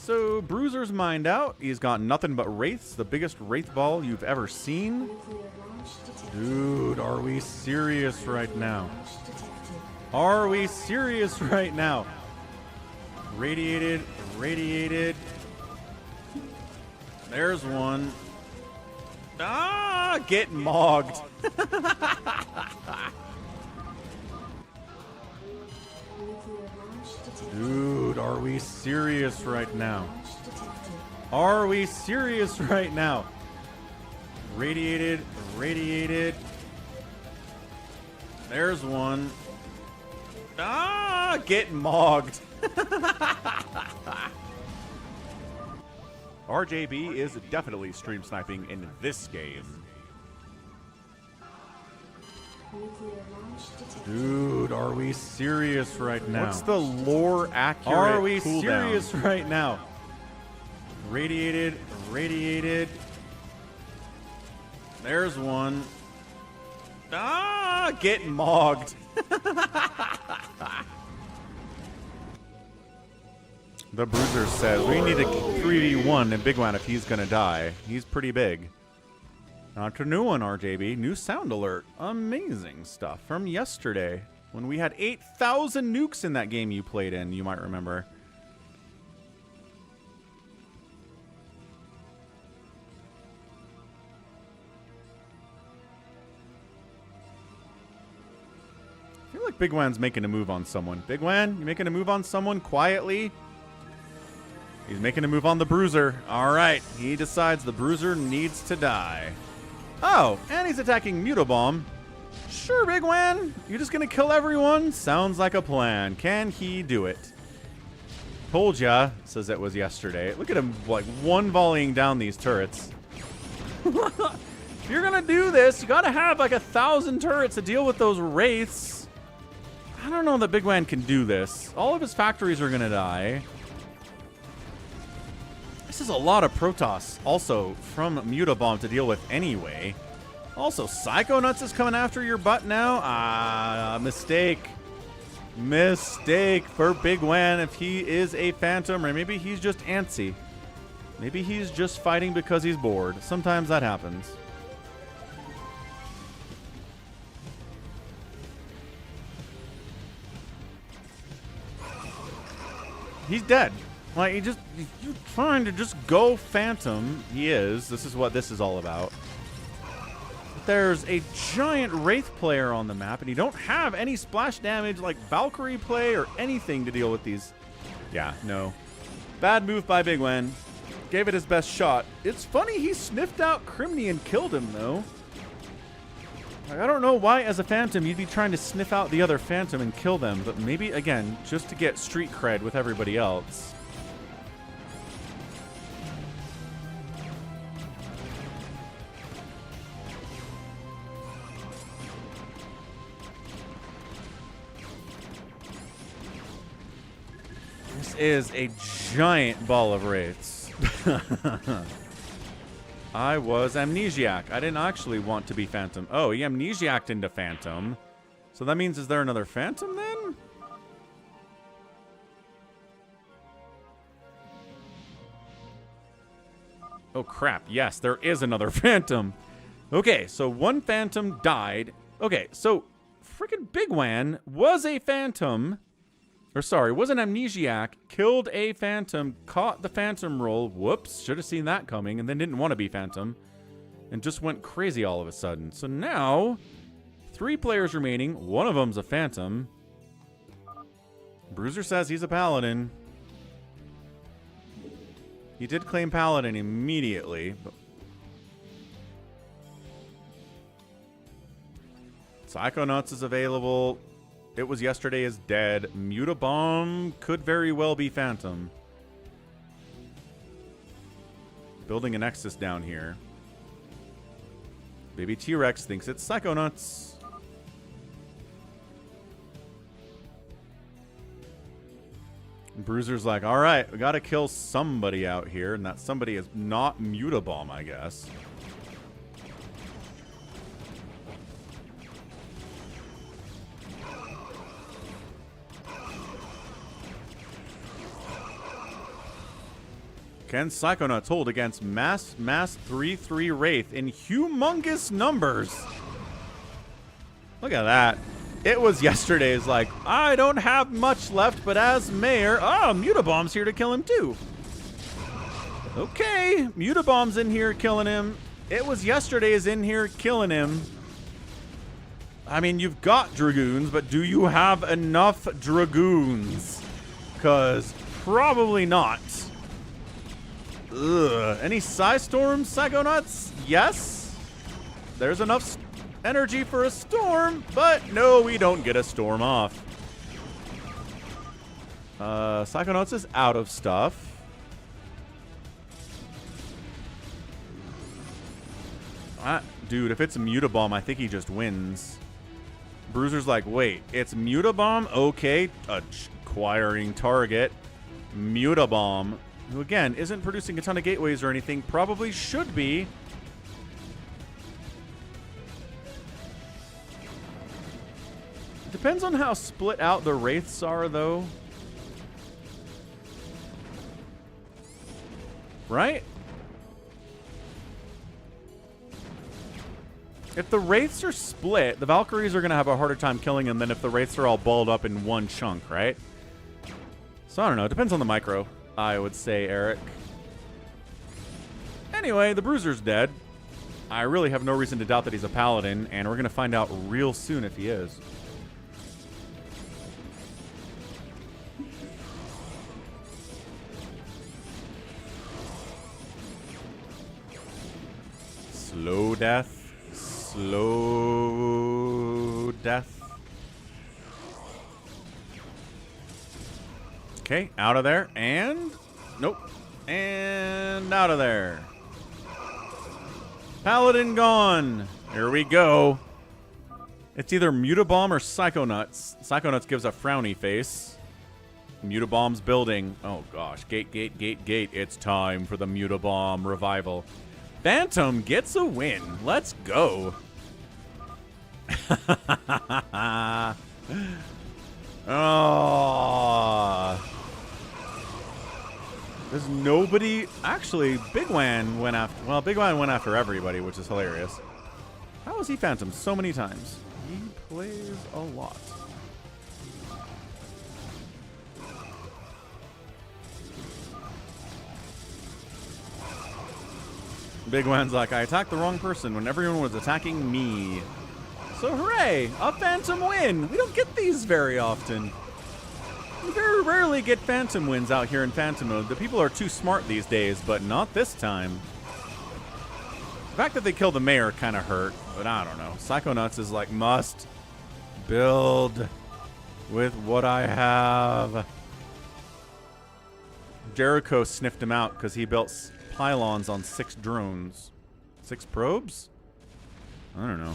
So, Bruiser's mined out. He's got nothing but Wraiths, the biggest Wraith ball you've ever seen. Dude, are we serious right now? Are we serious right now? Radiated. There's one. Ah, get mogged. Dude, are we serious right now? Are we serious right now? Radiated. There's one. Ah, get mogged. RJB is definitely stream sniping in this game. Dude, are we serious right now? What's the lore accurate Are we cooldown? Serious right now? Radiated. There's one. Ah, get mogged. The Bruiser says we need a 3v1 in Bigwan if he's gonna die. He's pretty big. Not a new one, RJB. New sound alert. Amazing stuff from yesterday when we had 8,000 nukes in that game you played in, you might remember. I feel like Bigwan's making a move on someone. Bigwan, you making a move on someone quietly? He's making a move on the Bruiser. All right, he decides the Bruiser needs to die. Oh, and he's attacking Mutobomb. Sure, Bigwan. You're just going to kill everyone? Sounds like a plan. Can he do it? Told ya, says it was yesterday. Look at him, like, one volleying down these turrets. If you're going to do this, you got to have, like, 1,000 turrets to deal with those Wraiths. I don't know that Bigwan can do this. All of his factories are going to die. This is a lot of Protoss also from Mutobomb to deal with anyway. Also, Psychonauts is coming after your butt now. Ah, mistake. Mistake for Bigwan if he is a Phantom, or maybe he's just antsy. Maybe he's just fighting because he's bored. Sometimes that happens. He's dead. Like, you're trying to just go Phantom. He is. This is what this is all about. But there's a giant Wraith player on the map, and you don't have any splash damage like Valkyrie play or anything to deal with these. Yeah, no. Bad move by Bigwan. Gave it his best shot. It's funny he sniffed out Crimney and killed him, though. Like, I don't know why, as a Phantom, you'd be trying to sniff out the other Phantom and kill them, but maybe, again, just to get street cred with everybody else. This is a giant ball of Wraiths. I was amnesiac. I didn't actually want to be Phantom. Oh, he amnesiac'd into Phantom. So that means, is there another Phantom then? Oh, crap. Yes, there is another Phantom. Okay, so one Phantom died. Okay, so freaking Bigwan was a Phantom. Or sorry, was an amnesiac, killed a Phantom, caught the Phantom roll. Whoops, should have seen that coming, and then didn't want to be Phantom. And just went crazy all of a sudden. So now, 3 players remaining. One of them's a Phantom. Bruiser says he's a Paladin. He did claim Paladin immediately. But Psychonauts is available. It was yesterday is dead. Mutobomb could very well be Phantom. Building a Nexus down here. Baby T-Rex thinks it's Psychonauts. Bruiser's like, all right, we gotta kill somebody out here, and that somebody is not Mutabomb, I guess. Can Psychonauts hold against Mass 3-3 Wraith in humongous numbers? Look at that. It was yesterday's like, I don't have much left, but as mayor, Mutabomb's here to kill him too. Okay, Mutabomb's in here killing him. It was yesterday's in here killing him. I mean, you've got Dragoons, but do you have enough Dragoons? Because probably not. Ugh. Any Psystorms, Psychonauts? Yes. There's enough energy for a storm, but no, we don't get a storm off. Psychonauts is out of stuff. Dude, if it's a Mutabomb, I think he just wins. Bruiser's like, wait, it's Mutabomb? Okay, acquiring target. Mutabomb, who again isn't producing a ton of gateways or anything, probably should be. Depends on how split out the Wraiths are, though. Right? If the Wraiths are split, the Valkyries are going to have a harder time killing them than if the Wraiths are all balled up in one chunk, right? So I don't know. It depends on the micro, I would say, Eric. Anyway, the Bruiser's dead. I really have no reason to doubt that he's a Paladin, and we're going to find out real soon if he is. Slow death. Slow death. Okay, out of there. And... nope. And out of there. Paladin gone. Here we go. It's either Mutabomb or Psychonauts. Psychonauts gives a frowny face. Mutabomb's building. Oh gosh. Gate, gate, gate, gate. It's time for the Mutabomb revival. Phantom gets a win. Let's go. Oh. There's nobody. Actually, Bigwan went after. Well, Bigwan went after everybody, which is hilarious. How is he Phantom so many times? He plays a lot. Bigwan's like, I attacked the wrong person when everyone was attacking me. So hooray! A Phantom win! We don't get these very often. We very rarely get Phantom wins out here in Phantom mode. The people are too smart these days, but not this time. The fact that they kill the mayor kind of hurt, but I don't know. Psychonauts is like, must build with what I have. Jericho sniffed him out because he built pylons on 6 drones. 6 probes? I don't know.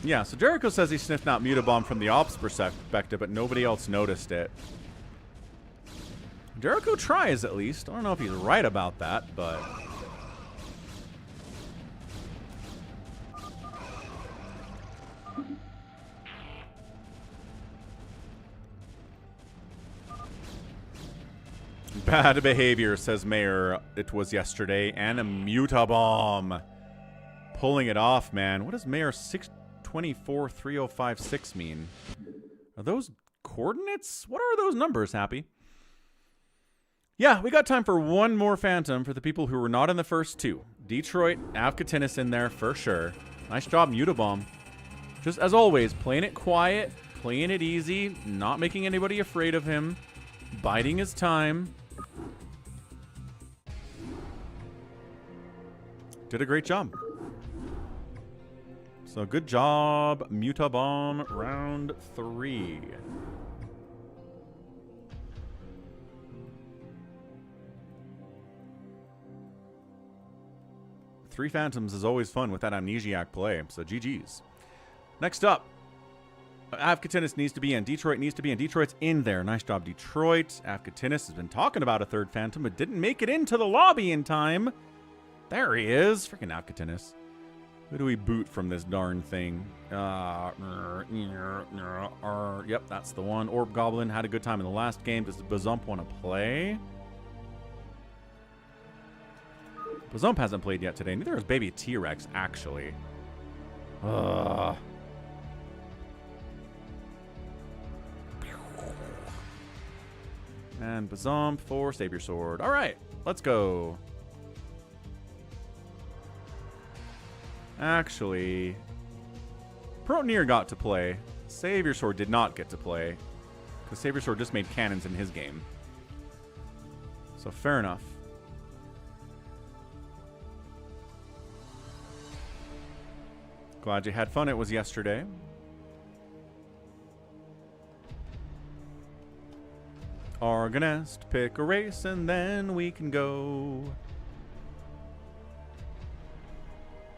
Yeah, so Jericho says he sniffed out Mutabomb from the ops perspective, but nobody else noticed it. Jericho tries, at least. I don't know if he's right about that, but... Bad behavior, says Mayor. It was yesterday. And a Mutabomb. Pulling it off, man. What does Mayor 6243056 mean? Are those coordinates? What are those numbers, Happy? Yeah, we got time for one more Phantom for the people who were not in the first 2. Detroit, Avcatinus in there for sure. Nice job, Mutabomb. Just as always, playing it quiet, playing it easy, not making anybody afraid of him, biding his time. Did a great job. So good job, Mutabomb, round 3. 3 Phantoms is always fun with that Amnesiac play, so GG's. Next up, Avcatinus needs to be in. Detroit needs to be in. Detroit's in there. Nice job, Detroit. Avcatinus has been talking about a 3rd Phantom, but didn't make it into the lobby in time. There he is. Freaking Avcatinus. Who do we boot from this darn thing? Yep, that's the one. Orb Goblin had a good time in the last game. Does Bazump want to play? Bazump hasn't played yet today. Neither has Baby T-Rex, actually. And Bazump for Savior Sword. All right, let's go. Actually, Protonier got to play. Savior Sword did not get to play, because Savior Sword just made cannons in his game. So fair enough. Glad you had fun. It was yesterday. Argonest, pick a race, and then we can go.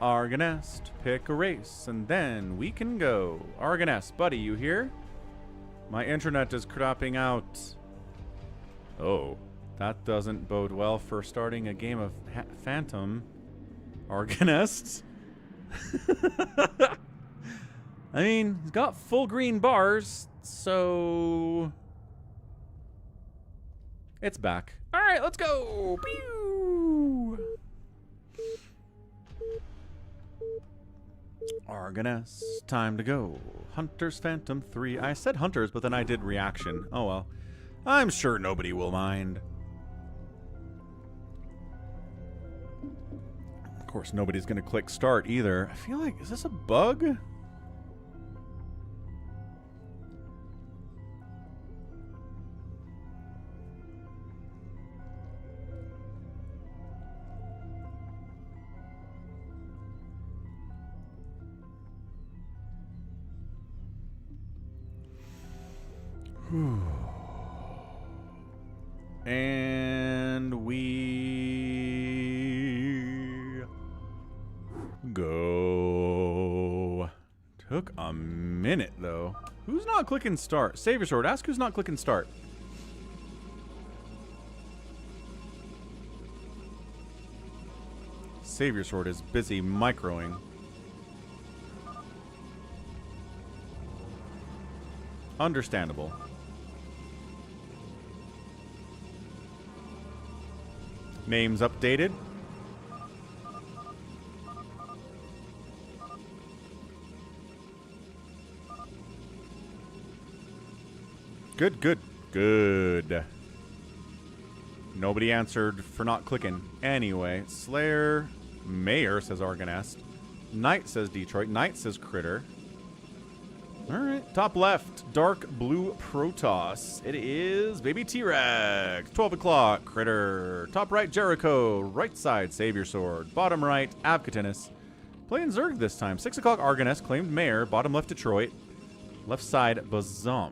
Argonest, pick a race, and then we can go. Argonest, buddy, you here? My internet is crapping out. Oh, that doesn't bode well for starting a game of Phantom. Argonest? I mean, he's got full green bars, so... It's back. All right, let's go. Pew! Argonest, time to go. Hunters Phantom 3. I said Hunters, but then I did Reaction. Oh well. I'm sure nobody will mind. Of course, nobody's going to click start either. I feel like, is this a bug? And we go. Took a minute though. Who's not clicking start? Savior Sword, ask who's not clicking start. Savior Sword is busy microing. Understandable. Names updated. Good, good, good. Nobody answered for not clicking. Anyway, Slayer, Mayor says Argonest. Knight says Detroit. Knight says Critter. Alright, top left, dark blue Protoss. It is Baby T-Rex. 12 o'clock, Critter. Top right, Jericho. Right side, Savior Sword. Bottom right, Avcatinus. Playing Zerg this time. 6 o'clock, Argonest. Claimed Mayor. Bottom left, Detroit. Left side, Bazump.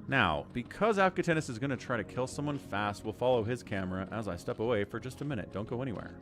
Now, because Avcatinus is going to try to kill someone fast, we'll follow his camera as I step away for just a minute. Don't go anywhere.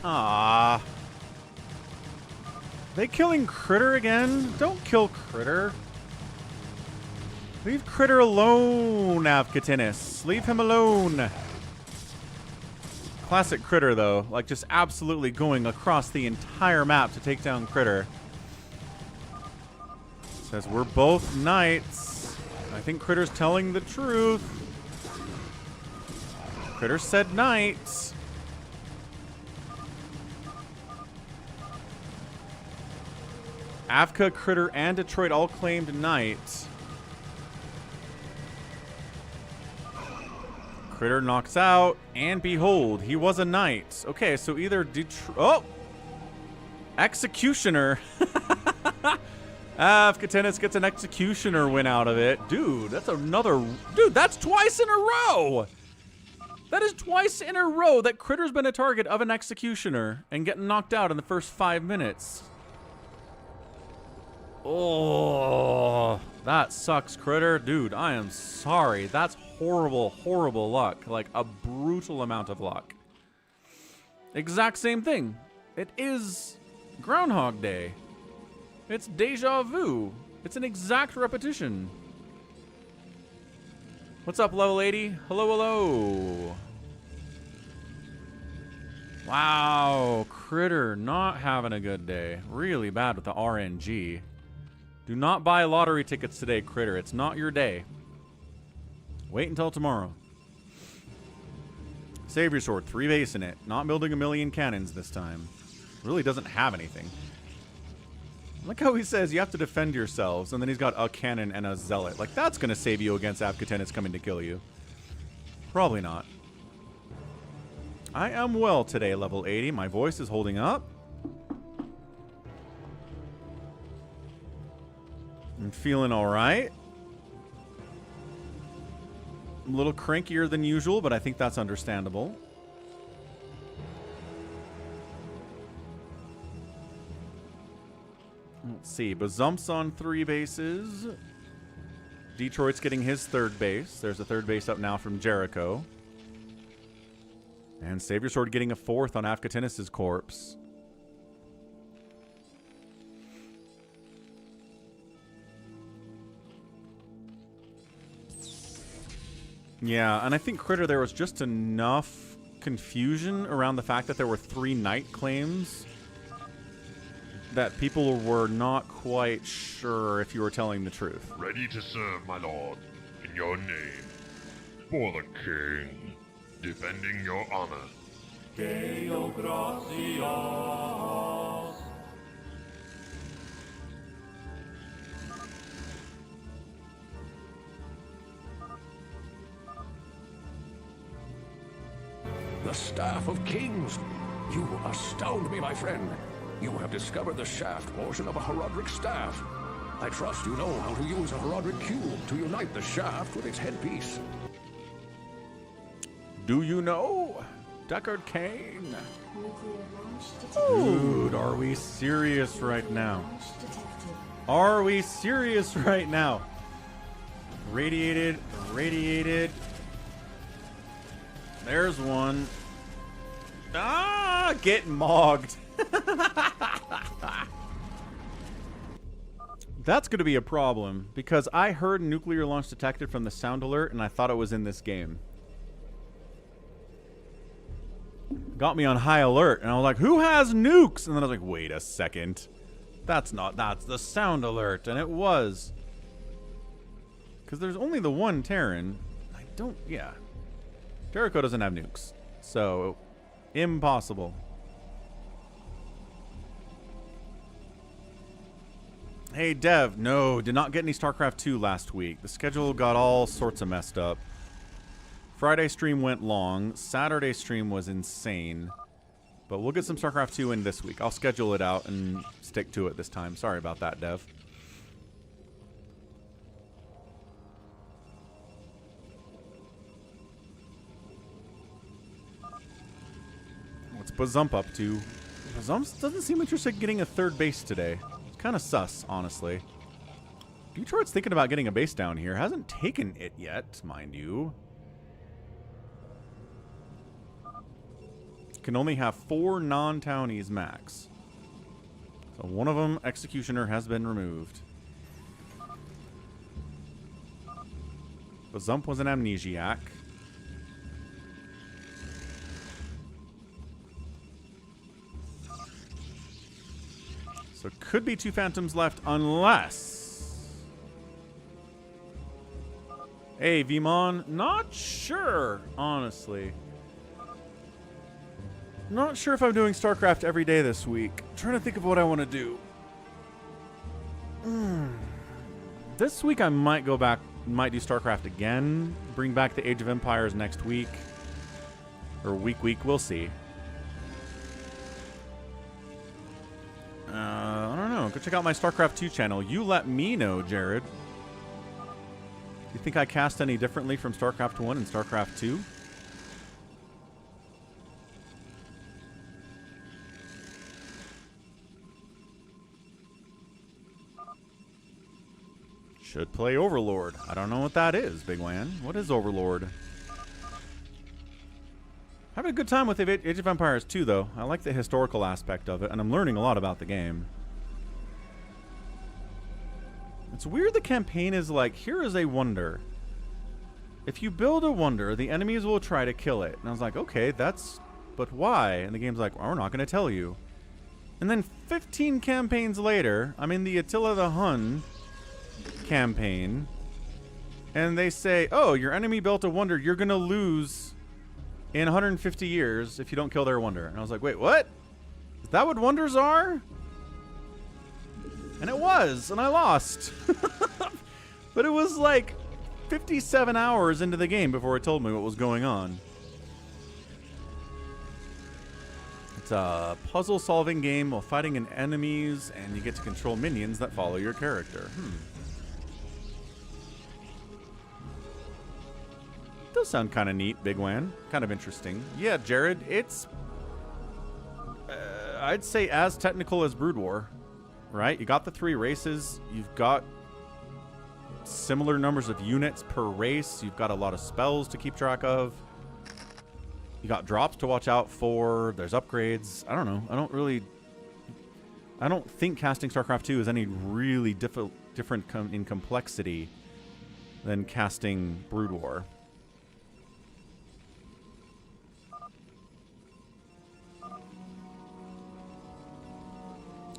Ah. They killing Critter again? Don't kill Critter. Leave Critter alone, Avcatinus. Leave him alone. Classic Critter, though. Like, just absolutely going across the entire map to take down Critter. Says we're both knights. I think Critter's telling the truth. Critter said knights. Avca, Critter, and Detroit all claimed knights. Critter knocks out, and behold, he was a knight. Okay, so either Detroit... Oh! Executioner. Avcatinus gets an Executioner win out of it. Dude, that's another... Dude, that's twice in a row! That is twice in a row that Critter's been a target of an Executioner and getting knocked out in the first 5 minutes. Oh, that sucks, Critter. Dude, I am sorry. That's horrible, horrible luck. Like, a brutal amount of luck. Exact same thing. It is Groundhog Day. It's deja vu. It's an exact repetition. What's up, level 80? Hello, hello. Wow, Critter not having a good day. Really bad with the RNG. Do not buy lottery tickets today, Critter. It's not your day. Wait until tomorrow. Savior Sword, 3 base in it. Not building a million cannons this time. Really doesn't have anything. Look how he says you have to defend yourselves, and then he's got a cannon and a zealot. Like, that's going to save you against Avcatinus coming to kill you. Probably not. I am well today, level 80. My voice is holding up. I'm feeling alright. A little crankier than usual, but I think that's understandable. Let's see. Bazump's on 3 bases. Detroit's getting his 3rd base. There's a 3rd base up now from Jericho. And Savior Sword getting a 4th on Avcatinus' corpse. Yeah, and I think Critter, there was just enough confusion around the fact that there were 3 knight claims that people were not quite sure if you were telling the truth. Ready to serve, my lord, in your name. For the king, defending your honor. The Staff of Kings! You astound me, my friend. You have discovered the shaft portion of a heraldric staff. I trust you know how to use a heraldric cube to unite the shaft with its headpiece. Do you know? Deckard Cain. Nuclear launch detected. Dude, are we serious right now? Launch detected. Are we serious right now? Radiated, radiated. There's one. Ah, get mogged. That's going to be a problem because I heard nuclear launch detected from the sound alert and I thought it was in this game. Got me on high alert and I was like, who has nukes? And then I was like, wait a second. That's the sound alert. And it was. Because there's only the one Terran. Yeah. Jericho doesn't have nukes. So, impossible. Hey, Dev. No, did not get any StarCraft 2 last week. The schedule got all sorts of messed up. Friday stream went long. Saturday stream was insane. But we'll get some StarCraft 2 in this week. I'll schedule it out and stick to it this time. Sorry about that, Dev. What's Bazump up to? Bazump doesn't seem interested in getting a 3rd base today. It's kind of sus, honestly. Detroit's thinking about getting a base down here. Hasn't taken it yet, mind you. can only have 4 non-townies max. So one of them, Executioner, has been removed. Bazump was an amnesiac. So could be 2 phantoms left unless... Hey, Vmon, not sure, honestly. Not sure if I'm doing StarCraft every day this week. I'm trying to think of what I want to do. This week I might go back, might do StarCraft again. Bring back the Age of Empires next week. Or week, we'll see. I don't know. Go check out my StarCraft 2 channel. You let me know, Jared. Do you think I cast any differently from StarCraft 1 and StarCraft 2? Should play Overlord. I don't know what that is, Bigwan. What is Overlord? Having a good time with Age of Empires 2, though. I like the historical aspect of it, and I'm learning a lot about the game. It's weird the campaign is like, here is a wonder. If you build a wonder, the enemies will try to kill it. And I was like, okay, that's... But why? And the game's like, well, we're not going to tell you. And then 15 campaigns later, I'm in the Attila the Hun campaign, and they say, oh, your enemy built a wonder. You're going to lose in 150 years if you don't kill their wonder. And I was like, wait, what? Is that what wonders are? And it was, and I lost. But it was like 57 hours into the game before it told me what was going on. It's a puzzle-solving game while fighting enemies, and you get to control minions that follow your character. Does sound kind of neat, Bigwan. Kind of interesting. Yeah, Jared, it's... I'd say as technical as Brood War. Right? You got the 3 races. You've got similar numbers of units per race. You've got a lot of spells to keep track of. You got drops to watch out for. There's upgrades. I don't know. I don't think casting StarCraft 2 is any really different in complexity than casting Brood War.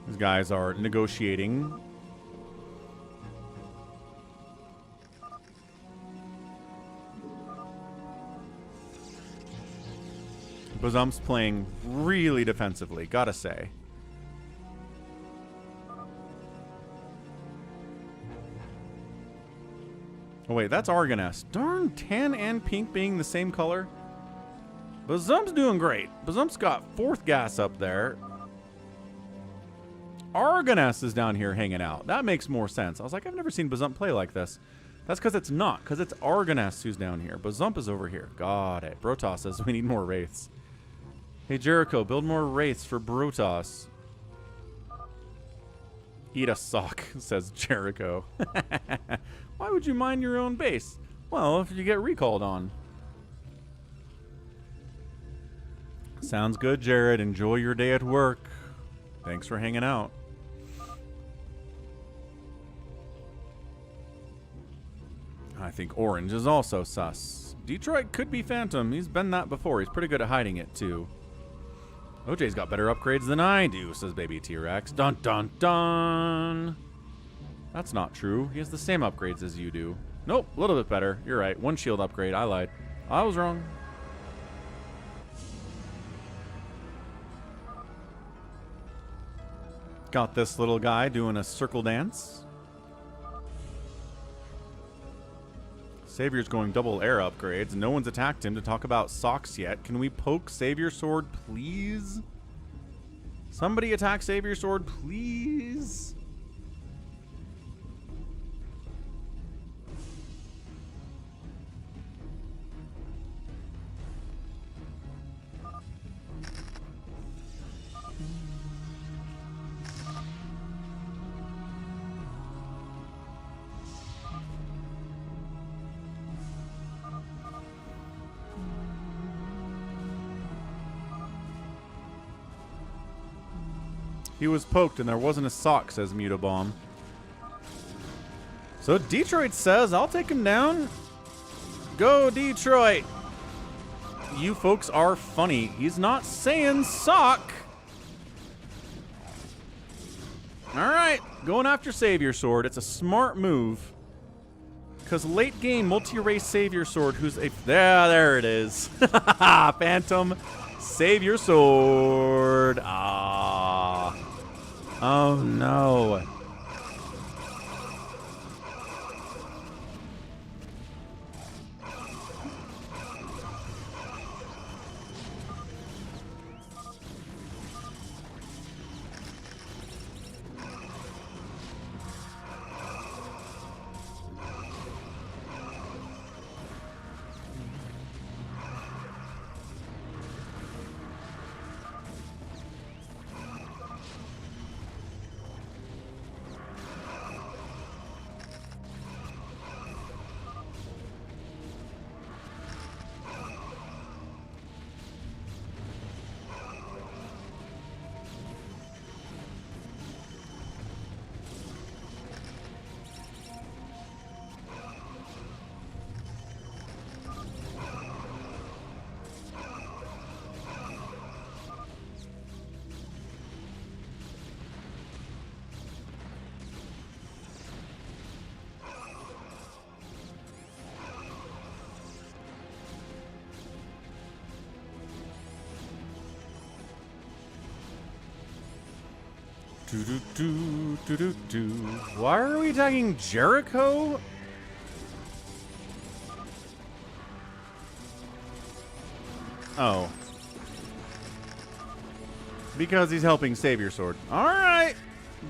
These guys are negotiating. Bazump's playing really defensively, gotta say. Oh wait, that's Argoness. Darn, tan and pink being the same color. Bazump's doing great. Bazump's got 4th gas up there. Argoness is down here hanging out. That makes more sense. I was like, I've never seen Bazump play like this. That's because it's not. Because it's Argoness who's down here. Bazump is over here. Got it. Brotos says we need more Wraiths. Hey, Jericho, build more Wraiths for Brotos. Eat a sock, says Jericho. Why would you mine your own base? Well, if you get recalled on. Sounds good, Jared. Enjoy your day at work. Thanks for hanging out. I think orange is also sus. Detroit could be Phantom. He's been that before. He's pretty good at hiding it, too. OJ's got better upgrades than I do, says Baby T-Rex. Dun, dun, dun. That's not true. He has the same upgrades as you do. Nope, a little bit better. You're right. 1 shield upgrade. I lied. I was wrong. Got this little guy doing a circle dance. Savior's going double air upgrades. No one's attacked him to talk about socks yet. Can we poke Savior Sword, please? Somebody attack Savior Sword, please? He was poked and there wasn't a sock, says Mutobomb. So Detroit says, I'll take him down. Go, Detroit. You folks are funny. He's not saying sock. Alright, going after Savior Sword. It's a smart move. Because late game, multi-race Savior Sword, who's a... There it is. Phantom Savior Sword. Ah. Oh, no. Why are we attacking Jericho? Oh. Because he's helping Savior Sword. Alright.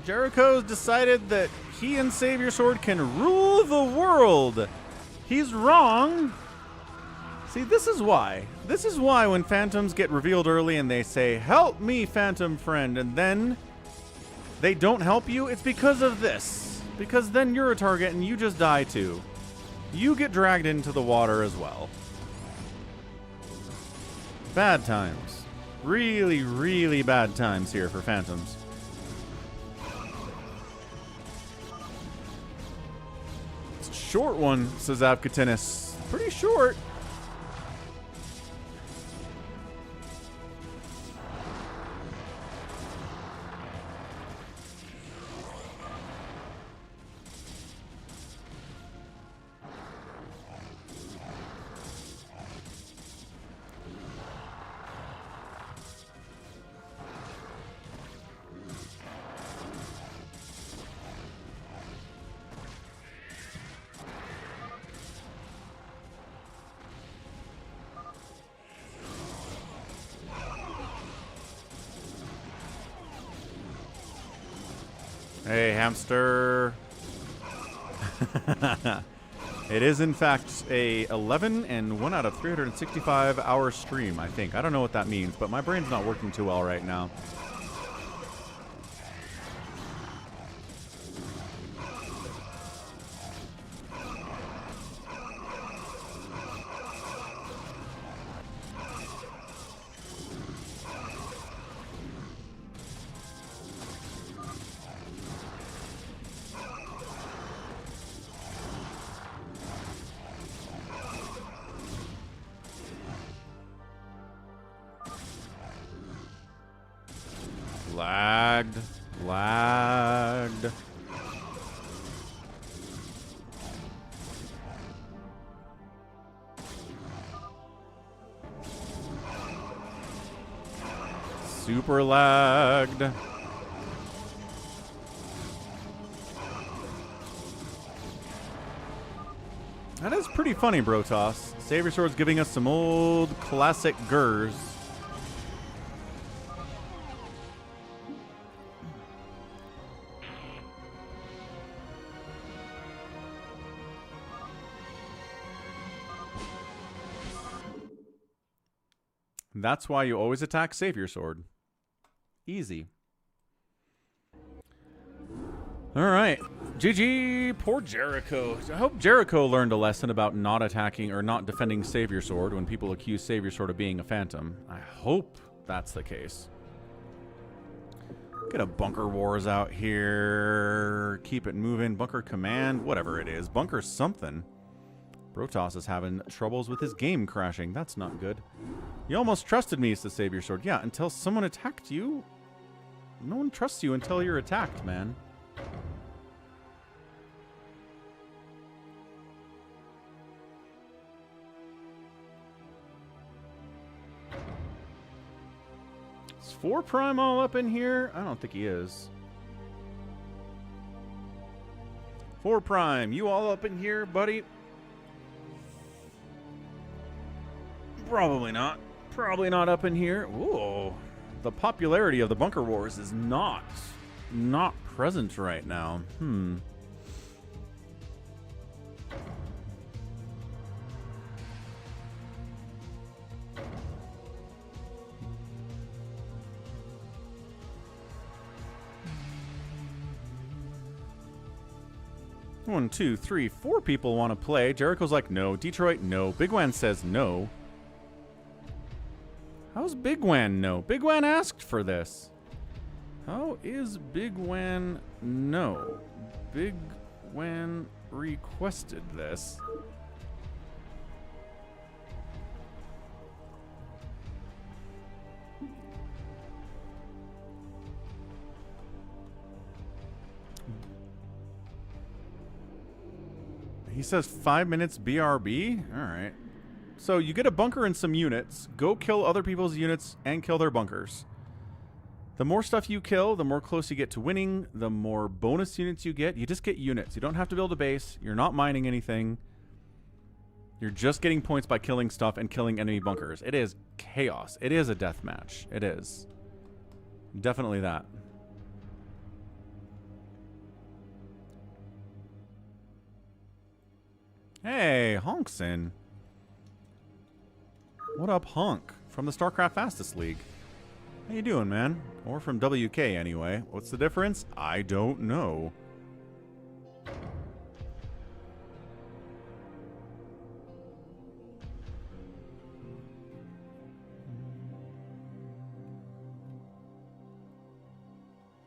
Jericho's decided that he and Savior Sword can rule the world. He's wrong. See, this is why. This is why when Phantoms get revealed early and they say, help me, Phantom friend, and then they don't help you, it's because of this. Because then you're a target and you just die too. You get dragged into the water as well. Bad times. Really, really bad times here for Phantoms. It's a short one, says Avcatinus. Pretty short. Hey, hamster. It is, in fact, a 11 and 1 out of 365 hour stream, I think. I don't know what that means, but my brain's not working too well right now. Lagged. Super lagged. That is pretty funny, Brotoss. Savior Sword's giving us some old classic Gurs. That's why you always attack Savior Sword. Easy. Alright. GG, poor Jericho. I hope Jericho learned a lesson about not attacking or not defending Savior Sword when people accuse Savior Sword of being a phantom. I hope that's the case. Get a bunker wars out here. Keep it moving. Bunker command, whatever it is. Bunker something. Brotos is having troubles with his game crashing. That's not good. You almost trusted me, says Savior Sword. Yeah, until someone attacked you. No one trusts you until you're attacked, man. Is 4 Prime all up in here? I don't think he is. 4 Prime, you all up in here, buddy? Probably not. Probably not up in here. Ooh. The popularity of the Bunker Wars is not present right now. 1, 2, 3, 4 people want to play. Jericho's like, no. Detroit, no. Bigwan says no. How's Bigwan no? Bigwan asked for this. How is Bigwan no? Bigwan requested this. He says 5 minutes BRB? All right. So you get a bunker and some units. Go kill other people's units and kill their bunkers. The more stuff you kill, the more close you get to winning. The more bonus units you get. You just get units. You don't have to build a base. You're not mining anything. You're just getting points by killing stuff and killing enemy bunkers. It is chaos. It is a death match. It is. Definitely that. Hey, Honk's in. What up, Honk? From the StarCraft Fastest League. How you doing, man? Or from WK, anyway. What's the difference? I don't know.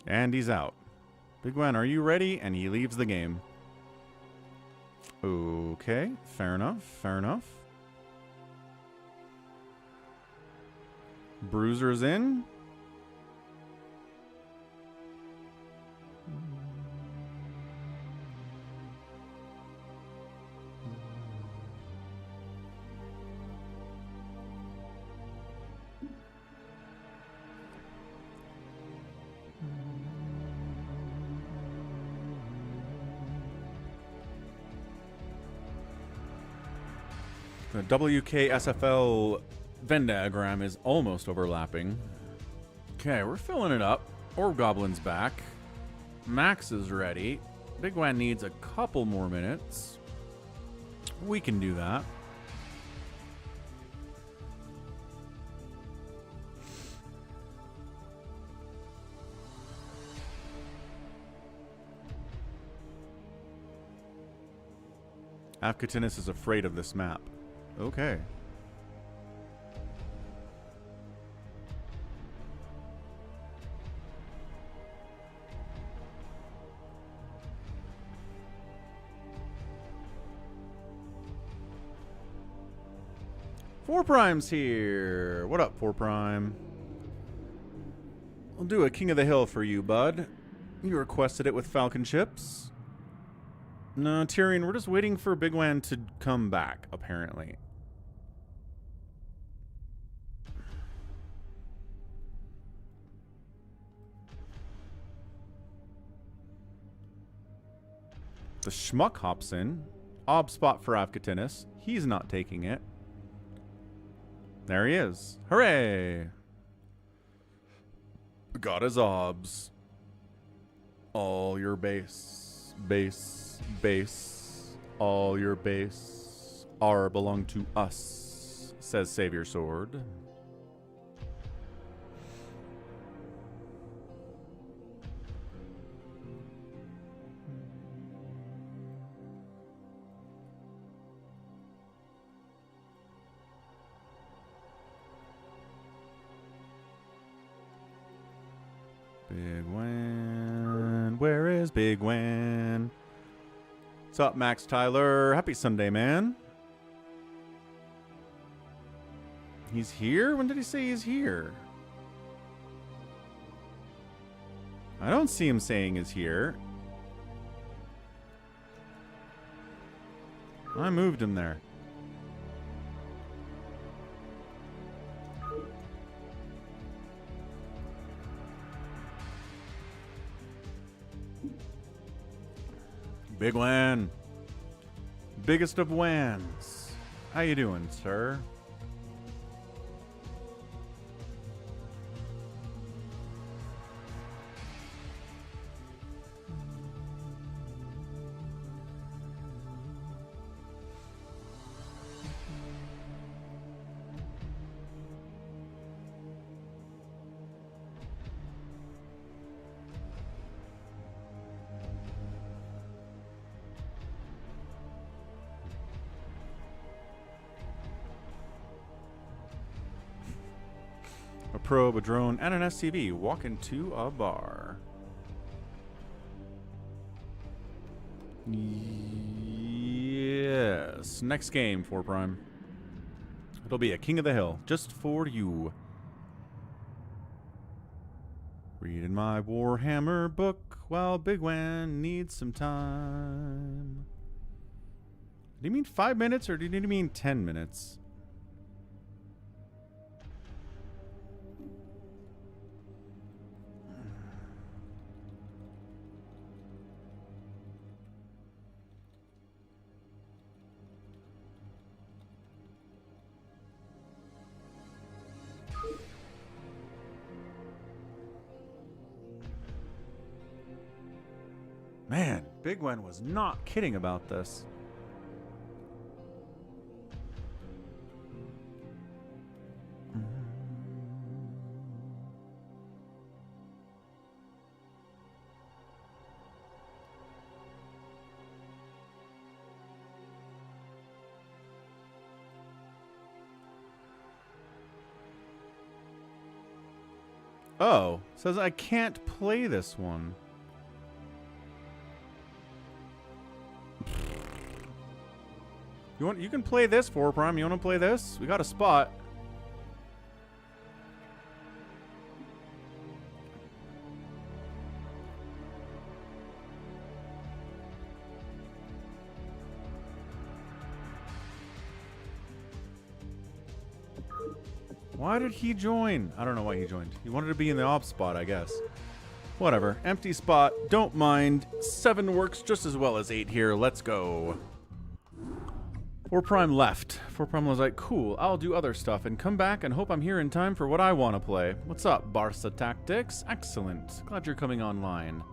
And he's out. Bigwan, are you ready? And he leaves the game. Okay, fair enough, fair enough. Bruiser's in. The WKSFL Venn diagram is almost overlapping. Okay, we're filling it up. Orb Goblin's back. Max is ready. Bigwan needs a couple more minutes. We can do that. Avcatinus is afraid of this map. Okay. Four Prime's here. What up, 4 Prime? I'll do a King of the Hill for you, bud. You requested it with Falcon chips. No, Tyrion, we're just waiting for Bigwan to come back, apparently. The Schmuck hops in. Ob spot for Avcatinus. He's not taking it. There he is. Hooray! Got his obs. All your base. Base. All your base are belong to us, says Savior Sword. Bigwan. Where is Bigwan? What's up, Max Tyler? Happy Sunday, man. He's here? When did he say he's here? I don't see him saying he's here. I moved him there. Big Wan. Biggest of Wans. How you doing, sir? A probe, a drone, and an SCV walk into a bar. Yes. Next game, 4 Prime. It'll be a King of the Hill, just for you. Reading my Warhammer book while Bigwan needs some time. Do you mean 5 minutes or do you mean 10 minutes? Man, Bigwan was not kidding about this. Oh, says I can't play this one. You can play this, 4 Prime. You want to play this? We got a spot. Why did he join? I don't know why he joined. He wanted to be in the ops spot, I guess. Whatever. Empty spot. Don't mind. 7 works just as well as 8 here. Let's go. 4 Prime left. 4 Prime was like, cool, I'll do other stuff and come back and hope I'm here in time for what I want to play. What's up, Barca Tactics? Excellent. Glad you're coming online.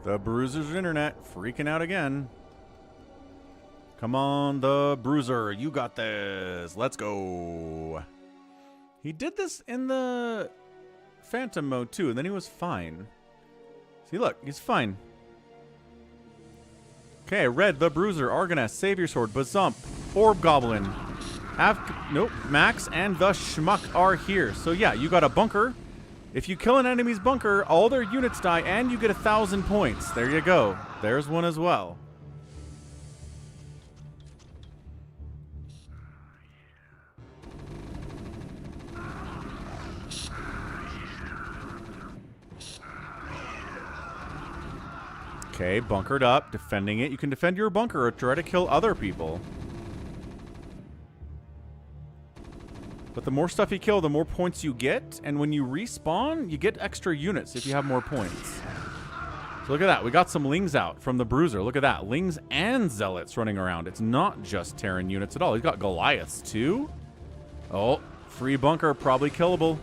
The Bruiser's internet freaking out again. Come on, the Bruiser. You got this. Let's go. He did this in the Phantom mode too, and then he was fine. See, look, he's fine. Okay, Red, the Bruiser, Argoness, Savior Sword, Bazump, Orb Goblin, Max, and the Schmuck are here. So yeah, you got a bunker. If you kill an enemy's bunker, all their units die, and you get 1,000 points. There you go. There's one as well. Okay, bunkered up, defending it. You can defend your bunker or try to kill other people. But the more stuff you kill, the more points you get. And when you respawn, you get extra units if you have more points. So look at that. We got some Lings out from the Bruiser. Look at that. Lings and Zealots running around. It's not just Terran units at all. He's got Goliaths too. Oh, free bunker. Probably killable.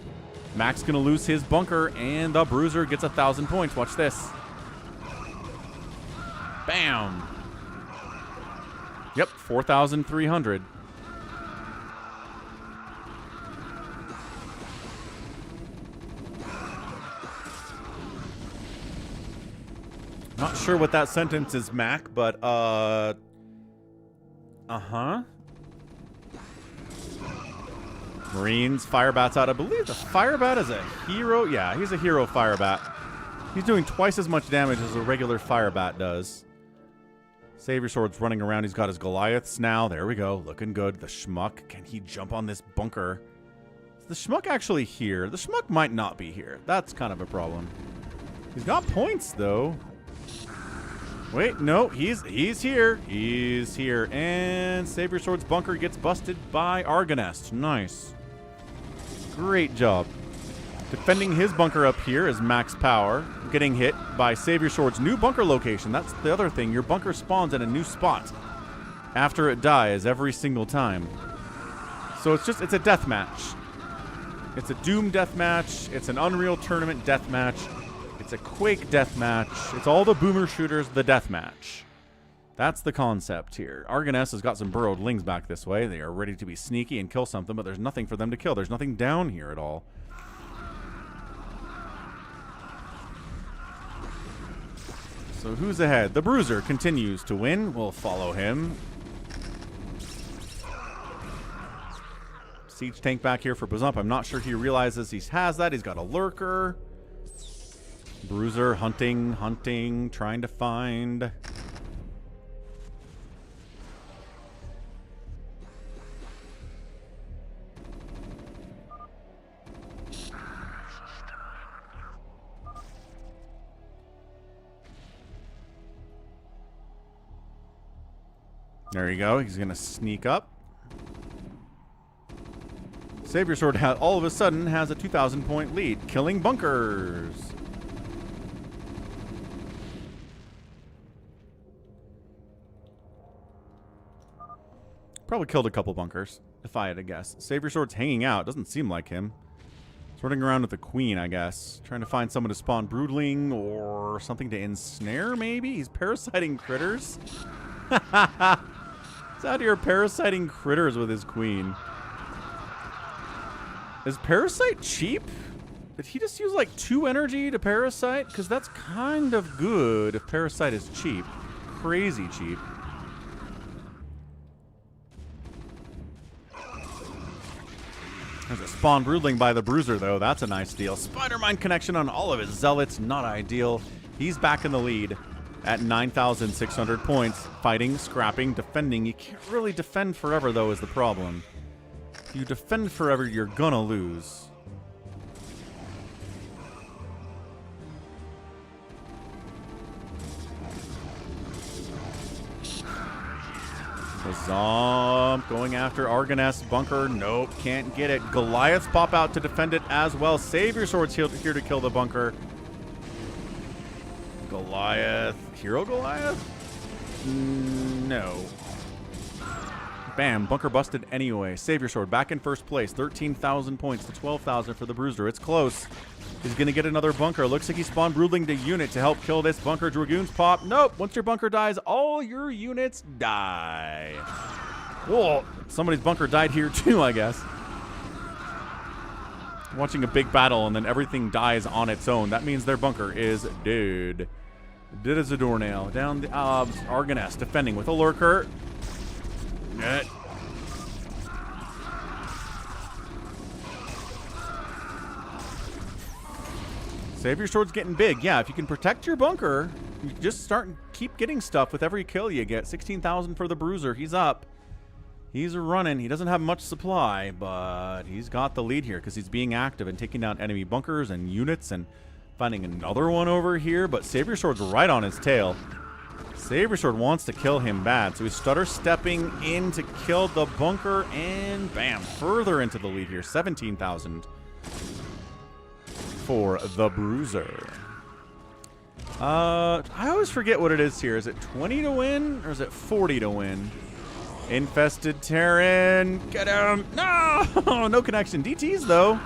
Max going to lose his bunker. And the Bruiser gets 1,000 points. Watch this. Bam. Yep, 4,300. Not sure what that sentence is, Mac, but, uh-huh. Marines, Firebat's out. I believe the Firebat is a hero. Yeah, he's a hero Firebat. He's doing twice as much damage as a regular Firebat does. Savior Sword's running around. He's got his Goliaths now. There we go. Looking good. The Schmuck. Can he jump on this bunker? Is the Schmuck actually here? The Schmuck might not be here. That's kind of a problem. He's got points, though. Wait, no. He's here. He's here. And Savior Sword's bunker gets busted by Argonest. Nice. Great job. Defending his bunker up here is Max Power, getting hit by Savior Sword's new bunker location. That's the other thing. Your bunker spawns in a new spot after it dies every single time. So it's a death match. It's a Doom death match. It's an Unreal Tournament death match. It's a Quake death match. It's all the boomer shooters, the death match. That's the concept here. Argonest has got some burrowed lings back this way. They are ready to be sneaky and kill something, but there's nothing for them to kill. There's nothing down here at all. So who's ahead? The Bruiser continues to win. We'll follow him. Siege tank back here for Bazump. I'm not sure he realizes he has that. He's got a lurker. Bruiser hunting, trying to find. There you go. He's going to sneak up. Savior Sword all of a sudden has a 2,000 point lead, killing bunkers. Probably killed a couple bunkers, if I had to guess. Savior Sword's hanging out. Doesn't seem like him. He's running around with the Queen, I guess. Trying to find someone to spawn Broodling or something to ensnare, maybe? He's parasiting critters. He's out here parasiting critters with his Queen. Is Parasite cheap? Did he just use like 2 energy to Parasite? Because that's kind of good if Parasite is cheap. Crazy cheap. There's a spawn Broodling by the Bruiser, though. That's a nice deal. Spider-Mine connection on all of his Zealots. Not ideal. He's back in the lead at 9,600 points. Fighting, scrapping, defending. You can't really defend forever, though, is the problem. If you defend forever, you're gonna lose. Zomp going after Argonest bunker. Nope, can't get it. Goliaths pop out to defend it as well. Savior Sword's here to kill the bunker. Goliath. Hero Goliath? No. Bam, bunker busted anyway. Savior Sword back in first place. 13,000 points to 12,000 for the Bruiser. It's close. He's going to get another bunker. Looks like he spawned Broodling to unit to help kill this bunker. Dragoons pop. Nope. Once your bunker dies, all your units die. Whoa. Somebody's bunker died here too, I guess. Watching a big battle and then everything dies on its own. That means their bunker is dead. Dead as a doornail. Down the Argonest defending with a lurker. Net. Savior Sword's getting big. Yeah, if you can protect your bunker, you just start and keep getting stuff with every kill you get. 16,000 for the Bruiser. He's up. He's running. He doesn't have much supply, but he's got the lead here because he's being active and taking down enemy bunkers and units and finding another one over here. But Savior Sword's right on his tail. Savior Sword wants to kill him bad, so he's stutter stepping in to kill the bunker, and bam, further into the lead here. 17,000 for the Bruiser. I always forget what it is here. Is it 20 to win or is it 40 to win? Infested Terran, get him! No, no connection. DTs though.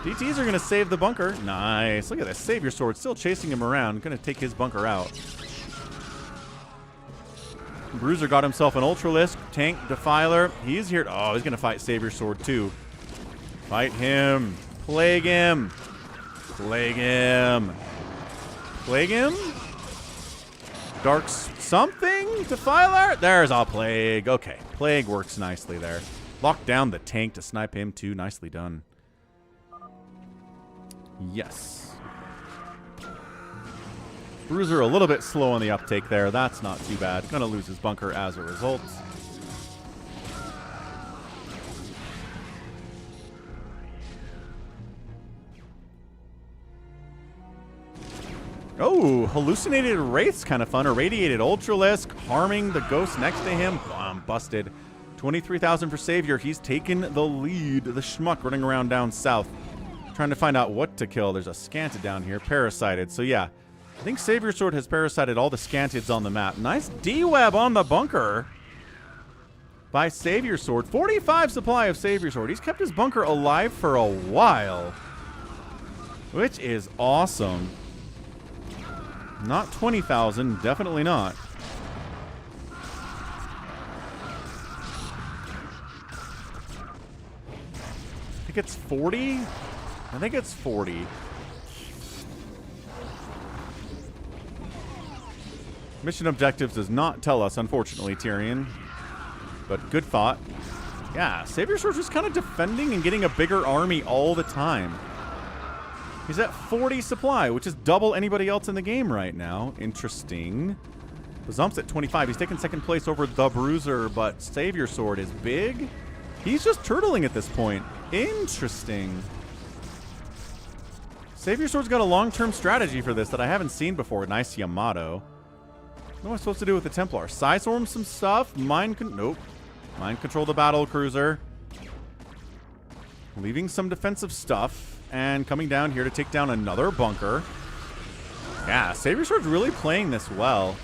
DTs are gonna save the bunker. Nice. Look at this. Savior Sword still chasing him around. Gonna take his bunker out. Bruiser got himself an Ultralisk. Tank, Defiler. He's here. Oh, he's going to fight Savior Sword, too. Fight him. Plague him. Plague him. Plague him? Dark something? Defiler? There's a Plague. Okay. Plague works nicely there. Lock down the tank to snipe him, too. Nicely done. Yes. Bruiser a little bit slow on the uptake there. That's not too bad. Gonna lose his bunker as a result. Oh, hallucinated Wraith's kind of fun. Irradiated Ultralisk, harming the ghost next to him. Bomb busted. 23,000 for Savior. He's taken the lead. The schmuck running around down south. Trying to find out what to kill. There's a Scanted down here. Parasited. So yeah, I think Savior Sword has parasited all the Scanteds on the map. Nice D-Web on the bunker by Savior Sword. 45 supply of Savior Sword. He's kept his bunker alive for a while, which is awesome. Not 20,000, definitely not. I think it's 40? I think it's 40. Mission objectives does not tell us, unfortunately, Tyrion. But good thought. Yeah, Savior Sword's just kind of defending and getting a bigger army all the time. He's at 40 supply, which is double anybody else in the game right now. Interesting. The Zump's at 25. He's taking second place over the Bruiser, but Savior Sword is big. He's just turtling at this point. Interesting. Savior Sword's got a long-term strategy for this that I haven't seen before. Nice Yamato. What am I supposed to do with the Templar? Psystorm some stuff? Nope. Mind control the battle cruiser. Leaving some defensive stuff. And coming down here to take down another bunker. Yeah, Savior Sword's really playing this well.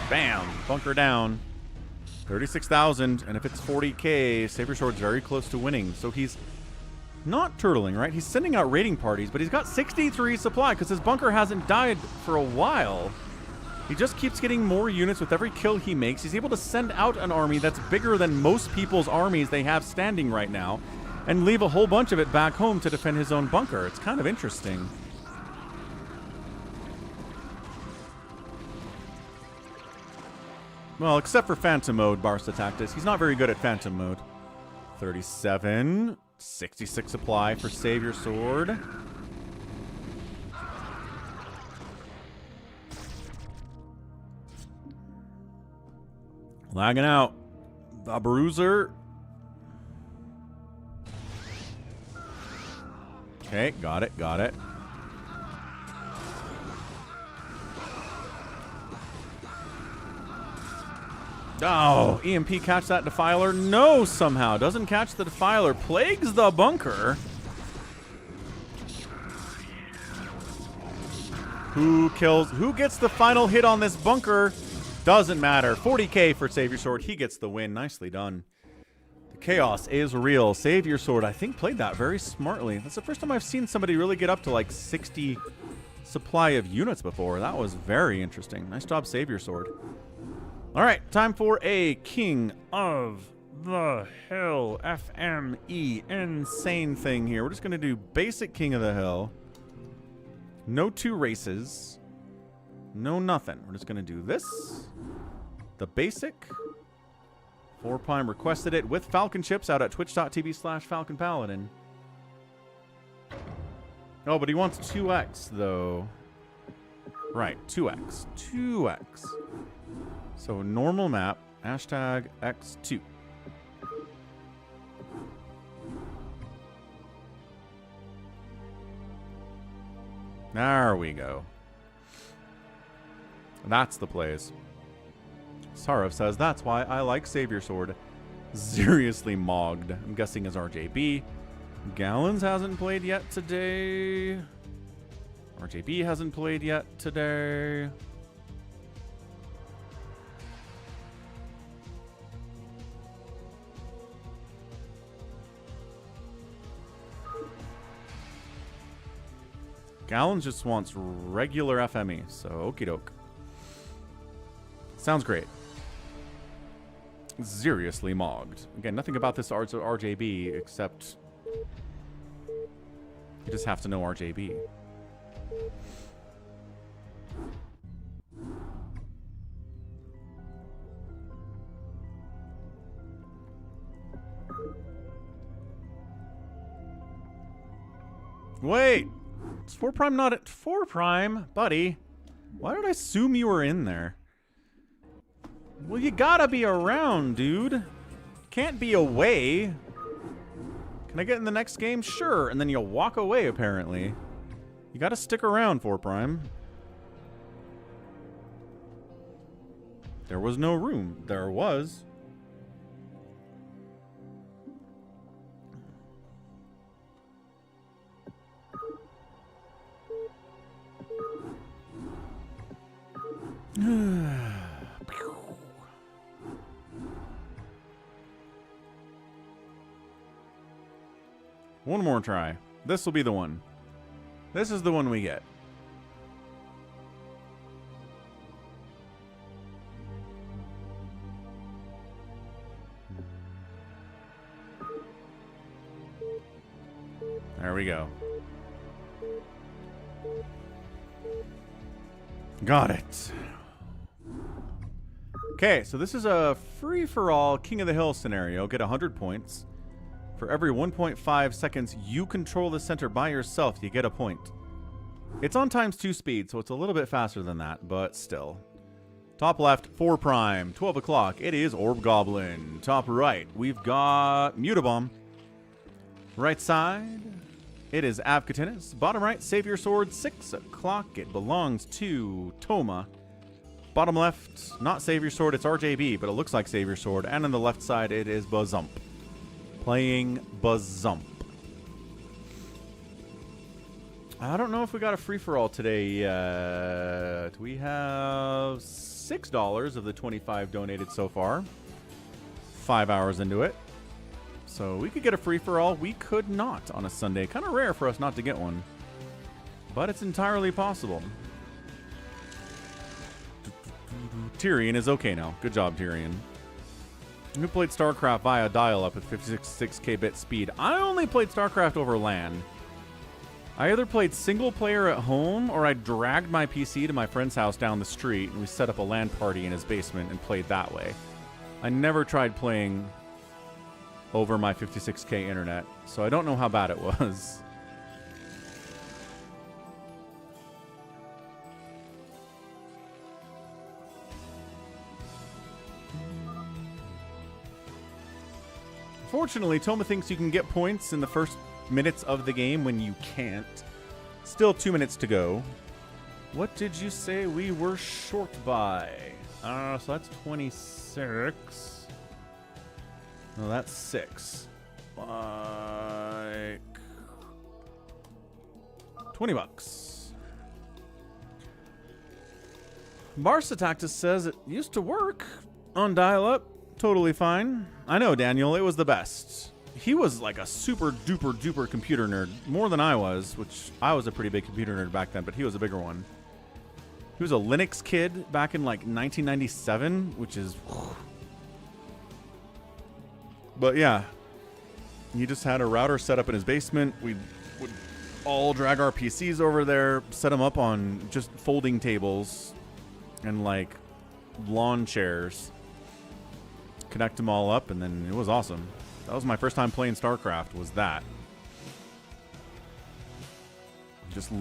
Bam! Bunker down. 36,000. And if it's 40k, Savior Sword's very close to winning. So he's not turtling, right? He's sending out raiding parties, but he's got 63 supply because his bunker hasn't died for a while. He just keeps getting more units with every kill he makes. He's able to send out an army that's bigger than most people's armies they have standing right now and leave a whole bunch of it back home to defend his own bunker. It's kind of interesting. Well, except for Phantom Mode, Barca Tactics. He's not very good at Phantom Mode. 37. 66 supply for Savior Sword. Lagging out. The Bruiser. Okay, got it, got it. Oh, EMP catch that Defiler? No, somehow. Doesn't catch the Defiler. Plagues the bunker. Who gets the final hit on this bunker? Doesn't matter. 40k for Savior Sword. He gets the win. Nicely done. The chaos is real. Savior Sword, I think, played that very smartly. That's the first time I've seen somebody really get up to like 60 supply of units before. That was very interesting. Nice job, Savior Sword. All right, time for a King of the Hill FME insane thing here. We're just going to do basic King of the Hill. No two races. No nothing. We're just going to do this. The basic. 4Prime requested it with Falcon chips out at twitch.tv/falconpaladin. Oh, but he wants 2x, though. Right, 2x. 2x. So, normal map, hashtag X2. There we go. That's the plays. Sarov says, that's why I like Savior Sword. Seriously mogged. I'm guessing as RJB. Gallons hasn't played yet today. RJB hasn't played yet today. Gallons just wants regular FME, so okie doke. Sounds great. Seriously mogged. Again, nothing about this RJB except you just have to know RJB. Wait! It's 4 Prime not at 4 Prime, buddy. Why did I assume you were in there? Well, you gotta be around, dude. Can't be away. Can I get in the next game? Sure. And then you'll walk away, apparently. You gotta stick around, 4 Prime. There was no room. There was. One more try. This will be the one. This is the one we get. There we go. Got it. Okay, so this is a free-for-all King of the Hill scenario. Get 100 points. For every 1.5 seconds you control the center by yourself, you get a point. It's on ×2 speed, so it's a little bit faster than that, but still. Top left, 4 Prime, 12 o'clock. It is Orb Goblin. Top right, we've got Mutabomb. Right side, it is Avcatinus. Bottom right, Savior Sword, 6 o'clock. It belongs to Toma. Bottom left, not Savior Sword, it's RJB, but it looks like Savior Sword. And on the left side, it is Bazump. Playing Bazump. I don't know if we got a free-for-all today yet. We have $6 of the 25 donated so far. 5 hours into it. So we could get a free-for-all. We could not on a Sunday. Kind of rare for us not to get one. But it's entirely possible. Tyrion is okay now. Good job, Tyrion. Who played StarCraft via dial-up at 56k bit speed? I only played StarCraft over LAN. I either played single player at home or I dragged my PC to my friend's house down the street and we set up a LAN party in his basement and played that way. I never tried playing over my 56k internet, so I don't know how bad it was. Fortunately, Toma thinks you can get points in the first minutes of the game when you can't. Still 2 minutes to go. What did you say we were short by? So that's 26. No, that's 6. Like 20 bucks. Barsatactus says it used to work on dial-up. Totally fine. I know, Daniel. It was the best. He was like a super duper duper computer nerd. More than I was, which I was a pretty big computer nerd back then, but he was a bigger one. He was a Linux kid back in like 1997, which is... But yeah. He just had a router set up in his basement. We would all drag our PCs over there, set them up on just folding tables and like lawn chairs. Connect them all up, and then it was awesome. That was my first time playing StarCraft, was that. Just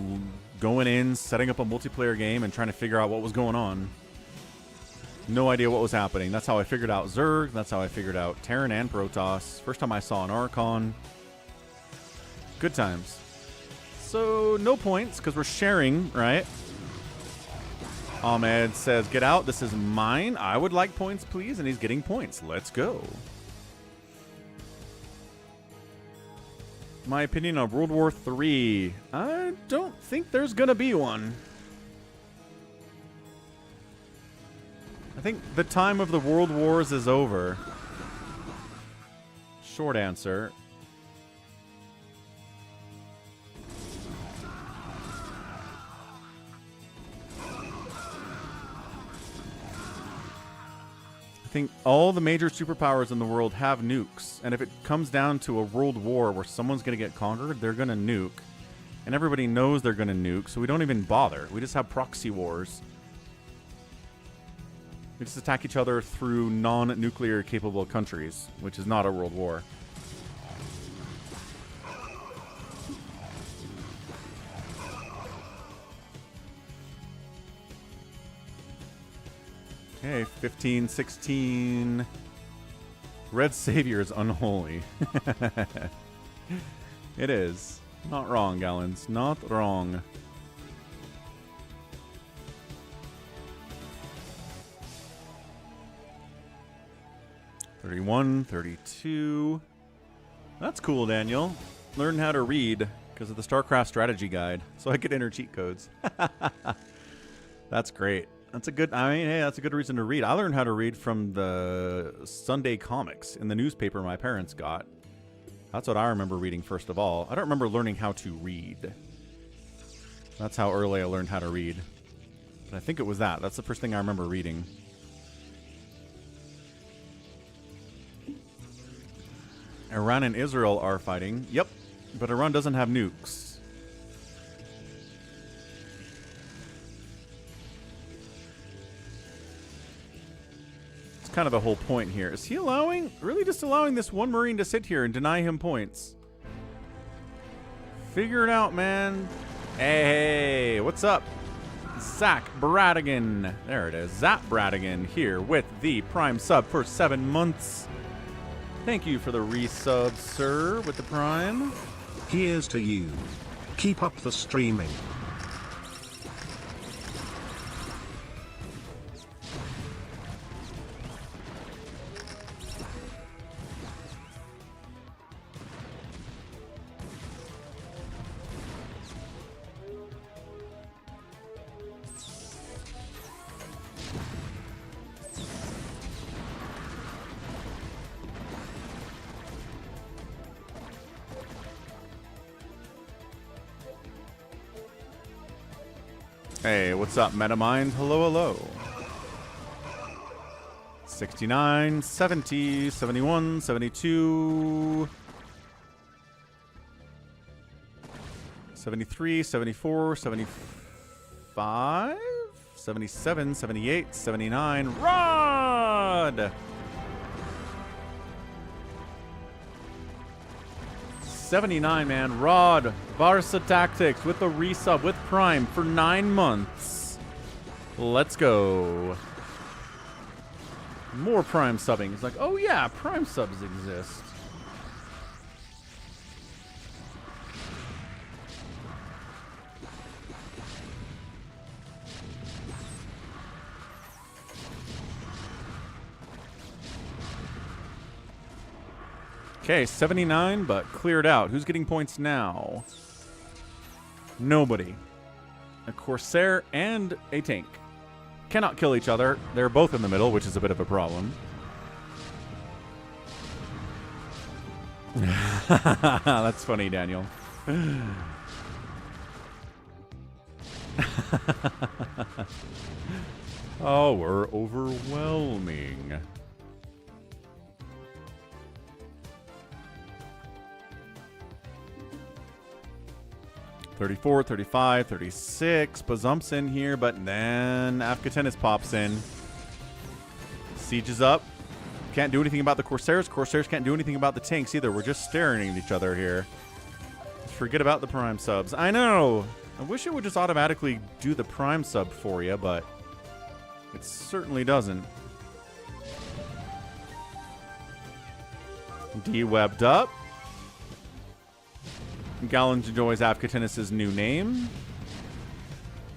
going in, setting up a multiplayer game, and trying to figure out what was going on. No idea what was happening. That's how I figured out Zerg. That's how I figured out Terran and Protoss. First time I saw an Archon. Good times. So, no points, because we're sharing, right? Ahmed says, get out. This is mine. I would like points, please. And he's getting points. Let's go. My opinion on World War III. I don't think there's going to be one. I think the time of the World Wars is over. Short answer. think all the major superpowers in the world have nukes. And if it comes down to a world war where someone's going to get conquered, they're going to nuke. And everybody knows they're going to nuke, so we don't even bother. We just have proxy wars. We just attack each other through non-nuclear capable countries, which is not a world war. Okay, 15, 16. Red Savior is unholy. It is. Not wrong, Gallons. Not wrong. $31, $32. That's cool, Daniel. Learn how to read because of the StarCraft strategy guide, so I could enter cheat codes. That's great. That's a good, I mean, hey, that's a good reason to read. I learned how to read from the Sunday comics in the newspaper my parents got. That's what I remember reading first of all. I don't remember learning how to read. That's how early I learned how to read. But I think it was that. That's the first thing I remember reading. Iran and Israel are fighting. Yep, but Iran doesn't have nukes. Kind of the whole point here. Is he really just allowing this one Marine to sit here and deny him points? Figure it out, man. Hey, what's up? Zach Bradigan. There it is. Zach Bradigan here with the Prime sub for 7 months. Thank you for the resub, sir, with the Prime. Here's to you. Keep up the streaming. Hey, what's up, Metamind? Hello, hello. 69, 70, 71, 72, 73, 74, 75, 77, 78, 79. Rod! 79, man. Rod, Barca Tactics with the resub with Prime for 9 months. Let's go. More Prime subbing. It's like, oh yeah, Prime subs exist. Okay, 79, but cleared out. Who's getting points now? Nobody. A Corsair and a tank. Cannot kill each other. They're both in the middle, which is a bit of a problem. That's funny, Daniel. Oh, we're overwhelming. 34, 35, 36. Bazumps in here, but then Avcatinus pops in. Siege is up. Can't do anything about the Corsairs. Corsairs can't do anything about the tanks either. We're just staring at each other here. Forget about the Prime subs. I know. I wish it would just automatically do the Prime sub for you, but it certainly doesn't. D-webbed up. Gallon enjoys Avcatinus' new name.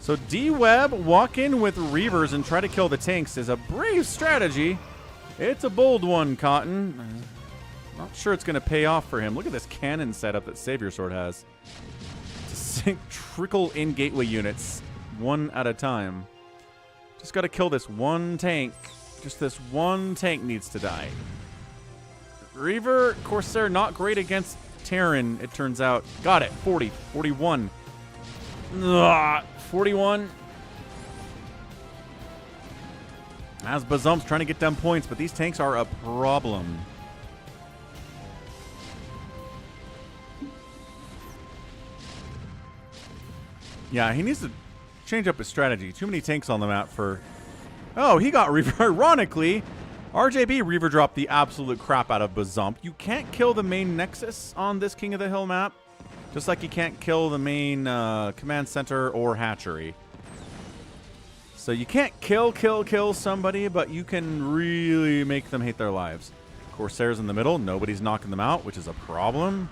So D-Web walk in with Reavers and try to kill the tanks is a brave strategy. It's a bold one, Cotton. Not sure it's going to pay off for him. Look at this cannon setup that Savior Sword has. To trickle in gateway units one at a time. Just got to kill this one tank. Just this one tank needs to die. Reaver, Corsair, not great against Terran, it turns out. Got it. 40. 41. Ugh, 41. As Bazump's trying to get them points, but these tanks are a problem. Yeah, he needs to change up his strategy. Too many tanks on the map for... Oh, he got Reaver. Ironically, RJB Reaver dropped the absolute crap out of Bazump. You can't kill the main Nexus on this King of the Hill map. Just like you can't kill the main Command Center or Hatchery. So you can't kill somebody, but you can really make them hate their lives. Corsairs in the middle. Nobody's knocking them out, which is a problem.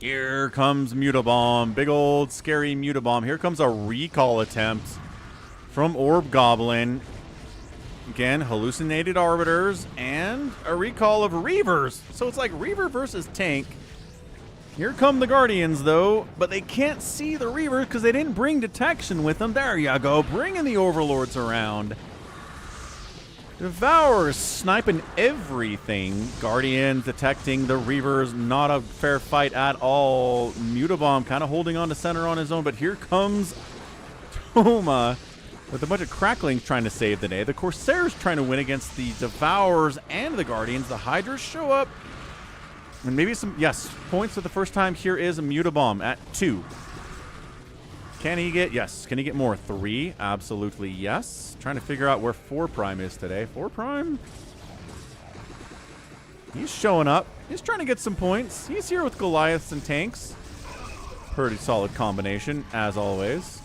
Here comes Mutabomb. Big old scary Mutabomb. Here comes a recall attempt from Orb Goblin. Again, hallucinated Arbiters and a recall of Reavers. So it's like Reaver versus tank. Here come the Guardians, though, but they can't see the Reavers because they didn't bring detection with them. There you go, bringing the Overlords around. Devourers sniping everything. Guardians detecting the Reavers. Not a fair fight at all. Mutabomb kind of holding on to center on his own, but here comes Toma with a bunch of cracklings trying to save the day. The Corsairs trying to win against the Devourers and the Guardians. The Hydras show up. And maybe some, yes, points for the first time. Here is Mutabomb at 2. Can he get, yes, can he get more? 3, absolutely yes. Trying to figure out where 4 Prime is today. 4 Prime? He's showing up. He's trying to get some points. He's here with Goliaths and tanks. Pretty solid combination, as always.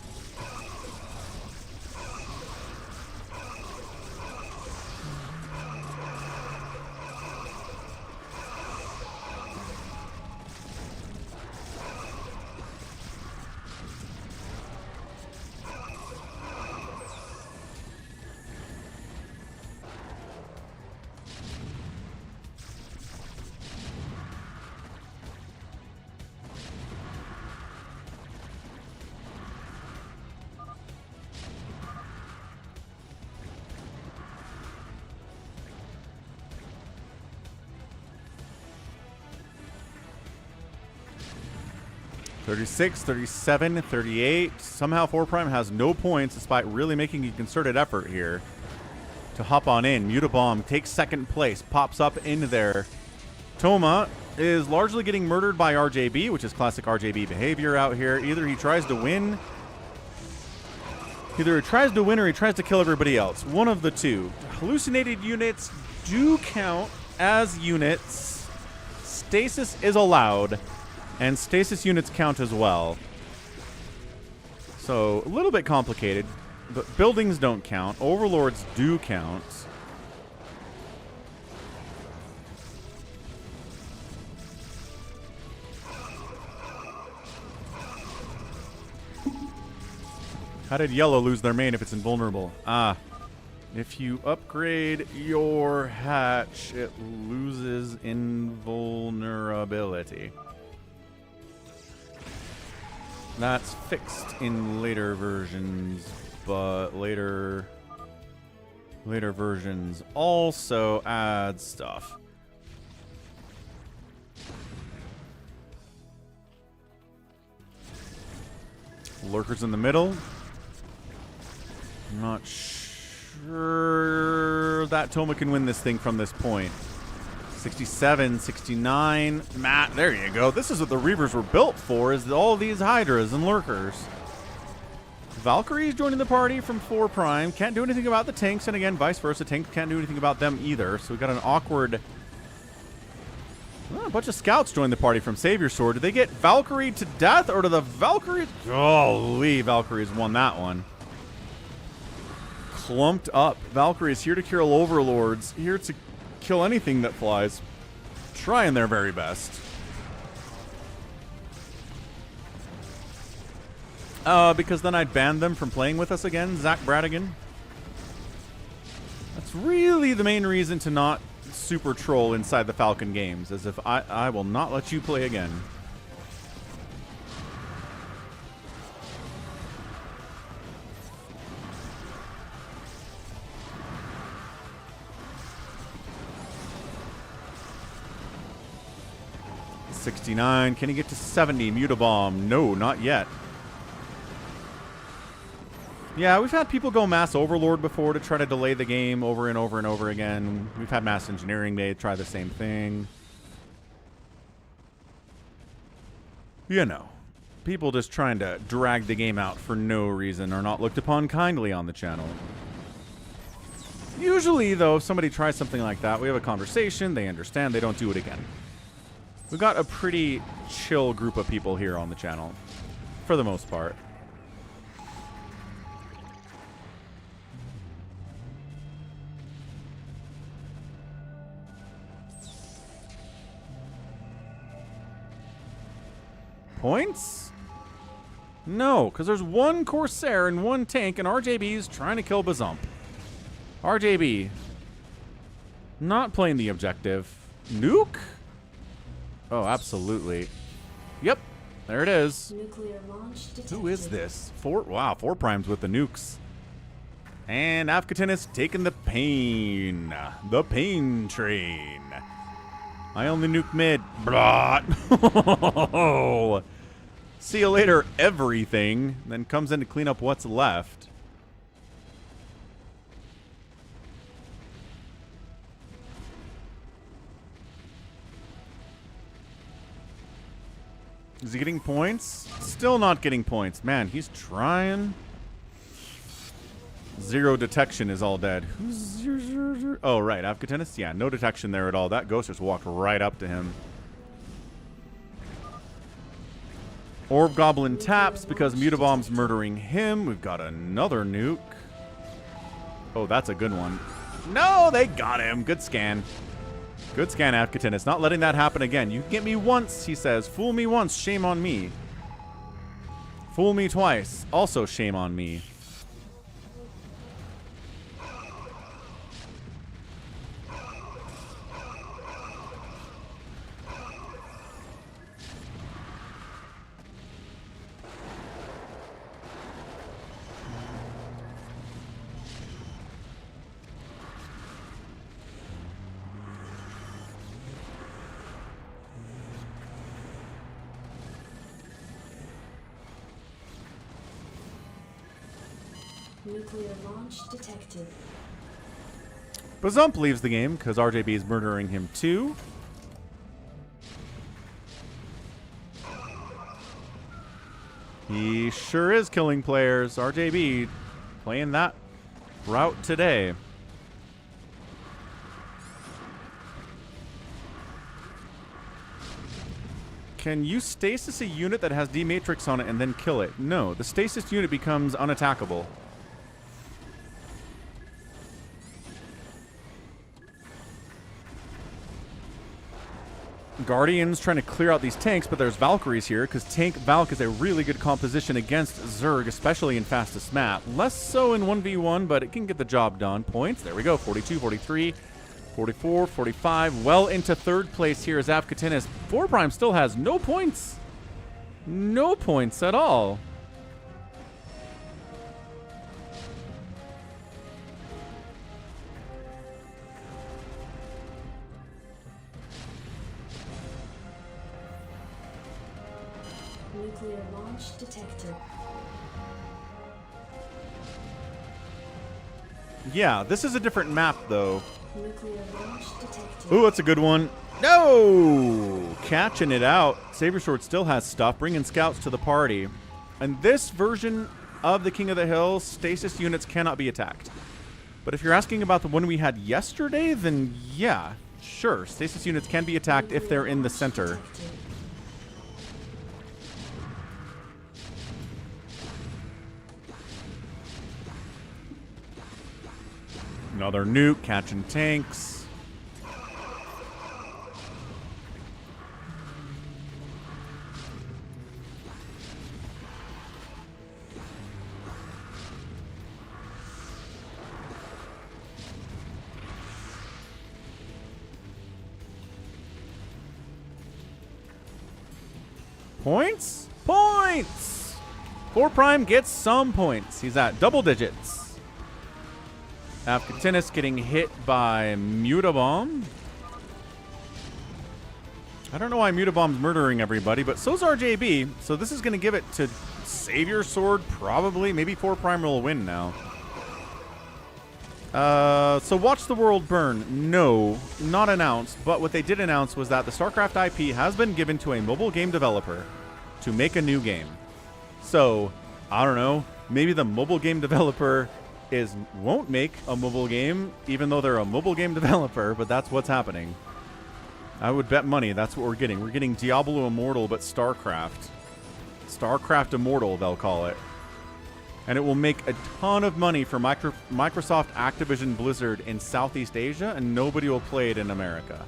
$36, $37, $38. Somehow 4 Prime has no points despite really making a concerted effort here to hop on in. Mutabomb takes second place, pops up into there. Toma is largely getting murdered by RJB, which is classic RJB behavior out here. Either he tries to win or he tries to kill everybody else. One of the two. Hallucinated units do count as units. Stasis is allowed. And stasis units count as well. So, a little bit complicated. But buildings don't count. Overlords do count. How did yellow lose their main if it's invulnerable? Ah. If you upgrade your hatch, it loses invulnerability. That's fixed in later versions, but later versions also add stuff. Lurkers in the middle. I'm not sure that Toma can win this thing from this point. 67, 69. Matt, there you go. This is what the Reavers were built for, is all these Hydras and Lurkers. Valkyrie's joining the party from 4 Prime. Can't do anything about the tanks, and again, vice versa. Tanks can't do anything about them either. So we got an awkward... Oh, a bunch of scouts joined the party from Savior Sword. Did they get Valkyrie to death, or do the Valkyries... Holy, Valkyries won that one. Clumped up. Valkyries here to kill Overlords. Here to kill anything that flies. Trying their very best. Because then I'd ban them from playing with us again, Zach Bradigan. That's really the main reason to not super troll inside the Falcon games, as if I will not let you play again. $69. Can he get to 70? Mutabomb. No, not yet. Yeah, we've had people go Mass Overlord before to try to delay the game over and over and over again. We've had Mass Engineering Made try the same thing. You know, people just trying to drag the game out for no reason are not looked upon kindly on the channel. Usually, though, if somebody tries something like that, we have a conversation, they understand, they don't do it again. We've got a pretty chill group of people here on the channel, for the most part. Points? No, because there's one Corsair and one tank, and RJB's trying to kill Bazump. RJB. Not playing the objective. Nuke? Oh, absolutely. Yep, there it is. Nuclear launch detected. Who is this? Wow, 4 primes with the nukes. And Avcatinus taking the pain. The pain train. I only nuke mid. Blah. See you later, everything. Then comes in to clean up what's left. Is he getting points? Still not getting points. Man, he's trying. Zero detection is all dead. Oh, right. Avcatinus? Yeah, no detection there at all. That ghost just walked right up to him. Orb Goblin taps because Mutabomb's murdering him. We've got another nuke. Oh, that's a good one. No, they got him. Good scan. Good scan, Avcatinus. Not letting that happen again. You can get me once, he says. Fool me once, shame on me. Fool me twice, also shame on me. Nuclear launch detected. Bazump leaves the game because RJB is murdering him too. He sure is killing players. RJB playing that route today. Can you stasis a unit that has D-Matrix on it and then kill it? No, the stasis unit becomes unattackable. Guardians trying to clear out these tanks, but there's Valkyries here because Tank Valk is a really good composition against Zerg, especially in fastest map. Less so in 1v1, but it can get the job done. Points, there we go, 42, 43, 44, 45. Well into third place here is Avcatinus. 4 Prime still has no points. No points at all. Nuclear launch detected. Yeah, this is a different map, though. Nuclear launch detected. Ooh, that's a good one. No! Catching it out. Saber Sword still has stuff, bringing scouts to the party. And this version of the King of the Hills, stasis units cannot be attacked. But if you're asking about the one we had yesterday, then yeah, sure. Stasis units can be attacked if they're in the center. Another nuke, catching tanks. Points? Points! 4 Prime gets some points. He's at double digits. Avcatinus getting hit by Mutabomb. I don't know why Mutabomb's murdering everybody, but so's RJB. So this is going to give it to Savior Sword, probably. Maybe 4 Prime will win now. So Watch the World Burn. No, not announced. But what they did announce was that the StarCraft IP has been given to a mobile game developer to make a new game. So, I don't know. Maybe the mobile game developer won't make a mobile game, even though they're a mobile game developer, but that's what's happening. I would bet money that's what we're getting. We're getting Diablo Immortal, but StarCraft. StarCraft Immortal, they'll call it. And it will make a ton of money for Microsoft, Activision, Blizzard in Southeast Asia, and nobody will play it in America.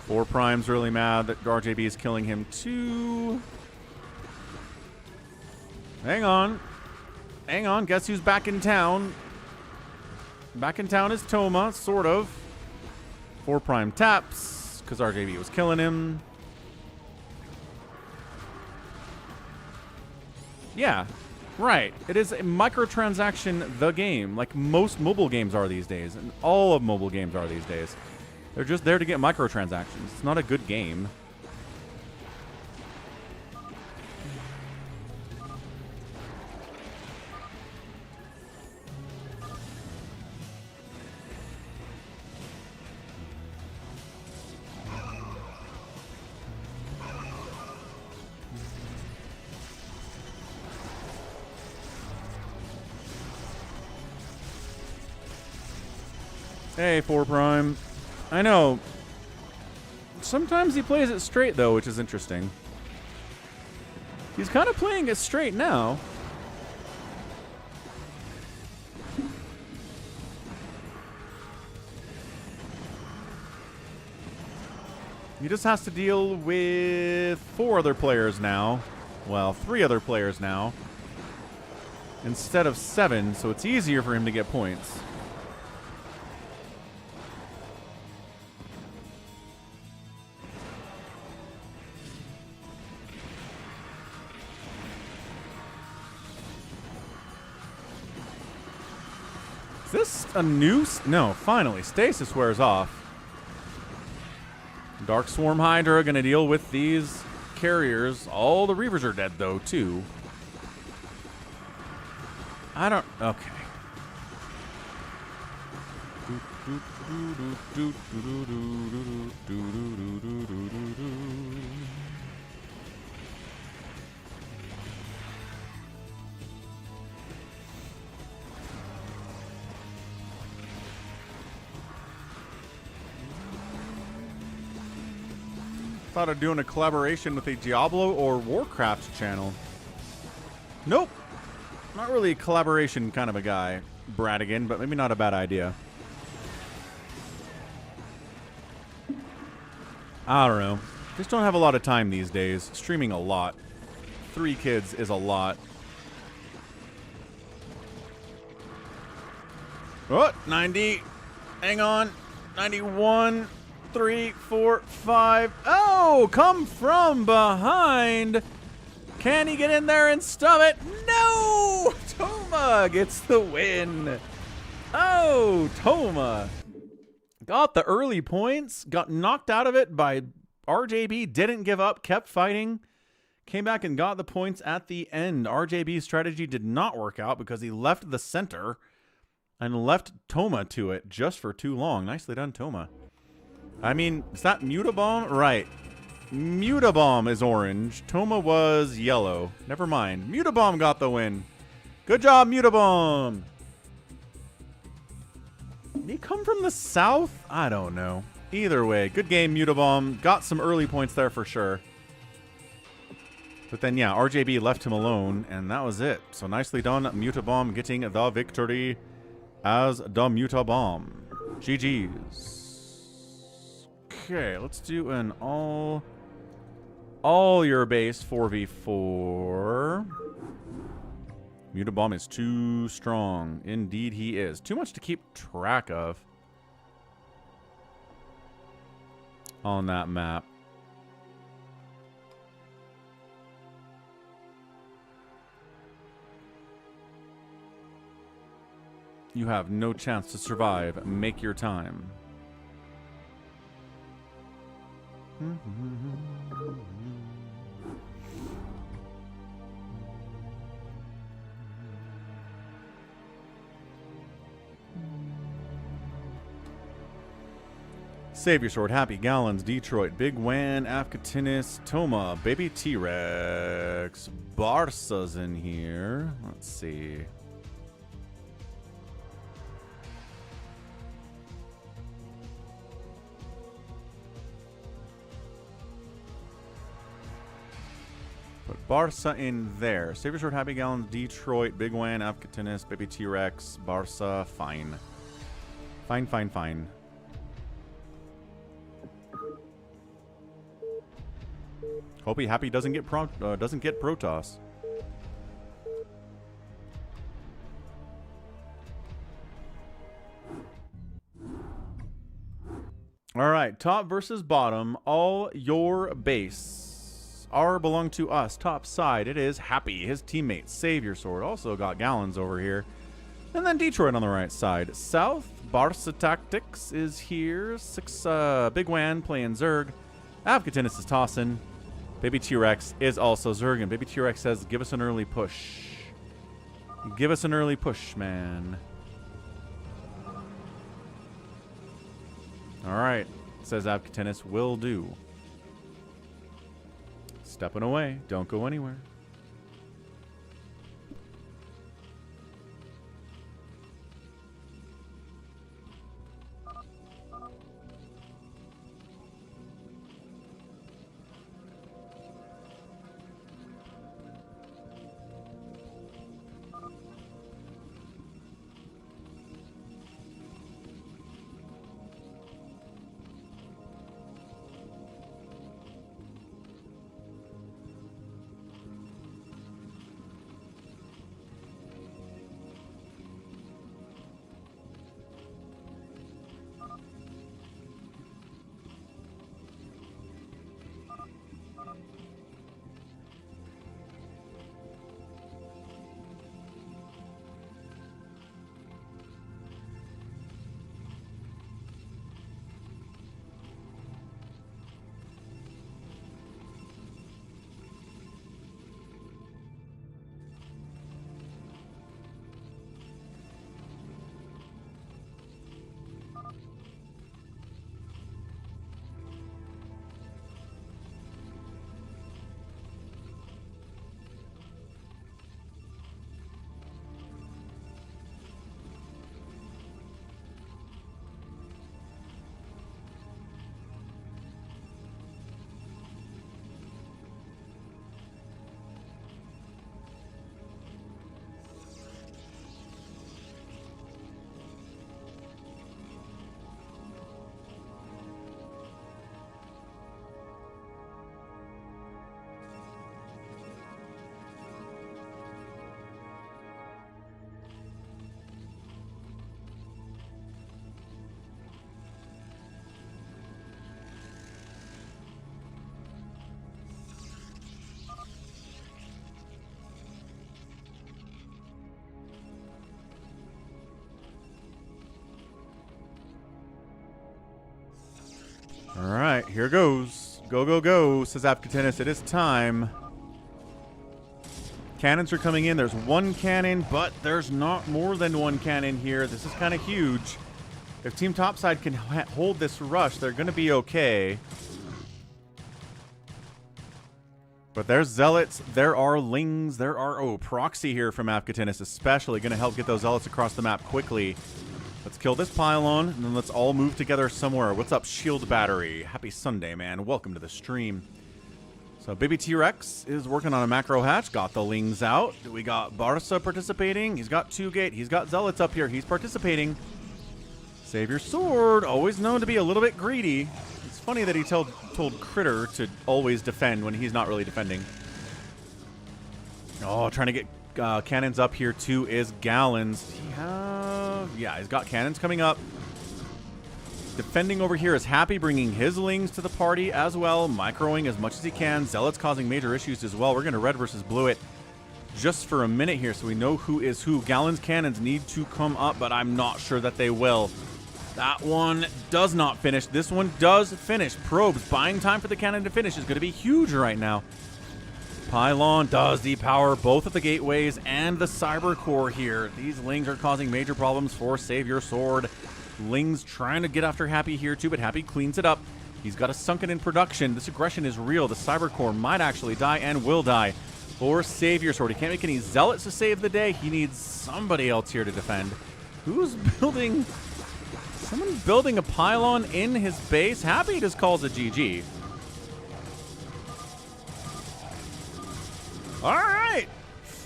Four Prime's really mad that RJB is killing him too. Hang on. Hang on. Guess who's back in town? Back in town is Toma, sort of. 4 Prime taps, because RJB was killing him. Yeah, right. It is a microtransaction, the game, like most mobile games are these days, and all of mobile games are these days. They're just there to get microtransactions. It's not a good game. Hey, 4 Prime. I know. Sometimes he plays it straight, though, which is interesting. He's kind of playing it straight now. He just has to deal with 4 other players now. Well, 3 other players now. Instead of 7, so it's easier for him to get points. Is this a noose? No, finally. Stasis wears off. Dark Swarm Hydra gonna deal with these carriers. All the Reavers are dead, though, too. I don't... Okay. Thought of doing a collaboration with a Diablo or Warcraft channel. Nope. Not really a collaboration kind of a guy, Bradigan, but maybe not a bad idea. I don't know. Just don't have a lot of time these days. Streaming a lot. 3 kids is a lot. Oh, 90. Hang on. 91. 3, 4, 5. Oh, come from behind. Can he get in there and stop it? No! Toma gets the win. Oh, Toma. Got the early points. Got knocked out of it by RJB. Didn't give up. Kept fighting. Came back and got the points at the end. RJB's strategy did not work out because he left the center and left Toma to it just for too long. Nicely done, Toma. I mean, is that Mutabomb? Right. Mutabomb is orange. Toma was yellow. Never mind. Mutabomb got the win. Good job, Mutabomb. Did he come from the south? I don't know. Either way, good game, Mutabomb. Got some early points there for sure. But then, yeah, RJB left him alone, and that was it. So nicely done, Mutabomb getting the victory as the Mutabomb. GG's. Okay, let's do an all your base 4v4. Mutabomb is too strong. Indeed he is. Too much to keep track of on that map. You have no chance to survive. Make your time. Save your sword. Happy Gallons, Detroit, Bigwan, Avcatinus, Toma, Baby T-Rex, Barsa's in here. Let's see. Put Barsa in there. Save your sword. Happy Gallons, Detroit, Bigwan, Avcatinus, Baby T-Rex, Barsa. Fine. Fine, fine, fine. Hope Happy doesn't get Protoss. All right, top versus bottom. All your base. R belong to us. Top side, it is Happy. His teammate, Save Your Sword, also got Gallons over here. And then Detroit on the right side. South, Barca Tactics is here. Bigwan playing Zerg. Avcatinus is tossing. Baby T-Rex is also Zerg. And Baby T-Rex says, give us an early push. Give us an early push, man. All right, says Avcatinus, will do. Stepping away. Don't go anywhere. All right, here goes. Go, go, go, says Avcatinus. It is time. Cannons are coming in. There's one cannon, but there's not more than one cannon here. This is kind of huge. If Team Topside can hold this rush, they're going to be okay. But there's Zealots. There are Lings. There are, Proxy here from Avcatinus, especially going to help get those Zealots across the map quickly. Let's kill this pylon, and then let's all move together somewhere. What's up, Shield Battery? Happy Sunday, man. Welcome to the stream. So Baby T-Rex is working on a macro hatch. Got the Lings out. We got Barca participating. He's got 2-gate. He's got Zealots up here. He's participating. Save your sword. Always known to be a little bit greedy. It's funny that he told Critter to always defend when he's not really defending. Oh, trying to get cannons up here too is Gallons. Yeah, he's got cannons coming up. Defending over here is Happy, bringing his Lings to the party as well, microing as much as he can. Zealot's causing major issues as well. We're going to red versus blue it. just for a minute here so we know who is who. Gallon's cannons need to come up, but I'm not sure that they will. That one does not finish. This one does finish. Probes buying time for the cannon to finish is going to be huge right now. Pylon does depower both of the gateways and the cyber core here. These Lings are causing major problems for Savior Sword. Ling's trying to get after Happy here too, but Happy cleans it up. He's got a sunken in production. This aggression is real. The cyber core might actually die and will die for Savior Sword. He can't make any zealots to save the day. He needs somebody else here to defend. Who's building? Someone building a pylon in his base? Happy just calls it GG. All right,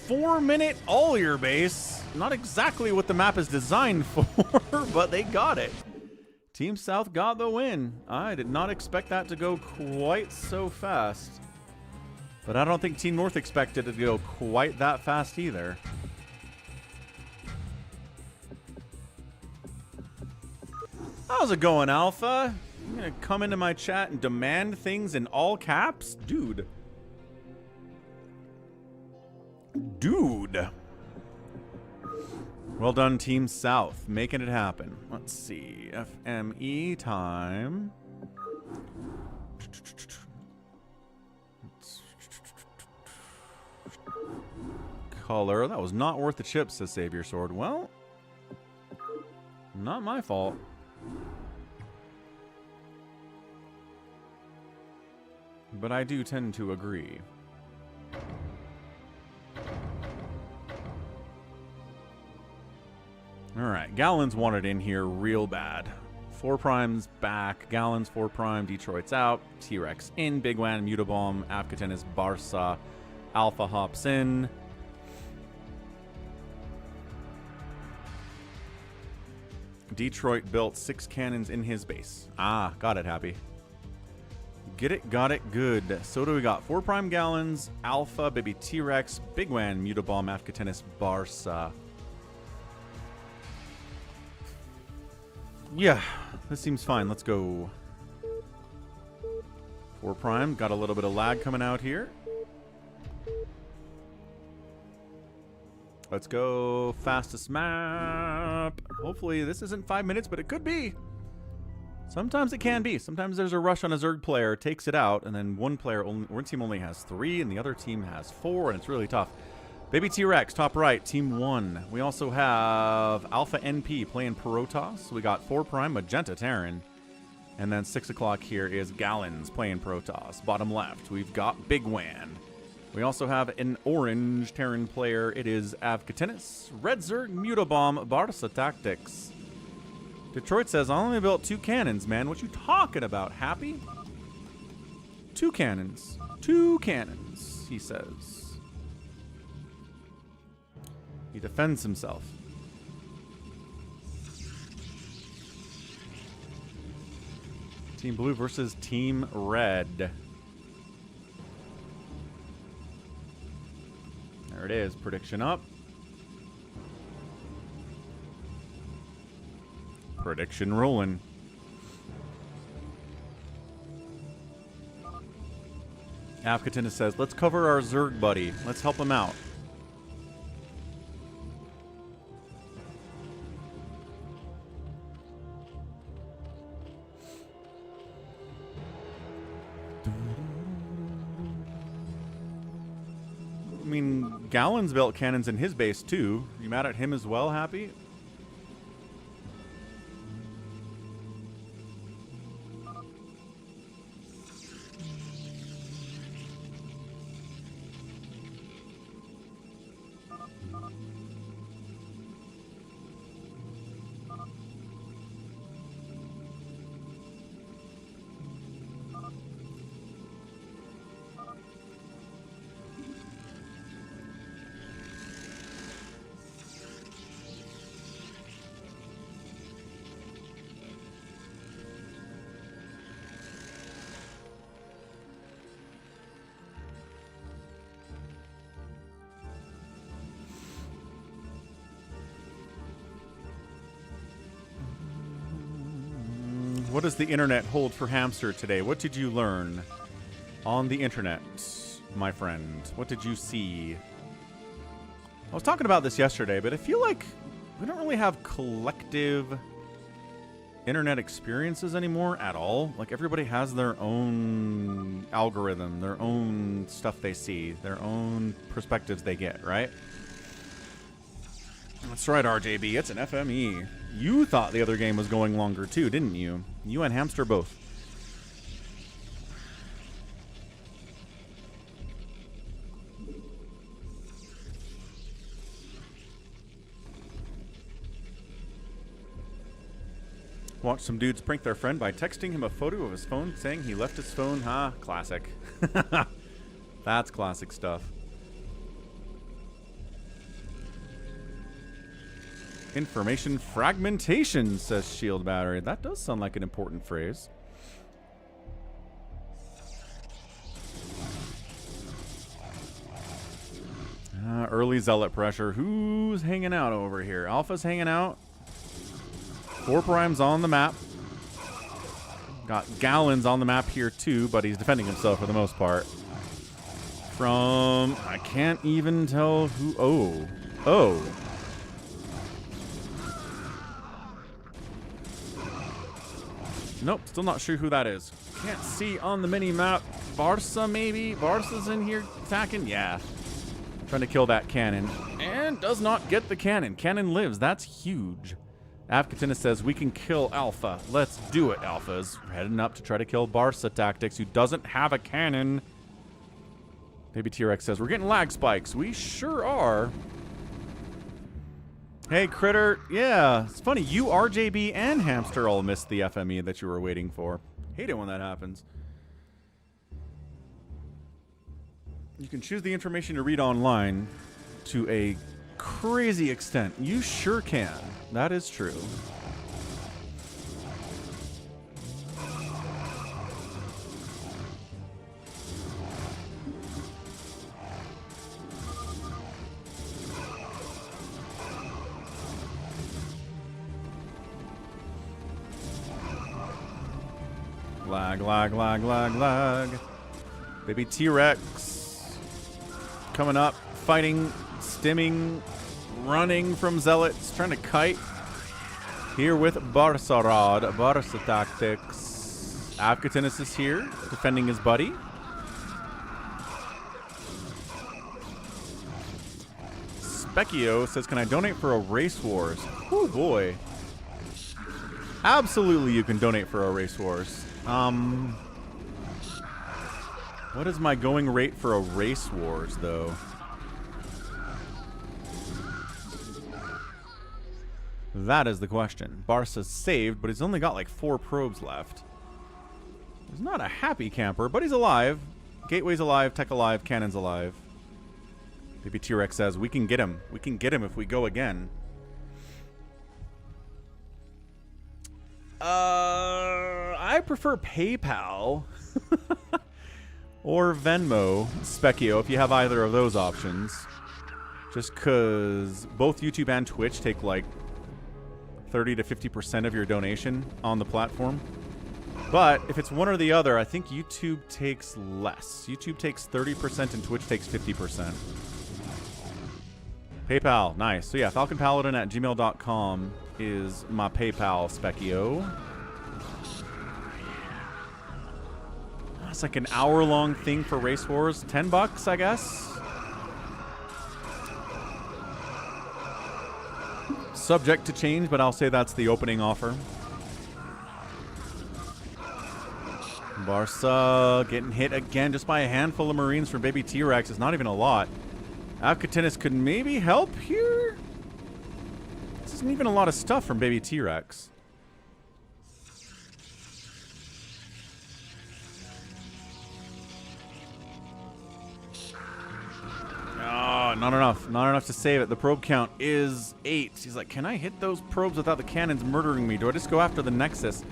4-minute all your base. Not exactly what the map is designed for, but they got it. Team South got the win. I did not expect that to go quite so fast. But I don't think Team North expected it to go quite that fast either. How's it going, Alpha? I'm gonna come into my chat and demand things in all caps? Dude. Well done, Team South, making it happen. Let's see, FME time. Color, that was not worth the chips, says Savior Sword. Well, not my fault. But I do tend to agree. Alright, Gallon's wanted in here real bad. 4 Prime's back, Gallon's 4 Prime, Detroit's out, T-Rex in, Bigwan, Mutabomb, Avcatinus, Barca, Alpha hops in. Detroit built 6 cannons in his base. Ah, got it, Happy. Get it, got it, good. So do we got 4 Prime Gallons, Alpha, Baby T-Rex, Bigwan, Mutabomb, Avcatinus, Barca. Yeah, this seems fine. Let's go. 4 Prime. Got a little bit of lag coming out here. Let's go. Fastest map. Hopefully this isn't 5 minutes, but it could be. Sometimes it can be. Sometimes there's a rush on a Zerg player, takes it out, and then one team only has 3, and the other team has 4, and it's really tough. Baby T-Rex, top right, team 1. We also have Alpha NP playing Protoss. We got 4 Prime Magenta Terran. And then 6 o'clock here is Gallons playing Protoss. Bottom left, we've got Bigwan. We also have an orange Terran player. It is Avcatinus. Red Zerg, Mutabomb, Barca Tactics. Detroit says, I only built 2 cannons, man. What you talking about, Happy? 2 cannons. 2 cannons, he says. He defends himself. Team Blue versus Team Red. There it is. Prediction up. Prediction rolling. Avcatinus says, let's cover our Zerg buddy. Let's help him out. I mean, Gallon's built cannons in his base too. You mad at him as well, Happy? What does the internet hold for Hamster today? What did you learn on the internet, my friend? What did you see? I was talking about this yesterday, but I feel like we don't really have collective internet experiences anymore at all. Like, everybody has their own algorithm, their own stuff they see, their own perspectives they get, right? That's right, RJB. It's an FME. You thought the other game was going longer too, didn't you? You and Hamster both. Watch some dudes prank their friend by texting him a photo of his phone saying he left his phone. Huh? Classic. That's classic stuff. Information fragmentation, says Shield Battery. That does sound like an important phrase. Early Zealot pressure. Who's hanging out over here? Alpha's hanging out. 4 Prime's on the map. Got Gallons on the map here too, but he's defending himself for the most part. From... I can't even tell who... Oh. Oh. Nope, still not sure who that is. Can't see on the mini-map. Barca, maybe? Barca's in here attacking? Yeah. Trying to kill that cannon. And does not get the cannon. Cannon lives. That's huge. Avcatinus says, we can kill Alpha. Let's do it, Alphas. We're heading up to try to kill Barca Tactics, who doesn't have a cannon. Baby T-Rex says, we're getting lag spikes. We sure are. Hey, Critter. Yeah, it's funny. You, RJB, and Hamster all missed the FME that you were waiting for. Hate it when that happens. You can choose the information to read online to a crazy extent. You sure can. That is true. Lag, lag, lag, lag, lag. Baby T-Rex coming up, fighting, stimming, running from Zealots, trying to kite. Here with Barca Rod, Barca Tactics. Avcatinus is here, defending his buddy. Specchio says, can I donate for a Race Wars? Oh boy. Absolutely you can donate for a Race Wars. What is my going rate for a Race Wars, though? That is the question. Barca's saved, but he's only got like 4 probes left. He's not a happy camper, but he's alive. Gateway's alive, Tech alive, Cannon's alive. Baby T-Rex says, we can get him. We can get him if we go again. I prefer PayPal or Venmo, Specchio, if you have either of those options. Just because both YouTube and Twitch take like 30 to 50% of your donation on the platform. But if it's one or the other, I think YouTube takes less. YouTube takes 30% and Twitch takes 50%. PayPal, nice. So yeah, falconpaladin@gmail.com is my PayPal, Specchio. It's like an hour-long thing for Race Wars. $10, I guess. Subject to change, but I'll say that's the opening offer. Barca getting hit again just by a handful of Marines from Baby T-Rex. It's not even a lot. Avcatinus could maybe help here? This isn't even a lot of stuff from Baby T-Rex. Oh, not enough. Not enough to save it. The probe count is 8. He's like, can I hit those probes without the cannons murdering me? Do I just go after the Nexus?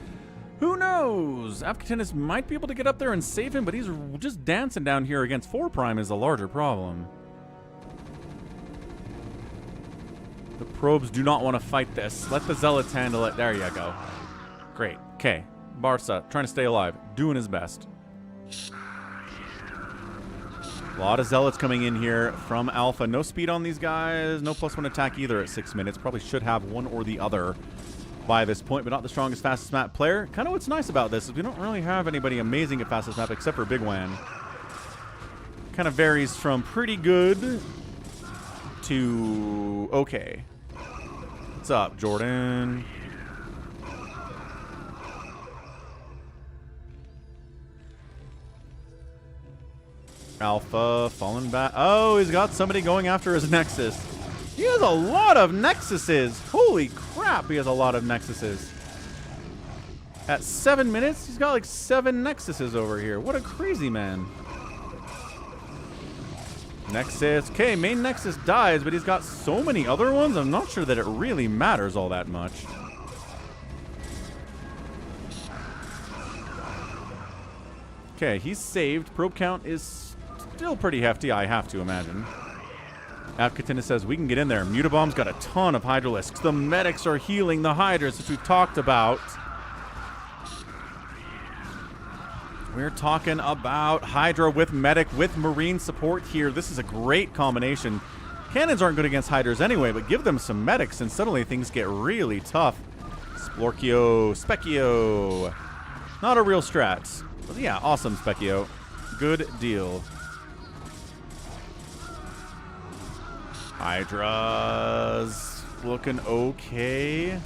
Who knows? Avcatinus might be able to get up there and save him, but he's just dancing down here against 4 Prime is a larger problem. The probes do not want to fight this. Let the Zealots handle it. There you go. Great. Okay. Barca, trying to stay alive. Doing his best. A lot of zealots coming in here from Alpha. No speed on these guys. No +1 attack either at 6 minutes. Probably should have one or the other by this point, but not the strongest, fastest map player. Kind of what's nice about this is we don't really have anybody amazing at fastest map except for Bigwan. Kind of varies from pretty good to okay. What's up, Jordan? Alpha falling back. Oh, he's got somebody going after his Nexus. He has a lot of Nexuses. Holy crap, he has a lot of Nexuses. At 7 minutes, he's got like 7 Nexuses over here. What a crazy man. Nexus. Okay, main Nexus dies, but he's got so many other ones, I'm not sure that it really matters all that much. Okay, he's saved. Probe count is still pretty hefty, I have to imagine. Avcatinus says we can get in there. Mutabomb's got a ton of Hydralisks. The medics are healing the Hydras, which we've talked about. We're talking about Hydra with medic with marine support here. This is a great combination. Cannons aren't good against Hydras anyway, but give them some medics and suddenly things get really tough. Splorkio, Specchio. Not a real strat. But yeah, awesome Specchio. Good deal. Hydra's looking okay.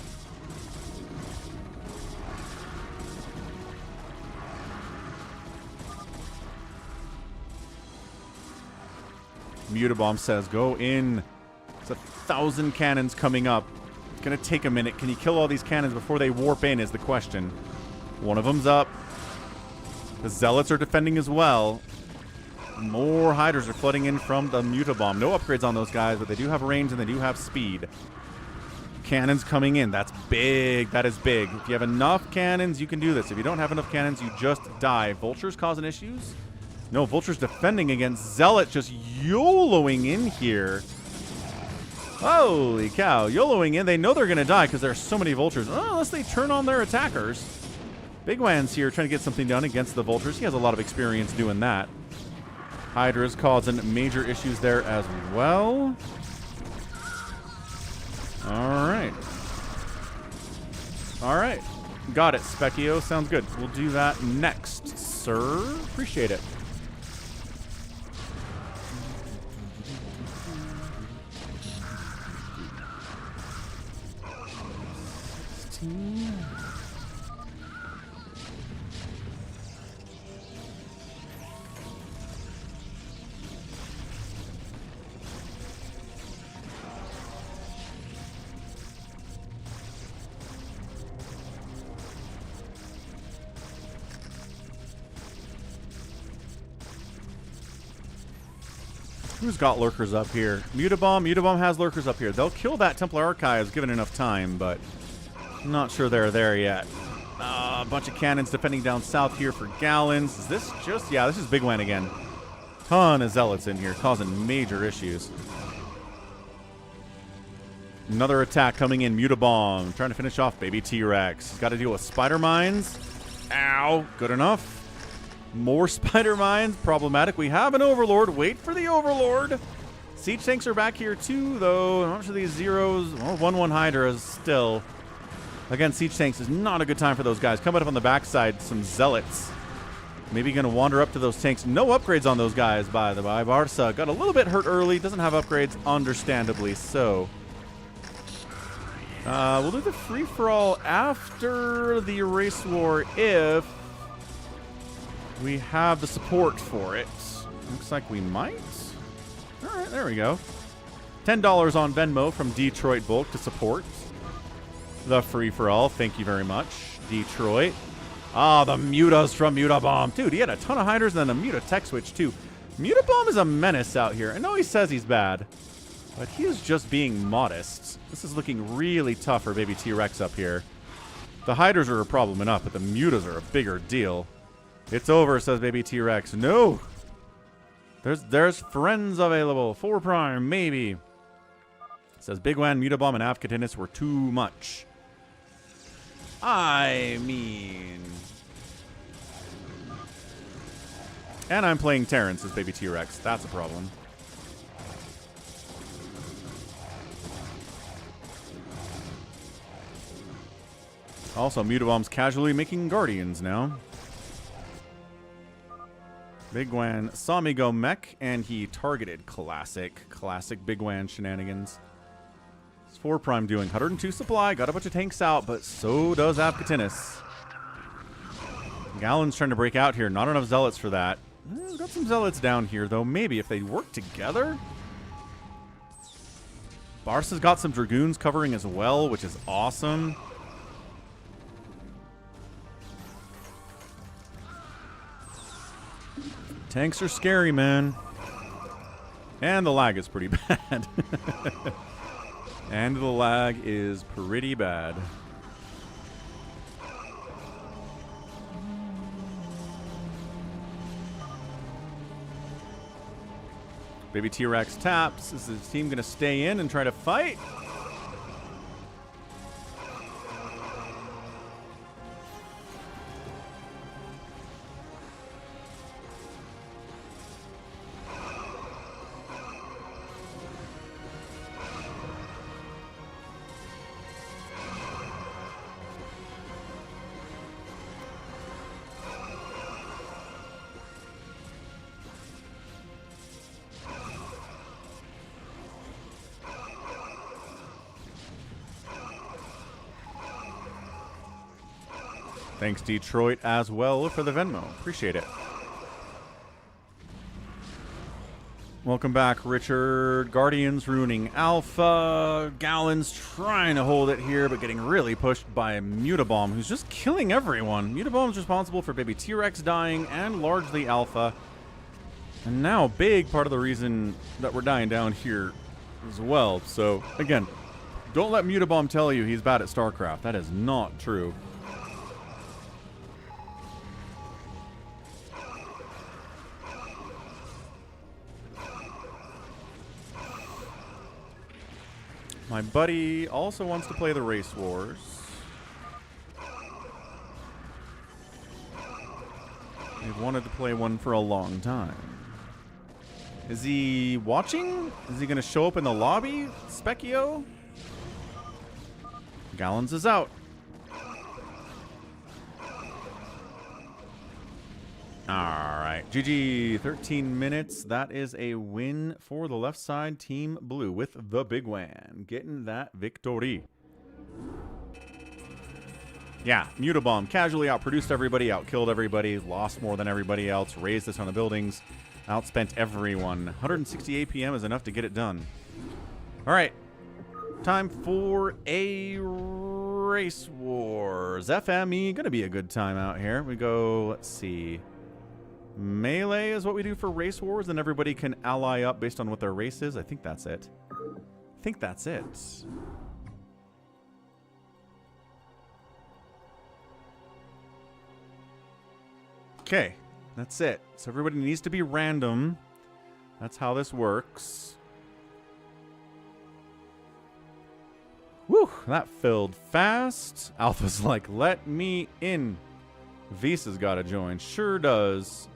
Mutabomb says, go in. It's 1,000 cannons coming up. It's going to take a minute. Can you kill all these cannons before they warp in is the question. One of them's up. The Zealots are defending as well. More Hydras are flooding in from the Mutabomb. No upgrades on those guys, but they do have range and they do have speed. Cannons coming in. That's big. That is big. If you have enough cannons, you can do this. If you don't have enough cannons, you just die. Vultures causing issues? No, Vulture's defending against Zealot, just YOLOing in here. Holy cow. YOLOing in. They know they're going to die because there are so many Vultures. Oh, unless they turn on their attackers. Bigwan's here trying to get something done against the Vultures. He has a lot of experience doing that. Hydra's causing major issues there as well. Alright. Alright. Got it, Specchio. Sounds good. We'll do that next, sir. Appreciate it. Who's got lurkers up here? Mutabomb. Mutabomb has lurkers up here. They'll kill that Templar Archives given enough time, but I'm not sure they're there yet. A bunch of cannons defending down south here for Gallons. Is this just... Yeah, this is Bigwan again. Ton of Zealots in here causing major issues. Another attack coming in. Mutabomb trying to finish off Baby T-Rex. He's got to deal with Spider Mines. Ow. Good enough. More Spider Mines. Problematic. We have an Overlord. Wait for the Overlord. Siege tanks are back here too, though. I'm not sure these zeros... Well, 1-1 Hydras still. Again, Siege tanks is not a good time for those guys. Coming up on the backside, some Zealots. Maybe going to wander up to those tanks. No upgrades on those guys, by the way. Barca got a little bit hurt early. Doesn't have upgrades, understandably so. We'll do the free-for-all after the Race War if we have the support for it. Looks like we might. All right, there we go. $10 on Venmo from Detroit Bulk to support the free-for-all. Thank you very much, Detroit. Ah, the Mutas from Mutabomb. Dude, he had a ton of Hydras and then a Muta tech switch, too. Mutabomb is a menace out here. I know he says he's bad, but he is just being modest. This is looking really tough for Baby T-Rex up here. The Hydras are a problem enough, but the Mutas are a bigger deal. It's over, says Baby T-Rex. No! There's friends available. 4 prime, maybe. It says Bigwan, Mutabomb, and Avcatinus were too much. I mean... And I'm playing Terrence as Baby T-Rex. That's a problem. Also, Mutabomb's casually making Guardians now. Bigwan saw me go mech, and he targeted. Classic Bigwan shenanigans. It's 4 Prime doing 102 supply, got a bunch of tanks out, but so does Avcatinus. Gallon's trying to break out here. Not enough Zealots for that. We've got some Zealots down here, though. Maybe if they work together. Barca's got some Dragoons covering as well, which is awesome. Tanks are scary, man. And the lag is pretty bad. And the lag is pretty bad. Baby T-Rex taps. Is the team going to stay in and try to fight? Thanks, Detroit, as well for the Venmo. Appreciate it. Welcome back, Richard. Guardians ruining Alpha. Gallon's trying to hold it here, but getting really pushed by Mutabomb, who's just killing everyone. Mutabomb's responsible for Baby T-Rex dying and largely Alpha. And now a big part of the reason that we're dying down here as well. So, again, don't let Mutabomb tell you he's bad at StarCraft. That is not true. My buddy also wants to play the Race Wars. They've wanted to play one for a long time. Is he watching? Is he going to show up in the lobby, Specchio? Gallons is out. Alright, GG, 13 minutes. That is a win for the left side, Team Blue, with the Bigwan getting that victory. Yeah, Mutabomb casually outproduced everybody, outkilled everybody, lost more than everybody else, raised a ton of buildings, outspent everyone. 160 APM is enough to get it done. Alright, time for a Race Wars. FME, gonna be a good time out here. We go, let's see. Melee is what we do for Race Wars, and everybody can ally up based on what their race is. I think that's it. I think that's it. Okay, that's it. So everybody needs to be random. That's how this works. Woo, that filled fast. Alpha's like, let me in. Visa's got to join. Sure does.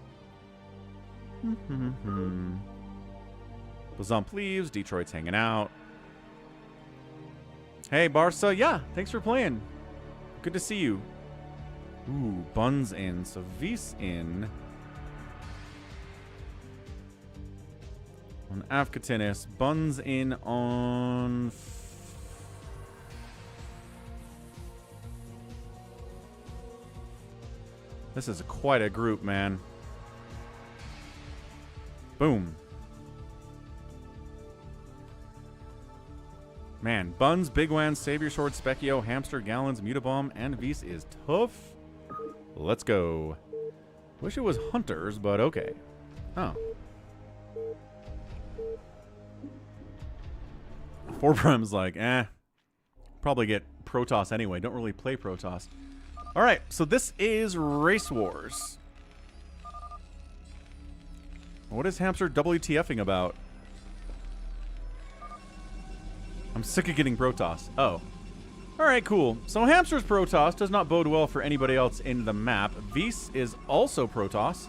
Blazump leaves. Detroit's hanging out. Hey, Barca. Yeah, thanks for playing. Good to see you. Ooh, Bun's in. So V's in. On Avcatinus. Bun's in on... This is quite a group, man. Boom. Man, Buns, Bigwan, Savior Sword, Specchio, Hamster, Gallons, Mutabomb, and Vise is tough. Let's go. Wish it was Hunters, but okay. Oh. 4 Prime's like, probably get Protoss anyway. Don't really play Protoss. Alright, so this is Race Wars. What is Hamster WTFing about? I'm sick of getting Protoss. Oh. Alright, cool. So Hamster's Protoss does not bode well for anybody else in the map. Vise is also Protoss.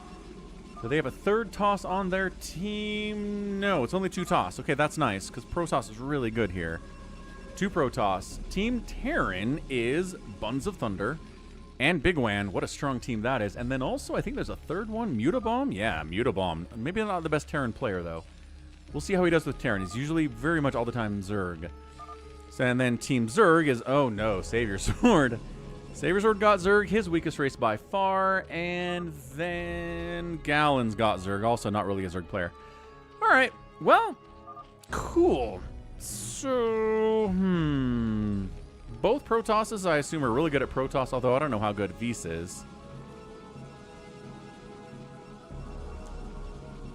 Do they have a third toss on their team? No, it's only 2 toss. Okay, that's nice, because Protoss is really good here. 2 Protoss. Team Terran is Buns of Thunder and Bigwan. What a strong team that is. And then also, I think there's a third one. Mutabomb? Yeah, Mutabomb. Maybe not the best Terran player, though. We'll see how he does with Terran. He's usually very much all the time Zerg. So, and then Team Zerg is, oh no, Savior Sword. Savior Sword got Zerg, his weakest race by far, and then Gallon's got Zerg, also not really a Zerg player. All right, well, cool. So, both Protosses, I assume, are really good at Protoss, although I don't know how good Vs is.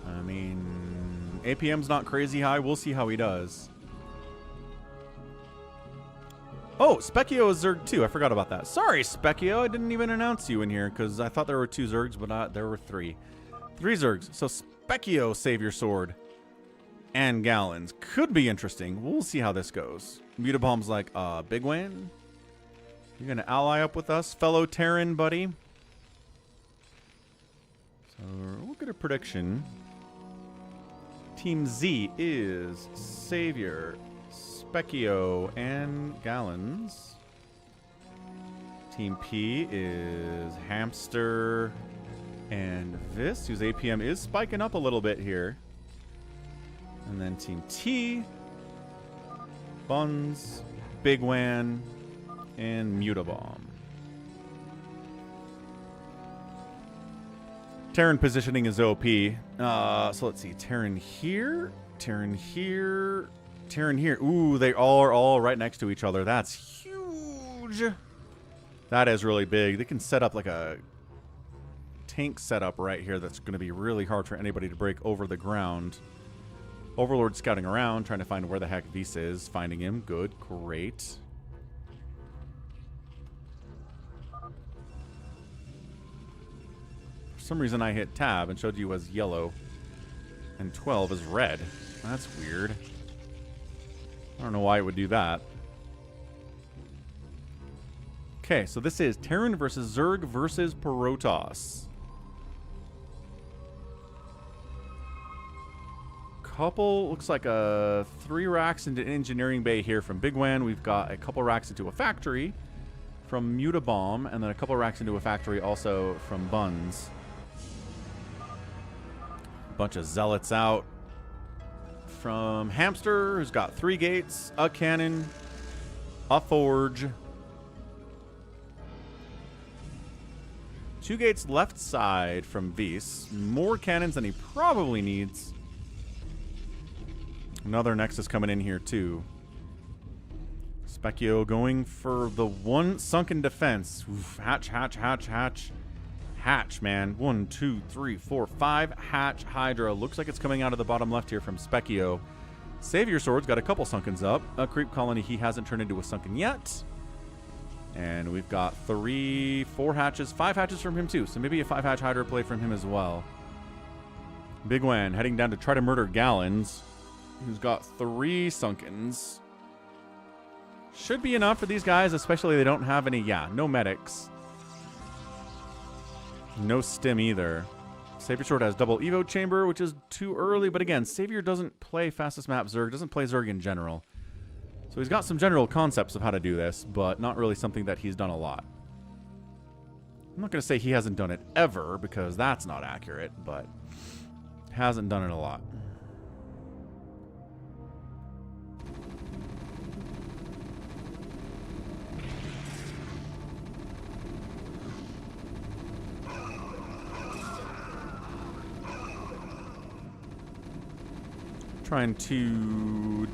I mean, APM's not crazy high. We'll see how he does. Oh, Specchio is Zerg too. I forgot about that. Sorry, Specchio. I didn't even announce you in here because I thought there were 2 Zergs, but there were 3. 3 Zergs. So Specchio, Savior Sword, and Gallons. Could be interesting. We'll see how this goes. Mutabomb's like, Bigwan? You're going to ally up with us, fellow Terran buddy? So we'll get a prediction. Team Z is Savior, Specchio, and Gallons. Team P is Hamster and Vis, whose APM is spiking up a little bit here. And then Team T, Buns, Bigwan, and Mutabomb. Terran positioning is OP. So let's see. Terran here, Terran here, Terran here. Ooh, they are all right next to each other. That's huge. That is really big. They can set up like a tank setup right here that's going to be really hard for anybody to break over the ground. Overlord scouting around, trying to find where the heck Vis is. Finding him. Good. Great. For some reason I hit tab and showed you as yellow. And 12 is red. That's weird. I don't know why it would do that. Okay, so this is Terran versus Zerg versus Protoss. Couple, looks like a 3 racks into engineering bay here from Bigwan. We've got a couple racks into a factory from Mutabomb, and then a couple racks into a factory also from Buns. Bunch of zealots out from Hamster, who's got 3 gates, a cannon, a forge. 2 gates left side from Vis. More cannons than he probably needs. Another Nexus coming in here, too. Specchio going for the 1 sunken defense. Oof, hatch, hatch, hatch, hatch. Hatch, man. 1, 2, 3, 4, 5. Hatch, Hydra. Looks like it's coming out of the bottom left here from Specchio. Savior Sword's got a couple sunkens up. A creep colony he hasn't turned into a sunken yet. And we've got 3, 4 hatches. 5 hatches from him, too. So maybe a 5-hatch Hydra play from him as well. Bigwan heading down to try to murder Gallons, who's got 3 sunkens. Should be enough for these guys, especially they don't have any, no medics. No stim either. Savior Sword has double Evo Chamber, which is too early, but again, Savior doesn't play fastest map Zerg, doesn't play Zerg in general. So he's got some general concepts of how to do this, but not really something that he's done a lot. I'm not going to say he hasn't done it ever, because that's not accurate, but hasn't done it a lot. Trying to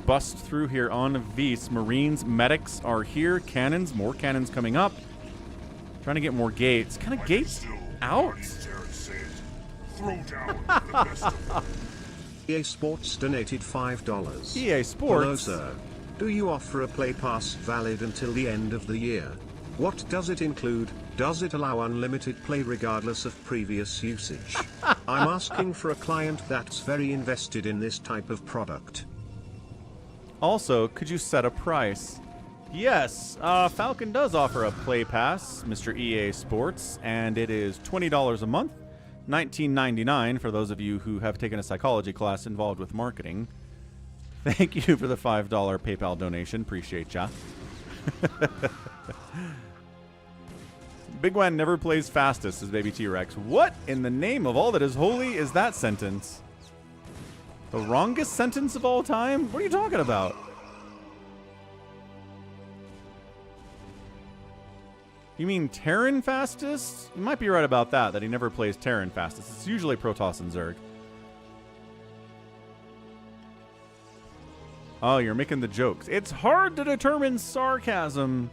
bust through here on Vis. Marines, medics are here. Cannons, more cannons coming up. Trying to get more gates. Kind of gates out? EA Sports donated $5. EA Sports? Hello, sir. Do you offer a play pass valid until the end of the year? What does it include? Does it allow unlimited play regardless of previous usage? I'm asking for a client that's very invested in this type of product. Also, could you set a price? Yes, Falcon does offer a play pass, Mr. EA Sports, and it is $20 a month, $19.99 for those of you who have taken a psychology class involved with marketing. Thank you for the $5 PayPal donation. Appreciate ya. Bigwan never plays fastest, says Baby T-Rex. What in the name of all that is holy is that sentence? The wrongest sentence of all time? What are you talking about? You mean Terran fastest? You might be right about that he never plays Terran fastest. It's usually Protoss and Zerg. Oh, you're making the jokes. It's hard to determine sarcasm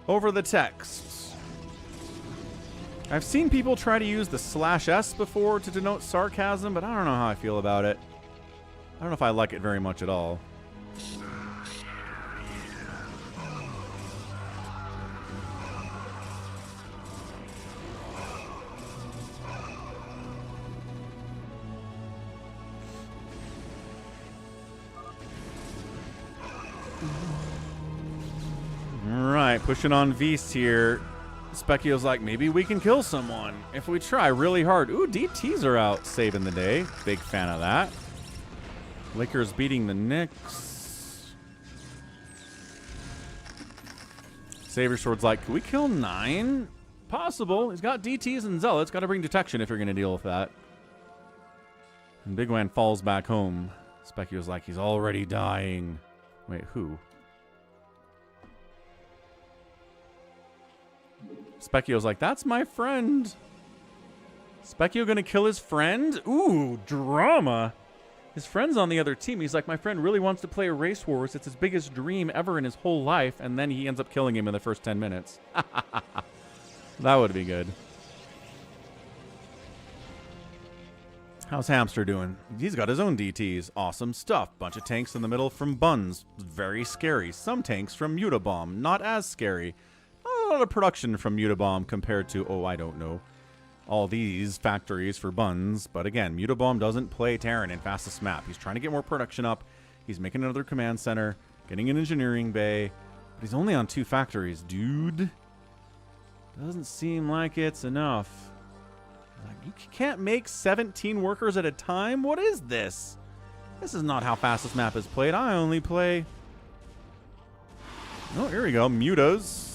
over the text. I've seen people try to use the /s before to denote sarcasm, but I don't know how I feel about it. I don't know if I like it very much at all. Alright, pushing on Vs here. Specchio's like, maybe we can kill someone if we try really hard. Ooh, DTs are out saving the day. Big fan of that. Lakers beating the Knicks. Savior Sword's like, can we kill 9? Possible. He's got DTs and Zealots. Got to bring detection if you're going to deal with that. And Bigwan falls back home. Specchio's like, he's already dying. Wait, who? Specchio's like, that's my friend. Specchio gonna kill his friend? Ooh, drama. His friend's on the other team. He's like, my friend really wants to play a Race Wars. It's his biggest dream ever in his whole life. And then he ends up killing him in the first 10 minutes. That would be good. How's Hamster doing? He's got his own DTs. Awesome stuff. Bunch of tanks in the middle from Buns. Very scary. Some tanks from Mutabomb. Not as scary. Not a lot of production from Mutabomb compared to, oh, I don't know, all these factories for Buns. But again, Mutabomb doesn't play Terran in fastest map. He's trying to get more production up. He's making another command center, getting an engineering bay. But he's only on 2 factories, dude. Doesn't seem like it's enough. Like, you can't make 17 workers at a time? What is this? This is not how fastest map is played. I only play... Oh, here we go. Mutas.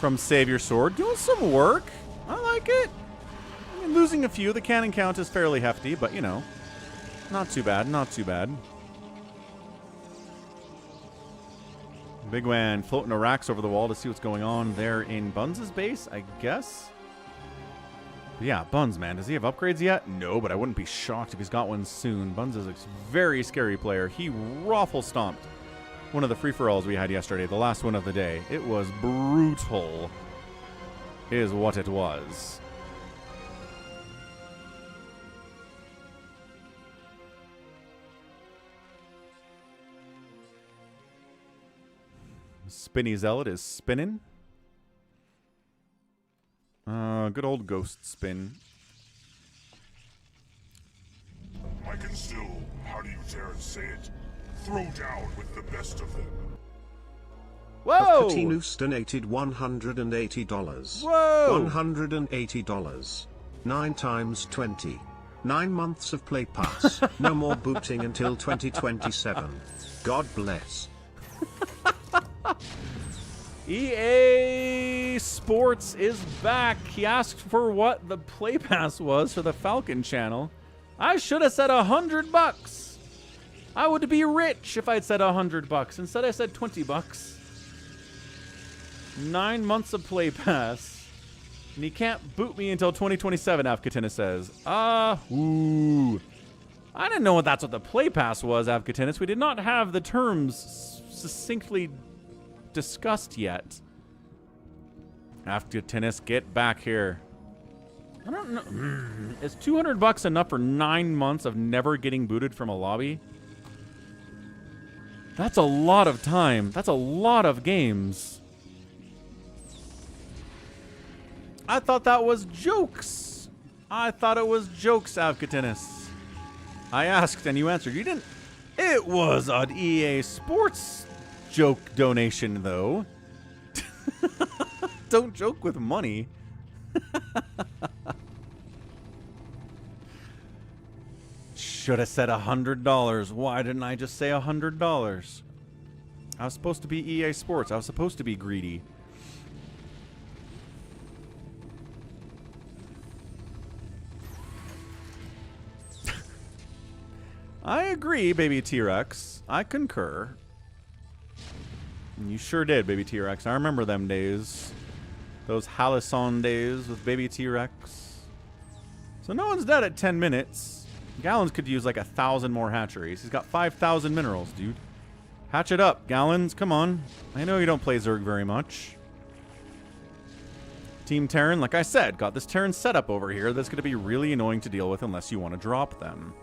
From Savior Sword. Doing some work. I like it. I mean, losing a few. The cannon count is fairly hefty, but, you know, not too bad. Not too bad. Bigwan floating Arax over the wall to see what's going on there in Buns' base, I guess. But yeah, Buns, man. Does he have upgrades yet? No, but I wouldn't be shocked if he's got one soon. Buns is a very scary player. He raffle stomped one of the free-for-alls we had yesterday, the last one of the day. It was brutal, is what it was. Spinny Zealot is spinning. Good old ghost spin. I can still, how do you dare say it, throw down with the best of them. Whoa! Avcatinus donated $180. Whoa! $180. 9 times 20. 9 months of play pass. No more booting until 2027. God bless. EA Sports is back. He asked for what the play pass was for the Falcon channel. I should have said $100. I would be rich if I'd said $100. Instead, I said $20. 9 months of play pass. And he can't boot me until 2027, Avcatinus says. Ooh. I didn't know that's what the play pass was, Avcatinus. We did not have the terms succinctly discussed yet. Avcatinus, get back here. I don't know. Is $200 enough for 9 months of never getting booted from a lobby? That's a lot of time. That's a lot of games. I thought that was jokes. I thought it was jokes, Avcatinus. I asked and you answered. You didn't. It was an EA Sports joke donation, though. Don't joke with money. should have said $100. Why didn't I just say $100? I was supposed to be EA Sports. I was supposed to be greedy. I agree, baby T-Rex. I concur. And you sure did, baby T-Rex. I remember them days. Those Halison days with baby T-Rex. So no one's dead at 10 minutes. Gallons could use like 1,000 more hatcheries. He's got 5,000 minerals, dude. Hatch it up, Gallons. Come on. I know you don't play Zerg very much. Team Terran, like I said, got this Terran setup over here that's going to be really annoying to deal with unless you want to drop them.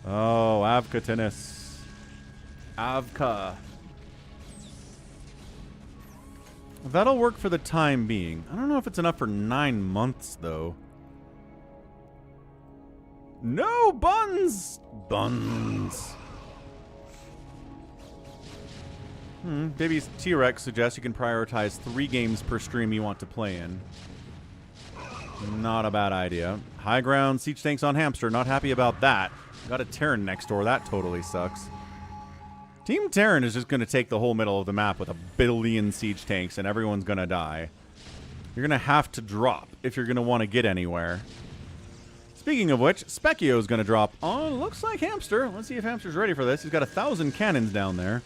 Oh, Avcatinus. Avca. That'll work for the time being. I don't know if it's enough for 9 months, though. No buns! Buns. Baby T-Rex suggests you can prioritize 3 games per stream you want to play in. Not a bad idea. High ground, siege tanks on hamster. Not happy about that. Got a Terran next door. That totally sucks. Team Terran is just going to take the whole middle of the map with 1 billion siege tanks, and everyone's going to die. You're going to have to drop if you're going to want to get anywhere. Speaking of which, Specchio is going to drop on, looks like Hamster. Let's see if Hamster's ready for this. He's got 1,000 cannons down there.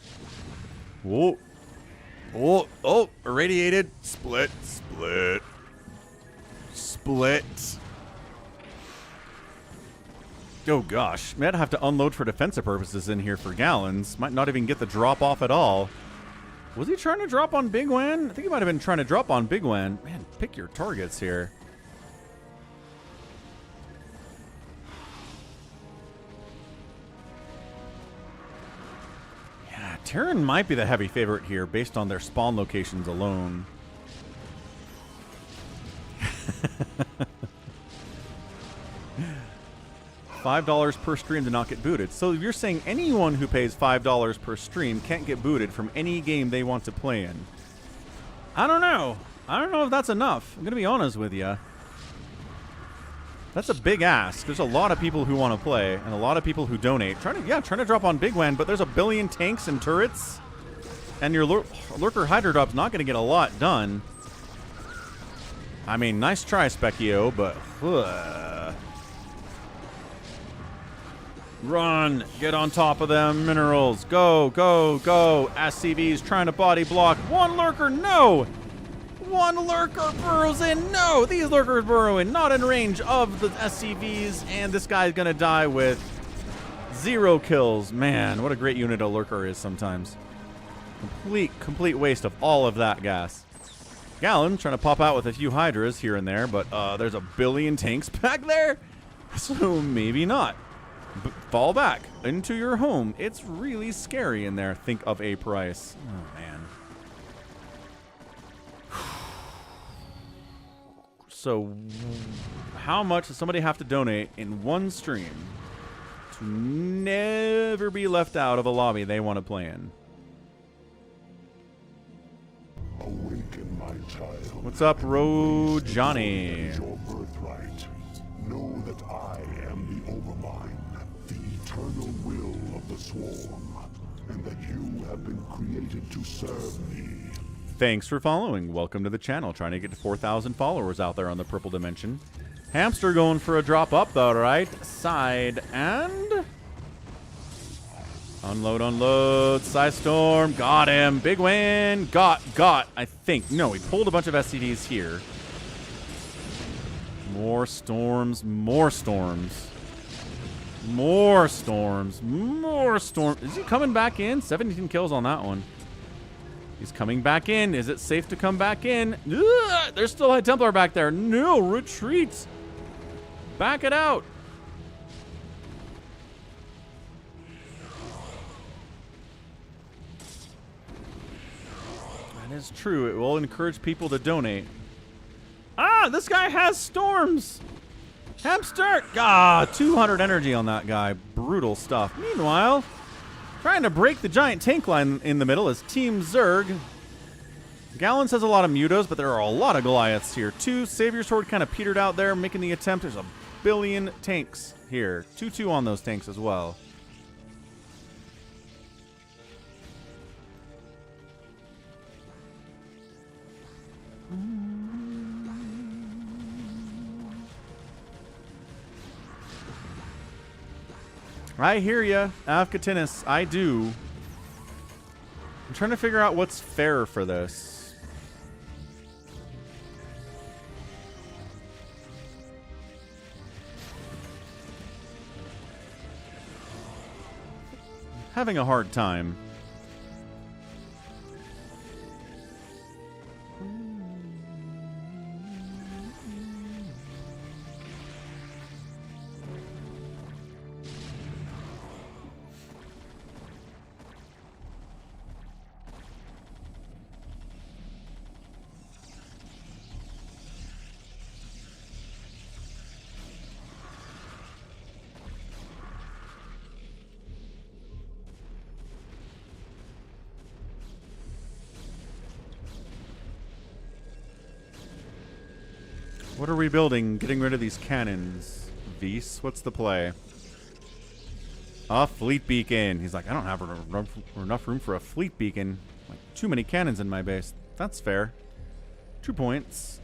Whoa. Oh, oh, irradiated. Split, split. Split. Oh gosh, might have to unload for defensive purposes in here for Gallons. Might not even get the drop off at all. Was he trying to drop on Bigwan? I think he might have been trying to drop on Bigwan. Man, pick your targets here. Yeah, Terran might be the heavy favorite here based on their spawn locations alone. $5 per stream to not get booted. So you're saying anyone who pays $5 per stream can't get booted from any game they want to play in. I don't know. I don't know if that's enough. I'm going to be honest with you. That's a big ask. There's a lot of people who want to play and a lot of people who donate. Trying to drop on Bigwan, but there's 1 billion tanks and turrets. And your Lurker Hydra Drop's not going to get a lot done. I mean, nice try, Specchio, but... Run! Get on top of them. Minerals. Go, go, go. SCV's trying to body block. 1 lurker. No! 1 lurker burrows in. No! These lurkers burrow in. Not in range of the SCVs. And this guy's going to die with 0 kills. Man, what a great unit a lurker is sometimes. Complete waste of all of that gas. Gallon trying to pop out with a few Hydras here and there. But there's 1 billion tanks back there. So maybe not. Fall back into your home. It's really scary in there. Think of a price. Oh, man. So, how much does somebody have to donate in 1 stream to never be left out of a lobby they want to play in? Awaken, my child. What's up, Ro Johnny? Your birthright. Know that I am the Overmind, the eternal will of the Swarm, and that you have been created to serve me. Thanks for following. Welcome to the channel. Trying to get to 4,000 followers out there on the Purple Dimension. Hamster going for a drop up the right side and... Unload, unload. Side Storm. Got him. Big win. Got, I think. No, he pulled a bunch of SCDs here. More storms. More storms. More storms. More storms. Is he coming back in? 17 kills on that one. He's coming back in. Is it safe to come back in? Ugh, there's still a Templar back there. No, retreat. Back it out. That is true. It will encourage people to donate. Ah, this guy has storms. Hamster. Ah, 200 energy on that guy. brutal stuff. Meanwhile, trying to break the giant tank line in the middle is Team Zerg. Gallons has a lot of Mutos, but there are a lot of Goliaths here, too. Savior Sword kind of petered out there, making the attempt. There's a billion tanks here. 2-2 on those tanks as well. I hear ya, Avcatinus. I do. I'm trying to figure out what's fair for this. Having a hard time. What are we building? Getting rid of these cannons. Vise, what's the play? A fleet beacon. He's like, I don't have enough room for a fleet beacon. Like, too many cannons in my base. That's fair. 2 points.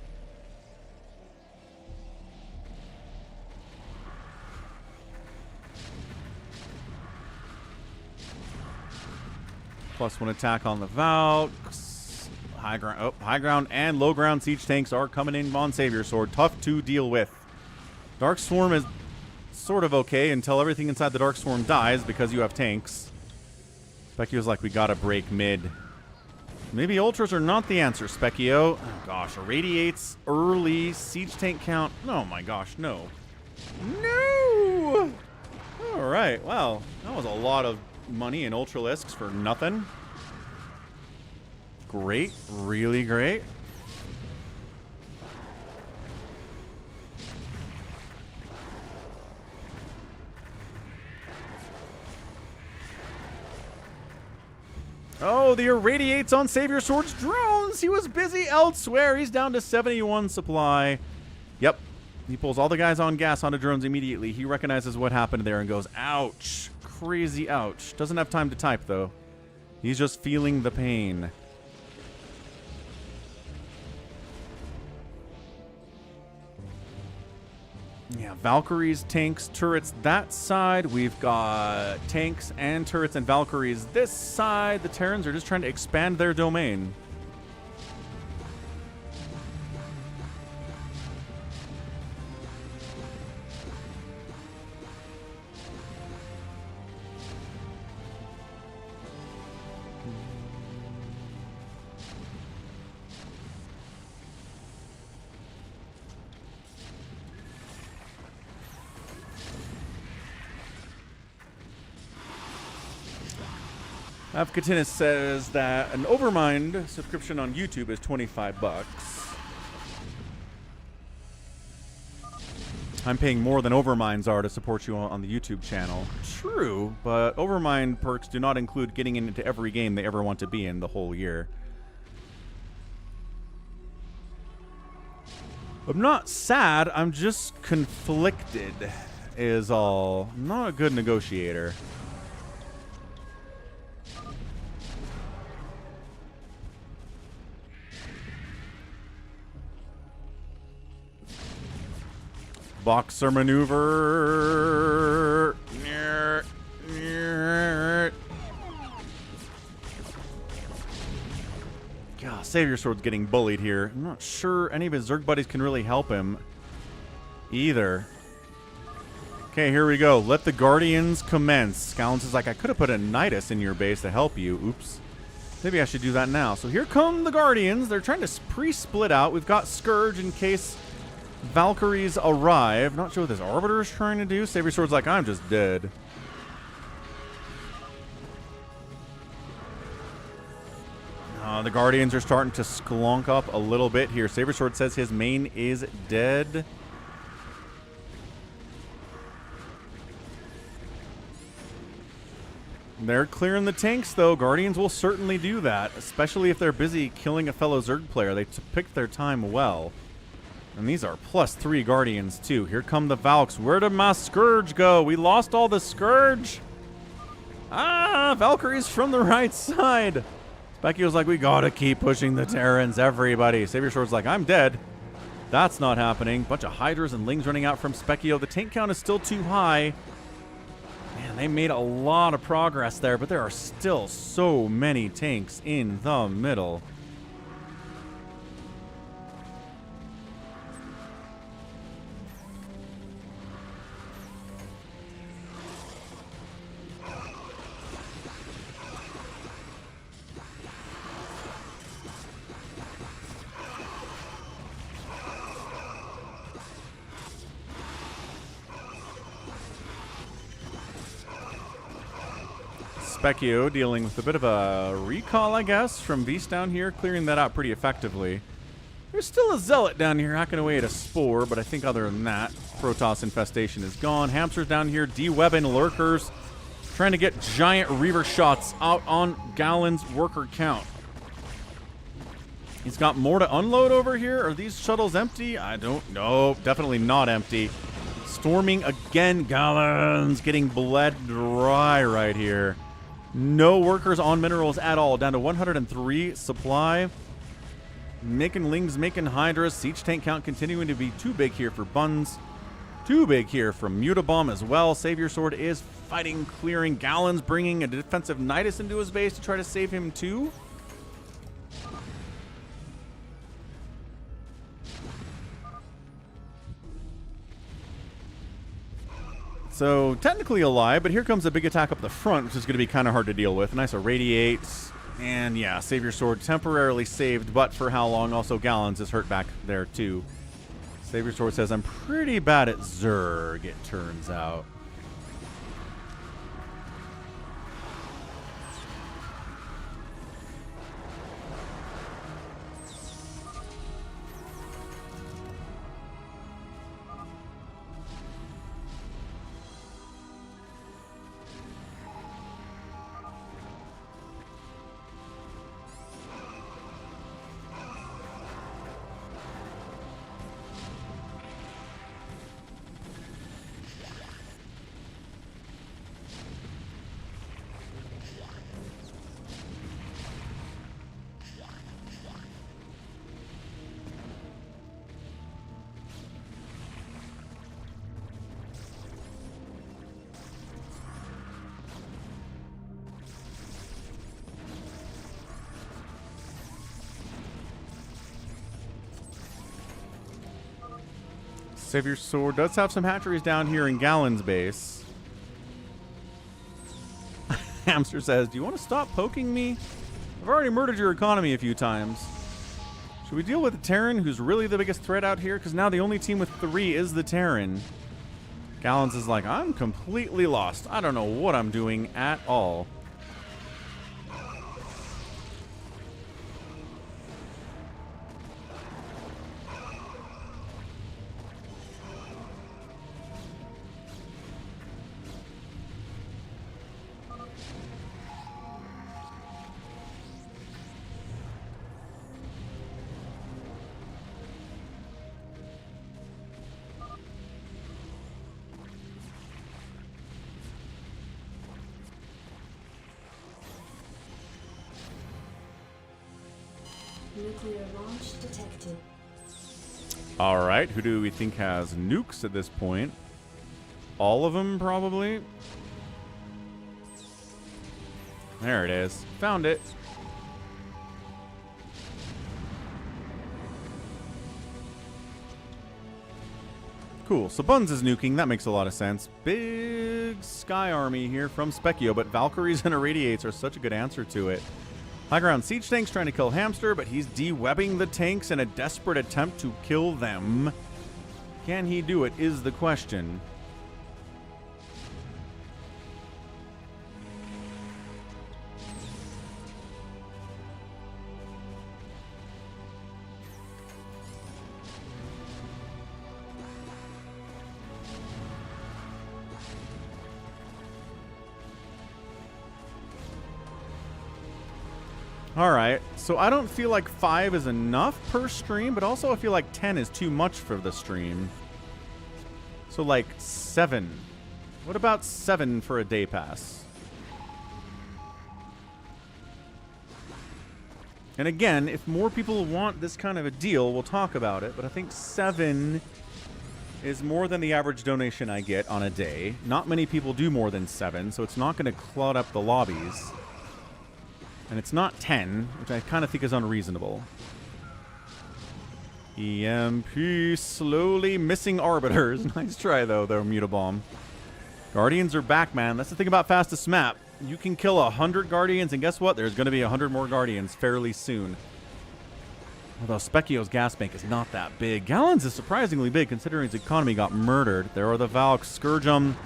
+1 attack on the Valks. High ground and low ground siege tanks are coming in on Savior Sword. Tough to deal with. Dark Swarm is sort of okay until everything inside the Dark Swarm dies because you have tanks. Specky was like, we gotta break mid. Maybe Ultras are not the answer, Speckio. Oh gosh, irradiates early siege tank count. Oh my gosh, no. No! Alright, well, that was a lot of money in Ultralisks for nothing. Great, really great. Oh, the irradiates on Savior Sword's drones. He was busy elsewhere. He's down to 71 supply. Yep. He pulls all the guys on gas onto drones immediately. He recognizes what happened there and goes, ouch. Crazy ouch. Doesn't have time to type, though. He's just feeling the pain. Yeah, Valkyries, tanks, turrets that side. We've got tanks and turrets and Valkyries this side. The Terrans are just trying to expand their domain. Avcatinus says that an Overmind subscription on YouTube is $25. I'm paying more than Overminds are to support you on the YouTube channel. True, but Overmind perks do not include getting into every game they ever want to be in the whole year. I'm not sad, I'm just conflicted, is all. I'm not a good negotiator. Boxer maneuver. God, Savior Sword's getting bullied here. I'm not sure any of his Zerg buddies can really help him either. Okay, here we go. Let the Guardians commence. Scowlins is like, I could have put a Nidus in your base to help you. Oops. Maybe I should do that now. So here come the Guardians. They're trying to pre-split out. We've got Scourge in case Valkyries arrive. Not sure what this Arbiter is trying to do. Savior Sword's like, I'm just dead. The Guardians are starting to sklunk up a little bit here. Savior Sword says his main is dead. They're clearing the tanks, though. Guardians will certainly do that, especially if they're busy killing a fellow Zerg player. They picked their time well. And these are +3 Guardians, too. Here come the Valks. Where did my Scourge go? We lost all the Scourge. Ah, Valkyries from the right side. Specchio's like, we gotta keep pushing the Terrans, everybody. Savior Sword's like, I'm dead. That's not happening. Bunch of Hydras and Lings running out from Specchio. The tank count is still too high. Man, they made a lot of progress there, but there are still so many tanks in the middle. Specchio dealing with a bit of a recall, I guess, from Beast down here, clearing that out pretty effectively. There's still a Zealot down here hacking away at a Spore, but I think other than that, Protoss infestation is gone. Hamsters down here de-webbing Lurkers, trying to get giant Reaver shots out on Galen's worker count. He's got more to unload over here. Are these shuttles empty? I don't know. Definitely not empty. Storming again. Galen's getting bled dry right here. No workers on minerals at all. Down to 103 supply. Making Lings, making Hydras. Siege tank count continuing to be too big here for Buns. Too big here from Mutabomb as well. Savior Sword is fighting, clearing. Galen's bringing a defensive Nidus into his base to try to save him too. So, technically alive, but here comes a big attack up the front, which is going to be kind of hard to deal with. Nice irradiates. And yeah, Savior Sword temporarily saved, but for how long? Also, Galen's is hurt back there, too. Savior Sword says, I'm pretty bad at Zerg, it turns out. Savior Sword does have some hatcheries down here in Galen's base. Hamster says, do you want to stop poking me? I've already murdered your economy a few times. Should we deal with the Terran, who's really the biggest threat out here? Because now the only team with 3 is the Terran. Galen's is like, I'm completely lost. I don't know what I'm doing at all. Nuclear launch detected. All right, who do we think has nukes at this point? All of them, probably. There it is. Found it. Cool. So Buns is nuking. That makes a lot of sense. Big Sky Army here from Specchio, but Valkyries and Irradiates are such a good answer to it. High ground siege tanks trying to kill Hamster, but he's de-webbing the tanks in a desperate attempt to kill them. Can he do it is the question. Alright, so I don't feel like 5 is enough per stream, but also I feel like 10 is too much for the stream. So like 7. What about 7 for a day pass? And again, if more people want this kind of a deal, we'll talk about it. But I think 7 is more than the average donation I get on a day. Not many people do more than 7, so it's not going to clog up the lobbies. And it's not 10, which I kind of think is unreasonable. EMP slowly missing arbiters. Nice try, though, Mutabomb. Guardians are back, man. That's the thing about fastest map. You can kill 100 Guardians, and guess what? There's going to be 100 more Guardians fairly soon. Although Specchio's gas bank is not that big. Gallons is surprisingly big, considering its economy got murdered. There are the Valks. Scourge them.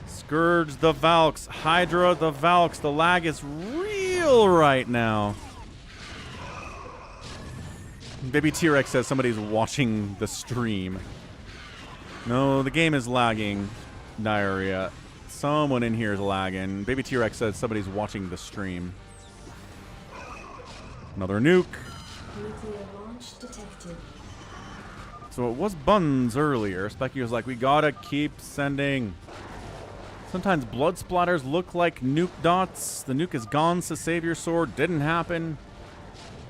Scourge the Valks. Hydra the Valks. The lag is real right now. Baby T-Rex says somebody's watching the stream. No, the game is lagging. Diarrhea. Someone in here is lagging. Baby T-Rex says somebody's watching the stream. Another nuke. Nuclear launch detected. So it was Buns earlier. Specky was like, we gotta keep sending. Sometimes blood splatters look like nuke dots. The nuke is gone, so save your sword. Didn't happen.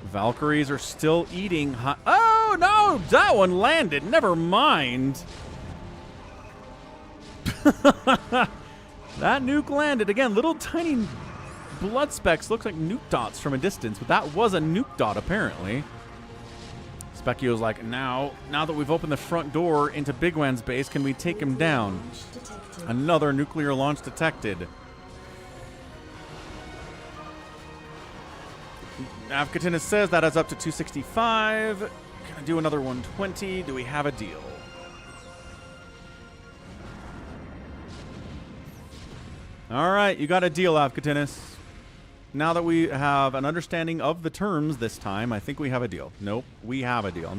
Valkyries are still eating. Oh, no! That one landed. Never mind. That nuke landed. Again, little tiny blood specks. Looks like nuke dots from a distance, but that was a nuke dot, apparently. Specchio's like, now that we've opened the front door into Bigwan's base, can we take him down? Another nuclear launch detected. Avcatinus says that adds up to 265. Gonna do another 120. Do we have a deal? All right, you got a deal, Avcatinus. Now that we have an understanding of the terms this time, I think we have a deal. Nope, we have a deal. I'm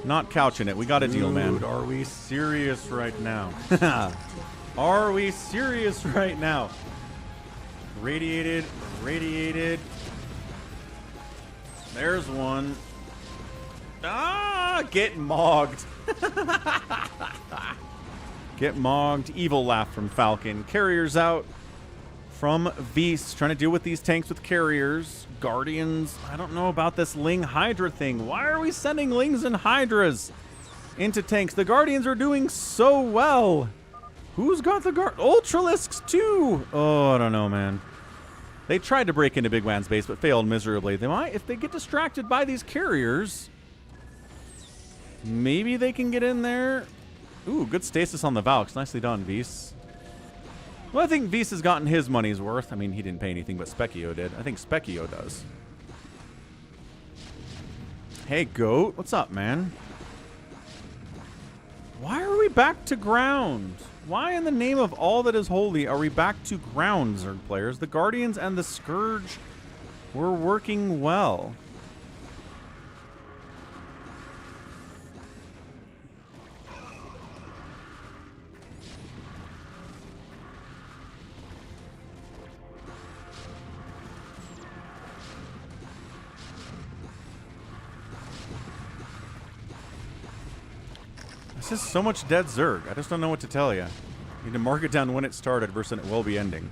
not couching it. We got a deal, man. Dude, are we serious right now? Are we serious right now? Radiated. There's one. Ah, get mogged. Get mogged. Evil laugh from Falcon. Carriers out from Vs. Trying to deal with these tanks with carriers. Guardians. I don't know about this Ling Hydra thing. Why are we sending Lings and Hydras into tanks? The Guardians are doing so well. Who's got the Ultralisks too? Oh, I don't know, man. They tried to break into Bigwan's base, but failed miserably. They might, if they get distracted by these carriers, maybe they can get in there. Ooh, good stasis on the Valks. Nicely done, Vs. Well, I think Vs has gotten his money's worth. I mean, he didn't pay anything, but Specchio did. I think Specchio does. Hey, Goat. What's up, man? Why are we back to ground? Why in the name of all that is holy are we back to ground, Zerg players? The Guardians and the Scourge were working well. This is so much dead Zerg. I just don't know what to tell you. You need to mark it down when it started versus it will be ending.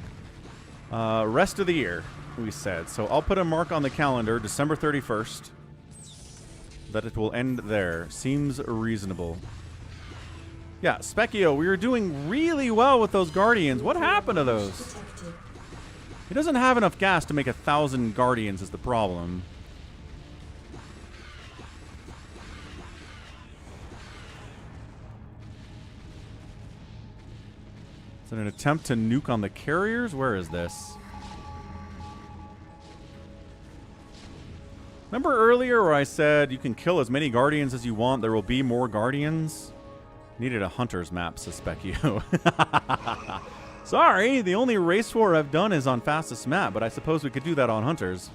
Rest of the year, we said. So I'll put a mark on the calendar, December 31st. That it will end there. Seems reasonable. Yeah, Specchio, we were doing really well with those Guardians. What happened to those? He doesn't have enough gas to make 1,000 Guardians is the problem. Is it an attempt to nuke on the carriers? Where is this? Remember earlier where I said you can kill as many Guardians as you want, there will be more Guardians? Needed a hunter's map, suspect you. Sorry, the only race war I've done is on fastest map, but I suppose we could do that on hunters.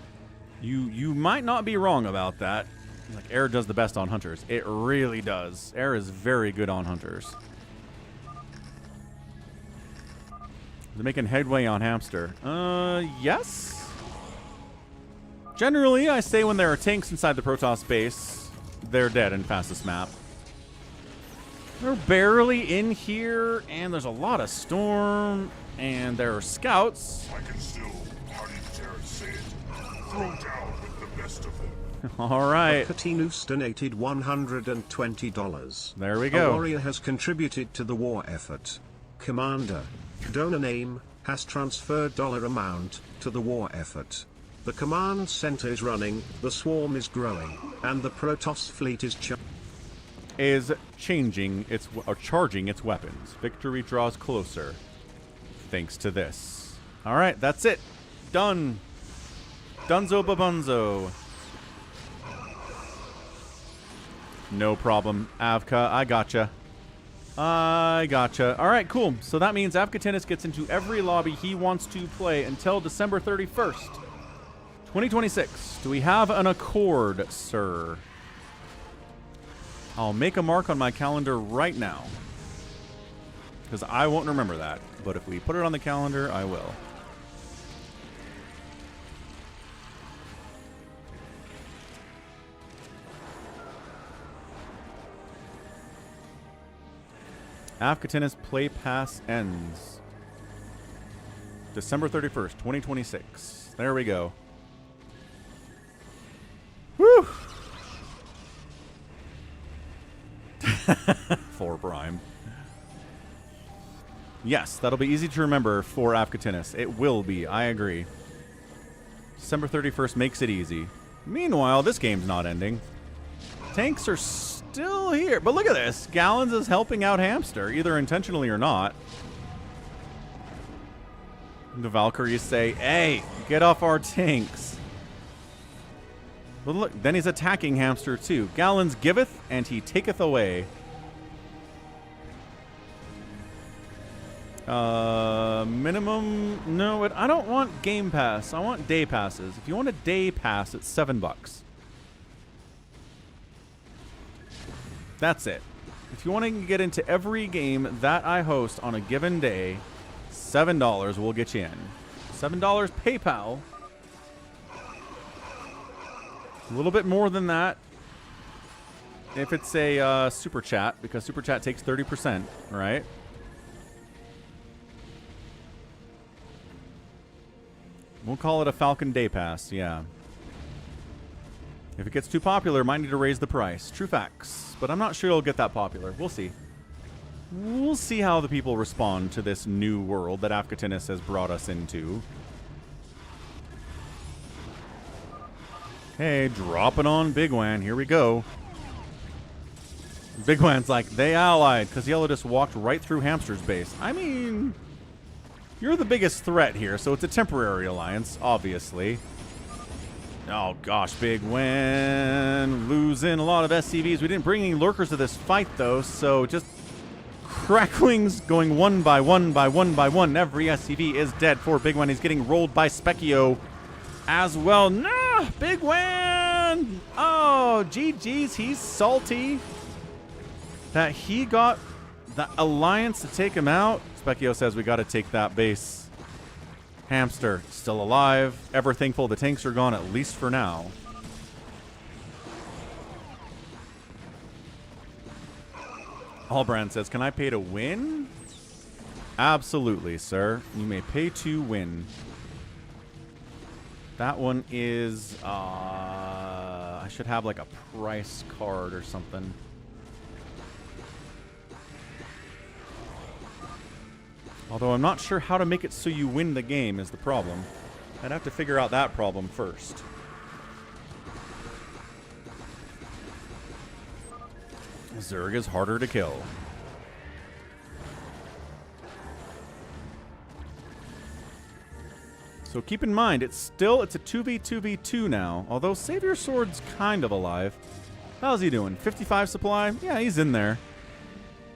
You might not be wrong about that. Like, Air does the best on hunters. It really does. Air is very good on hunters. They're making headway on Hamster. Yes? Generally, I say when there are tanks inside the Protoss base, they're dead in fastest map. They're barely in here, and there's a lot of storm, and there are scouts. I can still, how do you dare say it, throw down with the best of them. All right. Avcatinus donated $120. There we A go. warrior has contributed to the war effort. Commander, donor name, has transferred dollar amount to the war effort. The command center is running, the swarm is growing, and the Protoss fleet is charging its weapons. Victory draws closer. Thanks to this. All right, that's it. Done. Dunzo babunzo. No problem, Avca. I gotcha. I gotcha. All right, cool. So that means Avcatinus gets into every lobby he wants to play until December 31st, 2026. Do we have an accord, sir? I'll make a mark on my calendar right now, because I won't remember that. But if we put it on the calendar, I will. Avcatinus play pass ends December 31st, 2026. There we go. Woo! 4 prime. Yes, that'll be easy to remember for Avcatinus. It will be, I agree. December 31st makes it easy. Meanwhile, this game's not ending. Tanks are still here. But look at this. Gallons is helping out Hamster, either intentionally or not. The Valkyries say, hey, get off our tanks. But look, then he's attacking Hamster too. Gallons giveth, and he taketh away. Minimum, no, I don't want game pass. I want day passes. If you want a day pass, it's $7. That's it. If you want to get into every game that I host on a given day, $7 will get you in. $7 PayPal. A little bit more than that if it's a super chat, because super chat takes 30%, right? We'll call it a Falcon Day Pass, yeah. If it gets too popular, might need to raise the price. True facts. But I'm not sure it'll get that popular. We'll see. We'll see how the people respond to this new world that Avcatinus has brought us into. Hey, dropping on Bigwan. Here we go. Bigwan's like, they allied, because Yellow just walked right through Hamster's base. I mean, you're the biggest threat here, so it's a temporary alliance, obviously. Oh, gosh, Bigwan losing a lot of SCVs. We didn't bring any lurkers to this fight, though, so just cracklings going one by one by one by one. Every SCV is dead for Bigwan. He's getting rolled by Specchio as well. No, Bigwan! Oh, GG's. He's salty that he got the alliance to take him out. Specchio says we got to take that base. Hamster still alive. Ever thankful the tanks are gone, at least for now. Allbrand says, can I pay to win? Absolutely, sir. You may pay to win. That one is, I should have like a price card or something. Although I'm not sure how to make it so you win the game is the problem. I'd have to figure out that problem first. Zerg is harder to kill. So keep in mind, it's a 2v2v2 now. Although Savior Sword's kind of alive. How's he doing? 55 supply? Yeah, he's in there.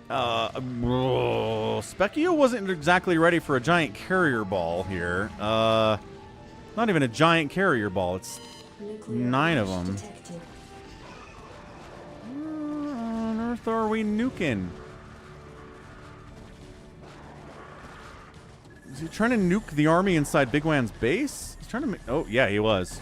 Specchio wasn't exactly ready for a giant carrier ball here. Not even a giant carrier ball. It's 9 of them. Where on earth are we nuking? Is he trying to nuke the army inside Bigwan's base? He's trying to make... Oh, yeah, he was.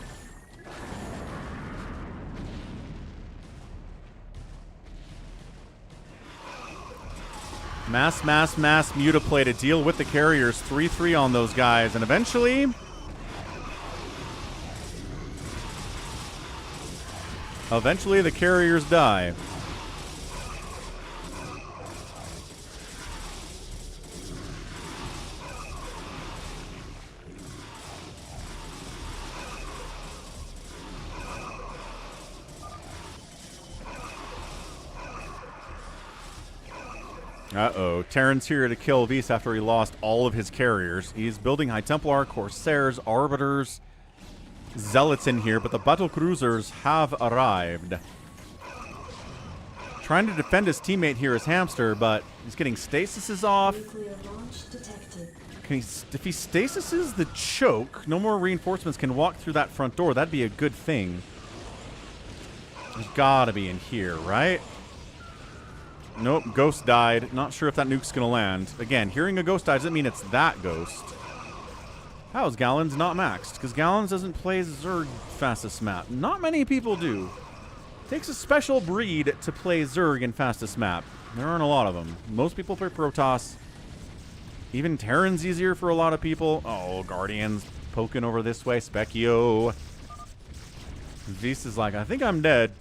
Mass mutaplay to deal with the carriers. 3-3 on those guys. And eventually... Eventually the carriers die. Uh-oh. Terran's here to kill Vise after he lost all of his carriers. He's building High Templar, Corsairs, Arbiters, Zealots in here, but the battle cruisers have arrived. Trying to defend his teammate here is Hamster, but he's getting stasises off. Nuclear launch detected. If he stasises the choke, no more reinforcements can walk through that front door. That'd be a good thing. There's gotta be in here, right? Nope, ghost died. Not sure if that nuke's gonna land. Again, hearing a ghost die doesn't mean it's that ghost. How is Gallons not maxed? Because Gallons doesn't play Zerg fastest map. Not many people do. Takes a special breed to play Zerg in fastest map. There aren't a lot of them. Most people play Protoss. Even Terran's easier for a lot of people. Oh, Guardians poking over this way. Specchio. Vise is like, I think I'm dead.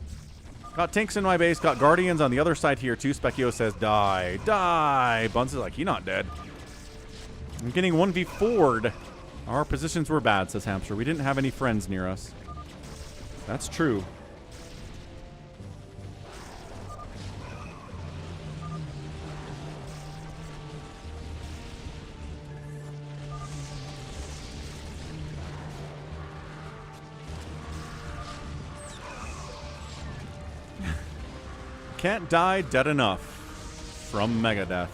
Got tanks in my base. Got Guardians on the other side here too. Specchio says, die. Die. Buns is like, you're not dead. I'm getting 1v4'd. Our positions were bad, says Hamster. We didn't have any friends near us. That's true. Can't die dead enough from Megadeth.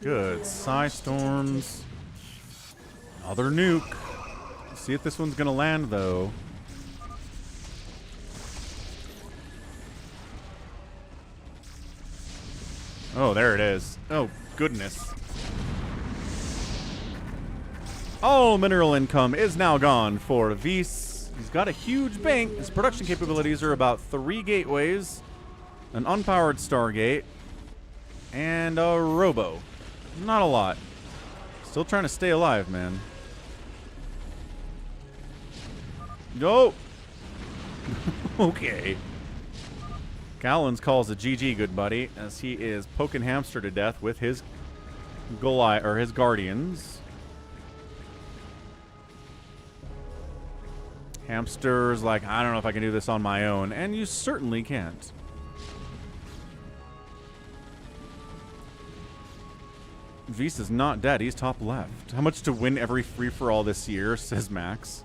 Good. Psy Storms. Another nuke. See if this one's gonna land though. Oh, there it is. Oh, goodness. All mineral income is now gone for Vise. He's got a huge bank. His production capabilities are about 3 gateways, an unpowered Stargate, and a robo. Not a lot. Still trying to stay alive, man. No. Okay. Gallons calls a GG, good buddy, as he is poking Hamster to death with his Goliath or his Guardians. Hamster's like, I don't know if I can do this on my own, and you certainly can't. Vise is not dead. He's top left. How much to win every free-for-all this year, says Max.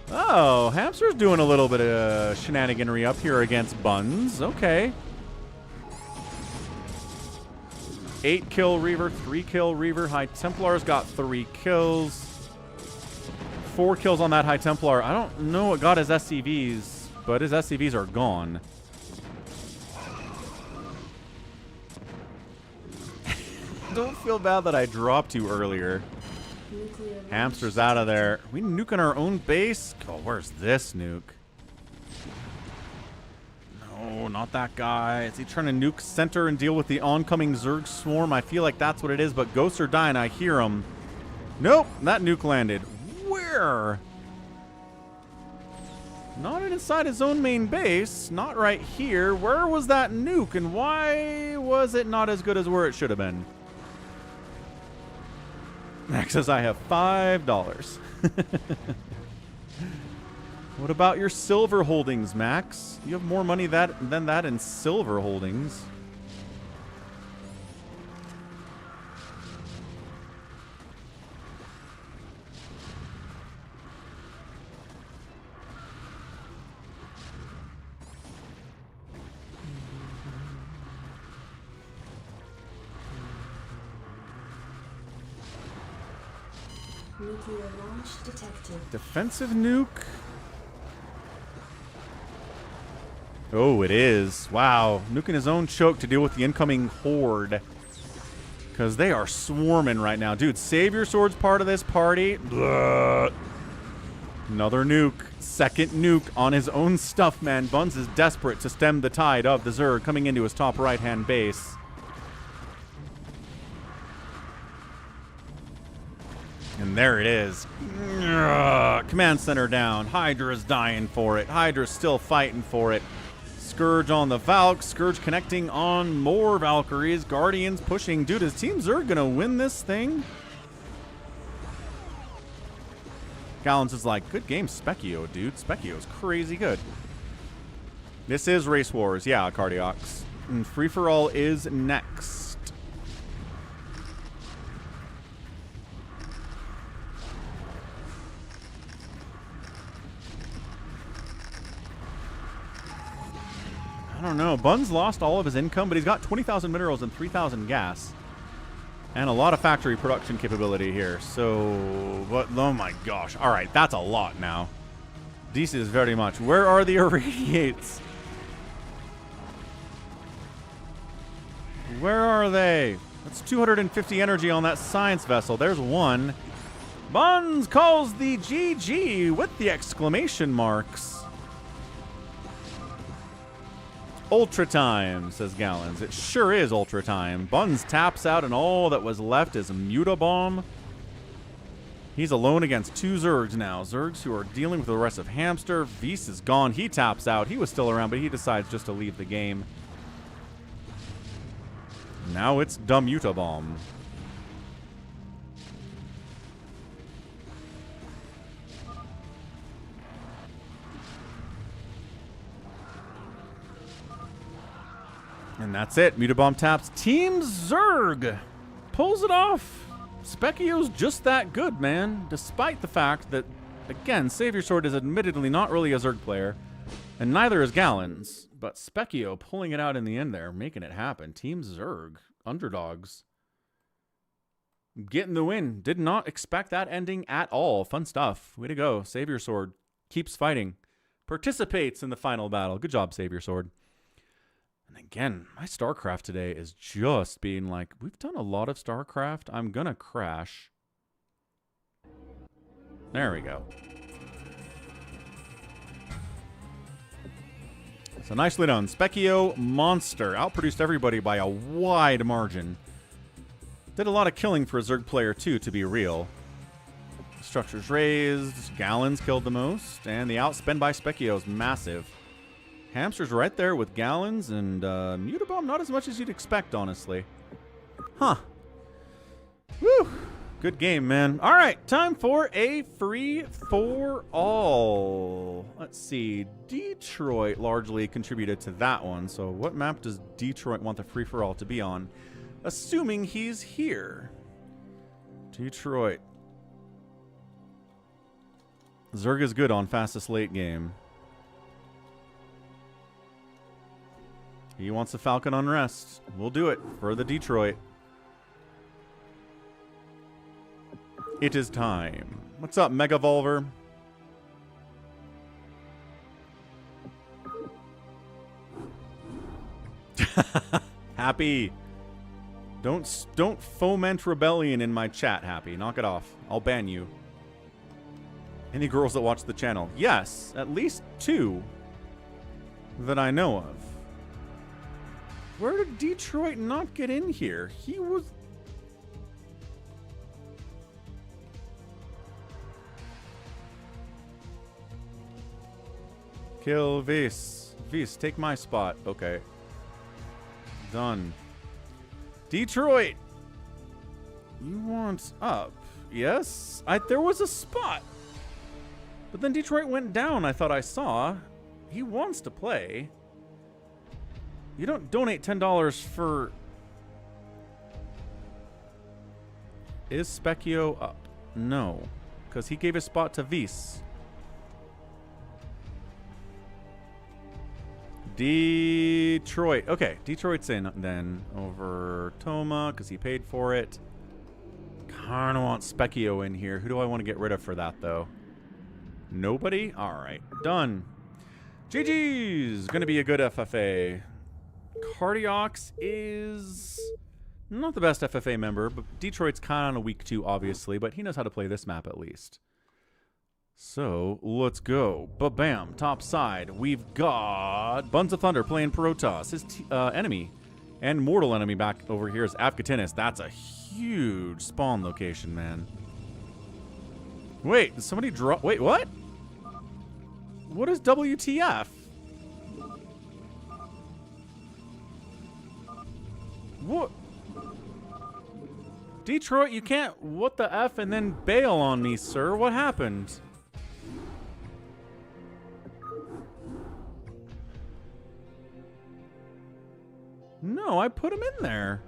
Oh, Hamster's doing a little bit of shenaniganry up here against Buns. Okay. 8-kill Reaver, 3-kill Reaver. High Templar's got 3 kills. 4 kills on that High Templar. I don't know what got his SCVs, but his SCVs are gone. Don't feel bad that I dropped you earlier. Hamster's out of there. We nuking our own base? Oh, where's this nuke? No, not that guy. Is he trying to nuke center and deal with the oncoming Zerg swarm? I feel like that's what it is, but ghosts are dying. I hear them. Nope, that nuke landed. Where? Not inside his own main base. Not right here. Where was that nuke, and why was it not as good as where it should have been? Max says I have $5. What about your silver holdings, Max? You have more money than that in silver holdings. Nuclear launch detected. Defensive nuke? Oh, it is. Wow. Nuking his own choke to deal with the incoming horde. Because they are swarming right now. Dude, Savior Sword's part of this party. Blah. Another nuke. Second nuke on his own stuff, man. Buns is desperate to stem the tide of the Zerg coming into his top right-hand base. And there it is. Command center down. Hydra's dying for it. Hydra's still fighting for it. Scourge on the Valk. Scourge connecting on more Valkyries. Guardians pushing. Dude, is Team Zerg gonna win this thing? Gallons is like, good game, Specchio, dude. Specchio's crazy good. This is Race Wars. Yeah, Cardiox. And free-for-all is next. I don't know. Bun's lost all of his income, but he's got 20,000 minerals and 3,000 gas. And a lot of factory production capability here. So, but oh my gosh. All right, that's a lot now. This is very much. Where are the irradiates? Where are they? That's 250 energy on that science vessel. There's one. Buns calls the GG with the exclamation marks. Ultra time, says Gallons. It sure is ultra time. Buns taps out, and all that was left is Mutabomb. He's alone against two Zergs now. Zergs who are dealing with the rest of Hamster. Vs is gone. He taps out. He was still around, but he decides just to leave the game. Now it's the Mutabomb. And that's it. Mutabomb taps. Team Zerg pulls it off. Specchio's just that good, man. Despite the fact that, again, Savior Sword is admittedly not really a Zerg player, and neither is Gallons. But Specchio pulling it out in the end there, making it happen. Team Zerg, underdogs, getting the win. Did not expect that ending at all. Fun stuff. Way to go. Savior Sword keeps fighting. Participates in the final battle. Good job, Savior Sword. And again, my StarCraft today is just being like, we've done a lot of StarCraft. I'm gonna crash. There we go. So nicely done. Specchio Monster outproduced everybody by a wide margin. Did a lot of killing for a Zerg player too, to be real. Structures raised. Gallons killed the most. And the outspend by Specchio is massive. Hamster's right there with Gallons, and Mutabomb not as much as you'd expect, honestly. Huh. Woo! Good game, man. All right, time for a free-for-all. Let's see. Detroit largely contributed to that one, so what map does Detroit want the free-for-all to be on? Assuming he's here. Detroit. Zerg is good on fastest late game. He wants the Falcon Unrest. We'll do it for the Detroit. It is time. What's up, Mega Volver? Happy. Don't foment rebellion in my chat, Happy. Knock it off. I'll ban you. Any girls that watch the channel? Yes, at least 2 that I know of. Where did Detroit not get in here? He was... Kill Vis. Vis, take my spot. Okay. Done. Detroit! You want up? Yes? There was a spot. But then Detroit went down, I thought I saw. He wants to play. You don't donate $10 for... Is Specchio up? No. Because he gave his spot to Vis. Detroit. Okay, Detroit's in then over Toma because he paid for it. Kind of want Specchio in here. Who do I want to get rid of for that, though? Nobody? All right, done. GG's. Going to be a good FFA. Cardiox is Not the best FFA member, but Detroit's kind of on a week 2, obviously, but he knows how to play this map at least. So, let's go. Ba-bam, top side. We've got Buns of Thunder playing Protoss. His enemy and mortal enemy back over here is Avcatinus. That's a huge spawn location, man. Wait, did somebody draw? Wait, what? What is WTF? What? Detroit, you can't what the F and then bail on me, sir. What happened? No, I put him in there.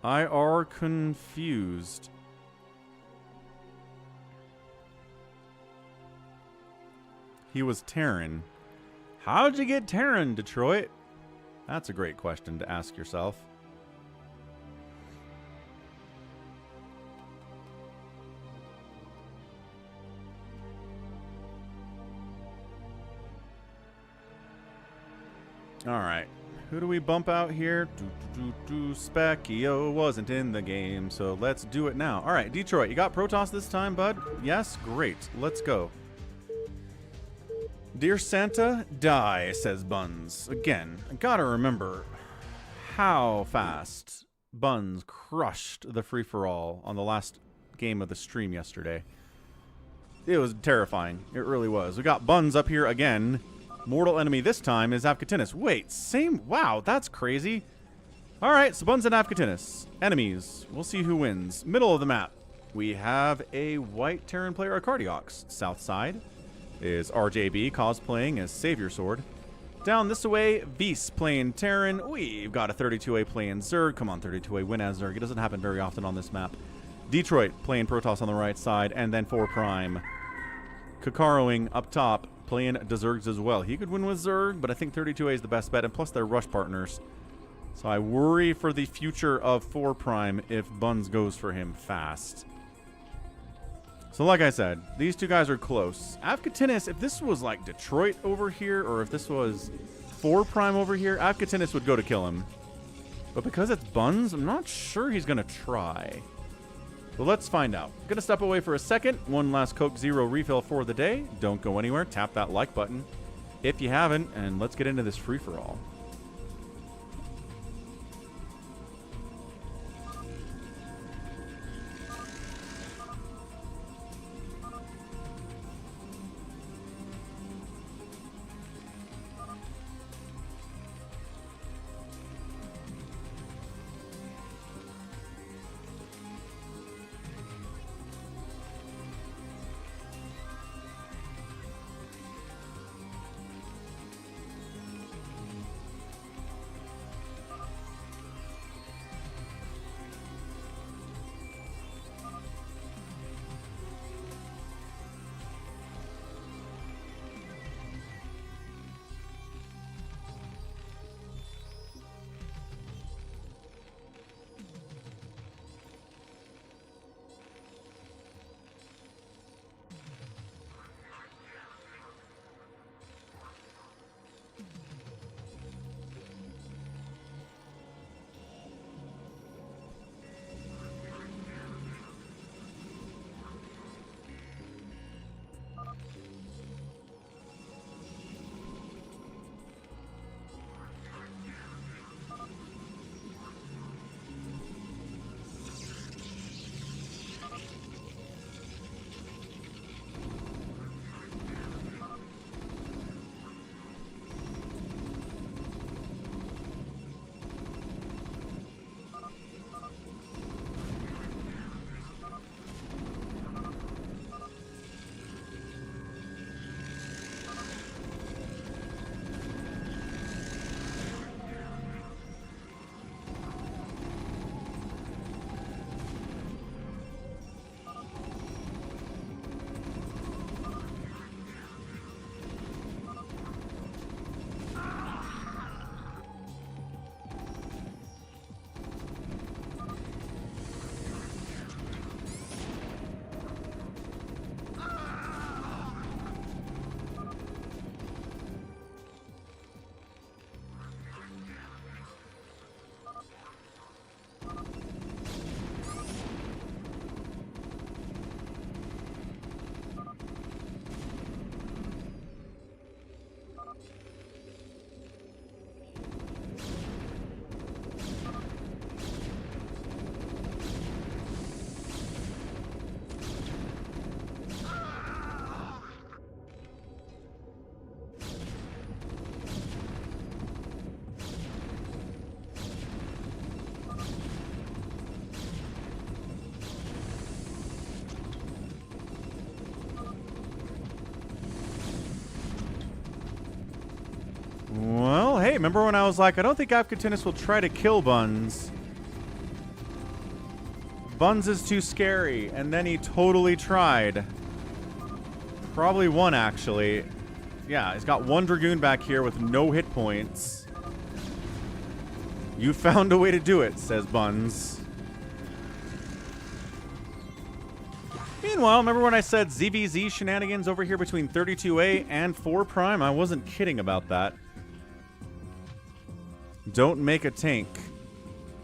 I are confused. He was Terran. How'd you get Terran, Detroit? That's a great question to ask yourself. All right. Who do we bump out here? Specchio wasn't in the game, so let's do it now. All right, Detroit, you got Protoss this time, bud? Yes? Great. Let's go. Dear Santa, die, says Buns. Again, I gotta remember how fast Buns crushed the free-for-all on the last game of the stream yesterday. It was terrifying. It really was. We got Buns up here again. Mortal enemy this time is Avcatinus. Wait, same? Wow, that's crazy. All right, so Buns and Avcatinus. Enemies. We'll see who wins. Middle of the map. We have a white Terran player, a Cardiox. South side is RJB cosplaying as Savior Sword. Down this way, Beast playing Terran. We've got a 32A playing Zerg. Come on, 32A win as Zerg. It doesn't happen very often on this map. Detroit playing Protoss on the right side, and then 4 Prime. Kakaroing up top, playing Zergs as well. He could win with Zerg, but I think 32A is the best bet, and plus they're rush partners. So I worry for the future of 4 Prime if Buns goes for him fast. So like I said, these two guys are close. Avcatinus, if this was like Detroit over here, or if this was 4 Prime over here, Avcatinus would go to kill him. But because it's Buns, I'm not sure he's going to try. But let's find out. Gonna step away for a second. One last Coke Zero refill for the day. Don't go anywhere. Tap that like button if you haven't, and let's get into this free-for-all. hey, remember when I was like, I don't think Avcatinus will try to kill Buns. Buns is too scary. And then he totally tried. Probably won, actually. Yeah, he's got one Dragoon back here with no hit points. You found a way to do it, says Buns. Meanwhile, remember when I said ZVZ shenanigans over here between 32A and 4 Prime? I wasn't kidding about that. Don't make a tank.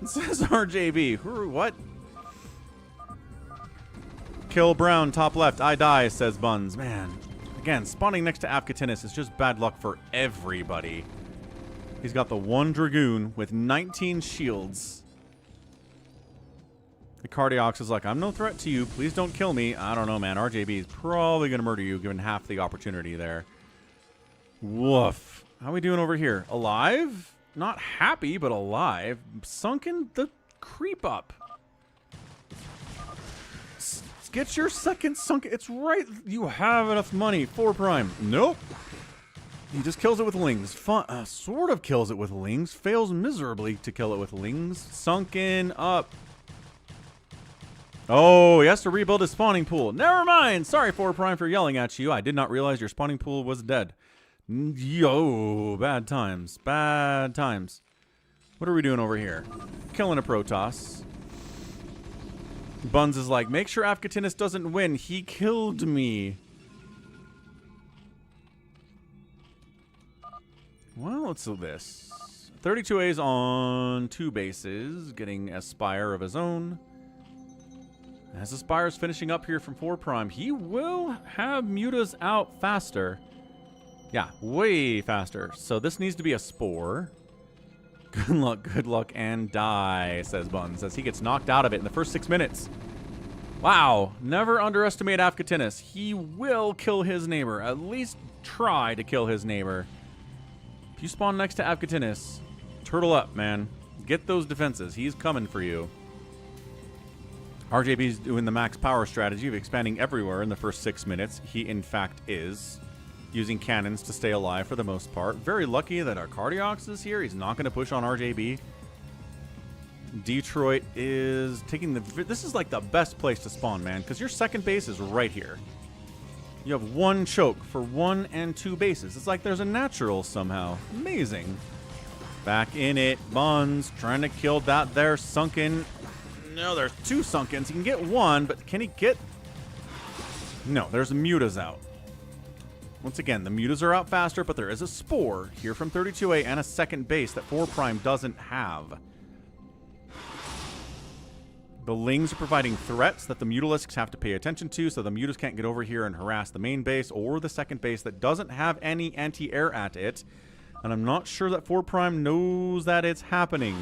Says RJB. What? Kill Brown, top left. I die, says Buns. Man, again, spawning next to Avcatinus is just bad luck for everybody. He's got the one Dragoon with 19 shields. The Cardiox is like, I'm no threat to you. Please don't kill me. I don't know, man. RJB is probably going to murder you given half the opportunity there. Woof. How are we doing over here? Alive? Not happy, but alive. Sunken the creep up. Get your second sunken. It's right. You have enough money. 4 Prime. Nope. He just kills it with lings. Sort of kills it with lings. Fails miserably to kill it with lings. Sunken up. Oh, he has to rebuild his spawning pool. Never mind. Sorry, 4 Prime, for yelling at you. I did not realize your spawning pool was dead. Yo, bad times. Bad times. What are we doing over here? Killing a Protoss. Buns is like, make sure Avcatinus doesn't win. He killed me. Well, let's do this. 32A's on 2 bases, getting a Spire of his own. As the Spire's finishing up here from 4 Prime, he will have Mutas out faster. Yeah, way faster. So this needs to be a Spore. Good luck, and die, says Buns, as he gets knocked out of it in the first 6 minutes. Wow, never underestimate Avcatinus. He will kill his neighbor. At least try to kill his neighbor. If you spawn next to Avcatinus, turtle up, man. Get those defenses. He's coming for you. RJB's doing the max power strategy of expanding everywhere in the first 6 minutes. He, in fact, is. Using cannons to stay alive for the most part. Very lucky that our Cardiox is here. He's not going to push on RJB. Detroit is taking the... This is like the best place to spawn, man, because your second base is right here. You have 1 choke for 1 and 2 bases. It's like there's a natural somehow. Amazing. Back in it. Buns trying to kill that there sunken... No, there's 2 sunkens. He can get 1, but can he get... No, there's Mutas out. Once again, the Mutas are out faster, but there is a Spore here from 32A and a second base that 4 Prime doesn't have. The Lings are providing threats that the Mutalisks have to pay attention to, so the Mutas can't get over here and harass the main base or the second base that doesn't have any anti-air at it. And I'm not sure that 4 Prime knows that it's happening.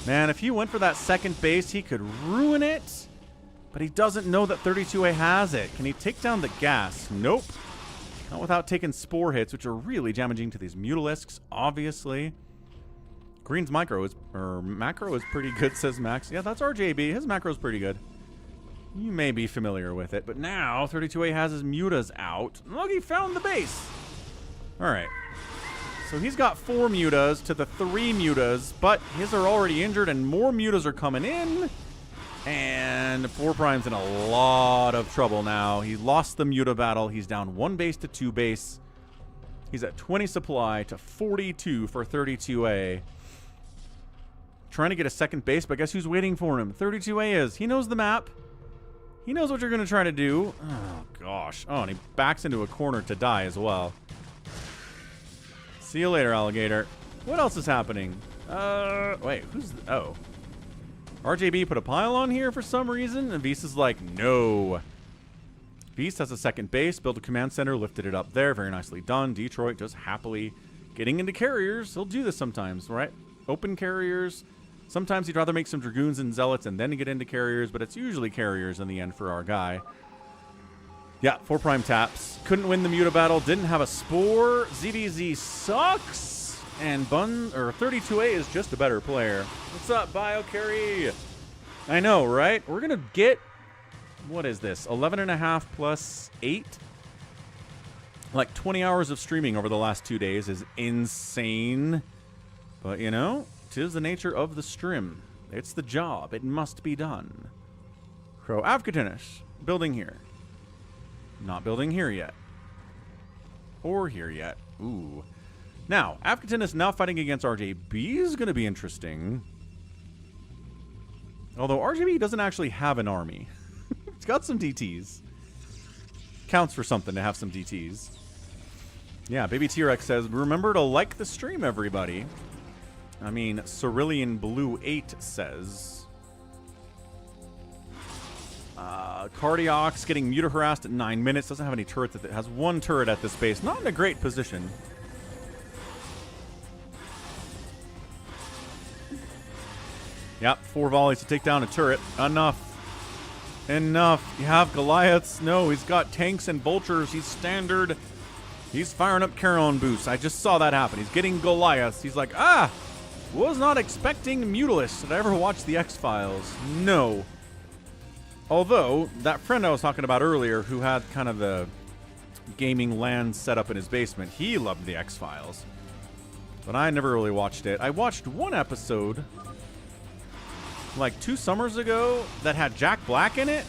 Man, if he went for that second base, he could ruin it. But he doesn't know that 32A has it. Can he take down the gas? Nope. Not without taking Spore hits, which are really damaging to these Mutalisks, obviously. Green's macro is pretty good, says Max. Yeah, that's RJB. His macro's pretty good. You may be familiar with it. But now, 32A has his Mutas out. Look, he found the base. All right. So he's got 4 Mutas to the 3 Mutas, but his are already injured and more Mutas are coming in. And 4 Prime's in a lot of trouble now. He lost the Muta battle. He's down 1 base to 2 base. He's at 20 supply to 42 for 32A. Trying to get a second base, but guess who's waiting for him? 32A is. He knows the map. He knows what you're going to try to do. Oh, gosh. Oh, and he backs into a corner to die as well. See you later, alligator. What else is happening? Wait, who's... Oh. RJB put a pylon here for some reason, and Beast is like, no. Beast has a second base, built a command center, lifted it up there. Very nicely done. Detroit just happily getting into carriers. He'll do this sometimes, right? Open carriers. Sometimes he'd rather make some Dragoons and Zealots and then get into carriers, but it's usually carriers in the end for our guy. Yeah, 4 Prime taps. Couldn't win the Muta battle. Didn't have a Spore. ZVZ sucks. And 32A is just a better player. What's up, BioCarry? I know, right? We're going to get... What is this? 11.5 plus 8? Like 20 hours of streaming over the last 2 days is insane. But, you know, 'tis the nature of the strim. It's the job. It must be done. Crow Avcatinus. Building here. Not building here yet. Or here yet. Ooh. Now, Avcatinus now fighting against RJB is going to be interesting. Although RJB doesn't actually have an army. It's got some DTs. Counts for something to have some DTs. Yeah, Baby T-Rex says, remember to like the stream, everybody. I mean, Cerulean Blue 8 says... Cardiox getting muta-harassed at 9 minutes. Doesn't have any turrets. It has one turret at this base. Not in a great position. Yep, 4 volleys to take down a turret. Enough. Enough. You have Goliaths. No, he's got tanks and vultures. He's standard. He's firing up Charon boosts. I just saw that happen. He's getting Goliaths. He's like, ah! Was not expecting Mutalisk. Did I ever watch the X-Files? No. Although, that friend I was talking about earlier who had kind of the gaming LAN set up in his basement, he loved the X-Files. But I never really watched it. I watched one episode like 2 summers ago that had Jack Black in it,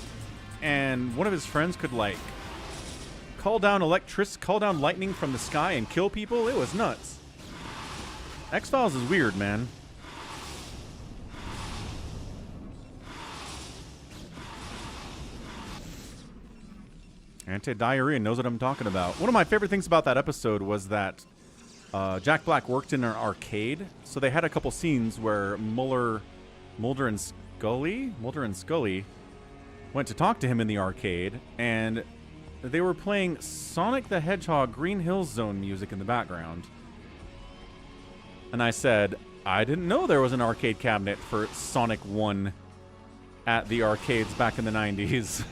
and one of his friends could like call down lightning from the sky and kill people. It was nuts. X-Files is weird, man. Anti-diarrhea knows what I'm talking about. One of my favorite things about that episode was that Jack Black worked in an arcade, so they had a couple scenes where Mulder and Scully went to talk to him in the arcade, and they were playing Sonic the Hedgehog Green Hills Zone music in the background. And I said, I didn't know there was an arcade cabinet for Sonic 1 at the arcades back in the 90s.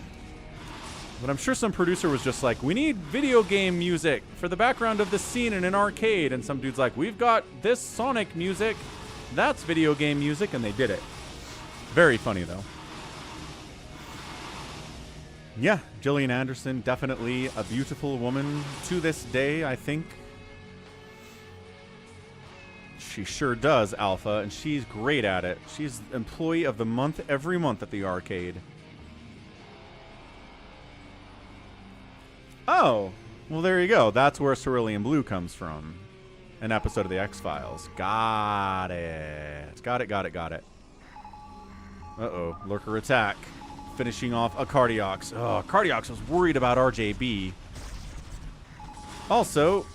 But I'm sure some producer was just like, we need video game music for the background of this scene in an arcade. And some dude's like, we've got this Sonic music. That's video game music. And they did it. Very funny, though. Yeah, Gillian Anderson, definitely a beautiful woman to this day, I think. She sure does, Alpha, and she's great at it. She's employee of the month every month at the arcade. Oh, well, there you go. That's where Cerulean Blue comes from. An episode of the X-Files. Got it. Got it. Uh-oh. Lurker attack. Finishing off a Cardiox. Oh, Cardiox was worried about RJB. Also,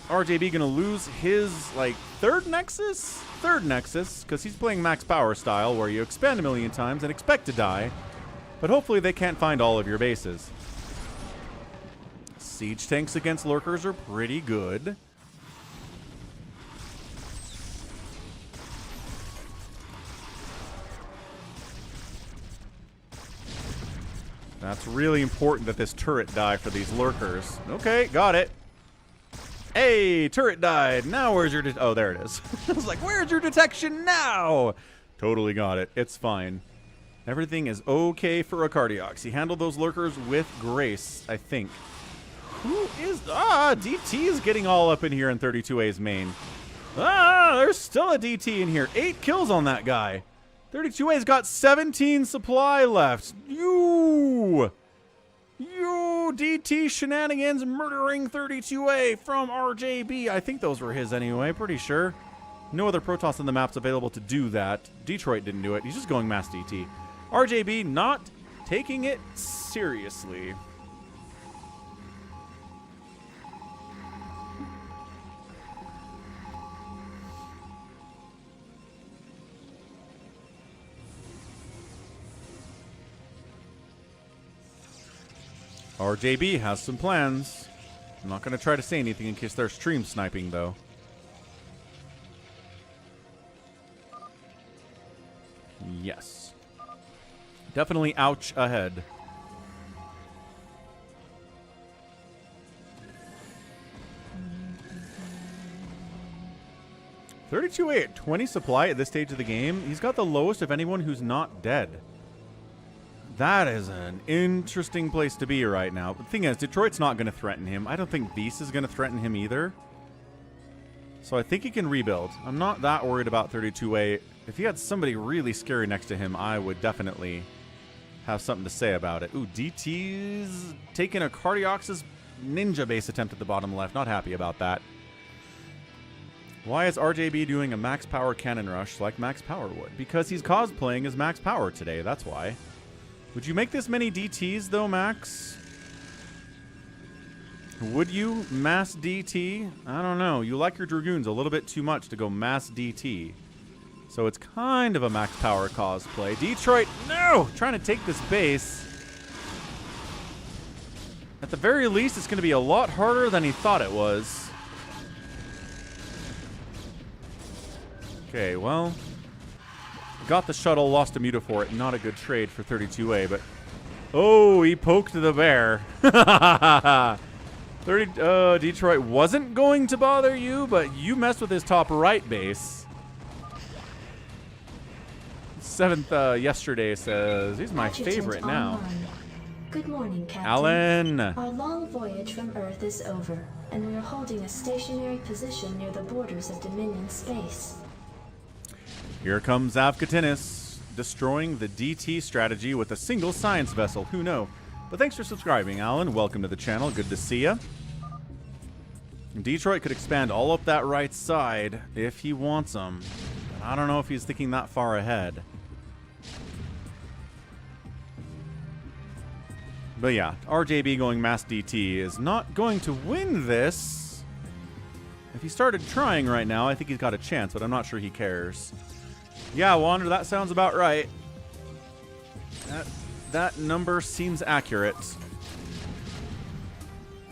RJB gonna lose his, like, third Nexus? Third Nexus, because he's playing max power style, where you expand a million times and expect to die. But hopefully they can't find all of your bases. Siege tanks against lurkers are pretty good. That's really important that this turret die for these lurkers. Okay, got it. Hey, turret died. Now where's your... Oh, there it is. I was like, where's your detection now? Totally got it. It's fine. Everything is okay for a Cardiox. He handled those lurkers with grace, I think. Who is... DT is getting all up in here in 32A's main. There's still a DT in here. 8 kills on that guy. 32A's got 17 supply left. You DT shenanigans murdering 32A from RJB. I think those were his anyway, pretty sure. No other Protoss on the map's available to do that. Detroit didn't do it. He's just going mass DT. RJB not taking it seriously. RJB has some plans. I'm not going to try to say anything in case they're stream sniping, though. Yes. Definitely ouch ahead. $32A at 20 supply at this stage of the game. He's got the lowest of anyone who's not dead. That is an interesting place to be right now. But the thing is, Detroit's not going to threaten him. I don't think Beast is going to threaten him either. So I think he can rebuild. I'm not that worried about 32A. If he had somebody really scary next to him, I would definitely have something to say about it. Ooh, DT's taking a Cardiox's ninja base attempt at the bottom left. Not happy about that. Why is RJB doing a max power cannon rush like Max Power would? Because he's cosplaying as Max Power today, that's why. Would you make this many DTs though, Max? Would you mass DT? I don't know. You like your Dragoons a little bit too much to go mass DT. So it's kind of a Max Power cosplay. Detroit, no! Trying to take this base. At the very least, it's going to be a lot harder than he thought it was. Okay, well, got the shuttle, lost a Mutafor. Not a good trade for 32A, but oh, he poked the bear. Detroit wasn't going to bother you, but you messed with his top right base. 7th yesterday says he's my favorite now. Good morning, Captain. Alan. Our long voyage from Earth is over, and we are holding a stationary position near the borders of Dominion space. Here comes Avcatinus, destroying the DT strategy with a single science vessel. Who knows? But thanks for subscribing, Alan. Welcome to the channel. Good to see ya. Detroit could expand all up that right side if he wants them. But I don't know if he's thinking that far ahead. But yeah, RJB going mass DT is not going to win this. If he started trying right now, I think he's got a chance, but I'm not sure he cares. Yeah, Wander, that sounds about right. That number seems accurate.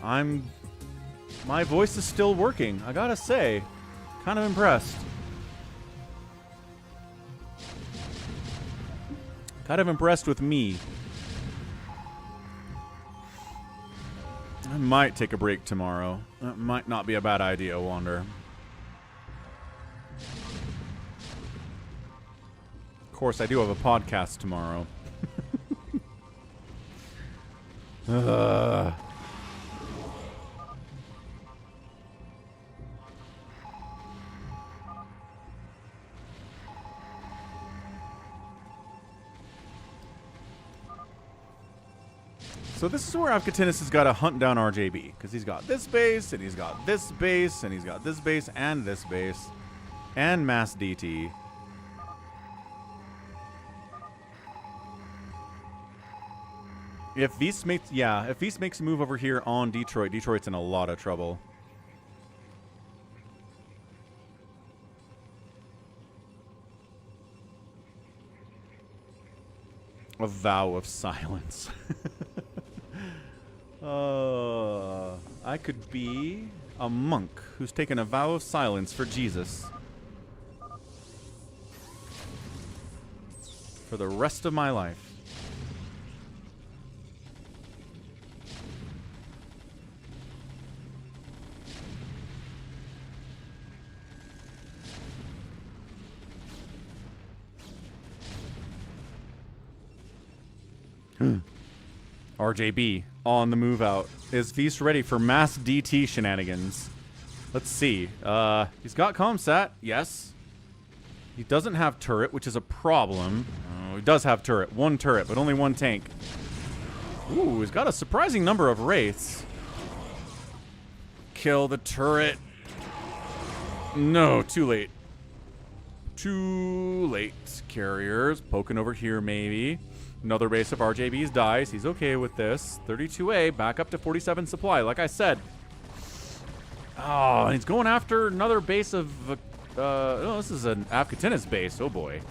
My voice is still working, I gotta say. Kind of impressed. Kind of impressed with me. I might take a break tomorrow. That might not be a bad idea, Wander. Of course, I do have a podcast tomorrow. So this is where Avcatinus has got to hunt down RJB, because he's got this base, and he's got this base, and he's got this base, and this base, and mass DT. If Feast makes, if Feast makes a move over here on Detroit, Detroit's in a lot of trouble. A vow of silence. I could be a monk who's taken a vow of silence for Jesus. For the rest of my life. RJB on the move out. Is Feast ready for mass DT shenanigans? Let's see. He's got Comsat. Yes. He doesn't have turret, which is a problem. Oh, he does have turret. One turret, but only one tank. Ooh, he's got a surprising number of wraiths. Kill the turret. No, too late. Too late. Carriers poking over here, maybe. Another base of RJB's dies. He's okay with this. 32A, back up to 47 supply, like I said. Oh, and he's going after another base of... oh, this is an Avcatinus base. Oh, boy.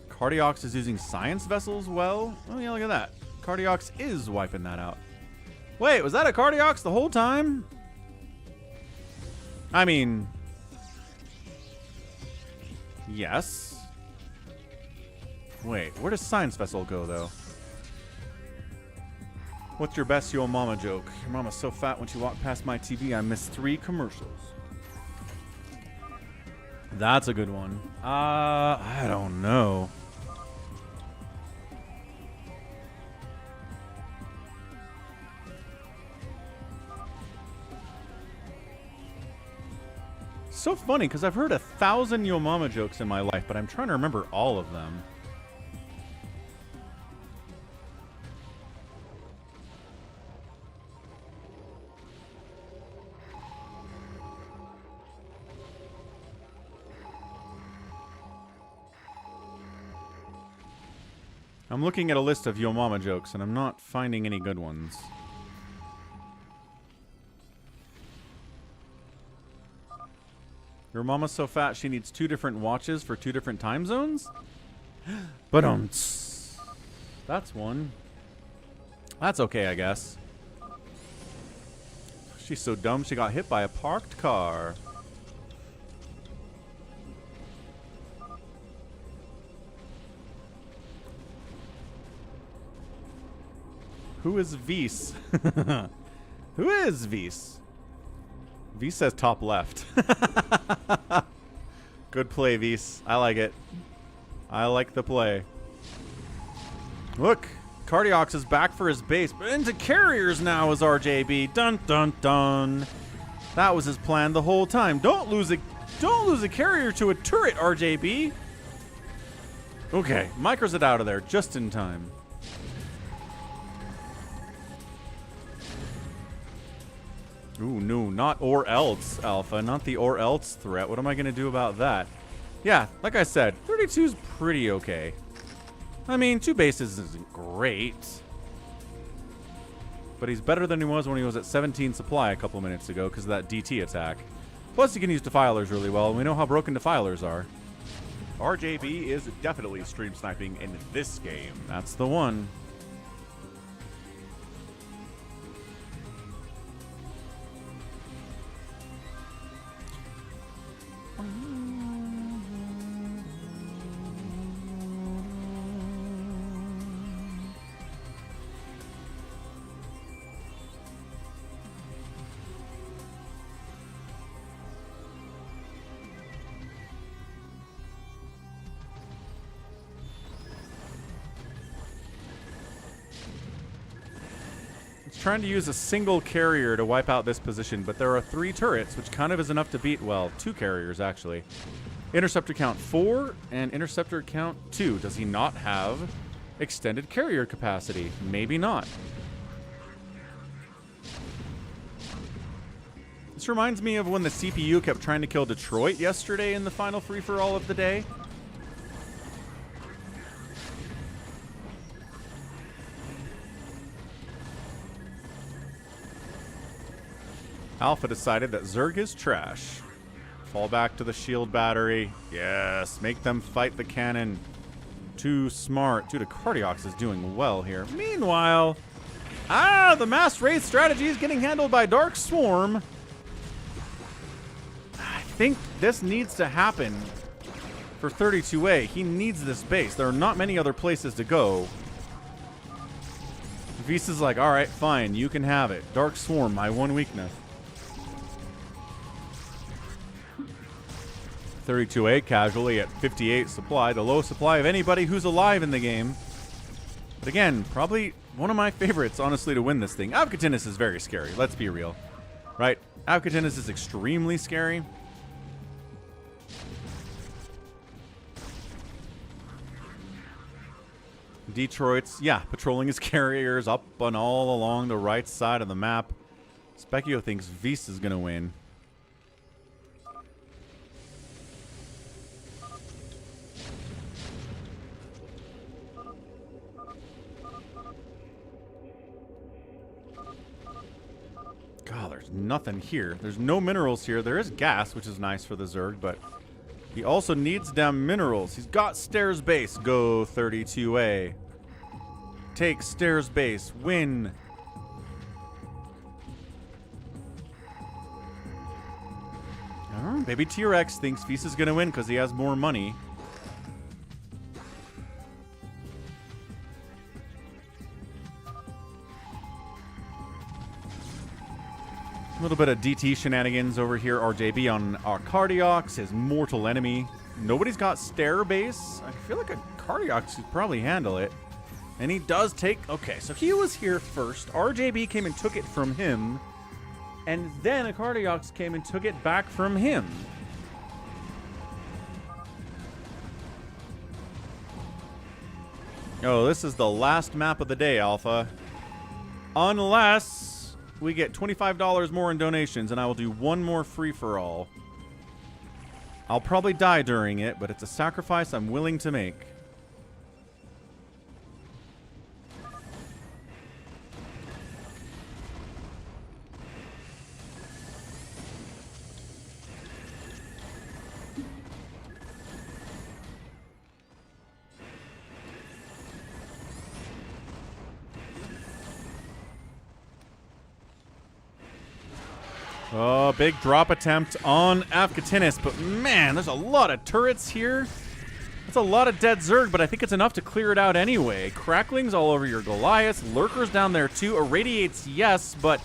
Cardiox is using science vessels well. Oh, yeah, look at that. Cardiox is wiping that out. Wait, was that a Cardiox the whole time? I mean... yes. Wait, where does Science Vessel go, though? What's your best yo mama joke? Your mama's so fat when she walked past my TV, I missed 3 commercials. That's a good one. I don't know. So funny, because I've heard 1,000 Yo Mama jokes in my life, but I'm trying to remember all of them. I'm looking at a list of Yo Mama jokes, and I'm not finding any good ones. Your mama's so fat she needs 2 different watches for 2 different time zones? But that's one. That's okay, I guess. She's so dumb she got hit by a parked car. Who is Vise? Who is Vise? Vise says top left. Good play, Vise. I like it. I like the play. Look, Cardiox is back for his base, but into carriers now is RJB. Dun dun dun. That was his plan the whole time. Don't lose a carrier to a turret, RJB. Okay, micros it out of there just in time. Ooh, no, not or else, Alpha. Not the or else threat. What am I going to do about that? Yeah, like I said, 32 is pretty okay. I mean, 2 bases isn't great. But he's better than he was when he was at 17 supply a couple minutes ago because of that DT attack. Plus, he can use defilers really well, and we know how broken defilers are. RJB is definitely stream sniping in this game. That's the one. Trying to use a single carrier to wipe out this position, but there are 3 turrets, which kind of is enough to beat, well, 2 carriers, actually. Interceptor count 4 and interceptor count 2. Does he not have extended carrier capacity? Maybe not. This reminds me of when the CPU kept trying to kill Detroit yesterday in the final free-for-all of the day. Alpha decided that Zerg is trash. Fall back to the shield battery. Yes, make them fight the cannon. Too smart. Dude, Cardiox is doing well here. Meanwhile, the mass wraith strategy is getting handled by Dark Swarm. I think this needs to happen for 32A. He needs this base. There are not many other places to go. Visa's like, all right, fine, you can have it. Dark Swarm, my one weakness. 32A casually at 58 supply, the lowest supply of anybody who's alive in the game. But again, probably one of my favorites, honestly, to win this thing. Avcatinus is very scary, let's be real. Right? Avcatinus is extremely scary. Detroit's, yeah, patrolling his carriers up and all along the right side of the map. Specchio thinks Vise is going to win. God, there's nothing here. There's no minerals here. There is gas, which is nice for the Zerg, but he also needs damn minerals. He's got stairs base. Go 32A. Take stairs base. Win. Maybe T-Rex thinks Vise is going to win because he has more money. A little bit of DT shenanigans over here. RJB on our Cardiox, his mortal enemy. Nobody's got stair base. I feel like a Cardiox could probably handle it. And he does take... Okay, so he was here first. RJB came and took it from him. And then a Cardiox came and took it back from him. Oh, this is the last map of the day, Alpha. Unless we get $25 more in donations, and I will do one more free-for-all. I'll probably die during it, but it's a sacrifice I'm willing to make. Oh, big drop attempt on Avcatinus, but man, there's a lot of turrets here. That's a lot of dead Zerg, but I think it's enough to clear it out anyway. Cracklings all over your Goliaths, lurkers down there too. Irradiates, yes, but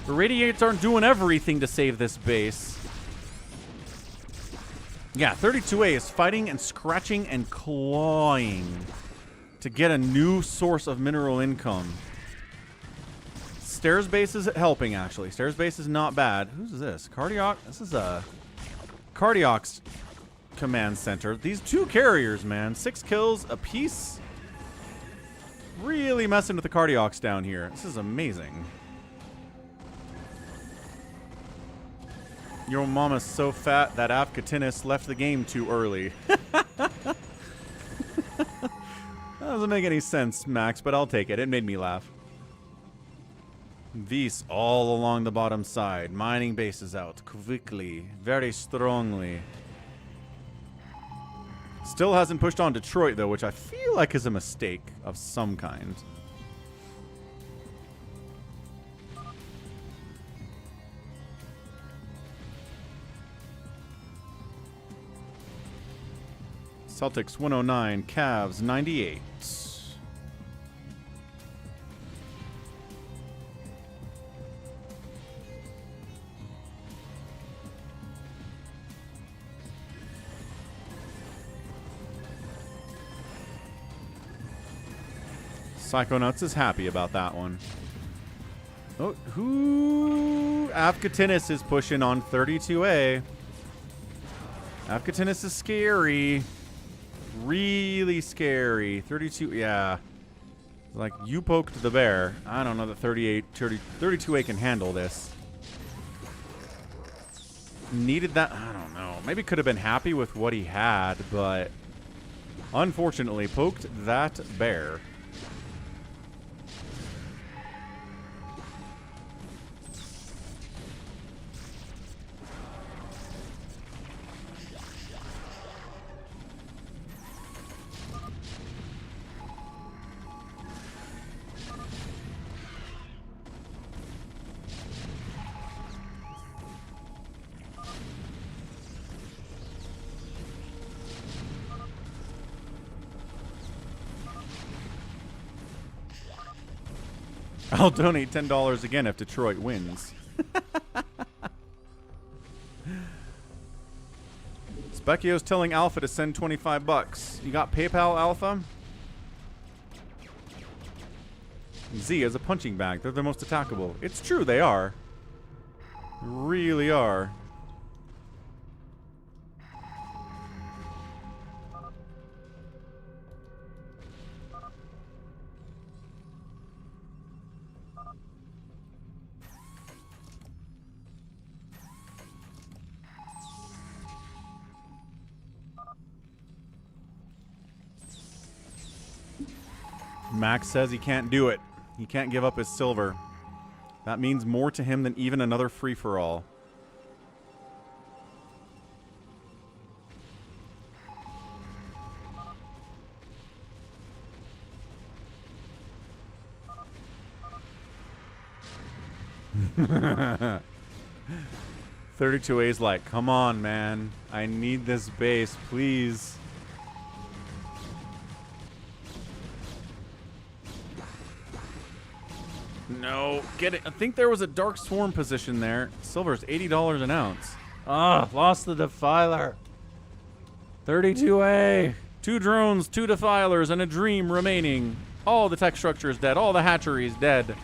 Irradiates aren't doing everything to save this base. Yeah, 32A is fighting and scratching and clawing to get a new source of mineral income. Stairs base is helping, actually. Stairs base is not bad. Who's this? Cardiac? This is a Cardiac's command center. These two carriers, man. 6 kills apiece. Really messing with the Cardiacs down here. This is amazing. Your mama's so fat that Avcatinus left the game too early. That doesn't make any sense, Max, but I'll take it. It made me laugh. Vis all along the bottom side. Mining bases out quickly, very strongly. Still hasn't pushed on Detroit, though, which I feel like is a mistake of some kind. Celtics 109, Cavs 98. Psychonauts is happy about that one. Oh, who? Avcatinus is pushing on 32A. Avcatinus is scary. Really scary. 32, yeah. Like, you poked the bear. I don't know that 32A can handle this. Needed that? I don't know. Maybe could have been happy with what he had, but unfortunately poked that bear. I'll donate $10 again if Detroit wins. Specchio's telling Alpha to send 25 bucks. You got PayPal, Alpha? Z is a punching bag. They're the most attackable. It's true, they are. Really are. Max says he can't do it. He can't give up his silver. That means more to him than even another free-for-all. $32A's like, come on, man. I need this base, please. No, get it. I think there was a Dark Swarm position there. Silver's $80 an ounce. Ah, lost the Defiler. 32A. 2 drones, 2 Defilers, and a Dream remaining. All the tech structure is dead. All the hatcheries dead.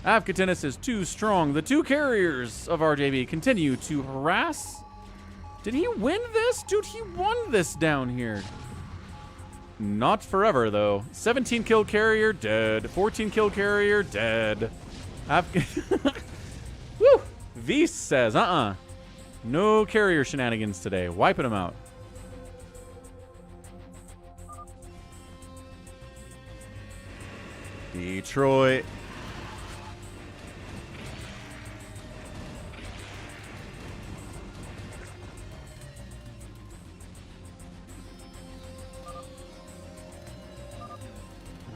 Avcatinus is too strong. The 2 carriers of RJB continue to harass. Did he win this? Dude, he won this down here. Not forever, though. 17 kill carrier, dead. 14 kill carrier, dead. Woo! Vs says, no carrier shenanigans today. Wiping them out. Detroit.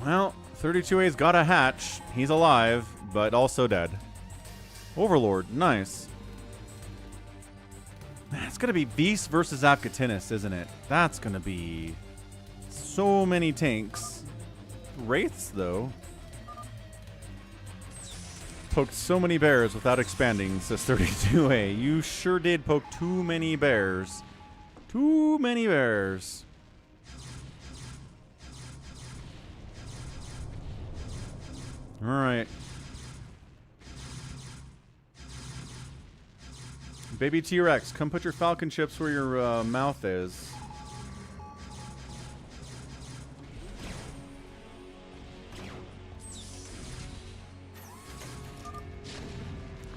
Well, 32A's got a hatch. He's alive, but also dead. Overlord, nice. It's going to be Beast versus Avcatinus, isn't it? That's going to be so many tanks. Wraiths, though. Poked so many bears without expanding, says 32A. You sure did poke too many bears. Too many bears. All right. Baby T-Rex, come put your Falcon chips where your mouth is.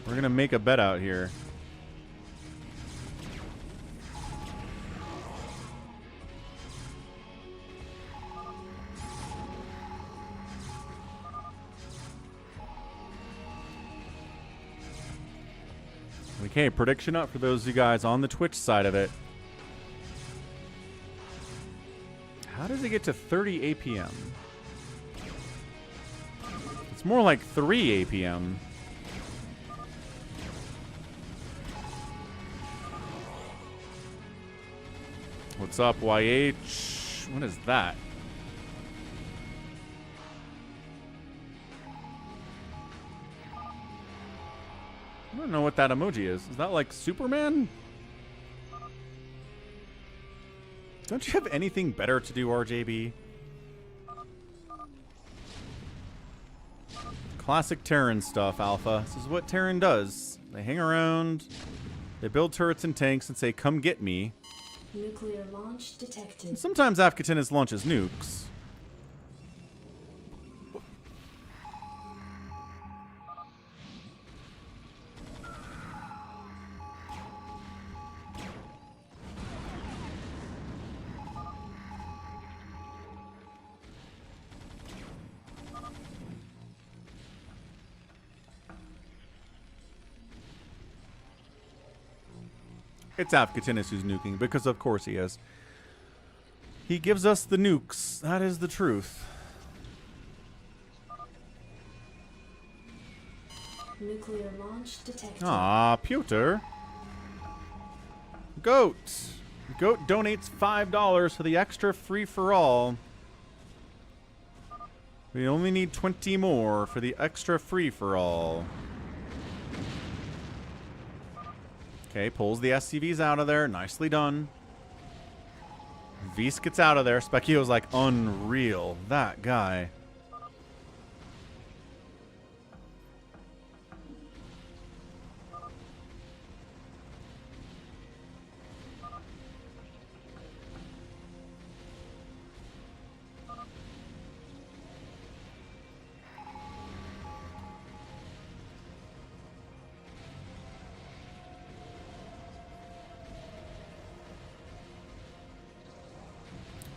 We're gonna make a bet out here. Okay, prediction up for those of you guys on the Twitch side of it. How does it get to 30 APM? It's more like 3 APM. What's up, YH? What is that? I don't know what that emoji is. Is that like Superman? Don't you have anything better to do, RJB? Classic Terran stuff, Alpha. This is what Terran does. They hang around, they build turrets and tanks and say, come get me. Nuclear launch detected. Sometimes Avcatinus launches nukes. It's Avcatinus who's nuking, because of course he is. He gives us the nukes. That is the truth. Nuclear launch detected. Ah, Pewter. Goat. Goat donates $5 for the extra free-for-all. We only need 20 more for the extra free-for-all. Okay, pulls the SCVs out of there. Nicely done. Vs gets out of there. Specchio's like, unreal. That guy.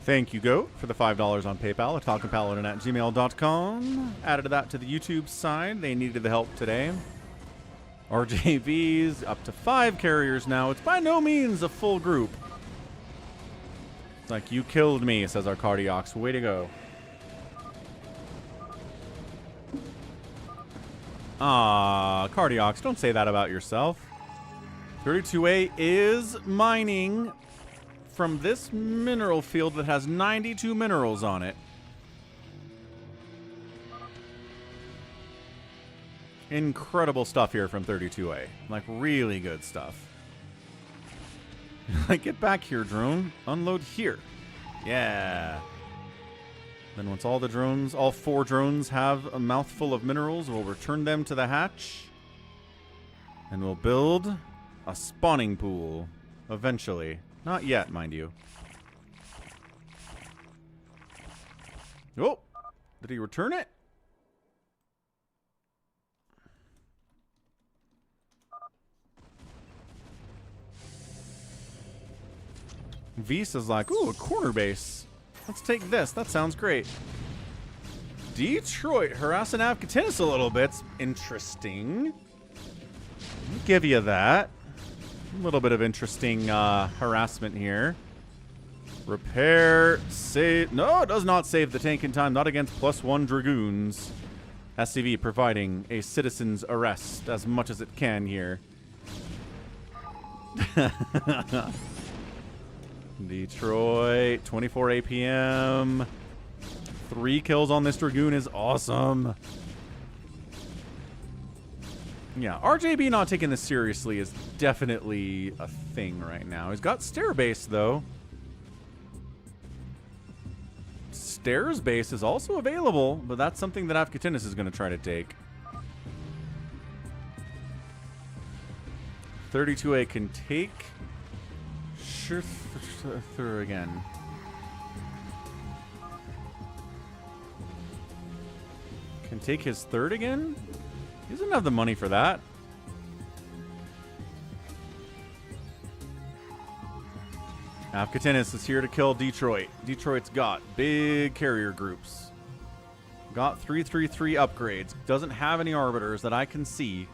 Thank you, Goat, for the $5 on PayPal at falconpaladin@gmail.com. Added that to the YouTube side. They needed the help today. RJV's up to 5 carriers now. It's by no means a full group. It's like, you killed me, says our Cardiox. Way to go. Ah, Cardiox, don't say that about yourself. 32A is mining from this mineral field that has 92 minerals on it. Incredible stuff here from 32A. Like, really good stuff. Like, get back here, drone. Unload here. Yeah. Then once all the drones, all 4 drones have a mouthful of minerals, we'll return them to the hatch. And we'll build a spawning pool. Eventually. Not yet, mind you. Oh, did he return it? Visa's like, ooh, a corner base. Let's take this. That sounds great. Detroit harassing Avcatinus a little bit. Interesting. I'll give you that. A little bit of interesting harassment here. Repair, save. No, it does not save the tank in time. Not against +1 Dragoons. SCV providing a citizen's arrest as much as it can here. Detroit, 24 APM. 3 kills on this Dragoon is awesome. Yeah, RJB not taking this seriously is definitely a thing right now. He's got stair base, though. Stairs base is also available, but that's something that Avcatinus is going to try to take. 32A can take. Sure, again. Can take his third again? He doesn't have the money for that. Avcatinus is here to kill Detroit. Detroit's got big carrier groups. Got 333 upgrades. Doesn't have any arbiters that I can see.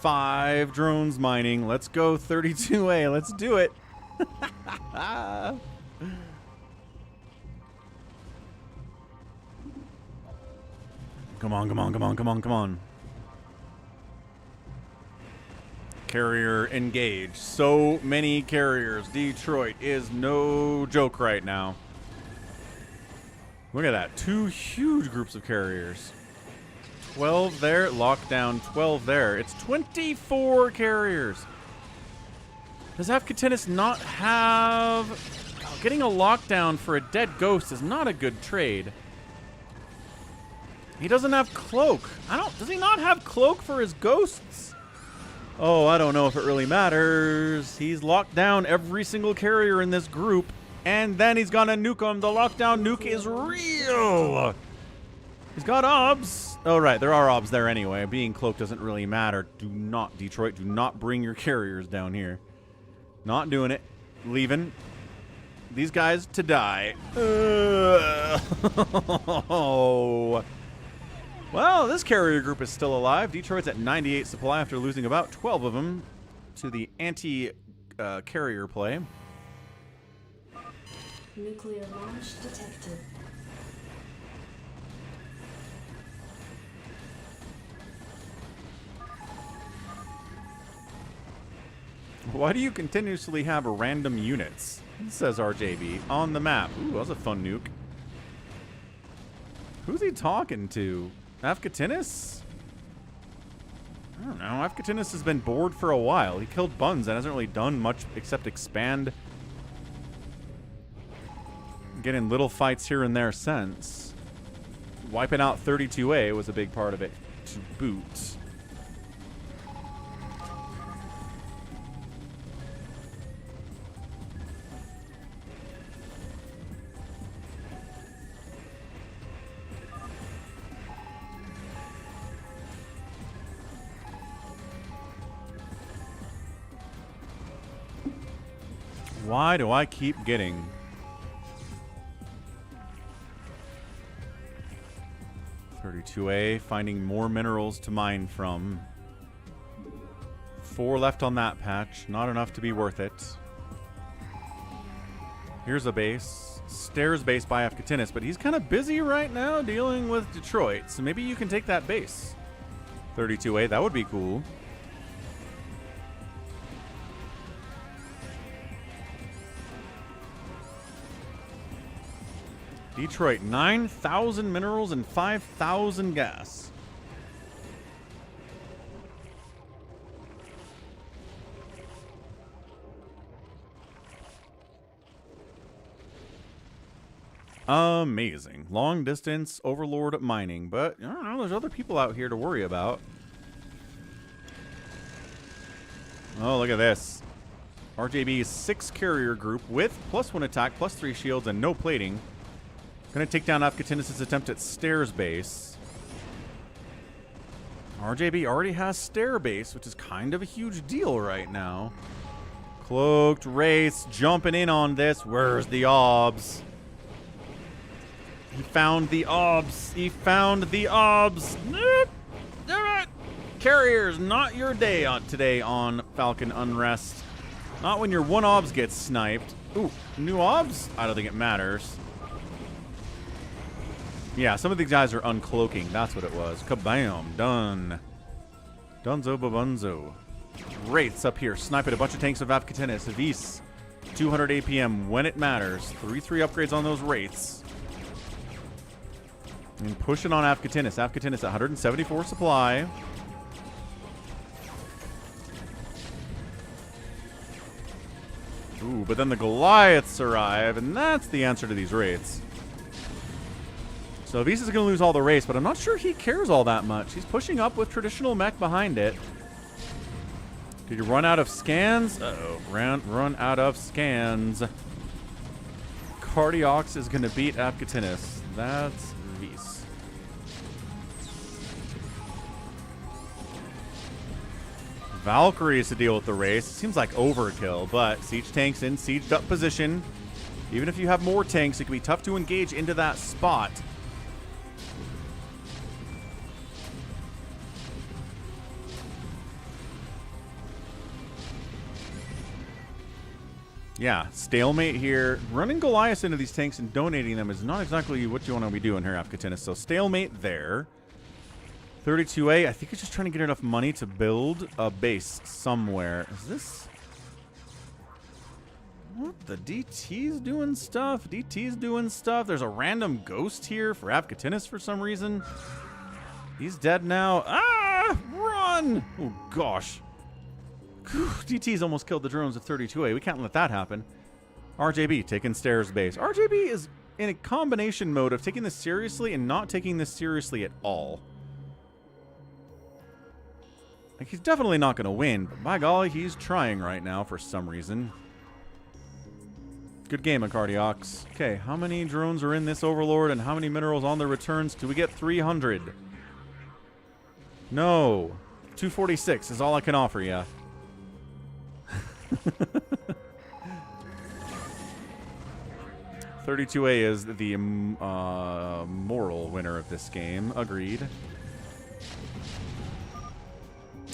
Five drones mining. Let's go 32A. Let's do it. Come on, come on, come on, come on, come on. Carrier engaged. So many carriers. Detroit is no joke right now. Look at that. 2 huge groups of carriers. 12 there. Lockdown. 12 there. It's 24 carriers. Does Avcatinus not have... Oh, getting a lockdown for a dead ghost is not a good trade. He doesn't have cloak. Does he not have cloak for his ghosts? Oh, I don't know if it really matters. He's locked down every single carrier in this group, and then he's gonna nuke him. The lockdown nuke is real. He's got obs. Oh, right, there are obs there anyway. Being cloaked doesn't really matter. Do not, Detroit, do not bring your carriers down here. Not doing it. Leaving these guys to die. Oh. Well, this carrier group is still alive. Detroit's at 98 supply after losing about 12 of them to the anti-carrier play. Nuclear launch detected. Why do you continuously have random units? Says RJB. On the map. Ooh, that was a fun nuke. Who's he talking to? Avcatinus? I don't know. Avcatinus has been bored for a while. He killed Buns and hasn't really done much except expand. Getting little fights here and there since. Wiping out 32A was a big part of it to boot. Why do I keep getting... $32A, finding more minerals to mine from. 4 left on that patch. Not enough to be worth it. Here's a base. Stairs base by Avcatinus, but he's kind of busy right now dealing with Detroit, so maybe you can take that base. 32A, that would be cool. Detroit, 9,000 minerals and 5,000 gas. Amazing. Long distance overlord mining, but I don't know, there's other people out here to worry about. Oh, look at this. RJB's 6 carrier group with +1 attack, +3 shields, and no plating. Gonna take down Avcatinus' attempt at Stairs Base. RJB already has Stair Base, which is kind of a huge deal right now. Cloaked Wraiths jumping in on this. Where's the obs? He found the obs. He found the obs. Nope. Damn it. Carriers, not your day on today on Falcon Unrest. Not when your one obs gets sniped. Ooh, new obs? I don't think it matters. Yeah, some of these guys are uncloaking. That's what it was. Kabam. Done. Dunzo babunzo. Wraiths up here. Sniping a bunch of tanks of Avcatinus. Vis. 200 APM when it matters. 3-3 upgrades on those Wraiths. And pushing on Avcatinus. Avcatinus at 174 supply. Ooh, but then the Goliaths arrive, and that's the answer to these Wraiths. So Vis is going to lose all the race, but I'm not sure he cares all that much. He's pushing up with traditional mech behind it. Did you run out of scans? Uh-oh. Run out of scans. Cardiox is going to beat Avcatinus. That's Vis. Valkyries to deal with the race. It seems like overkill, but siege tanks in sieged up position. Even if you have more tanks, it can be tough to engage into that spot. Yeah, stalemate here. Running Goliaths into these tanks and donating them is not exactly what you want to be doing here, Avcatinus. So stalemate there. 32A, I think he's just trying to get enough money to build a base somewhere. Is this... What? The DT's doing stuff? DT's doing stuff? There's a random ghost here for Avcatinus for some reason. He's dead now. Ah! Run! Oh, gosh. DT's almost killed the drones with 32A. We can't let that happen. RJB taking Stairs Base. RJB is in a combination mode of taking this seriously and not taking this seriously at all. Like, he's definitely not going to win, but by golly, he's trying right now for some reason. Good game, Cardiox. Okay, how many drones are in this Overlord and how many minerals on the returns? Do we get 300? No. 246 is all I can offer you. 32A is the moral winner of this game. Agreed.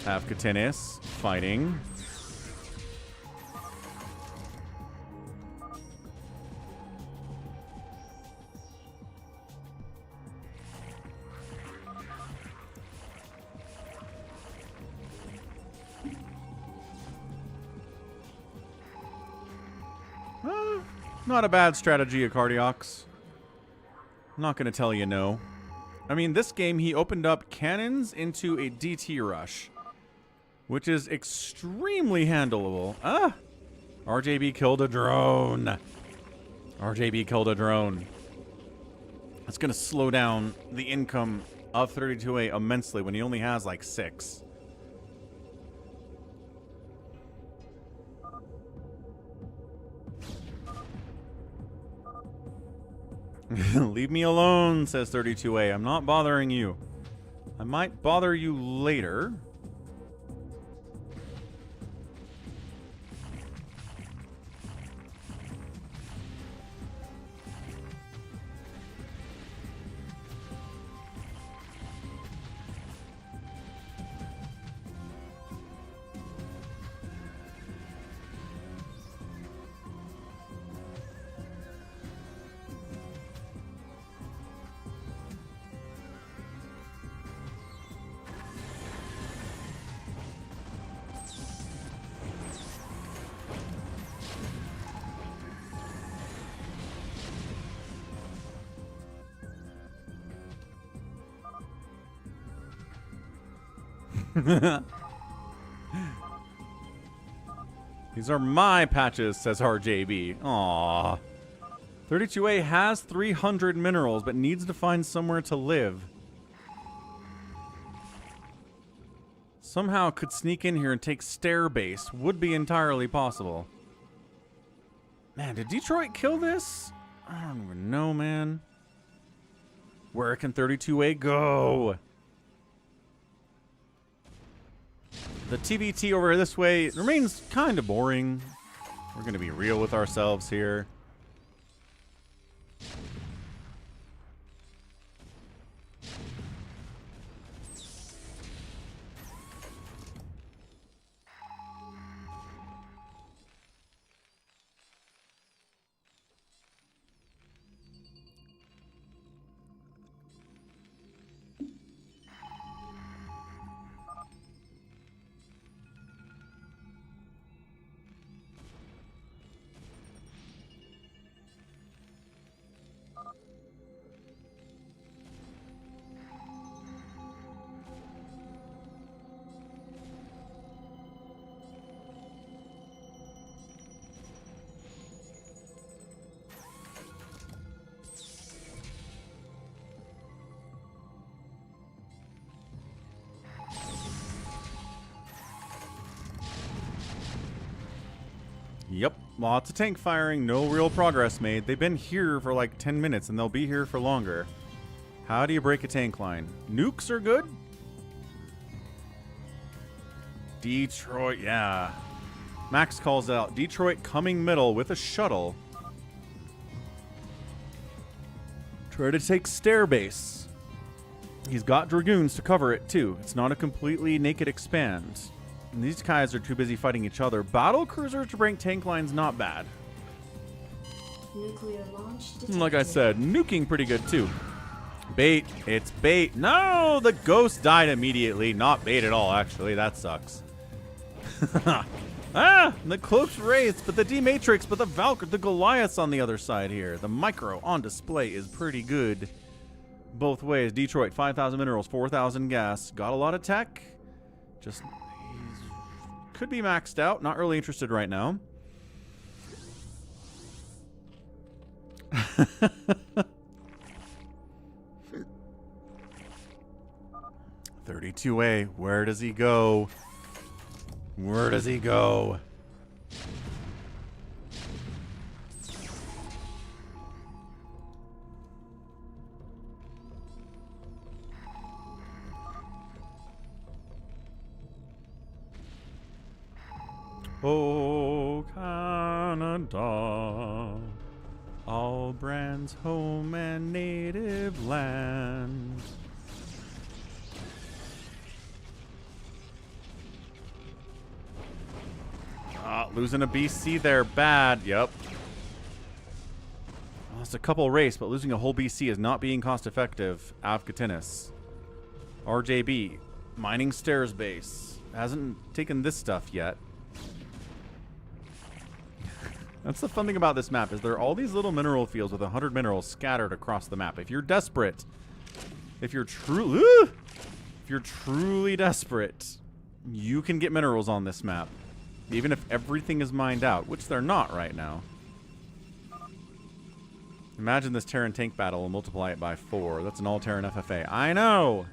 Avcatinus fighting. Not a bad strategy of Cardiox. I'm not going to tell you no. I mean, this game, he opened up cannons into a DT rush, which is extremely handleable. Ah! RJB killed a drone. RJB killed a drone. That's going to slow down the income of 32A immensely when he only has like 6. Leave me alone, says 32A. I'm not bothering you. I might bother you later. These are my patches, says RJB. Aww. 32A has 300 minerals, but needs to find somewhere to live. somehow could sneak in here and take stair base. Would be entirely possible. Man, did Detroit kill this? I don't even know, man. Where can 32A go? The TBT over this way remains kind of boring. We're going to be real with ourselves here. Yep, lots of tank firing, no real progress made. They've been here for like 10 minutes and they'll be here for longer. How do you break a tank line? Nukes are good? Detroit, yeah. Max calls out, Detroit coming middle with a shuttle. Try to take stair base. He's got Dragoons to cover it too. It's not a completely naked expand. And these guys are too busy fighting each other. Battle cruisers to break tank lines, not bad. Nuclear launch detected. Like I said, nuking pretty good too. Bait, it's bait. No, the ghost died immediately. Not bait at all, actually. That sucks. The cloak's wraiths, but the D-Matrix, but the Valkyrie, the Goliaths on the other side here. The micro on display is pretty good. Both ways. Detroit, 5,000 minerals, 4,000 gas. Got a lot of tech. Just... could be maxed out. Not really interested right now. $32A. Where does he go? Where does he go? Oh, Canada, all brands home and native land. Losing a BC there, bad. Yep. Lost a couple race, but losing a whole BC is not being cost effective. Avcatinus. RJB, mining stairs base. Hasn't taken this stuff yet. That's the fun thing about this map, is there are all these little mineral fields with 100 minerals scattered across the map. If you're desperate, if you're truly desperate, you can get minerals on this map. Even if everything is mined out, which they're not right now. Imagine this Terran tank battle and multiply it by 4. That's an all-Terran FFA. I know!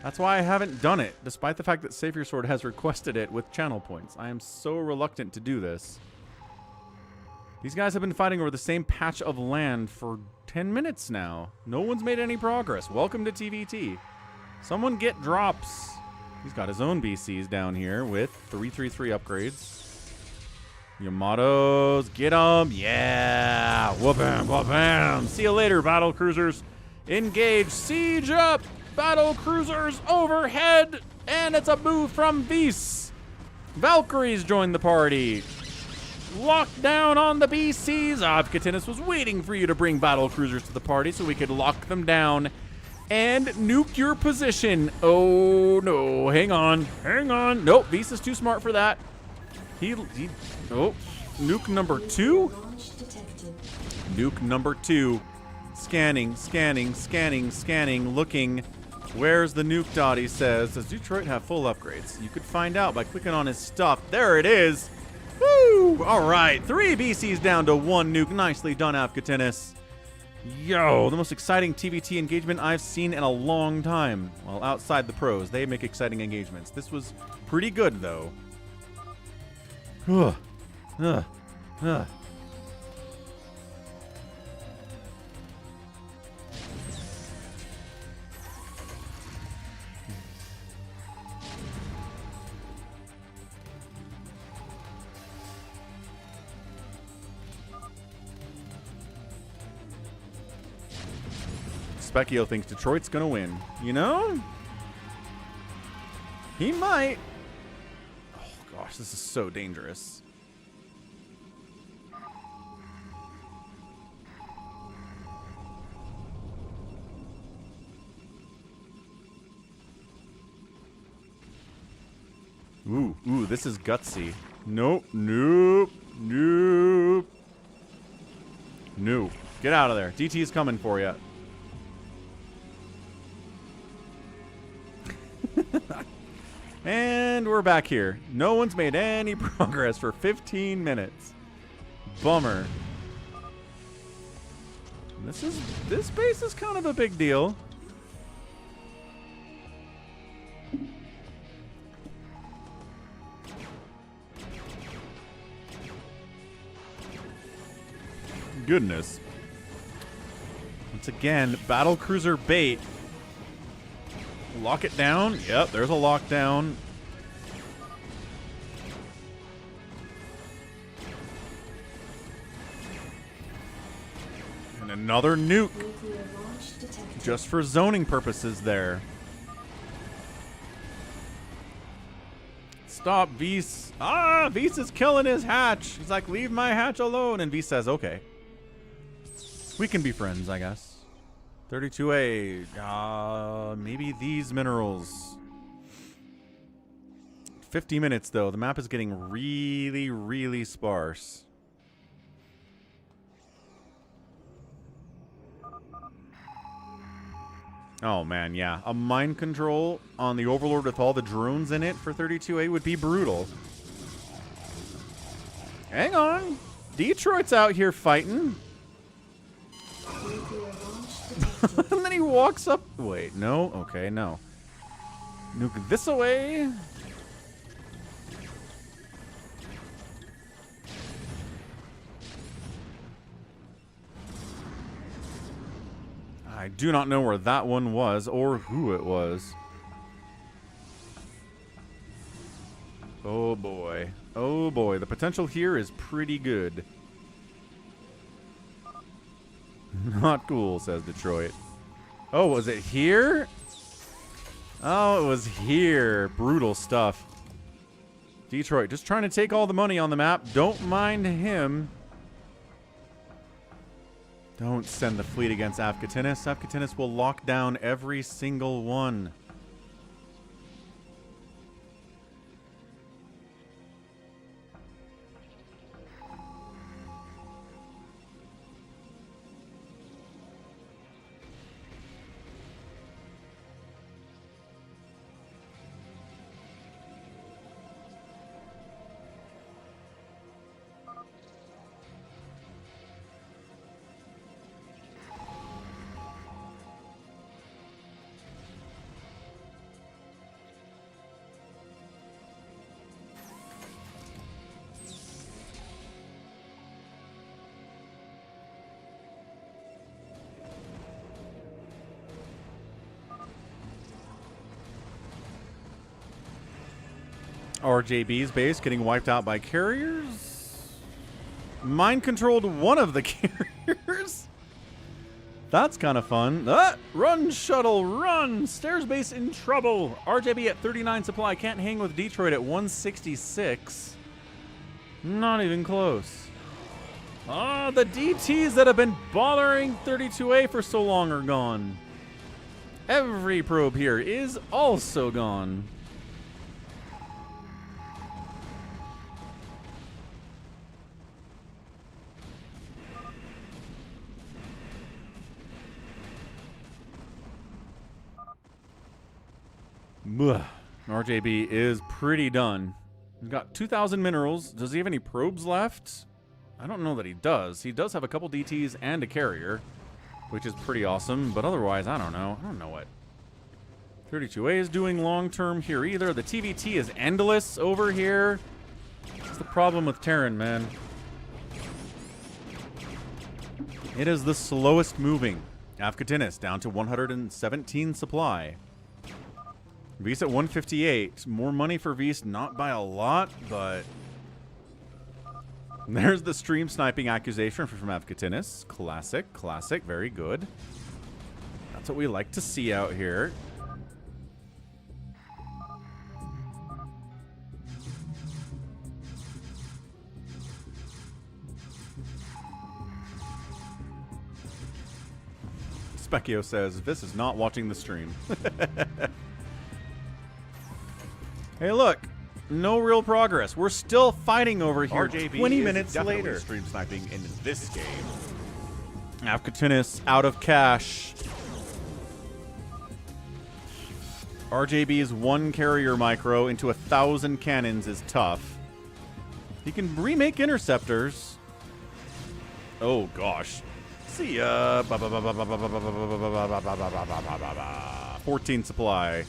That's why I haven't done it, despite the fact that Savior Sword has requested it with channel points. I am so reluctant to do this. These guys have been fighting over the same patch of land for 10 minutes now. No one's made any progress. Welcome to TVT. Someone get drops. He's got his own BCs down here with 333 upgrades. Yamatos, get them. Yeah. Whoop him, whoop him. See you later, battle cruisers. Engage. Siege up. Battle cruisers overhead. And it's a move from Beasts. Valkyries join the party. Lock down on the BCs. Avcatinus was waiting for you to bring battle cruisers to the party so we could lock them down and nuke your position. Oh, no. Hang on. Hang on. Nope. Beast is too smart for that. Oh. Nuke number 2? Nuke number 2. Scanning, scanning, scanning, scanning, looking. Where's the nuke dot, he says. Does Detroit have full upgrades? You could find out by clicking on his stuff. There it is. Woo! All right. 3 BCs down to 1 nuke. Nicely done, Avcatinus. Yo, the most exciting TVT engagement I've seen in a long time. Well, outside the pros, they make exciting engagements. This was pretty good, though. Ugh. Ugh. Ugh. Specchio thinks Detroit's gonna win. You know? He might. Oh gosh, this is so dangerous. Ooh, this is gutsy. Nope, nope, nope. Nope. Get out of there. DT's coming for you. And we're back here. No one's made any progress for 15 minutes. Bummer. This base is kind of a big deal. Goodness. Once again, battlecruiser bait. Lock it down. Yep, there's a lockdown. And another nuke. Just for zoning purposes there. Stop, Vs. Ah, Vs is killing his hatch. He's like, leave my hatch alone. And Vs says, okay. We can be friends, I guess. 32A. Maybe these minerals. 50 minutes, though. The map is getting really, really sparse. Oh, man, yeah. A mind control on the Overlord with all the drones in it for 32A would be brutal. Hang on. Detroit's out here fighting. And then he walks up. Wait, no? Okay, no. Nuke this away. I do not know where that one was or who it was. Oh boy. Oh boy. The potential here is pretty good. Not cool, says Detroit. Oh, was it here? Oh, it was here. Brutal stuff. Detroit, just trying to take all the money on the map. Don't mind him. Don't send the fleet against Avcatinus. Avcatinus will lock down every single one. RJB's base getting wiped out by carriers. Mind controlled one of the carriers. That's kind of fun. Run, shuttle, run. Stairs base in trouble. RJB at 39 supply. Can't hang with Detroit at 166. Not even close. Ah, the DTs that have been bothering 32A for so long are gone. Every probe here is also gone. RJB is pretty done. He's got 2,000 minerals. Does he have any probes left? I don't know that he does. He does have a couple DTs and a carrier. which is pretty awesome. But otherwise, I don't know. I don't know what 32A is doing long-term here either. The TVT is endless over here. That's the problem with Terran, man. It is the slowest moving. Avcatinus down to 117 supply. Vs at 158. More money for Vs, not by a lot, but... There's the stream sniping accusation from Avcatinus. Classic, classic, very good. That's what we like to see out here. Specchio says, this is not watching the stream. Hey, look. No real progress. We're still fighting over here RJB 20 is minutes definitely later. stream sniping in this game. Avcatinus out of cash. RJB's one carrier micro into 1,000 cannons is tough. He can remake interceptors. Oh, gosh. See ya. 14 supply.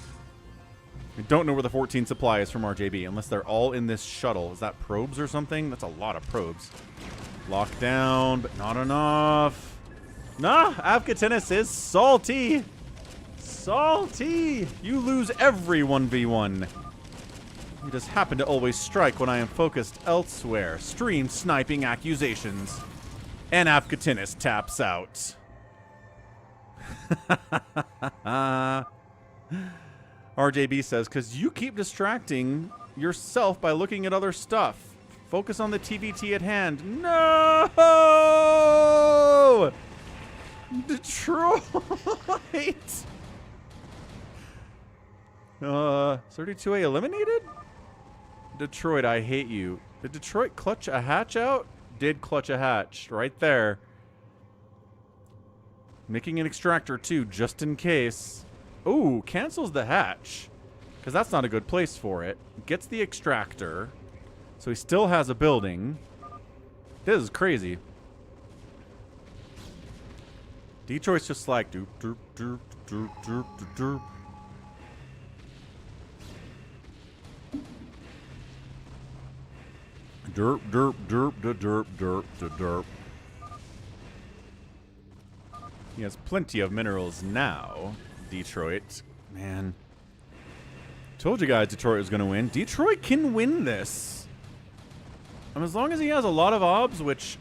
I don't know where the 14 supply is from RJB, unless they're all in this shuttle. Is that probes or something? That's a lot of probes. Lockdown, but not enough. Nah, Avcatinus is salty. Salty. You lose every 1v1. You just happen to always strike when I am focused elsewhere. Stream sniping accusations. And Avcatinus taps out. RJB says, because you keep distracting yourself by looking at other stuff. Focus on the TVT at hand. No! Detroit! 32A eliminated? Detroit, I hate you. Did Detroit clutch a hatch out? Did clutch a hatch. Right there. Making an extractor, too, just in case. Ooh, cancels the hatch. Because that's not a good place for it. Gets the extractor. So he still has a building. This is crazy. Detroit's just like doop doop doop doop doop doop. Derp derp derp derp derp derp. He has plenty of minerals now. Detroit. Man. Told you guys Detroit was going to win. Detroit can win this. As long as he has a lot of obs, which,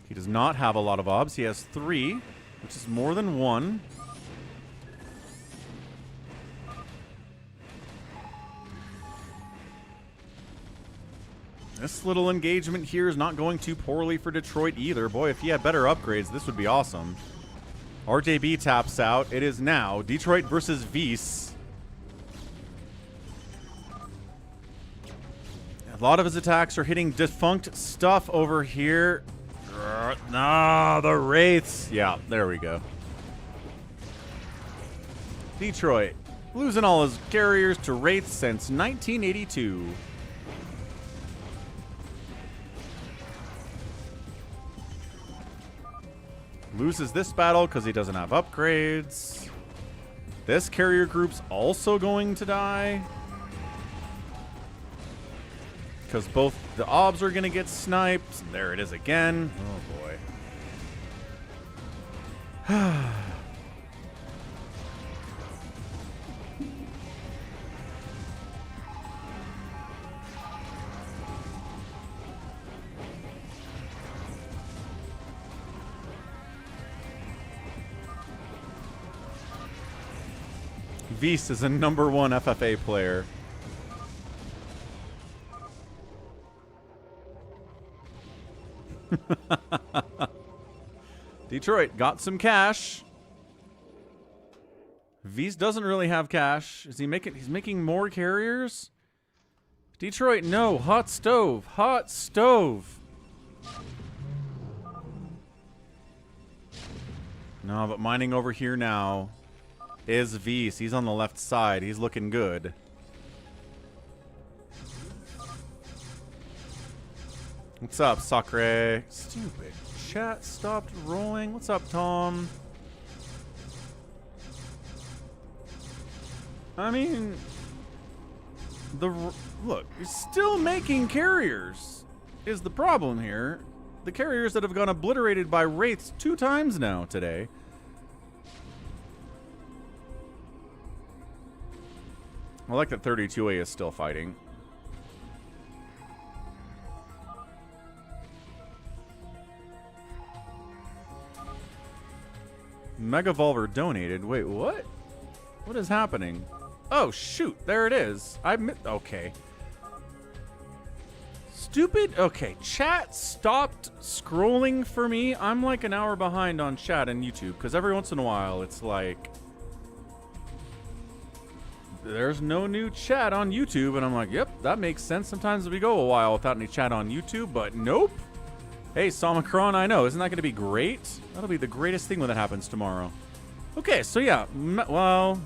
he does not have a lot of obs. He has 3, which is more than 1. This little engagement here is not going too poorly for Detroit either. Boy, if he had better upgrades, this would be awesome. RJB taps out. It is now Detroit versus Vs. A lot of his attacks are hitting defunct stuff over here. Nah, the Wraiths. Yeah, there we go. Detroit losing all his carriers to Wraiths since 1982. Loses this battle because he doesn't have upgrades. This carrier group's also going to die. Because both the obs are going to get sniped. There it is again. Oh, boy. Vs is a #1 FFA player. Detroit got some cash. Vs doesn't really have cash. Is he making? He's making more carriers. Detroit, no. Hot stove. Hot stove. No, but mining over here now is Vs. He's on the left side. He's looking good. What's up, Sacre? Stupid chat stopped rolling. What's up, Tom? I mean, look, you're still making carriers is the problem here. The carriers that have gone obliterated by wraiths 2 times now today. I like that 32A is still fighting. Megavolver donated. Wait, what? What is happening? Oh, shoot. There it is. Okay. Stupid. Okay, chat stopped scrolling for me. I'm like an hour behind on chat and YouTube because every once in a while it's like there's no new chat on YouTube, and I'm like, yep, that makes sense. Sometimes we go a while without any chat on YouTube, but nope. Hey, Somicron, I know. Isn't that going to be great? That'll be the greatest thing when that happens tomorrow. Okay, so yeah, well,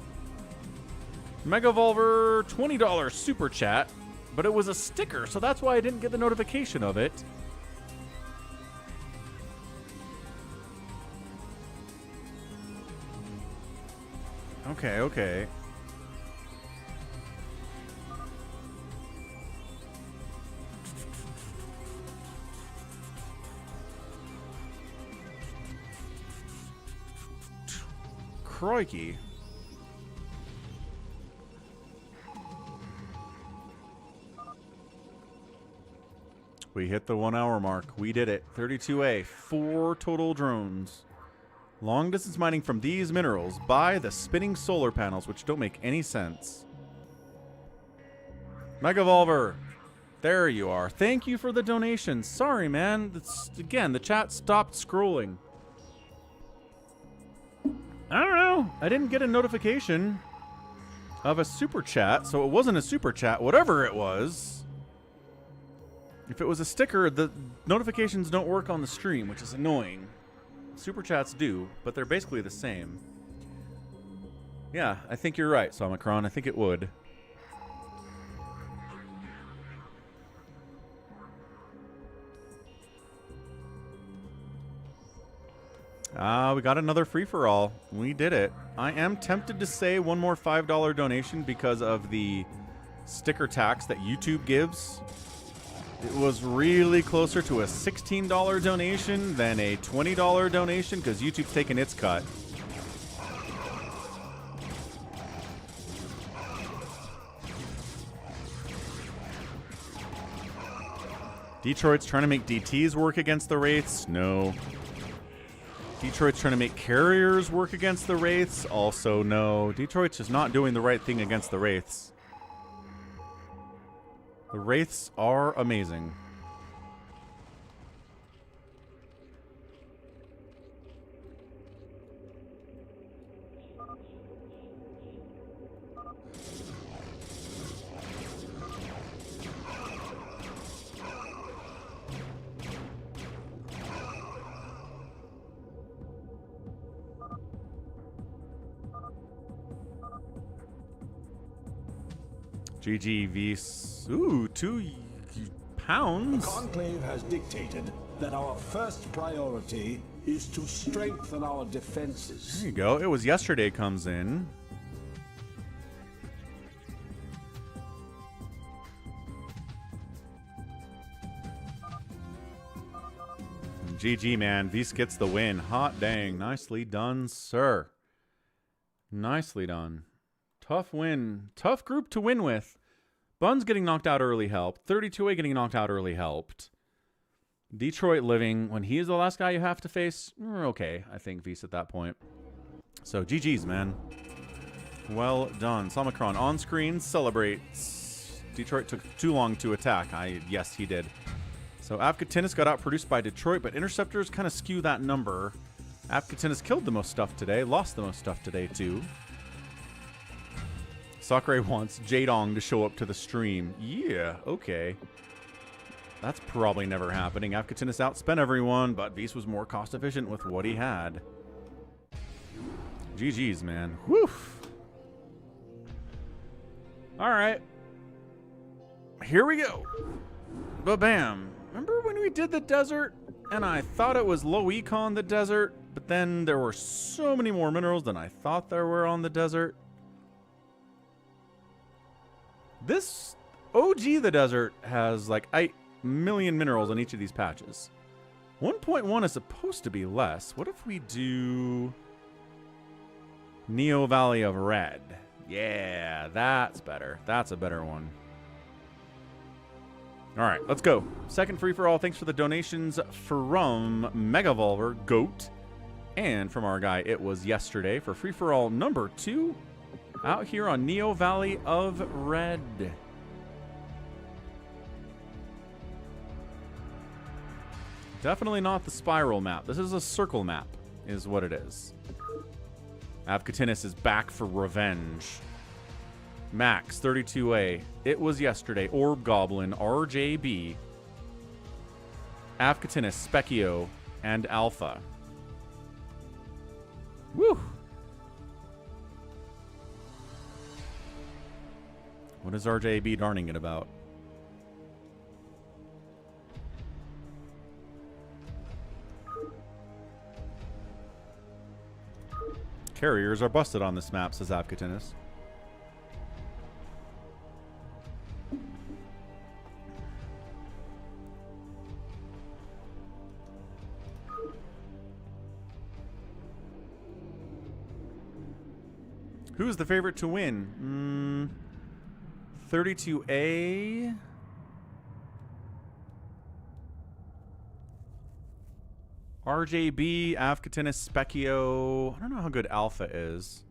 Megavolver, $20 super chat, but it was a sticker, so that's why I didn't get the notification of it. Okay, okay. Crikey. We hit the 1 hour mark. We did it. 32A, 4 total drones. Long distance mining from these minerals by the spinning solar panels, which don't make any sense. Megavolver, there you are. Thank you for the donation. Sorry, man. Again, the chat stopped scrolling. I don't know. I didn't get a notification of a super chat, so it wasn't a super chat, whatever it was. If it was a sticker, the notifications don't work on the stream, which is annoying. Super chats do, but they're basically the same. Yeah, I think you're right, Somicron. I think it would. We got another free-for-all. We did it. I am tempted to say one more $5 donation because of the sticker tax that YouTube gives. It was really closer to a $16 donation than a $20 donation because YouTube's taking its cut. Detroit's trying to make DTs work against the Wraiths? No. Detroit's trying to make carriers work against the Wraiths? Also no. Detroit's just not doing the right thing against the Wraiths. The Wraiths are amazing. GGV. Ooh, 2 pounds. The Conclave has dictated that our first priority is to strengthen our defenses. There you go. It was yesterday comes in. GG, man. Vs gets the win. Hot dang. Nicely done, sir. Nicely done. Tough win. Tough group to win with. Bun's getting knocked out early helped. 32A getting knocked out early helped. Detroit living. When he is the last guy you have to face, okay, I think, Vs at that point. So, GG's, man. Well done. Somicron on screen celebrates. Detroit took too long to attack. Yes, he did. So, Avcatinus got outproduced by Detroit, but interceptors kind of skew that number. Avcatinus killed the most stuff today. Lost the most stuff today, too. Sakurai wants Jadong to show up to the stream. Yeah, okay. That's probably never happening. Avcatinus outspent everyone, but Beast was more cost efficient with what he had. GG's, man. Woof. All right. Here we go. Ba-bam. Remember when we did the desert And I thought it was low econ the desert, but then there were so many more minerals than I thought there were on the desert. This OG the desert has like 8 million minerals on each of these patches. 1.1 is supposed to be less. What if we do Neo Valley of Red? Yeah, that's better. That's a better one. All right, let's go. Second free-for-all. Thanks for the donations from Megavolver, GOAT, and from our guy It Was Yesterday for free-for-all number 2 out here on Neo Valley of Red. Definitely not the spiral map. This is a circle map, is what it is. Avcatinus is back for revenge. Max, 32A. It Was Yesterday. Orb Goblin, RJB. Avcatinus, Specchio, and Alpha. Woo! What is RJB darning it about? Carriers are busted on this map, says Avcatinus. Who's the favorite to win? 32A. RJB, Avcatinus, Specchio. I don't know how good Alpha is.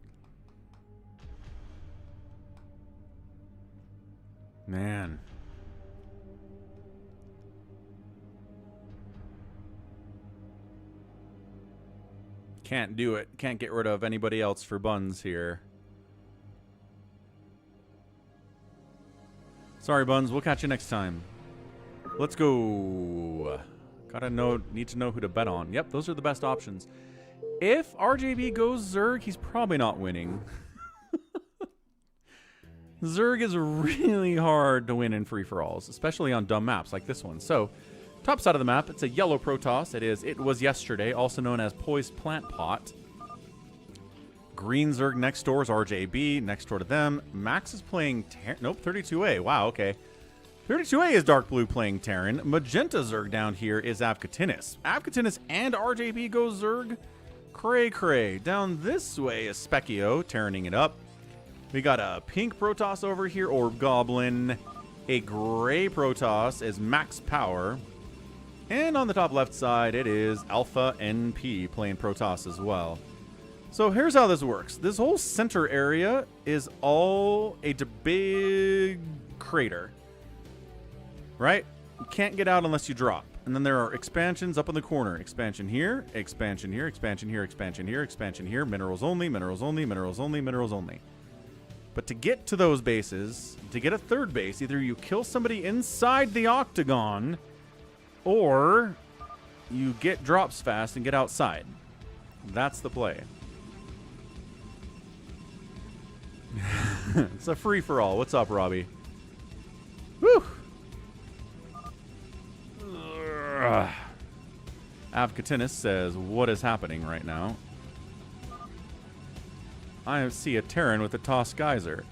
Man. Can't do it. Can't get rid of anybody else for buns here. Sorry, Buns. We'll catch you next time. Let's go. Need to know who to bet on. Yep, those are the best options. If RJB goes Zerg, he's probably not winning. Zerg is really hard to win in free-for-alls, especially on dumb maps like this one. So, top side of the map, it's a yellow Protoss. It was yesterday, also known as Poised Plant Pot. Green Zerg next door is RJB, next door to them. Max is playing nope, 32A. Wow, okay. 32A is Dark Blue playing Terran. Magenta Zerg down here is Avcatinus. Avcatinus and RJB go Zerg. Cray cray. Down this way is Specchio, Terraning it up. We got a pink Protoss over here, Orb Goblin. A gray Protoss is Max Power. And on the top left side, it is Alpha NP playing Protoss as well. So here's how this works. This whole center area is all a big crater. Right? You can't get out unless you drop. And then there are expansions up in the corner. Expansion here, expansion here, expansion here, expansion here, expansion here. Minerals only, minerals only, minerals only, minerals only. But to get to those bases, to get a third base, either you kill somebody inside the octagon, or you get drops fast and get outside. That's the play. It's a free-for-all. What's up, Robbie? Woo! Avcatinus says, what is happening right now? I see a Terran with a Toss Geyser.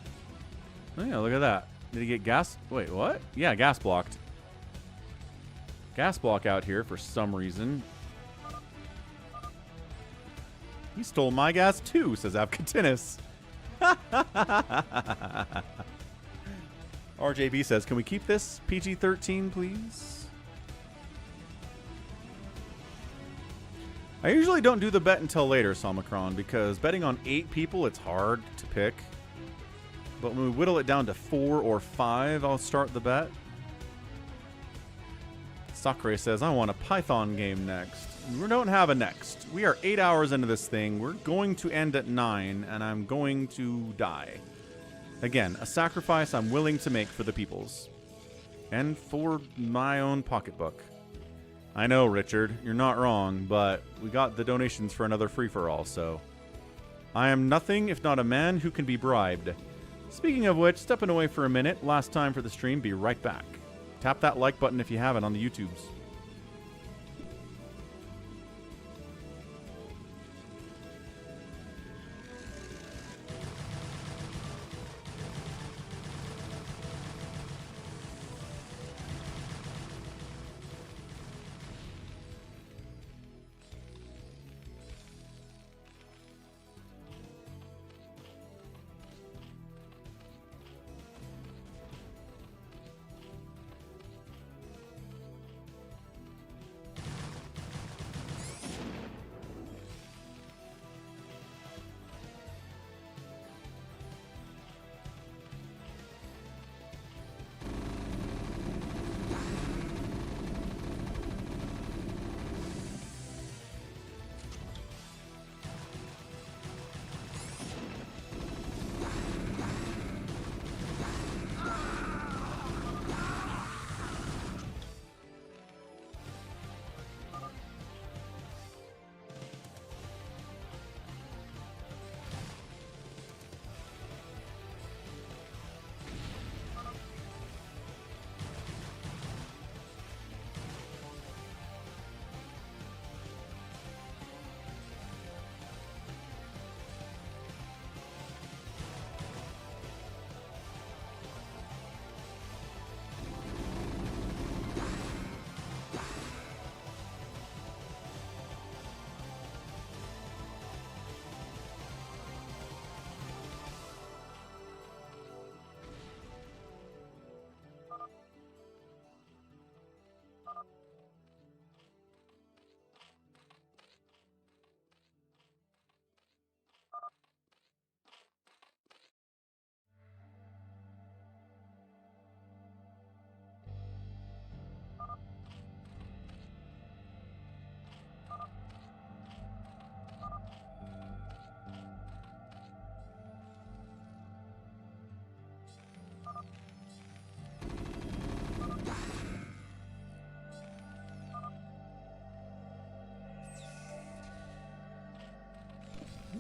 Oh, yeah, look at that. Did he get gas? Wait, what? Yeah, gas blocked. Gas block out here for some reason. He stole my gas too, says Avcatinus. RJB says, can we keep this PG-13, please? I usually don't do the bet until later, Somicron, because betting on 8 people, it's hard to pick. But when we whittle it down to 4 or 5, I'll start the bet. Sakura says, I want a Python game next. We don't have a next. We are 8 hours into this thing. We're going to end at 9, and I'm going to die. Again, a sacrifice I'm willing to make for the peoples. And for my own pocketbook. I know, Richard, you're not wrong, but we got the donations for another free-for-all, so... I am nothing if not a man who can be bribed. Speaking of which, stepping away for a minute, last time for the stream, be right back. Tap that like button if you haven't on the YouTubes.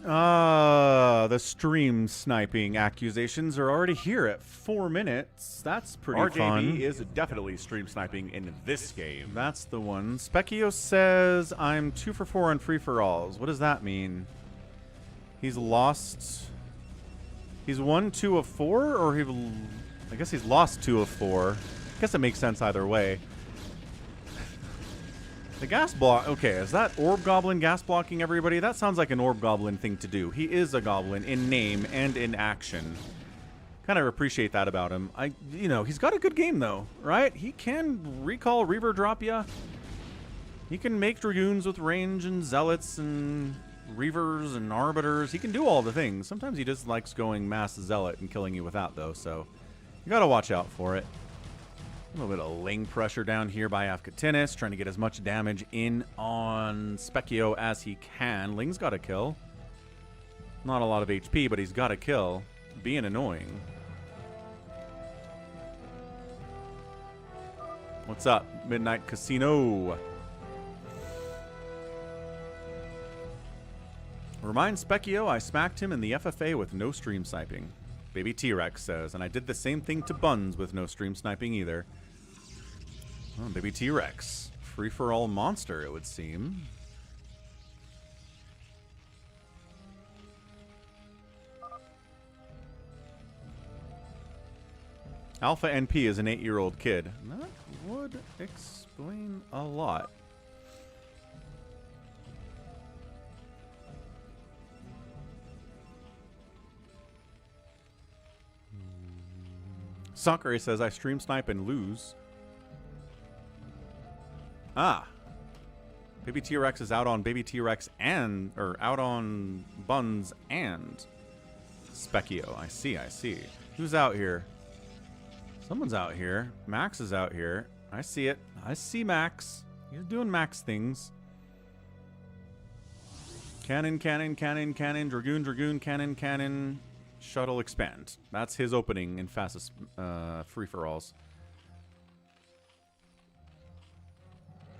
The stream sniping accusations are already here at 4 minutes. That's pretty fun. RJB is definitely stream sniping in this game. That's the one. Specchio says, I'm 2 for 4 on free-for-alls. What does that mean? He's lost... He's won 2 of 4? Or I guess he's lost 2 of 4. I guess it makes sense either way. The gas block... Okay, is that Orb Goblin gas blocking everybody? That sounds like an Orb Goblin thing to do. He is a Goblin in name and in action. Kind of appreciate that about him. You know, he's got a good game, though, right? He can recall Reaver drop ya. He can make Dragoons with range and Zealots and Reavers and Arbiters. He can do all the things. Sometimes he just likes going Mass Zealot and killing you with that, though, so you gotta watch out for it. A little bit of Ling pressure down here by Avcatinus, trying to get as much damage in on Specchio as he can. Ling's got a kill. Not a lot of HP, but he's got a kill. Being annoying. What's up, Midnight Casino? Remind Specchio I smacked him in the FFA with no stream sniping. Baby T-Rex says, and I did the same thing to Buns with no stream sniping either. Oh, Baby T-Rex. Free-for-all monster, it would seem. Alpha NP is an 8-year-old kid. That would explain a lot. Sakura says, I stream snipe and lose. Ah. Baby T-Rex is out on Baby T-Rex and... Or out on Buns and Specchio. I see, I see. Who's out here? Someone's out here. Max is out here. I see it. I see Max. He's doing Max things. Cannon, cannon, cannon, cannon. Dragoon, dragoon, cannon, cannon. Shuttle expand. That's his opening in fastest free-for-alls.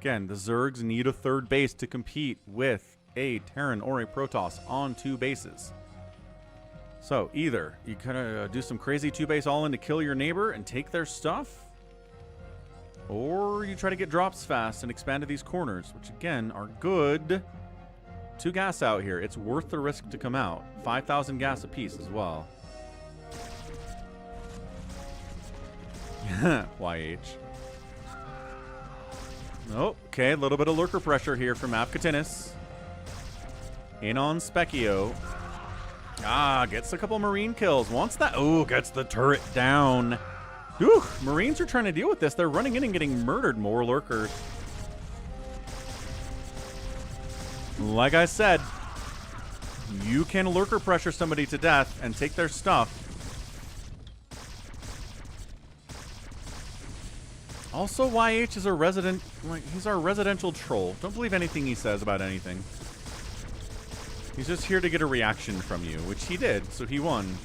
Again, the Zergs need a third base to compete with a Terran or a Protoss on 2 bases. So either you kind of do some crazy 2-base all-in to kill your neighbor and take their stuff, or you try to get drops fast and expand to these corners, which again are good. 2 gas out here. It's worth the risk to come out. 5,000 gas apiece as well. YH. Oh, okay. A little bit of lurker pressure here from Avcatinus. In on Specchio. Ah, gets a couple Marine kills. Wants that. Oh, gets the turret down. Whew, Marines are trying to deal with this. They're running in and getting murdered. More lurkers. Like I said, you can lurker pressure somebody to death and take their stuff. Also, YH is a resident, like, he's our residential troll. Don't believe anything he says about anything. He's just here to get a reaction from you, which he did, so he won.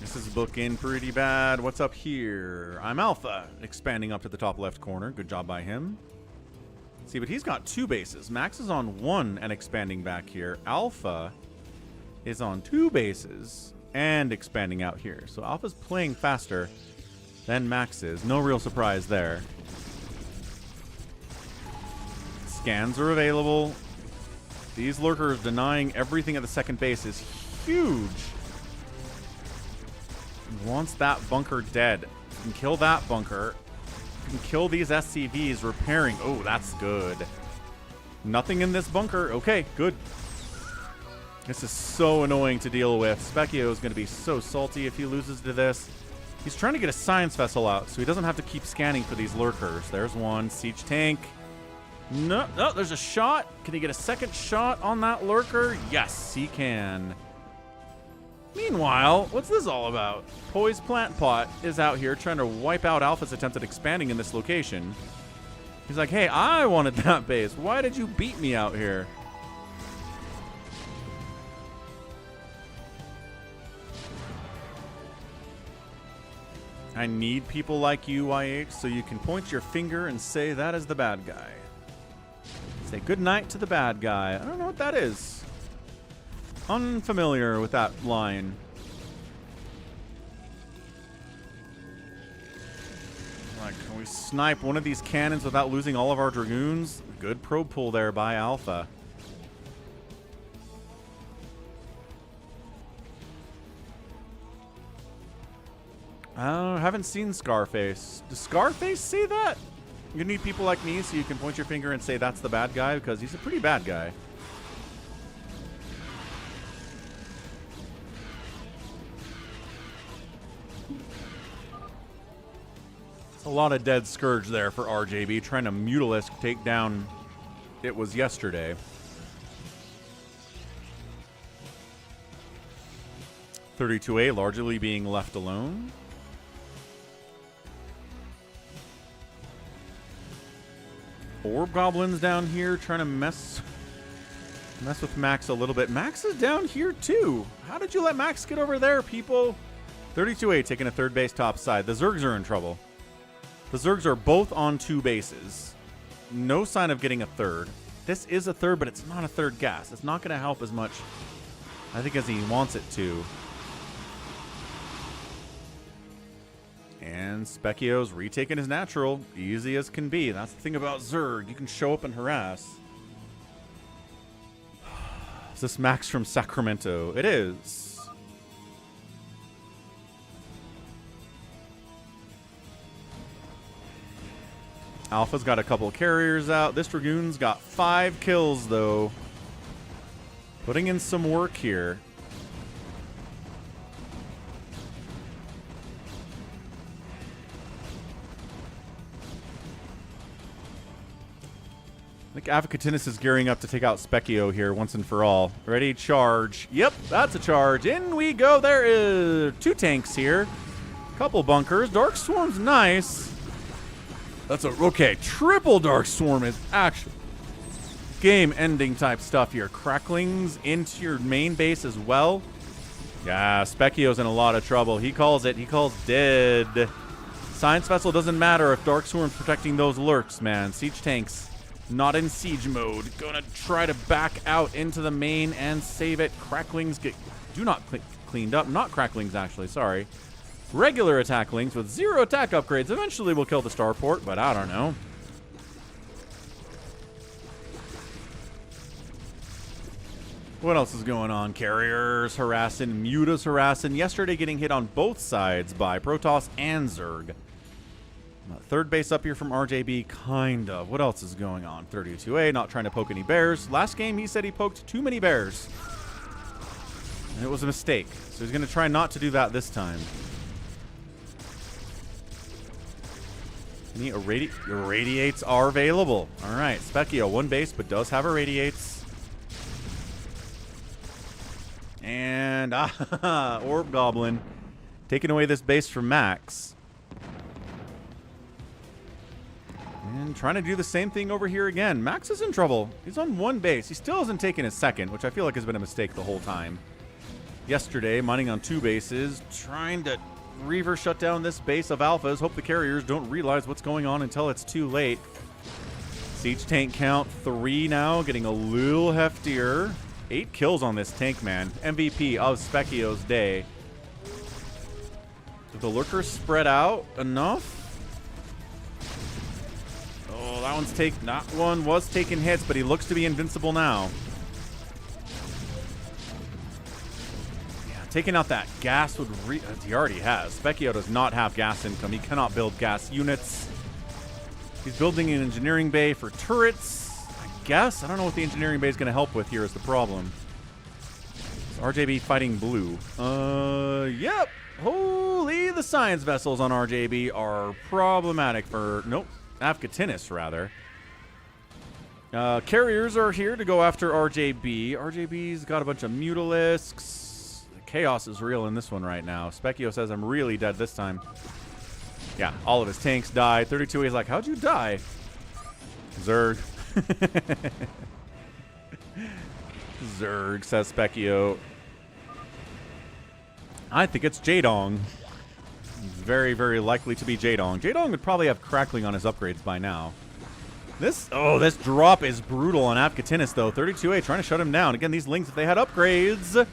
This is looking pretty bad. What's up here? I'm Alpha, expanding up to the top left corner. Good job by him. See, but he's got 2 bases. Max is on 1 and expanding back here. Alpha is on 2 bases and expanding out here. So Alpha's playing faster than Max is. No real surprise there. Scans are available. These lurkers denying everything at the second base is huge. Wants that bunker dead. You can kill that bunker. You can kill these SCVs repairing. Oh, that's good. Nothing in this bunker. Okay, good. This is so annoying to deal with. Specchio is going to be so salty if he loses to this. He's trying to get a science vessel out so he doesn't have to keep scanning for these lurkers. There's one. Siege tank. No, no, there's a shot. Can he get a second shot on that lurker? Yes, he can. Meanwhile, what's this all about? Poise Plant Pot is out here trying to wipe out Alpha's attempt at expanding in this location. He's like, hey, I wanted that base. Why did you beat me out here? I need people like you, YH, so you can point your finger and say that is the bad guy. Say goodnight to the bad guy. I don't know what that is. Unfamiliar with that line. Like, can we snipe one of these cannons without losing all of our dragoons? Good probe pull there by Alpha. I haven't seen Scarface. Does Scarface say that? You need people like me so you can point your finger and say that's the bad guy, because he's a pretty bad guy. It's a lot of dead Scourge there for RJB, trying to Mutalisk take down It Was Yesterday. (32A) largely being left alone. Orb Goblins down here trying to mess with Max a little bit. Max is down here too. How did you let Max get over there, people? (32A) taking a third base top side. The Zergs are in trouble. The Zergs are both on 2 bases. No sign of getting a third. This is a third, but it's not a third gas. It's not going to help as much, I think, as he wants it to. And Specchio's retaking his natural. Easy as can be. That's the thing about Zerg. You can show up and harass. Is this Max from Sacramento? It is. Alpha's got a couple carriers out. This Dragoon's got 5 kills, though. Putting in some work here. I think Avcatinus is gearing up to take out Specchio here once and for all. Ready, charge. Yep, that's a charge. In we go. There is 2 tanks here. Couple bunkers. Dark Swarm's nice. That's a... Okay, triple Dark Swarm is actually game-ending type stuff here. Cracklings into your main base as well. Yeah, Specchio's in a lot of trouble. He calls it. He calls dead. Science Vessel doesn't matter if Dark Swarm's protecting those lurks, man. Siege tanks not in siege mode. Gonna try to back out into the main and save it. Cracklings do not cleaned up. Not Cracklings, actually. Sorry. Regular attacklings with 0 attack upgrades. Eventually will kill the starport, but I don't know. What else is going on? Carriers harassing, Mutas harassing. Yesterday getting hit on both sides by Protoss and Zerg. Third base up here from RJB, kind of. What else is going on? 32A, not trying to poke any bears. Last game, he said he poked too many bears. And it was a mistake. So he's going to try not to do that this time. Any irradiates are available. All right, Specchio, 1 base, but does have irradiates. And, Orb Goblin taking away this base from Max. And trying to do the same thing over here again. Max is in trouble. He's on 1 base. He still hasn't taken his second, which I feel like has been a mistake the whole time. Yesterday, mining on 2 bases, trying to Reaver shut down this base of Alphas. Hope the carriers don't realize what's going on until it's too late. Siege tank count 3 now, getting a little heftier. 8 kills on this tank, man. MVP of Specchio's day. Did the lurkers spread out enough? Oh, that one was taking hits, but he looks to be invincible now. Yeah, taking out that gas would he already has. Specchio does not have gas income. He cannot build gas units. He's building an engineering bay for turrets, I guess. I don't know what the engineering bay is going to help with here is the problem. Is RJB fighting blue? Yep. Holy, the science vessels on RJB are problematic for... Nope. Avcatinus, rather. Carriers are here to go after RJB. RJB's got a bunch of Mutalisks. Chaos is real in this one right now. Specchio says I'm really dead this time. Yeah, all of his tanks died. 32 is like, how'd you die? Zerg. Zerg, says Specchio. I think it's Jadong. Very, very likely to be Jadong. Jadong would probably have Crackling on his upgrades by now. This drop is brutal on Avcatinus, though. 32A trying to shut him down. Again, these Lings, if they had upgrades.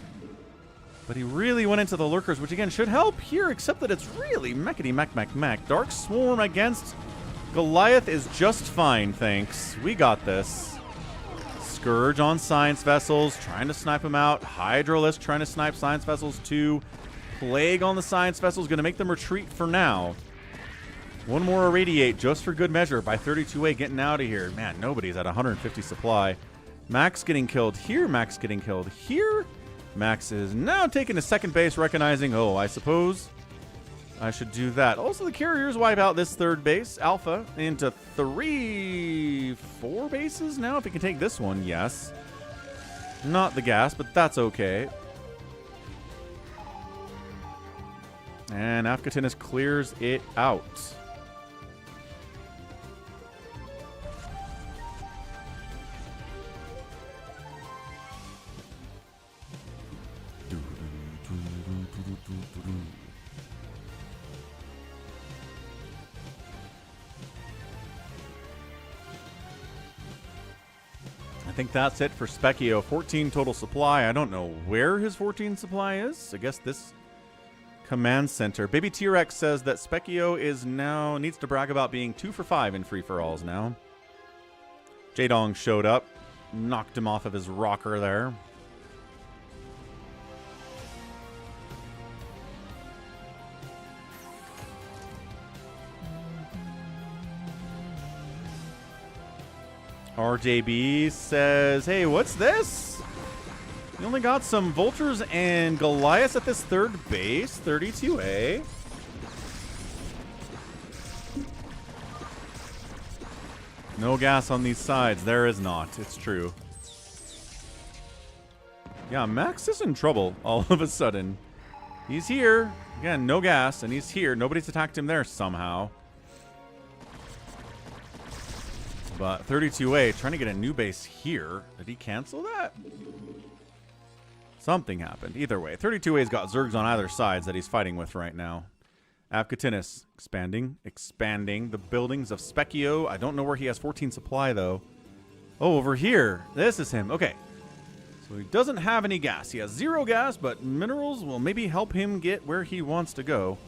But he really went into the Lurkers, which again should help here, except that it's really mechity-mech. Dark Swarm against Goliath is just fine, thanks. We got this. Scourge on Science Vessels, trying to snipe him out. Hydralisk trying to snipe Science Vessels too. Plague on the Science Vessels, going to make them retreat for now. One more Irradiate just for good measure by 32A getting out of here. Man, nobody's at 150 supply. Max getting killed here. Max getting killed here. Max is now taking a second base, recognizing, oh, I suppose I should do that. Also, the carriers wipe out this third base. Alpha into 4 bases now. If he can take this one, yes. Not the gas, but that's okay. And Avcatinus clears it out. I think that's it for Specchio. 14 total supply. I don't know where his 14 supply is. I guess this command center. Baby T-Rex says that Specchio is now needs to brag about being 2 for 5 in free-for-alls now. J-Dong showed up, knocked him off of his rocker there. RJB says, hey, what's this? You only got some Vultures and Goliaths at this third base, 32A. No gas on these sides. There is not. It's true. Yeah, Max is in trouble all of a sudden. He's here. Again, no gas, and he's here. Nobody's attacked him there somehow. But 32A trying to get a new base here. Did he cancel that? Something happened. Either way, 32A's got Zergs on either sides that he's fighting with right now. Avcatinus expanding the buildings of Specchio. I don't know where he has 14 supply, though. Oh, over here. This is him. Okay. So he doesn't have any gas. He has 0 gas, but minerals will maybe help him get where he wants to go.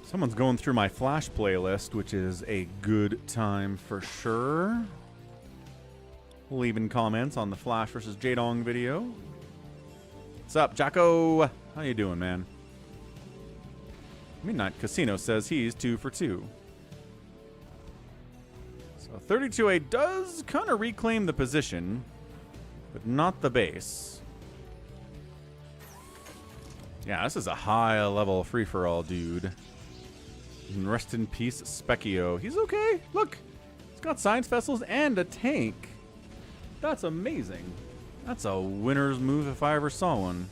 Someone's going through my Flash playlist, which is a good time for sure. Leaving comments on the Flash versus J-Dong video. What's up, Jacko? How you doing, man? Midnight Casino says he's 2 for 2. So 32A does kind of reclaim the position, but not the base. Yeah, this is a high-level free-for-all dude. And rest in peace, Specchio. He's okay. Look, he's got Science Vessels and a tank. That's amazing. That's a winner's move if I ever saw one.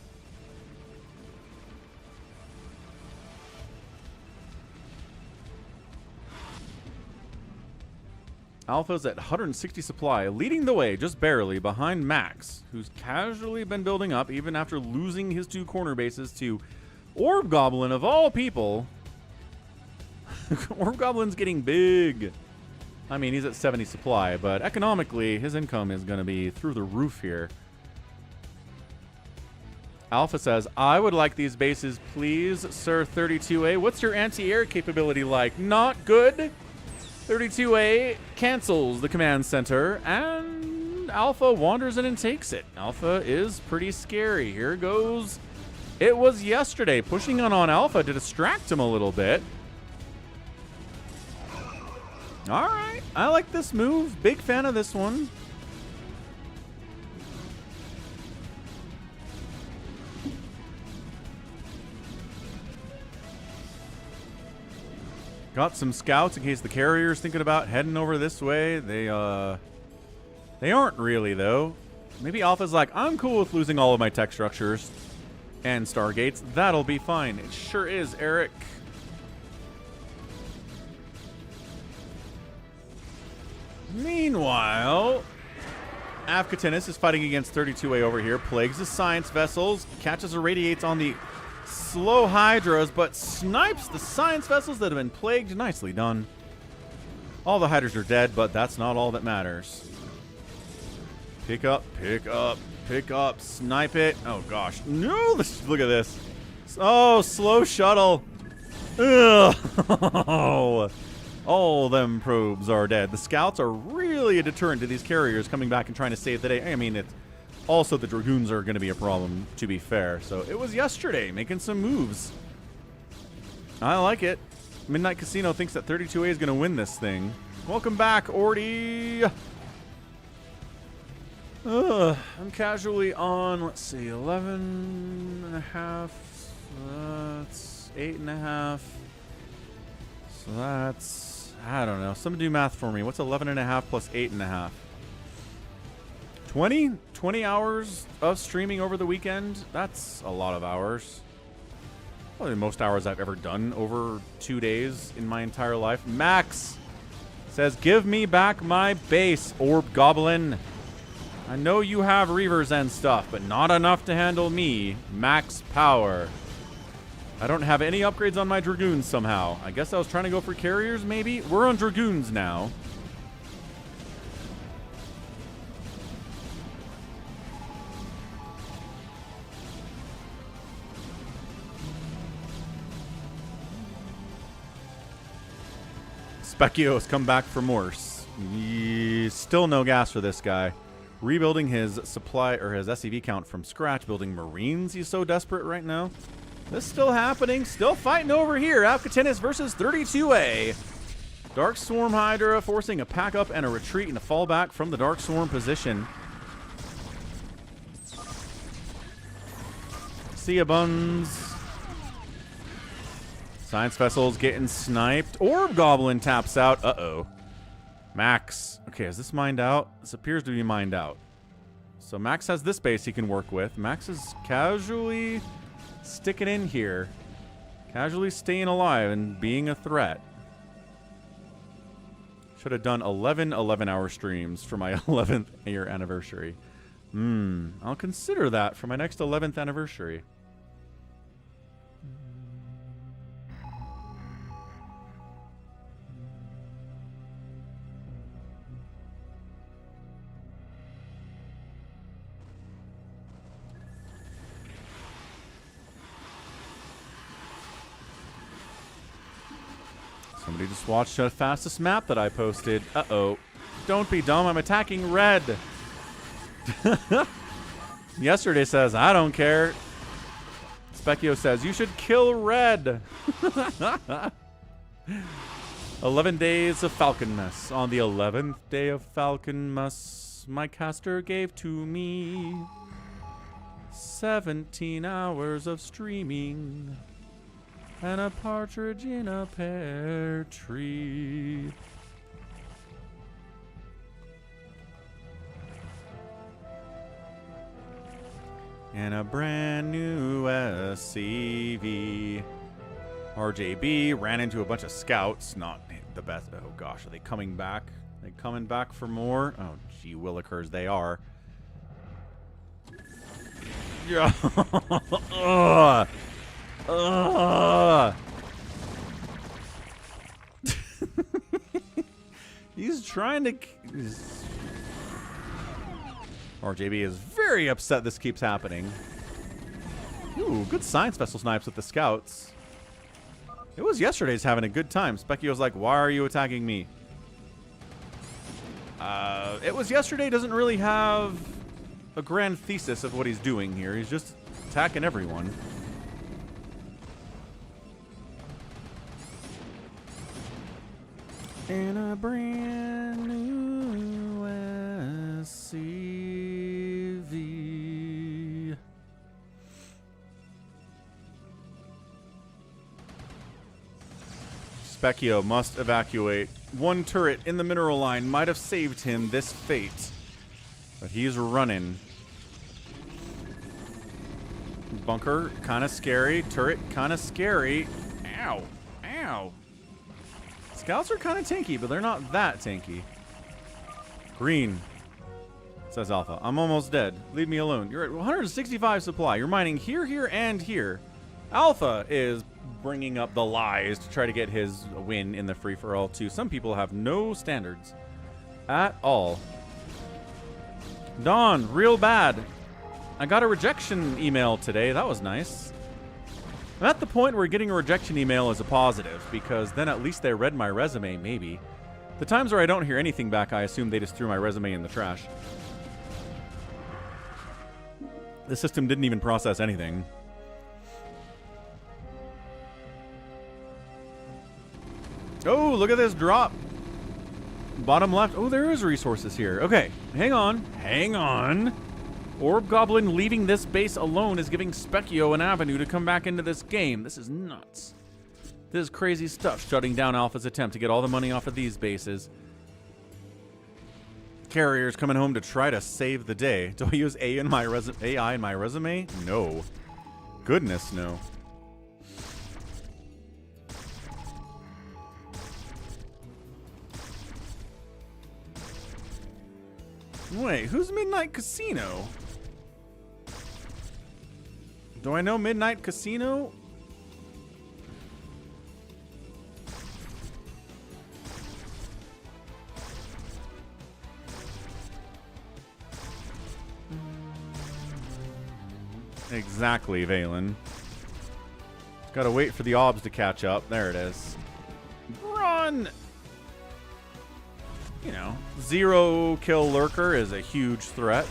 Alpha's at 160 supply, leading the way just barely behind Max, who's casually been building up even after losing his 2 corner bases to Orb Goblin of all people. Orb Goblin's getting big. I mean, he's at 70 supply, but economically, his income is going to be through the roof here. Alpha says, I would like these bases, please, Sir 32A. What's your anti-air capability like? Not good. 32A cancels the command center, and Alpha wanders in and takes it. Alpha is pretty scary. Here goes. It was yesterday, pushing on Alpha to distract him a little bit. All right, I like this move. Big fan of this one. Got some scouts in case the carrier's thinking about heading over this way. They aren't really, though. Maybe Alpha's like, I'm cool with losing all of my tech structures and Stargates. That'll be fine. It sure is, Eric. Meanwhile, Avcatinus is fighting against 32A over here. Plagues the science vessels. Catches irradiates on the slow hydras, but snipes the science vessels that have been plagued. Nicely done. All the hydras are dead, but that's not all that matters. Pick up, pick up, pick up. Snipe it. Oh, gosh. No, look at this. Oh, slow shuttle. Ugh. All them probes are dead. The scouts are really a deterrent to these carriers coming back and trying to save the day. I mean, it's also the Dragoons are going to be a problem, to be fair. So it was yesterday, making some moves. I like it. Midnight Casino thinks that 32A is going to win this thing. Welcome back, Orty. I'm casually on, let's see, 11.5. That's 8.5. So that's, I don't know. Someone do math for me. What's 11.5 plus 8.5? 20 hours of streaming over the weekend? That's a lot of hours. Probably the most hours I've ever done over 2 days in my entire life. Max says, give me back my base, Orb Goblin. I know you have Reavers and stuff, but not enough to handle me. Max power. I don't have any upgrades on my Dragoons somehow. I guess I was trying to go for carriers, maybe? We're on Dragoons now. Specchio's come back for Morse. Still no gas for this guy. Rebuilding his supply or his SCV count from scratch. Building Marines. He's so desperate right now. This is still happening. Still fighting over here. Avcatinus versus 32A. Dark Swarm Hydra forcing a pack up and a retreat and a fallback from the Dark Swarm position. See ya, buns. Science Vessel's getting sniped. Orb Goblin taps out. Uh-oh. Max. Okay, is this mined out? This appears to be mined out. So Max has this base he can work with. Max is casually sticking in here. Casually staying alive and being a threat. Should have done 11-hour streams for my 11th year anniversary. I'll consider that for my next 11th anniversary. Somebody just watched the fastest map that I posted. Uh-oh. Don't be dumb. I'm attacking red. Yesterday says, I don't care. Specchio says, you should kill red. 11 days of Falconmas. On the 11th day of Falconmas, my caster gave to me 17 hours of streaming. And a partridge in a pear tree. And a brand new SCV. RJB ran into a bunch of scouts. Not the best. Oh gosh, are they coming back? Are they coming back for more? Oh gee willikers, they are. Yeah. He's trying to... RJB is very upset this keeps happening. Ooh, good science vessel snipes with the scouts. It was yesterday's having a good time. Specchio's like, why are you attacking me? It was yesterday doesn't really have a grand thesis of what he's doing here. He's just attacking everyone. In a brand new SCV. Specchio must evacuate. One turret in the mineral line might have saved him this fate. But he's running. Bunker, kind of scary. Turret, kind of scary. Ow. Ow. Scouts are kind of tanky, but they're not that tanky. Green. says Alpha. I'm almost dead. Leave me alone. You're at 165 supply. You're mining here, here, and here. Alpha is bringing up the lies to try to get his win in the free-for-all, too. Some people have no standards at all. Dawn, real bad. I got a rejection email today. That was nice. I'm at the point where getting a rejection email is a positive, because then at least they read my resume, maybe. The times where I don't hear anything back, I assume they just threw my resume in the trash. The system didn't even process anything. Oh, look at this drop. Bottom left. Oh, there is resources here. Okay, hang on. Hang on. Orb Goblin leaving this base alone is giving Specchio an avenue to come back into this game. This is nuts. This is crazy stuff, shutting down Alpha's attempt to get all the money off of these bases. Carrier's coming home to try to save the day. Do I use AI in my resume? No. Goodness, no. Wait, who's Midnight Casino? Do I know Midnight Casino? Exactly, Valen. Gotta wait for the obs to catch up. There it is. Run! You know, 0 kill lurker is a huge threat.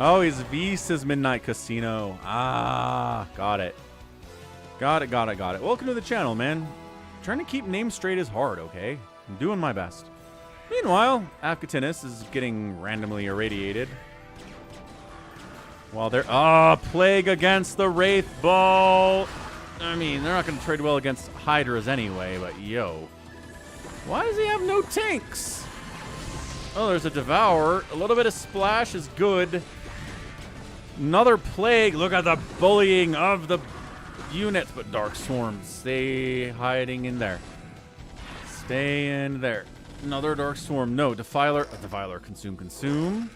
Oh, he's Visa's Midnight Casino. Ah, got it. Got it. Welcome to the channel, man. Trying to keep names straight is hard, okay? I'm doing my best. Meanwhile, Avcatinus is getting randomly irradiated. While they're... Plague against the Wraith Ball. I mean, they're not going to trade well against Hydras anyway, but yo. Why does he have no tanks? Oh, there's a Devour. A little bit of splash is good. Another Plague. Look at the bullying of the units. But Dark Swarm, stay hiding in there. Stay in there. Another Dark Swarm. No, Defiler. Defiler, consume.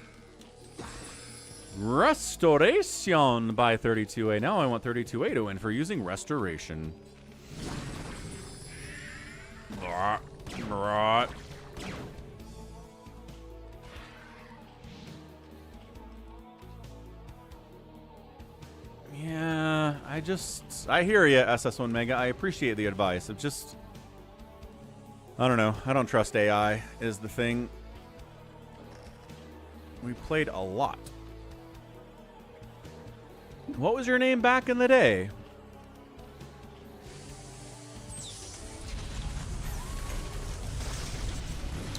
Restoration by 32A. Now I want 32A to win for using Restoration. Yeah, I hear you, SS1 Mega. I appreciate the advice. I don't know. I don't trust AI is the thing. We played a lot. What was your name back in the day?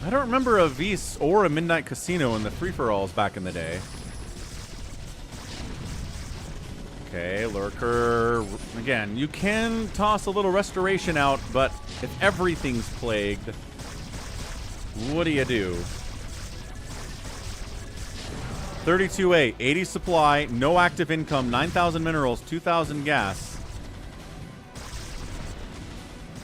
I don't remember a Vice or a Midnight Casino in the free-for-alls back in the day. Okay, Lurker. Again, you can toss a little Restoration out, but if everything's plagued, what do you do? 32A, 80 supply, no active income, 9,000 minerals, 2,000 gas.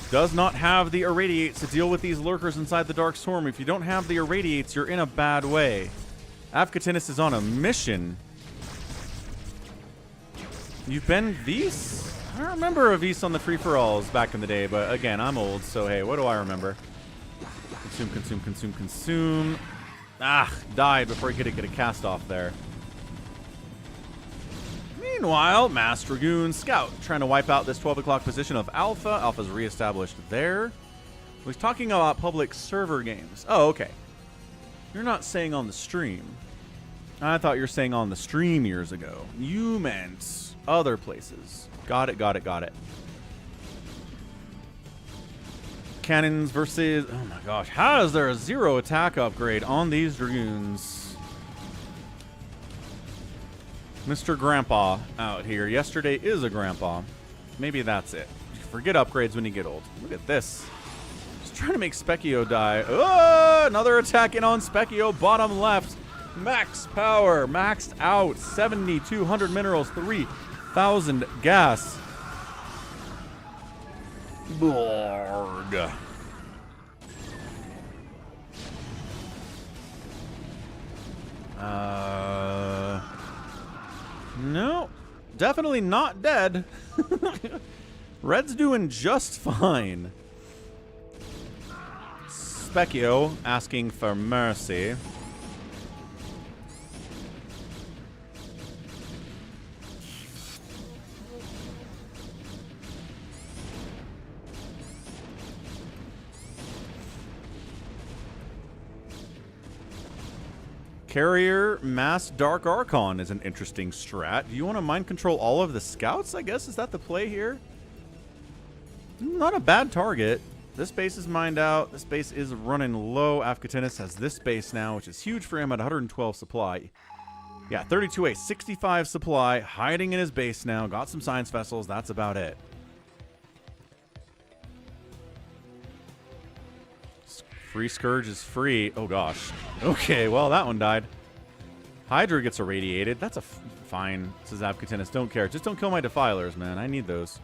Does not have the Irradiates to deal with these lurkers inside the Dark Swarm. If you don't have the Irradiates, you're in a bad way. Avcatinus is on a mission. You've been Vice? I don't remember a Vice on the free-for-alls back in the day, but again, I'm old, so hey, what do I remember? Consume. Ah, died before he could get a cast off there. Meanwhile, Mass Dragoon Scout trying to wipe out this 12 o'clock position of Alpha. Alpha's reestablished there. He's talking about public server games. Oh, okay. You're not saying on the stream. I thought you were saying on the stream years ago. You meant other places. Got it. Cannons versus... Oh my gosh. How is there a 0 attack upgrade on these Dragoons? Mr. Grandpa out here. Yesterday is a grandpa. Maybe that's it. Forget upgrades when you get old. Look at this. Just trying to make Specchio die. Oh, another attack in on Specchio. Bottom left. Max power. Maxed out. 7,200 minerals. 3,000 gas. Borg. No. Definitely not dead. Red's doing just fine. Specchio asking for mercy. Carrier Mass Dark Archon is an interesting strat. Do you want to mind control all of the scouts, I guess? Is that the play here? Not a bad target. This base is mined out. This base is running low. Avcatinus has this base now, which is huge for him at 112 supply. Yeah, 32A, 65 supply, hiding in his base now. Got some science vessels. That's about it. Free Scourge is free. Oh, gosh. Okay, well, that one died. Hydra gets irradiated. That's a fine, says Avcatinus. Don't care. Just don't kill my Defilers, man. I need those.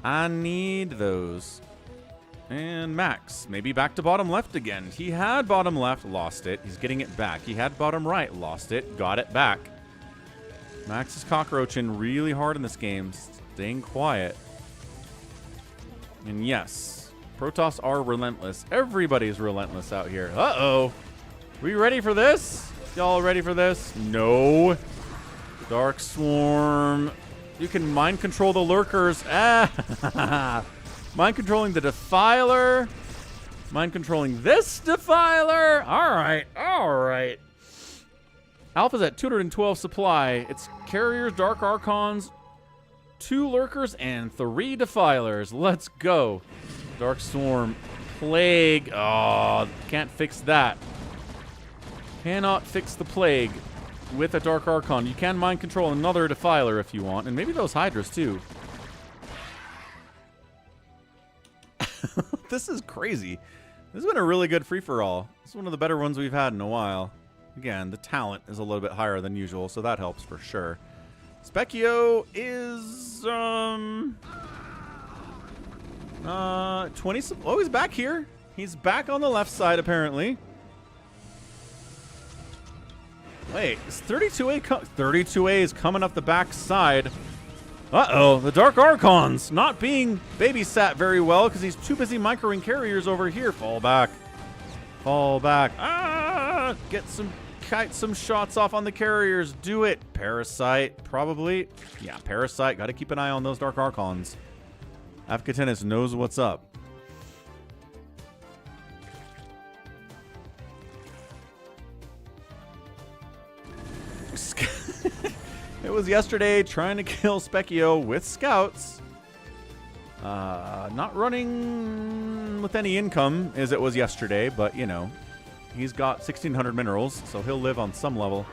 I need those. And Max, maybe back to bottom left again. He had bottom left, lost it. He's getting it back. He had bottom right, lost it, got it back. Max is cockroaching really hard in this game, staying quiet. And yes, Protoss are relentless. Everybody's relentless out here. Uh-oh. We ready for this? Y'all ready for this? No. Dark Swarm. You can mind control the lurkers. Ah. Mind controlling the Defiler. Mind controlling this Defiler. All right. All right. Alpha's at 212 supply. It's Carriers, Dark Archons, 2 Lurkers, and 3 Defilers. Let's go. Dark Swarm. Plague. Oh, can't fix that. Cannot fix the Plague with a Dark Archon. You can mind control another Defiler if you want, and maybe those Hydras too. This is crazy. This has been a really good free-for-all. This is one of the better ones we've had in a while. Again, the talent is a little bit higher than usual, so that helps for sure. Specchio is 20. Oh, he's back here. He's back on the left side apparently. Wait, is 32A 32A is coming up the back side. Uh-oh, the Dark Archons not being babysat very well because he's too busy microing carriers over here. Fall back. Fall back. Ah! Get some shots off on the carriers. Do it. Parasite, probably. Yeah, Parasite. Got to keep an eye on those Dark Archons. Avcatinus knows what's up. It was yesterday trying to kill Specchio with scouts. Not running with any income as it was yesterday, but you know, he's got 1,600 minerals, so he'll live on some level.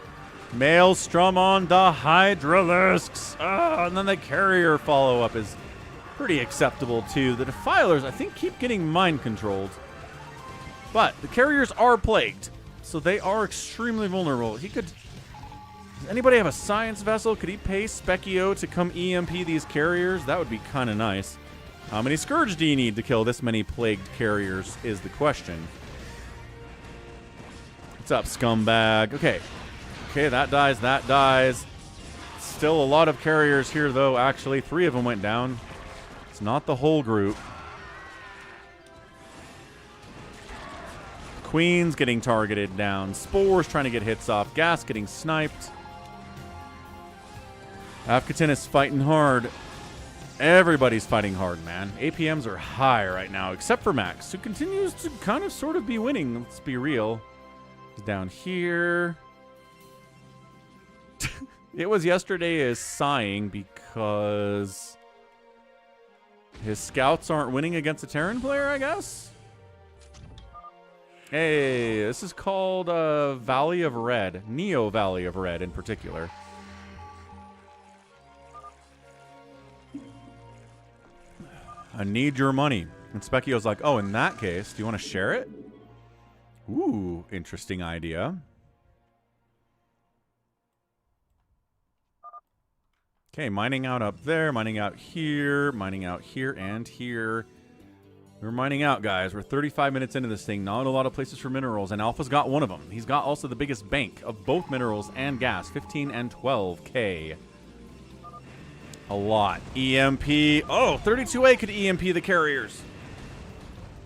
Maelstrom on the Hydralisks. And then the carrier follow-up is pretty acceptable too. The Defilers, I think, keep getting mind controlled. But the carriers are plagued, so they are extremely vulnerable. He could... Does anybody have a science vessel? Could he pay Specchio to come EMP these carriers? That would be kind of nice. How many Scourge do you need to kill this many plagued carriers is the question. What's up, scumbag? Okay. Okay, that dies. That dies. Still a lot of carriers here, though. Actually, 3 of them went down. It's not the whole group. Queen's getting targeted down. Spores trying to get hits off. Gas getting sniped. Avcatinus fighting hard. Everybody's fighting hard, man. APMs are high right now, except for Max, who continues to kind of sort of be winning. Let's be real. He's down here. It was yesterday is sighing because his scouts aren't winning against a Terran player, I guess? Hey, this is called Valley of Red. Neo Valley of Red in particular. I need your money. And Specchio's like, oh, in that case, do you want to share it? Ooh, interesting idea. Okay, mining out up there, mining out here and here. We're mining out, guys. We're 35 minutes into this thing. Not a lot of places for minerals, and Alpha's got one of them. He's got also the biggest bank of both minerals and gas, 15 and 12K. A lot. EMP. Oh, 32A could EMP the carriers.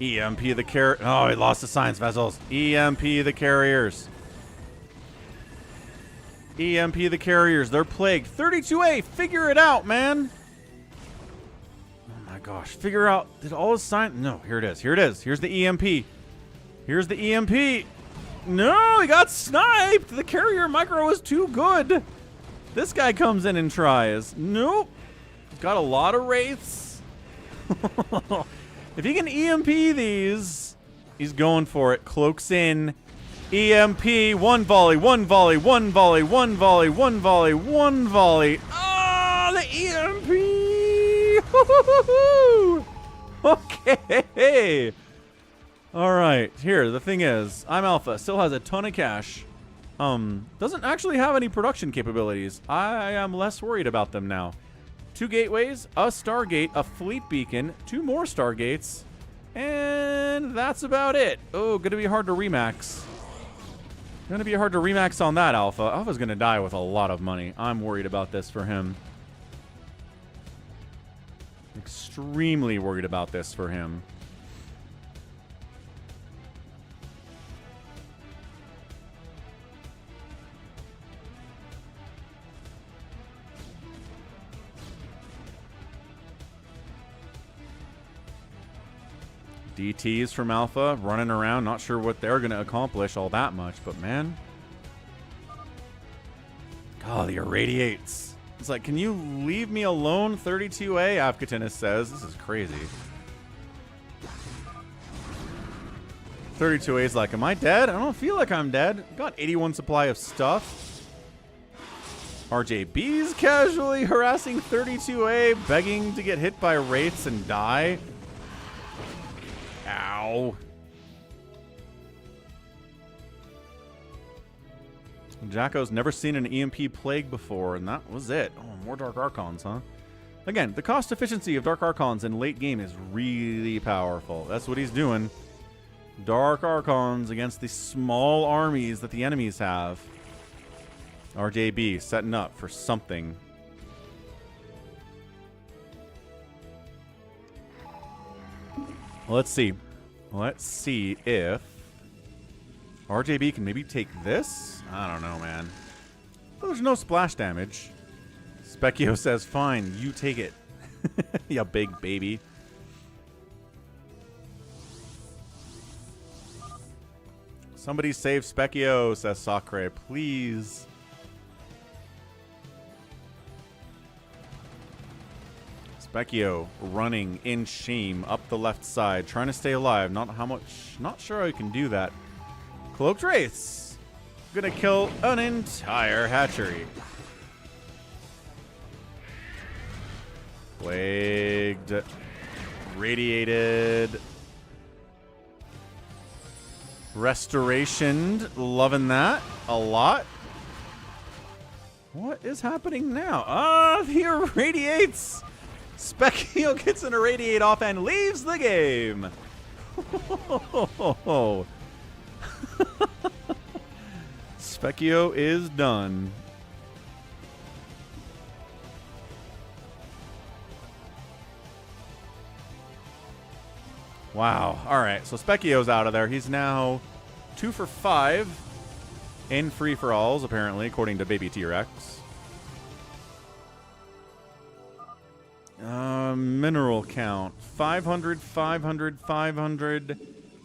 EMP the carrier. Oh, he lost the science vessels. EMP the carriers. EMP the carriers. They're plagued. 32A, figure it out, man. Gosh, figure out, did all his sign? No, here it is. Here it is. Here's the EMP. Here's the EMP. No, he got sniped. The carrier micro is too good. This guy comes in and tries. Nope. Got a lot of wraiths. If he can EMP these, he's going for it. Cloaks in. EMP. One volley, one volley, one volley, one volley, one volley, one volley. Ah, the EMP. Okay. All right. Here, the thing is, I'm Alpha. Still has a ton of cash. Doesn't actually have any production capabilities. I am less worried about them now. 2 gateways, a Stargate, a fleet beacon, 2 more Stargates, and that's about it. Oh, gonna be hard to remax. Gonna be hard to remax on that, Alpha. Alpha's gonna die with a lot of money. I'm worried about this for him. Extremely worried about this for him. DTs from Alpha running around, not sure what they're going to accomplish all that much, but man. God, the irradiates. It's like, can you leave me alone? 32A, Avcatinus says. This is crazy. 32A is like, am I dead? I don't feel like I'm dead. Got 81 supply of stuff. RJB's casually harassing 32A, begging to get hit by wraiths and die. Ow. Jacko's never seen an EMP plague before, and that was it. Oh, more Dark Archons, huh? Again, the cost efficiency of Dark Archons in late game is really powerful. That's what he's doing. Dark Archons against the small armies that the enemies have. RJB setting up for something. Let's see. Let's see if RJB can maybe take this? I don't know, man. Well, there's no splash damage. Specchio says, fine, you take it. Ya big baby. Somebody save Specchio, says Sacre, please. Specchio running in shame up the left side, trying to stay alive. Not sure I can do that. Cloaked Wraiths. Gonna kill an entire hatchery. Plagued. Radiated. Restorationed. Loving that a lot. What is happening now? Ah, he irradiates. Specchio gets an irradiate off and leaves the game. Specchio is done. Wow. All right. So Specchio's out of there. He's now 2 for 5 in free-for-alls, apparently, according to Baby T-Rex. Mineral count. 500, 500, 500,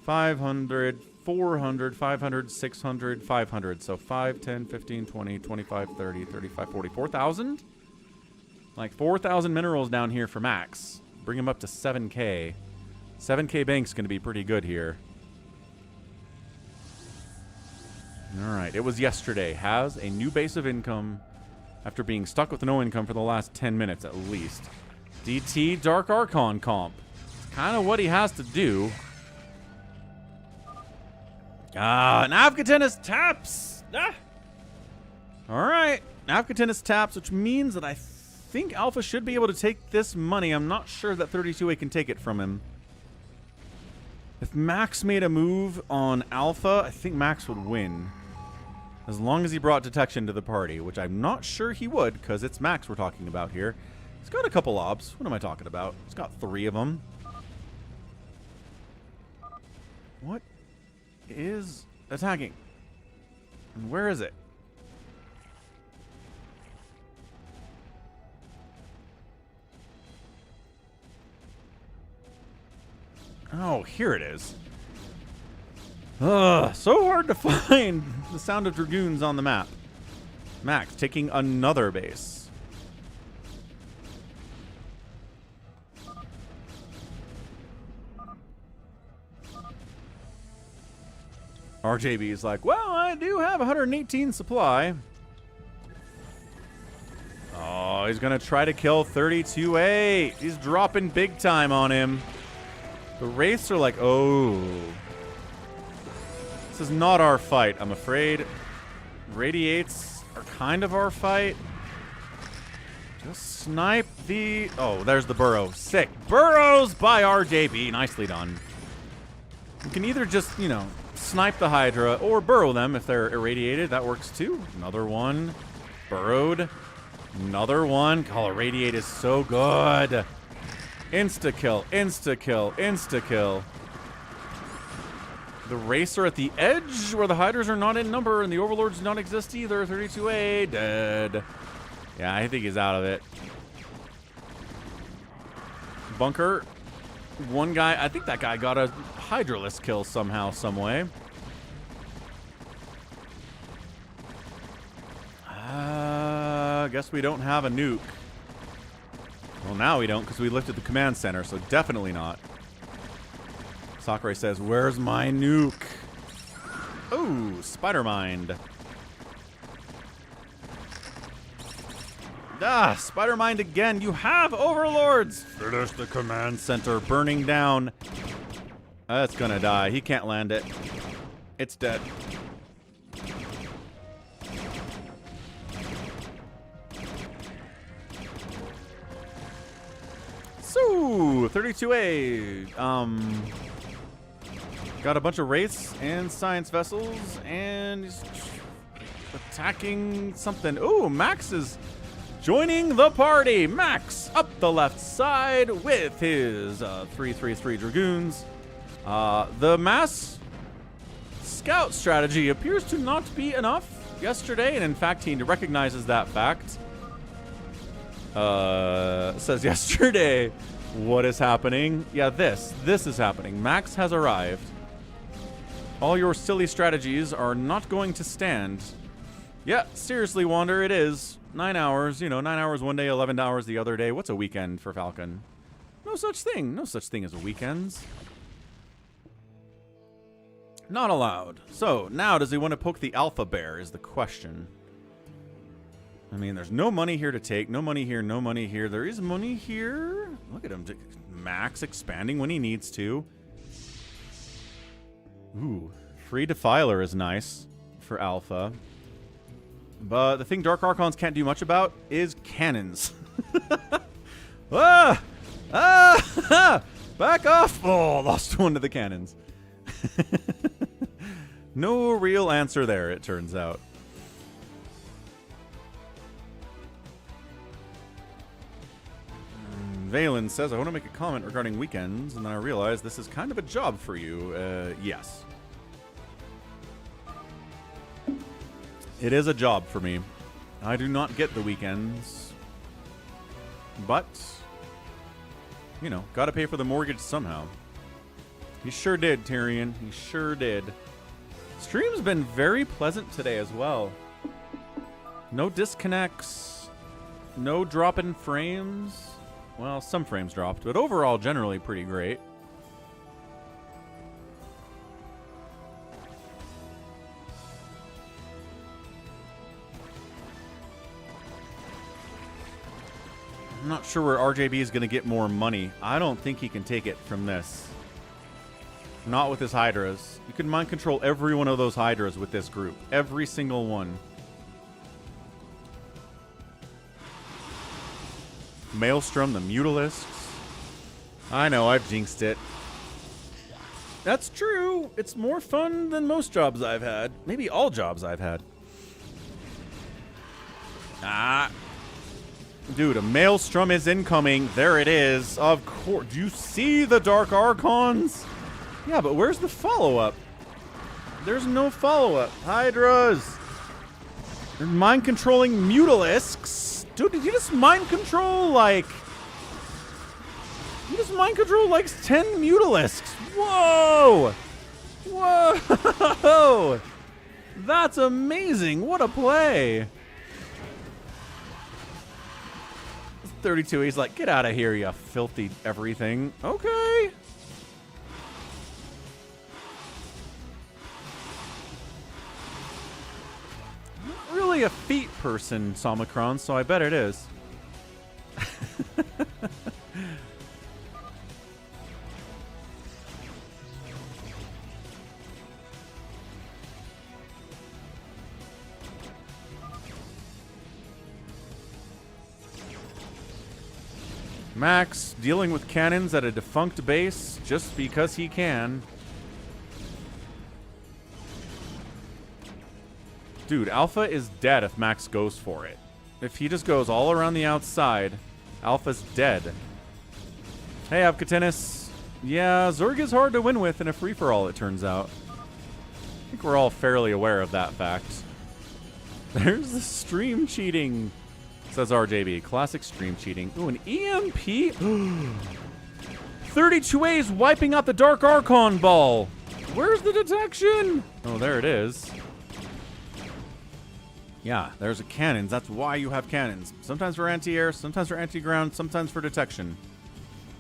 500, 400, 500, 600, 500. So 5, 10, 15, 20, 25, 30, 35, 40. 4,000? Like 4,000 minerals down here for Max. Bring him up to 7K. 7K bank's going to be pretty good here. All right. It was yesterday. Has a new base of income after being stuck with no income for the last 10 minutes at least. DT Dark Archon comp. It's kind of what he has to do. And Avcatinus taps. Ah. All right. Avcatinus taps, which means that I think Alpha should be able to take this money. I'm not sure that 32A can take it from him. If Max made a move on Alpha, I think Max would win. As long as he brought detection to the party, which I'm not sure he would, because it's Max we're talking about here. He's got a couple obs. What am I talking about? He's got 3 of them. What is attacking? And where is it? Oh, here it is. Ugh, so hard to find the sound of Dragoons on the map. Max taking another base. RJB is like, well, I do have 118 supply. Oh, he's going to try to kill 32-8. He's dropping big time on him. The Wraiths are like, oh. This is not our fight, I'm afraid. Radiates are kind of our fight. Just snipe the... Oh, there's the burrow. Sick. Burrows by RJB. Nicely done. You can either just, you know, snipe the Hydra or burrow them if they're irradiated. That works too. Another one. Burrowed. Another one. Oh, irradiate is so good. Insta-kill, insta-kill, insta-kill. The Wraiths are at the edge where the Hydras are not in number and the Overlords do not exist either. 32A, dead. Yeah, I think he's out of it. Bunker. One guy, I think that guy got a Hydraless kill somehow, some way. Guess we don't have a nuke. Well, now we don't because we lifted the command center, so definitely not. Sakurai says, where's my nuke? Oh, Spider Mind. Ah, Spider Mind again. You have Overlords. Finish the command center burning down. That's gonna die. He can't land it. It's dead. So, 32A. Got a bunch of Wraiths and Science Vessels, and he's attacking something. Ooh, Max is joining the party. Max up the left side with his 333 Dragoons. The mass scout strategy appears to not be enough yesterday, and in fact, he recognizes that fact. Says yesterday, what is happening? Yeah, this is happening. Max has arrived. All your silly strategies are not going to stand. Yeah, seriously, Wander, it is. 9 hours, you know, 9 hours one day, 11 hours the other day. What's a weekend for Falcon? No such thing. No such thing as weekends. Not allowed. So, now does he want to poke the Alpha Bear is the question. I mean, there's no money here to take. No money here, no money here. There is money here. Look at him. Max expanding when he needs to. Ooh, free Defiler is nice for Alpha. But the thing Dark Archons can't do much about is cannons. Ah! Ah! Back off! Oh, lost one to the cannons. No real answer there, it turns out. Valen says, I want to make a comment regarding weekends, and then I realize this is kind of a job for you. Yes. It is a job for me. I do not get the weekends. But, you know, gotta pay for the mortgage somehow. He sure did, Tyrion. He sure did. Stream's been very pleasant today as well. No disconnects. No drop in frames. Well, some frames dropped, but overall, generally pretty great. I'm not sure where RJB is going to get more money. I don't think he can take it from this. Not with his Hydras. You can mind control every one of those Hydras with this group. Every single one. Maelstrom, the Mutalisks. I know, I've jinxed it. That's true. It's more fun than most jobs I've had. Maybe all jobs I've had. Ah. Dude, a maelstrom is incoming. There it is. Of course. Do you see the Dark Archons? Yeah, but where's the follow-up? There's no follow-up. Hydras. They're mind-controlling Mutalisks. Dude, did you just mind-control, like... You just mind-control, like, 10 Mutalisks. Whoa! Whoa! That's amazing. What a play. 32, he's like, get out of here, you filthy everything. Okay. Not really a feet person, Somicron, so I bet it is. Max dealing with cannons at a defunct base just because he can. Dude, Alpha is dead if Max goes for it. If he just goes all around the outside, Alpha's dead. Hey, Avcatinus. Yeah, Zerg is hard to win with in a free-for-all, it turns out. I think we're all fairly aware of that fact. There's the stream cheating. Says RJB. Classic stream cheating. Ooh, an EMP? 32A's wiping out the Dark Archon ball. Where's the detection? Oh, there it is. Yeah, there's a cannons. That's why you have cannons. Sometimes for anti-air, sometimes for anti-ground, sometimes for detection.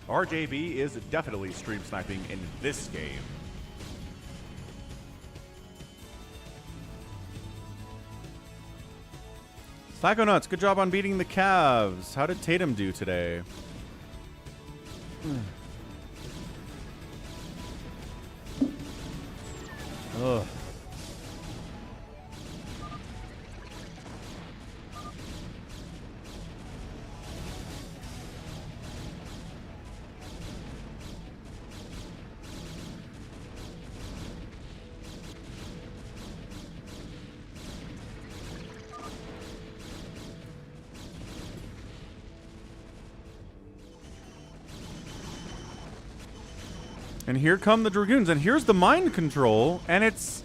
RJB is definitely stream sniping in this game. Psychonauts, good job on beating the Cavs. How did Tatum do today? Ugh. And here come the Dragoons, and here's the mind control, and it's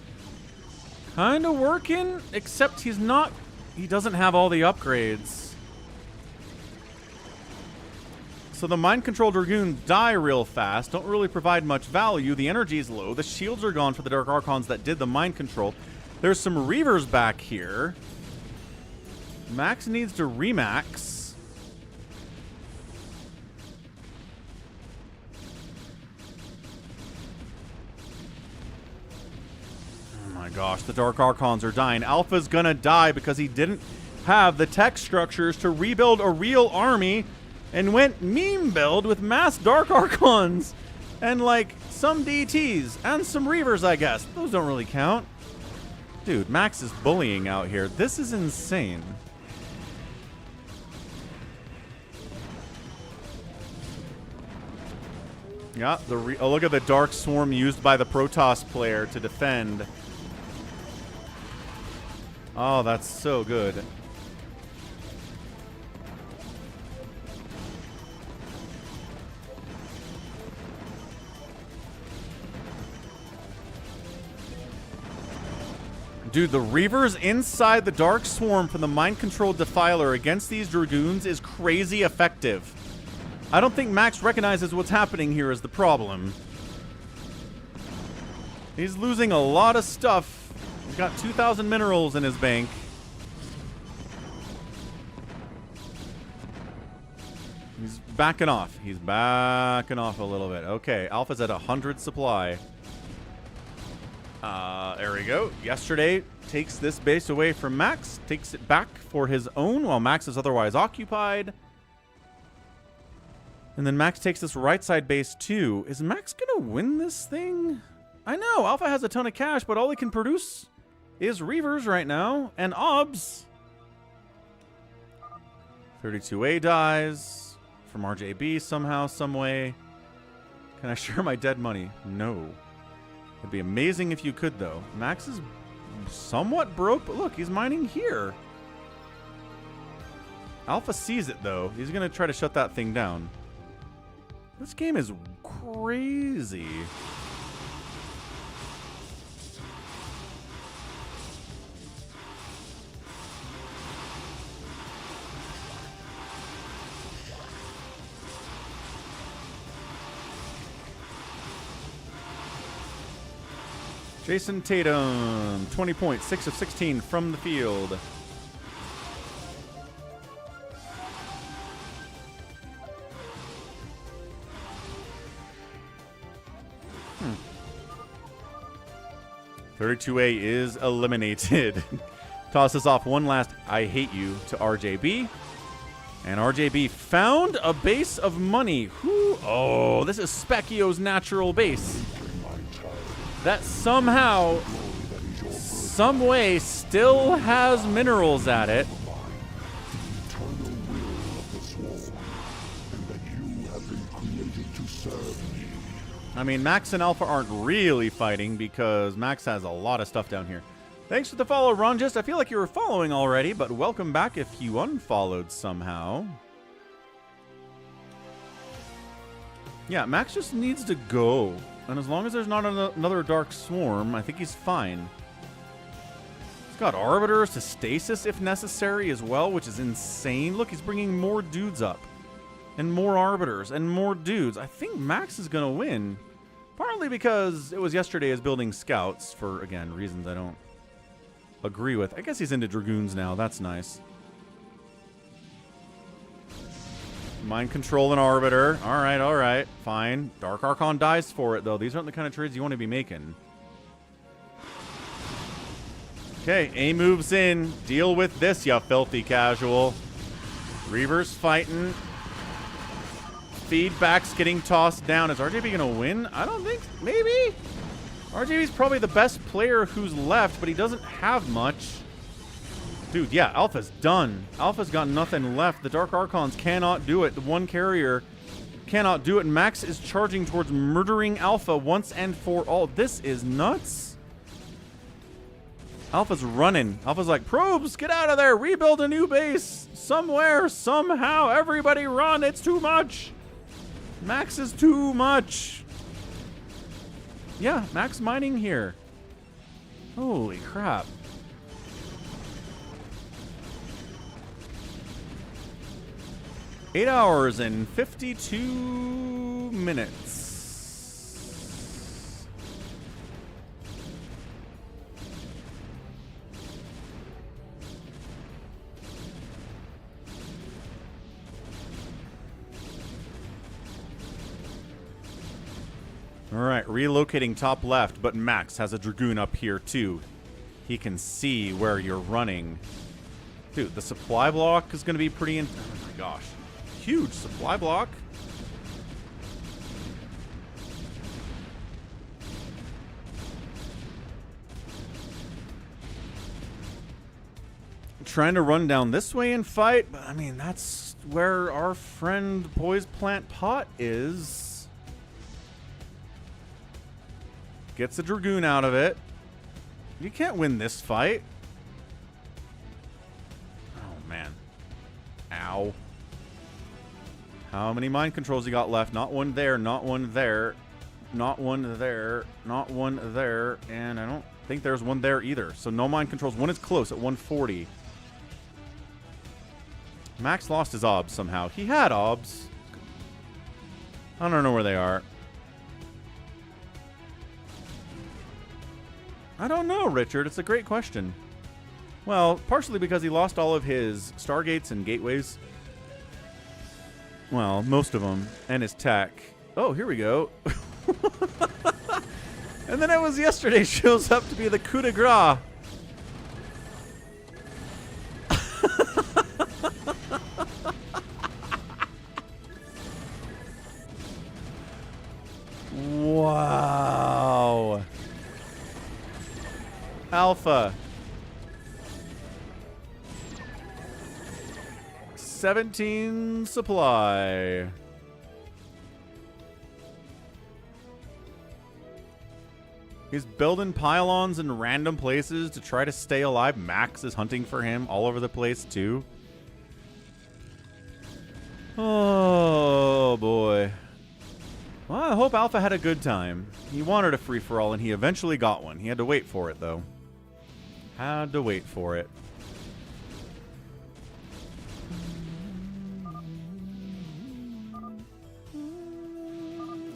kind of working, except he doesn't have all the upgrades. So the mind control Dragoons die real fast, don't really provide much value, the energy is low, the shields are gone for the Dark Archons that did the mind control. There's some Reavers back here. Max needs to remax. Oh my gosh, the Dark Archons are dying. Alpha's gonna die because he didn't have the tech structures to rebuild a real army and went meme build with mass Dark Archons and like some DTs and some Reavers, I guess. Those don't really count. Dude, Max is bullying out here. This is insane. Yeah, oh, look at the Dark Swarm used by the Protoss player to defend. Oh, that's so good. Dude, the Reavers inside the Dark Swarm from the Mind Control Defiler against these Dragoons is crazy effective. I don't think Max recognizes what's happening here is the problem. He's losing a lot of stuff. He's got 2,000 minerals in his bank. He's backing off. He's backing off a little bit. Okay, Alpha's at 100 supply. There we go. Yesterday takes this base away from Max, takes it back for his own while Max is otherwise occupied. And then Max takes this right side base too. Is Max gonna win this thing? I know, Alpha has a ton of cash, but all he can produce is Reavers right now, and OBS. 32A dies from RJB somehow, some way. Can I share my dead money? No. It'd be amazing if you could, though. Max is somewhat broke, but look, he's mining here. Alpha sees it, though. He's going to try to shut that thing down. This game is crazy. Jason Tatum, 20 points, 6 of 16 from the field. Hmm. 32A is eliminated. Tosses off one last I hate you to RJB. And RJB found a base of money. Who? Oh, this is Specchio's natural base. That somehow, some way, still has minerals at it. I mean, Max and Alpha aren't really fighting because Max has a lot of stuff down here. Thanks for the follow, Ronjist. I feel like you were following already, but welcome back if you unfollowed somehow. Yeah, Max just needs to go. And as long as there's not another Dark Swarm, I think he's fine. He's got Arbiters to stasis if necessary as well, which is insane. Look, he's bringing more dudes up. And more Arbiters and more dudes. I think Max is going to win. Partly because it was yesterday as building scouts for, again, reasons I don't agree with. I guess he's into Dragoons now. That's nice. Mind control and Arbiter. All right, fine. Dark Archon dies for it, though. These aren't the kind of trades you want to be making. Okay, A moves in. Deal with this, you filthy casual. Reaver's fighting. Feedback's getting tossed down. Is RJB going to win? I don't think. Maybe? RJB's probably the best player who's left, but he doesn't have much. Dude, yeah, Alpha's done. Alpha's got nothing left. The Dark Archons cannot do it. The one carrier cannot do it. And Max is charging towards murdering Alpha once and for all. This is nuts. Alpha's running. Alpha's like, probes, get out of there. Rebuild a new base. Somewhere, somehow. Everybody run. It's too much. Max is too much. Yeah, Max mining here. Holy crap. 8 hours and 52 minutes. All right, relocating top left, but Max has a Dragoon up here too. He can see where you're running. Dude, the supply block is going to be pretty oh my gosh. Huge supply block. Trying to run down this way and fight, but I mean, that's where our friend Poise Plant Pot is. Gets a Dragoon out of it. You can't win this fight. Oh, man. Ow. How many mind controls you got left? Not one there, not one there, not one there, not one there, and I don't think there's one there either. So no mind controls. One is close at 140. Max lost his obs somehow. He had obs. I don't know where they are. I don't know, Richard. It's a great question. Well, partially because he lost all of his Stargates and Gateways. Well, most of them. And his tech. Oh, here we go. And then it was yesterday shows up to be the coup de grace. Wow. Alpha. 17 supply. He's building pylons in random places to try to stay alive. Max is hunting for him all over the place, too. Oh, boy. Well, I hope Alpha had a good time. He wanted a free-for-all, and he eventually got one. He had to wait for it, though. Had to wait for it.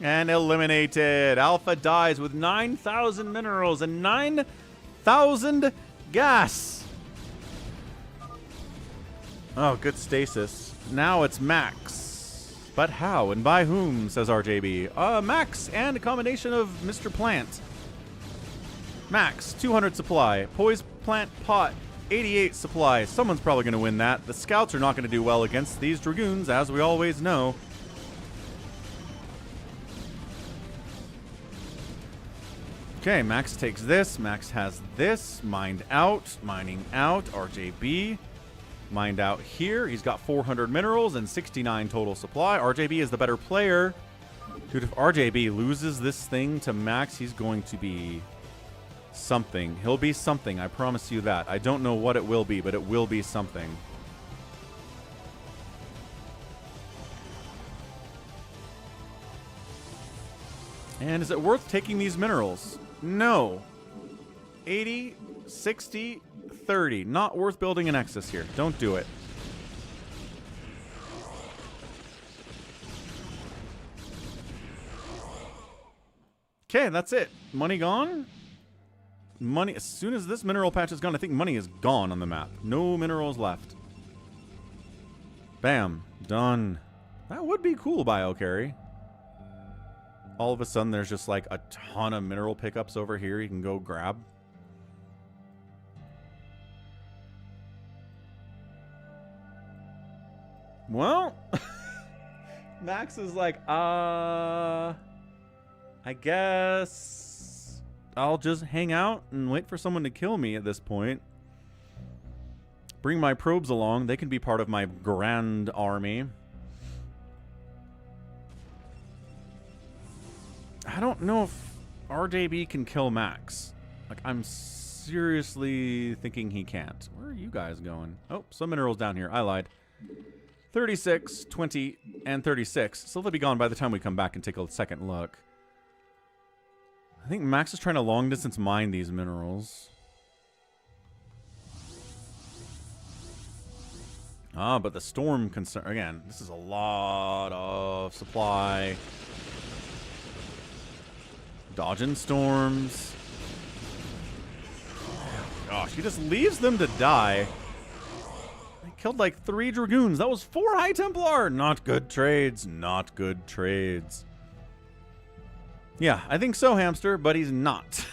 And eliminated. Alpha dies with 9,000 minerals and 9,000 gas. Oh, good stasis. Now it's Max. But how and by whom, says RJB. Max and a combination of Mr. Plant. Max, 200 supply. Poise Plant Pot, 88 supply. Someone's probably going to win that. The scouts are not going to do well against these dragoons, as we always know. Okay, Max takes this. Max has this. Mined out. Mining out. RJB. Mined out here. He's got 400 minerals and 69 total supply. RJB is the better player. Dude, if RJB loses this thing to Max, he's going to be something. He'll be something. I promise you that. I don't know what it will be, but it will be something. And is it worth taking these minerals? No. 80, 60, 30. Not worth building a Nexus here. Don't do it. Okay, that's it. Money gone? Money, as soon as this mineral patch is gone, I think money is gone on the map. No minerals left. Bam. Done. That would be cool, BioCarry. All of a sudden, there's just like a ton of mineral pickups over here you can go grab. Well, Max is like, I guess I'll just hang out and wait for someone to kill me at this point. Bring my probes along. They can be part of my grand army. I don't know if RJB can kill Max. Like, I'm seriously thinking he can't. Where are you guys going? Oh, some minerals down here. I lied. 36, 20, and 36. So they'll be gone by the time we come back and take a second look. I think Max is trying to long distance mine these minerals. Ah, but the storm concern... Again, this is a lot of supply. Dodging storms. Gosh, he just leaves them to die. He killed like 3 dragoons. That was 4 High Templar. Not good trades. Not good trades. Yeah, I think so, Hamster, but he's not.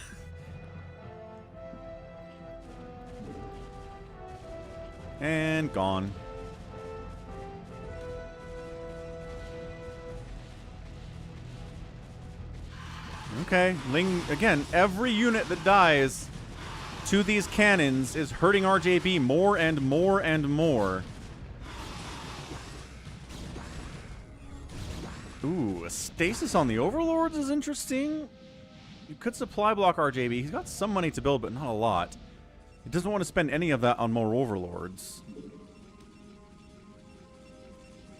And gone. Okay, Ling, again, every unit that dies to these cannons is hurting RJB more and more and more. Ooh, a stasis on the Overlords is interesting. You could supply block RJB. He's got some money to build, but not a lot. He doesn't want to spend any of that on more Overlords.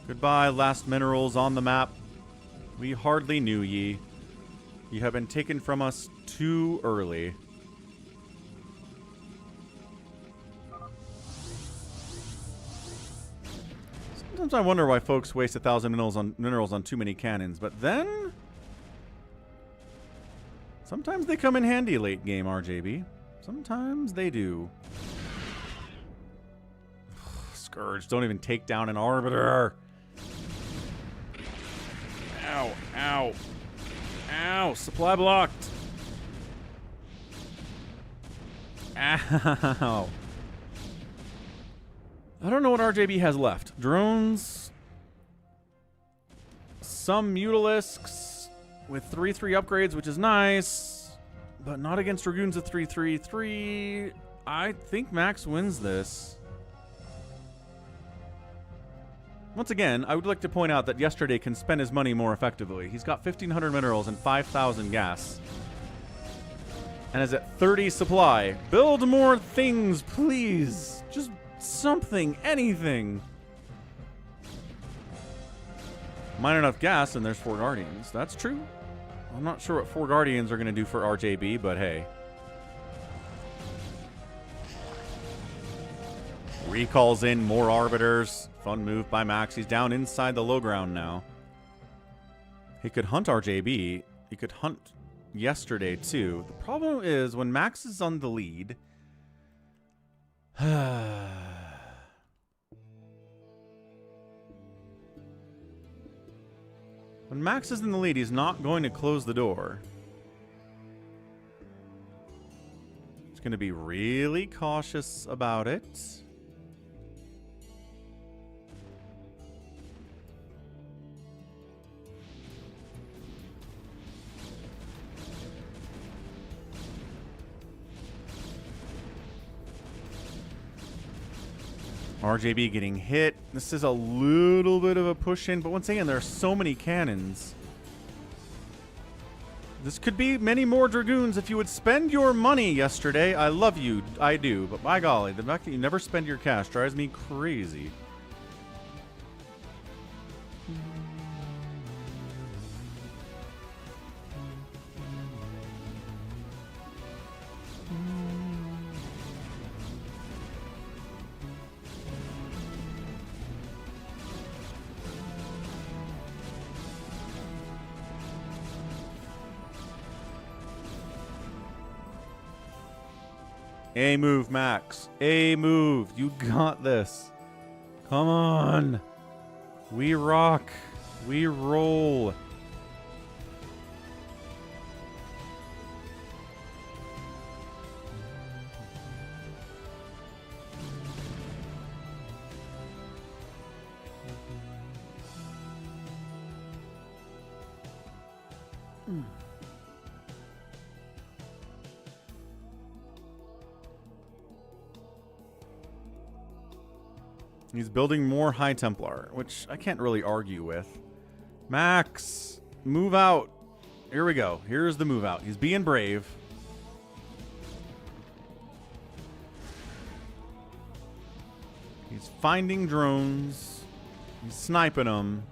Goodbye, last minerals on the map. We hardly knew ye. You have been taken from us too early. Sometimes I wonder why folks waste 1,000 minerals on too many cannons, but then sometimes they come in handy late game, RJB. Sometimes they do. Scourge, don't even take down an Arbiter. Ow, ow. Ow, supply blocked. Ow. I don't know what RJB has left. Drones. Some Mutalisks with 3/3 upgrades, which is nice. But not against Dragoons of 3/3/3. I think Max wins this. Once again, I would like to point out that Yesterday can spend his money more effectively. He's got 1,500 minerals and 5,000 gas. and is at 30 supply. Build more things, please. Just something, anything. Mine enough gas, and there's 4 Guardians. That's true. I'm not sure what 4 Guardians are going to do for RJB, but hey. Recalls in more Arbiters. Fun move by Max. He's down inside the low ground now. He could hunt RJB. He could hunt yesterday, too. The problem is when Max is on the lead... When Max is in the lead, he's not going to close the door. He's going to be really cautious about it. RJB getting hit. This is a little bit of a push in, but once again, there are so many cannons. This could be many more Dragoons if you would spend your money yesterday. I love you. I do. But by golly, the fact that you never spend your cash drives me crazy. A move, Max. A move. You got this. Come on. We rock. We roll. He's building more High Templar, which I can't really argue with. Max, move out. Here we go. Here's the move out. He's being brave. He's finding drones. He's sniping them.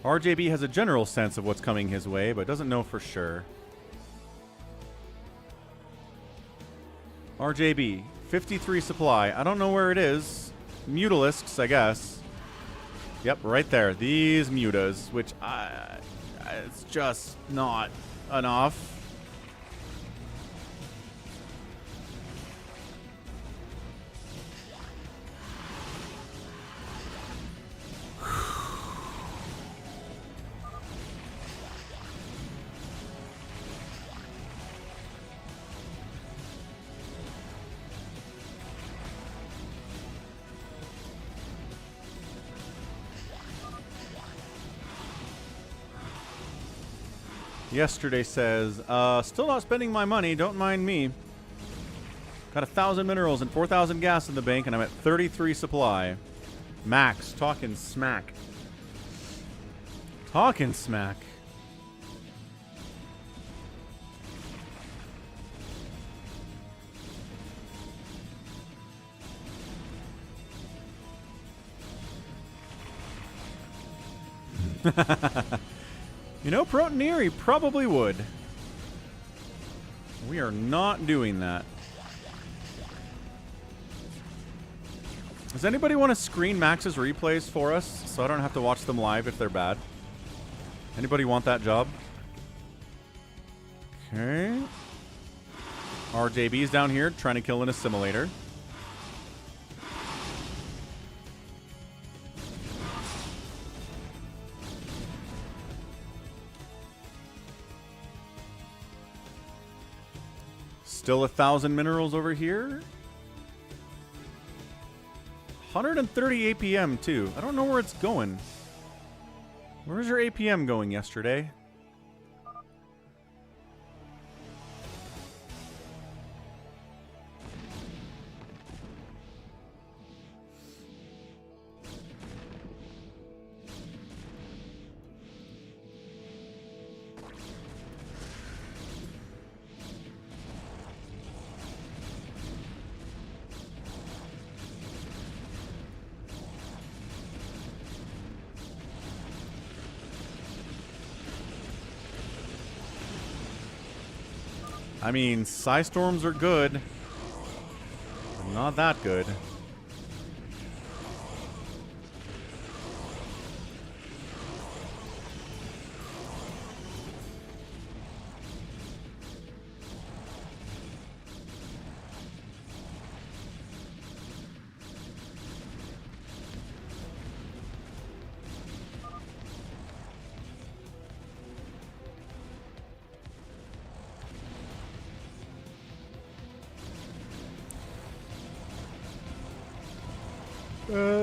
RJB has a general sense of what's coming his way, but doesn't know for sure. RJB, 53 supply. I don't know where it is. Mutalisks, I guess. Yep, right there. These mutas, which it's just not enough. Yesterday says, still not spending my money, don't mind me. Got 1,000 minerals and 4,000 gas in the bank, and I'm at 33 supply. Max, talking smack. Talking smack. You know, Protoneer, he probably would. We are not doing that. Does anybody want to screen Max's replays for us so I don't have to watch them live if they're bad? Anybody want that job? Okay. RJB's down here trying to kill an assimilator. Still 1,000 minerals over here. 130 APM too. I don't know where it's going. Where's your APM going yesterday? I mean, Psystorms are good. But not that good.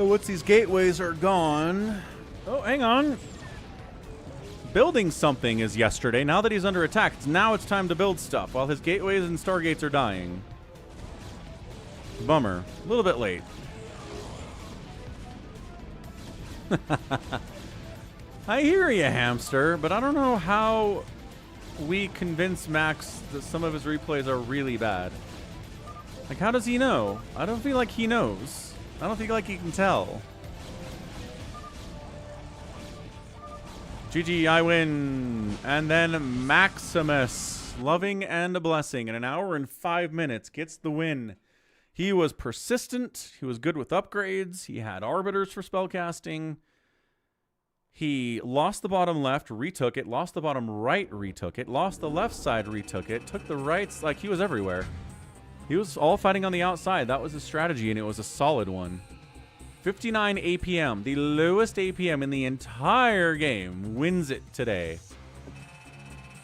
Once these gateways are gone... Oh, hang on. Building something is yesterday. Now that he's under attack, now it's time to build stuff while his gateways and stargates are dying. Bummer. A little bit late. I hear you, hamster, but I don't know how we convince Max that some of his replays are really bad. Like, how does he know? I don't feel like he knows. I don't think like he can tell. GG, I win. And then Maximus, loving and a blessing, in an hour and 5 minutes, gets the win. He was persistent. He was good with upgrades. He had arbiters for spellcasting. He lost the bottom left, retook it. Lost the bottom right, retook it. Lost the left side, retook it. Took the rights. Like, he was everywhere. He was all fighting on the outside. That was his strategy, and it was a solid one. 59 APM, the lowest APM in the entire game, wins it today.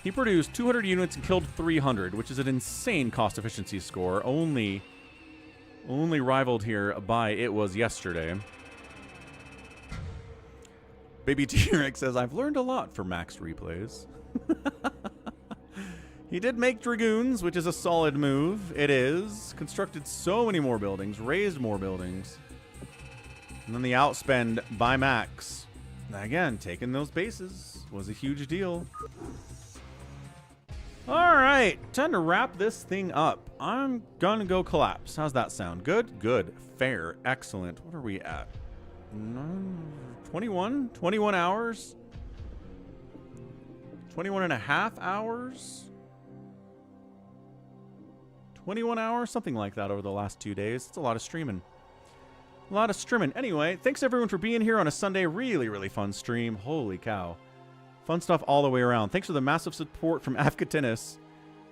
He produced 200 units and killed 300, which is an insane cost efficiency score. Only rivaled here by It Was Yesterday. Baby T-Rex says, I've learned a lot from Max replays. He did make Dragoons, which is a solid move. It is. Constructed so many more buildings. Raised more buildings. And then the outspend by Max. Again, taking those bases was a huge deal. Alright, time to wrap this thing up. I'm gonna go collapse. How's that sound? Good? Good. Fair. Excellent. What are we at? 21? 21 hours? 21 and a half hours? 21 hours? Something like that over the last 2 days. It's a lot of streaming. A lot of streaming. Anyway, thanks everyone for being here on a Sunday. Really, really fun stream. Holy cow. Fun stuff all the way around. Thanks for the massive support from Avcatinus,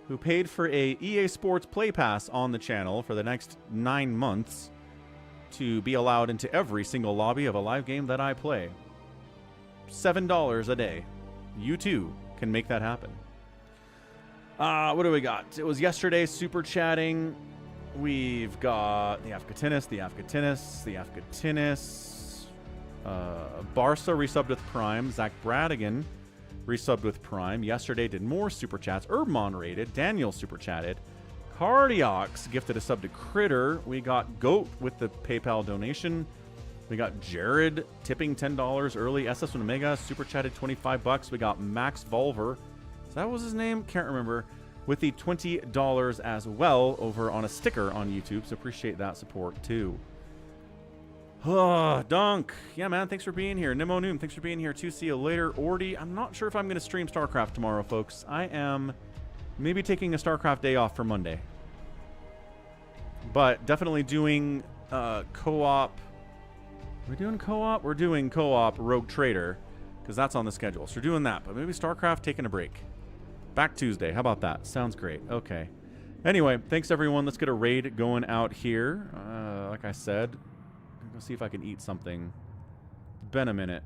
who paid for a EA Sports Play Pass on the channel for the next 9 months to be allowed into every single lobby of a live game that I play. $7 a day. You too can make that happen. What do we got? It was yesterday super chatting. We've got the Avcatinus, the Avcatinus, the Avcatinus. Barca resubbed with Prime. Zach Bradigan resubbed with Prime. Yesterday did more super chats. Urbmon rated. Daniel super chatted. Cardiox gifted a sub to Critter. We got Goat with the PayPal donation. We got Jared tipping $10 early. SS1 Omega super chatted $25. We got Max Volver. That was his name? Can't remember. With the $20 as well over on a sticker on YouTube. So appreciate that support too. Dunk. Yeah, man. Thanks for being here. Nemo Noom. Thanks for being here too. See you later. Ordy. I'm not sure if I'm going to stream StarCraft tomorrow, folks. I am maybe taking a StarCraft day off for Monday. But definitely doing co-op. Are we doing co-op? We're doing co-op Rogue Trader because that's on the schedule. So we're doing that. But maybe StarCraft taking a break. Back Tuesday. How about that? Sounds great. Okay. Anyway, thanks everyone. Let's get a raid going out here. Like I said, go see if I can eat something. Been a minute.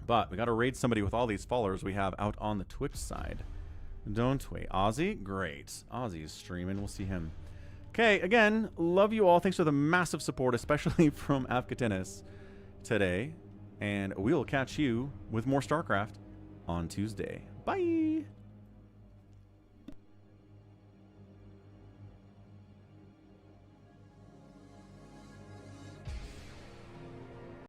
But we got to raid somebody with all these followers we have out on the Twitch side. Don't we? Ozzy? Great. Ozzy's streaming. We'll see him. Okay, again, love you all. Thanks for the massive support, especially from Avcatinus today. And we'll catch you with more StarCraft on Tuesday. Bye!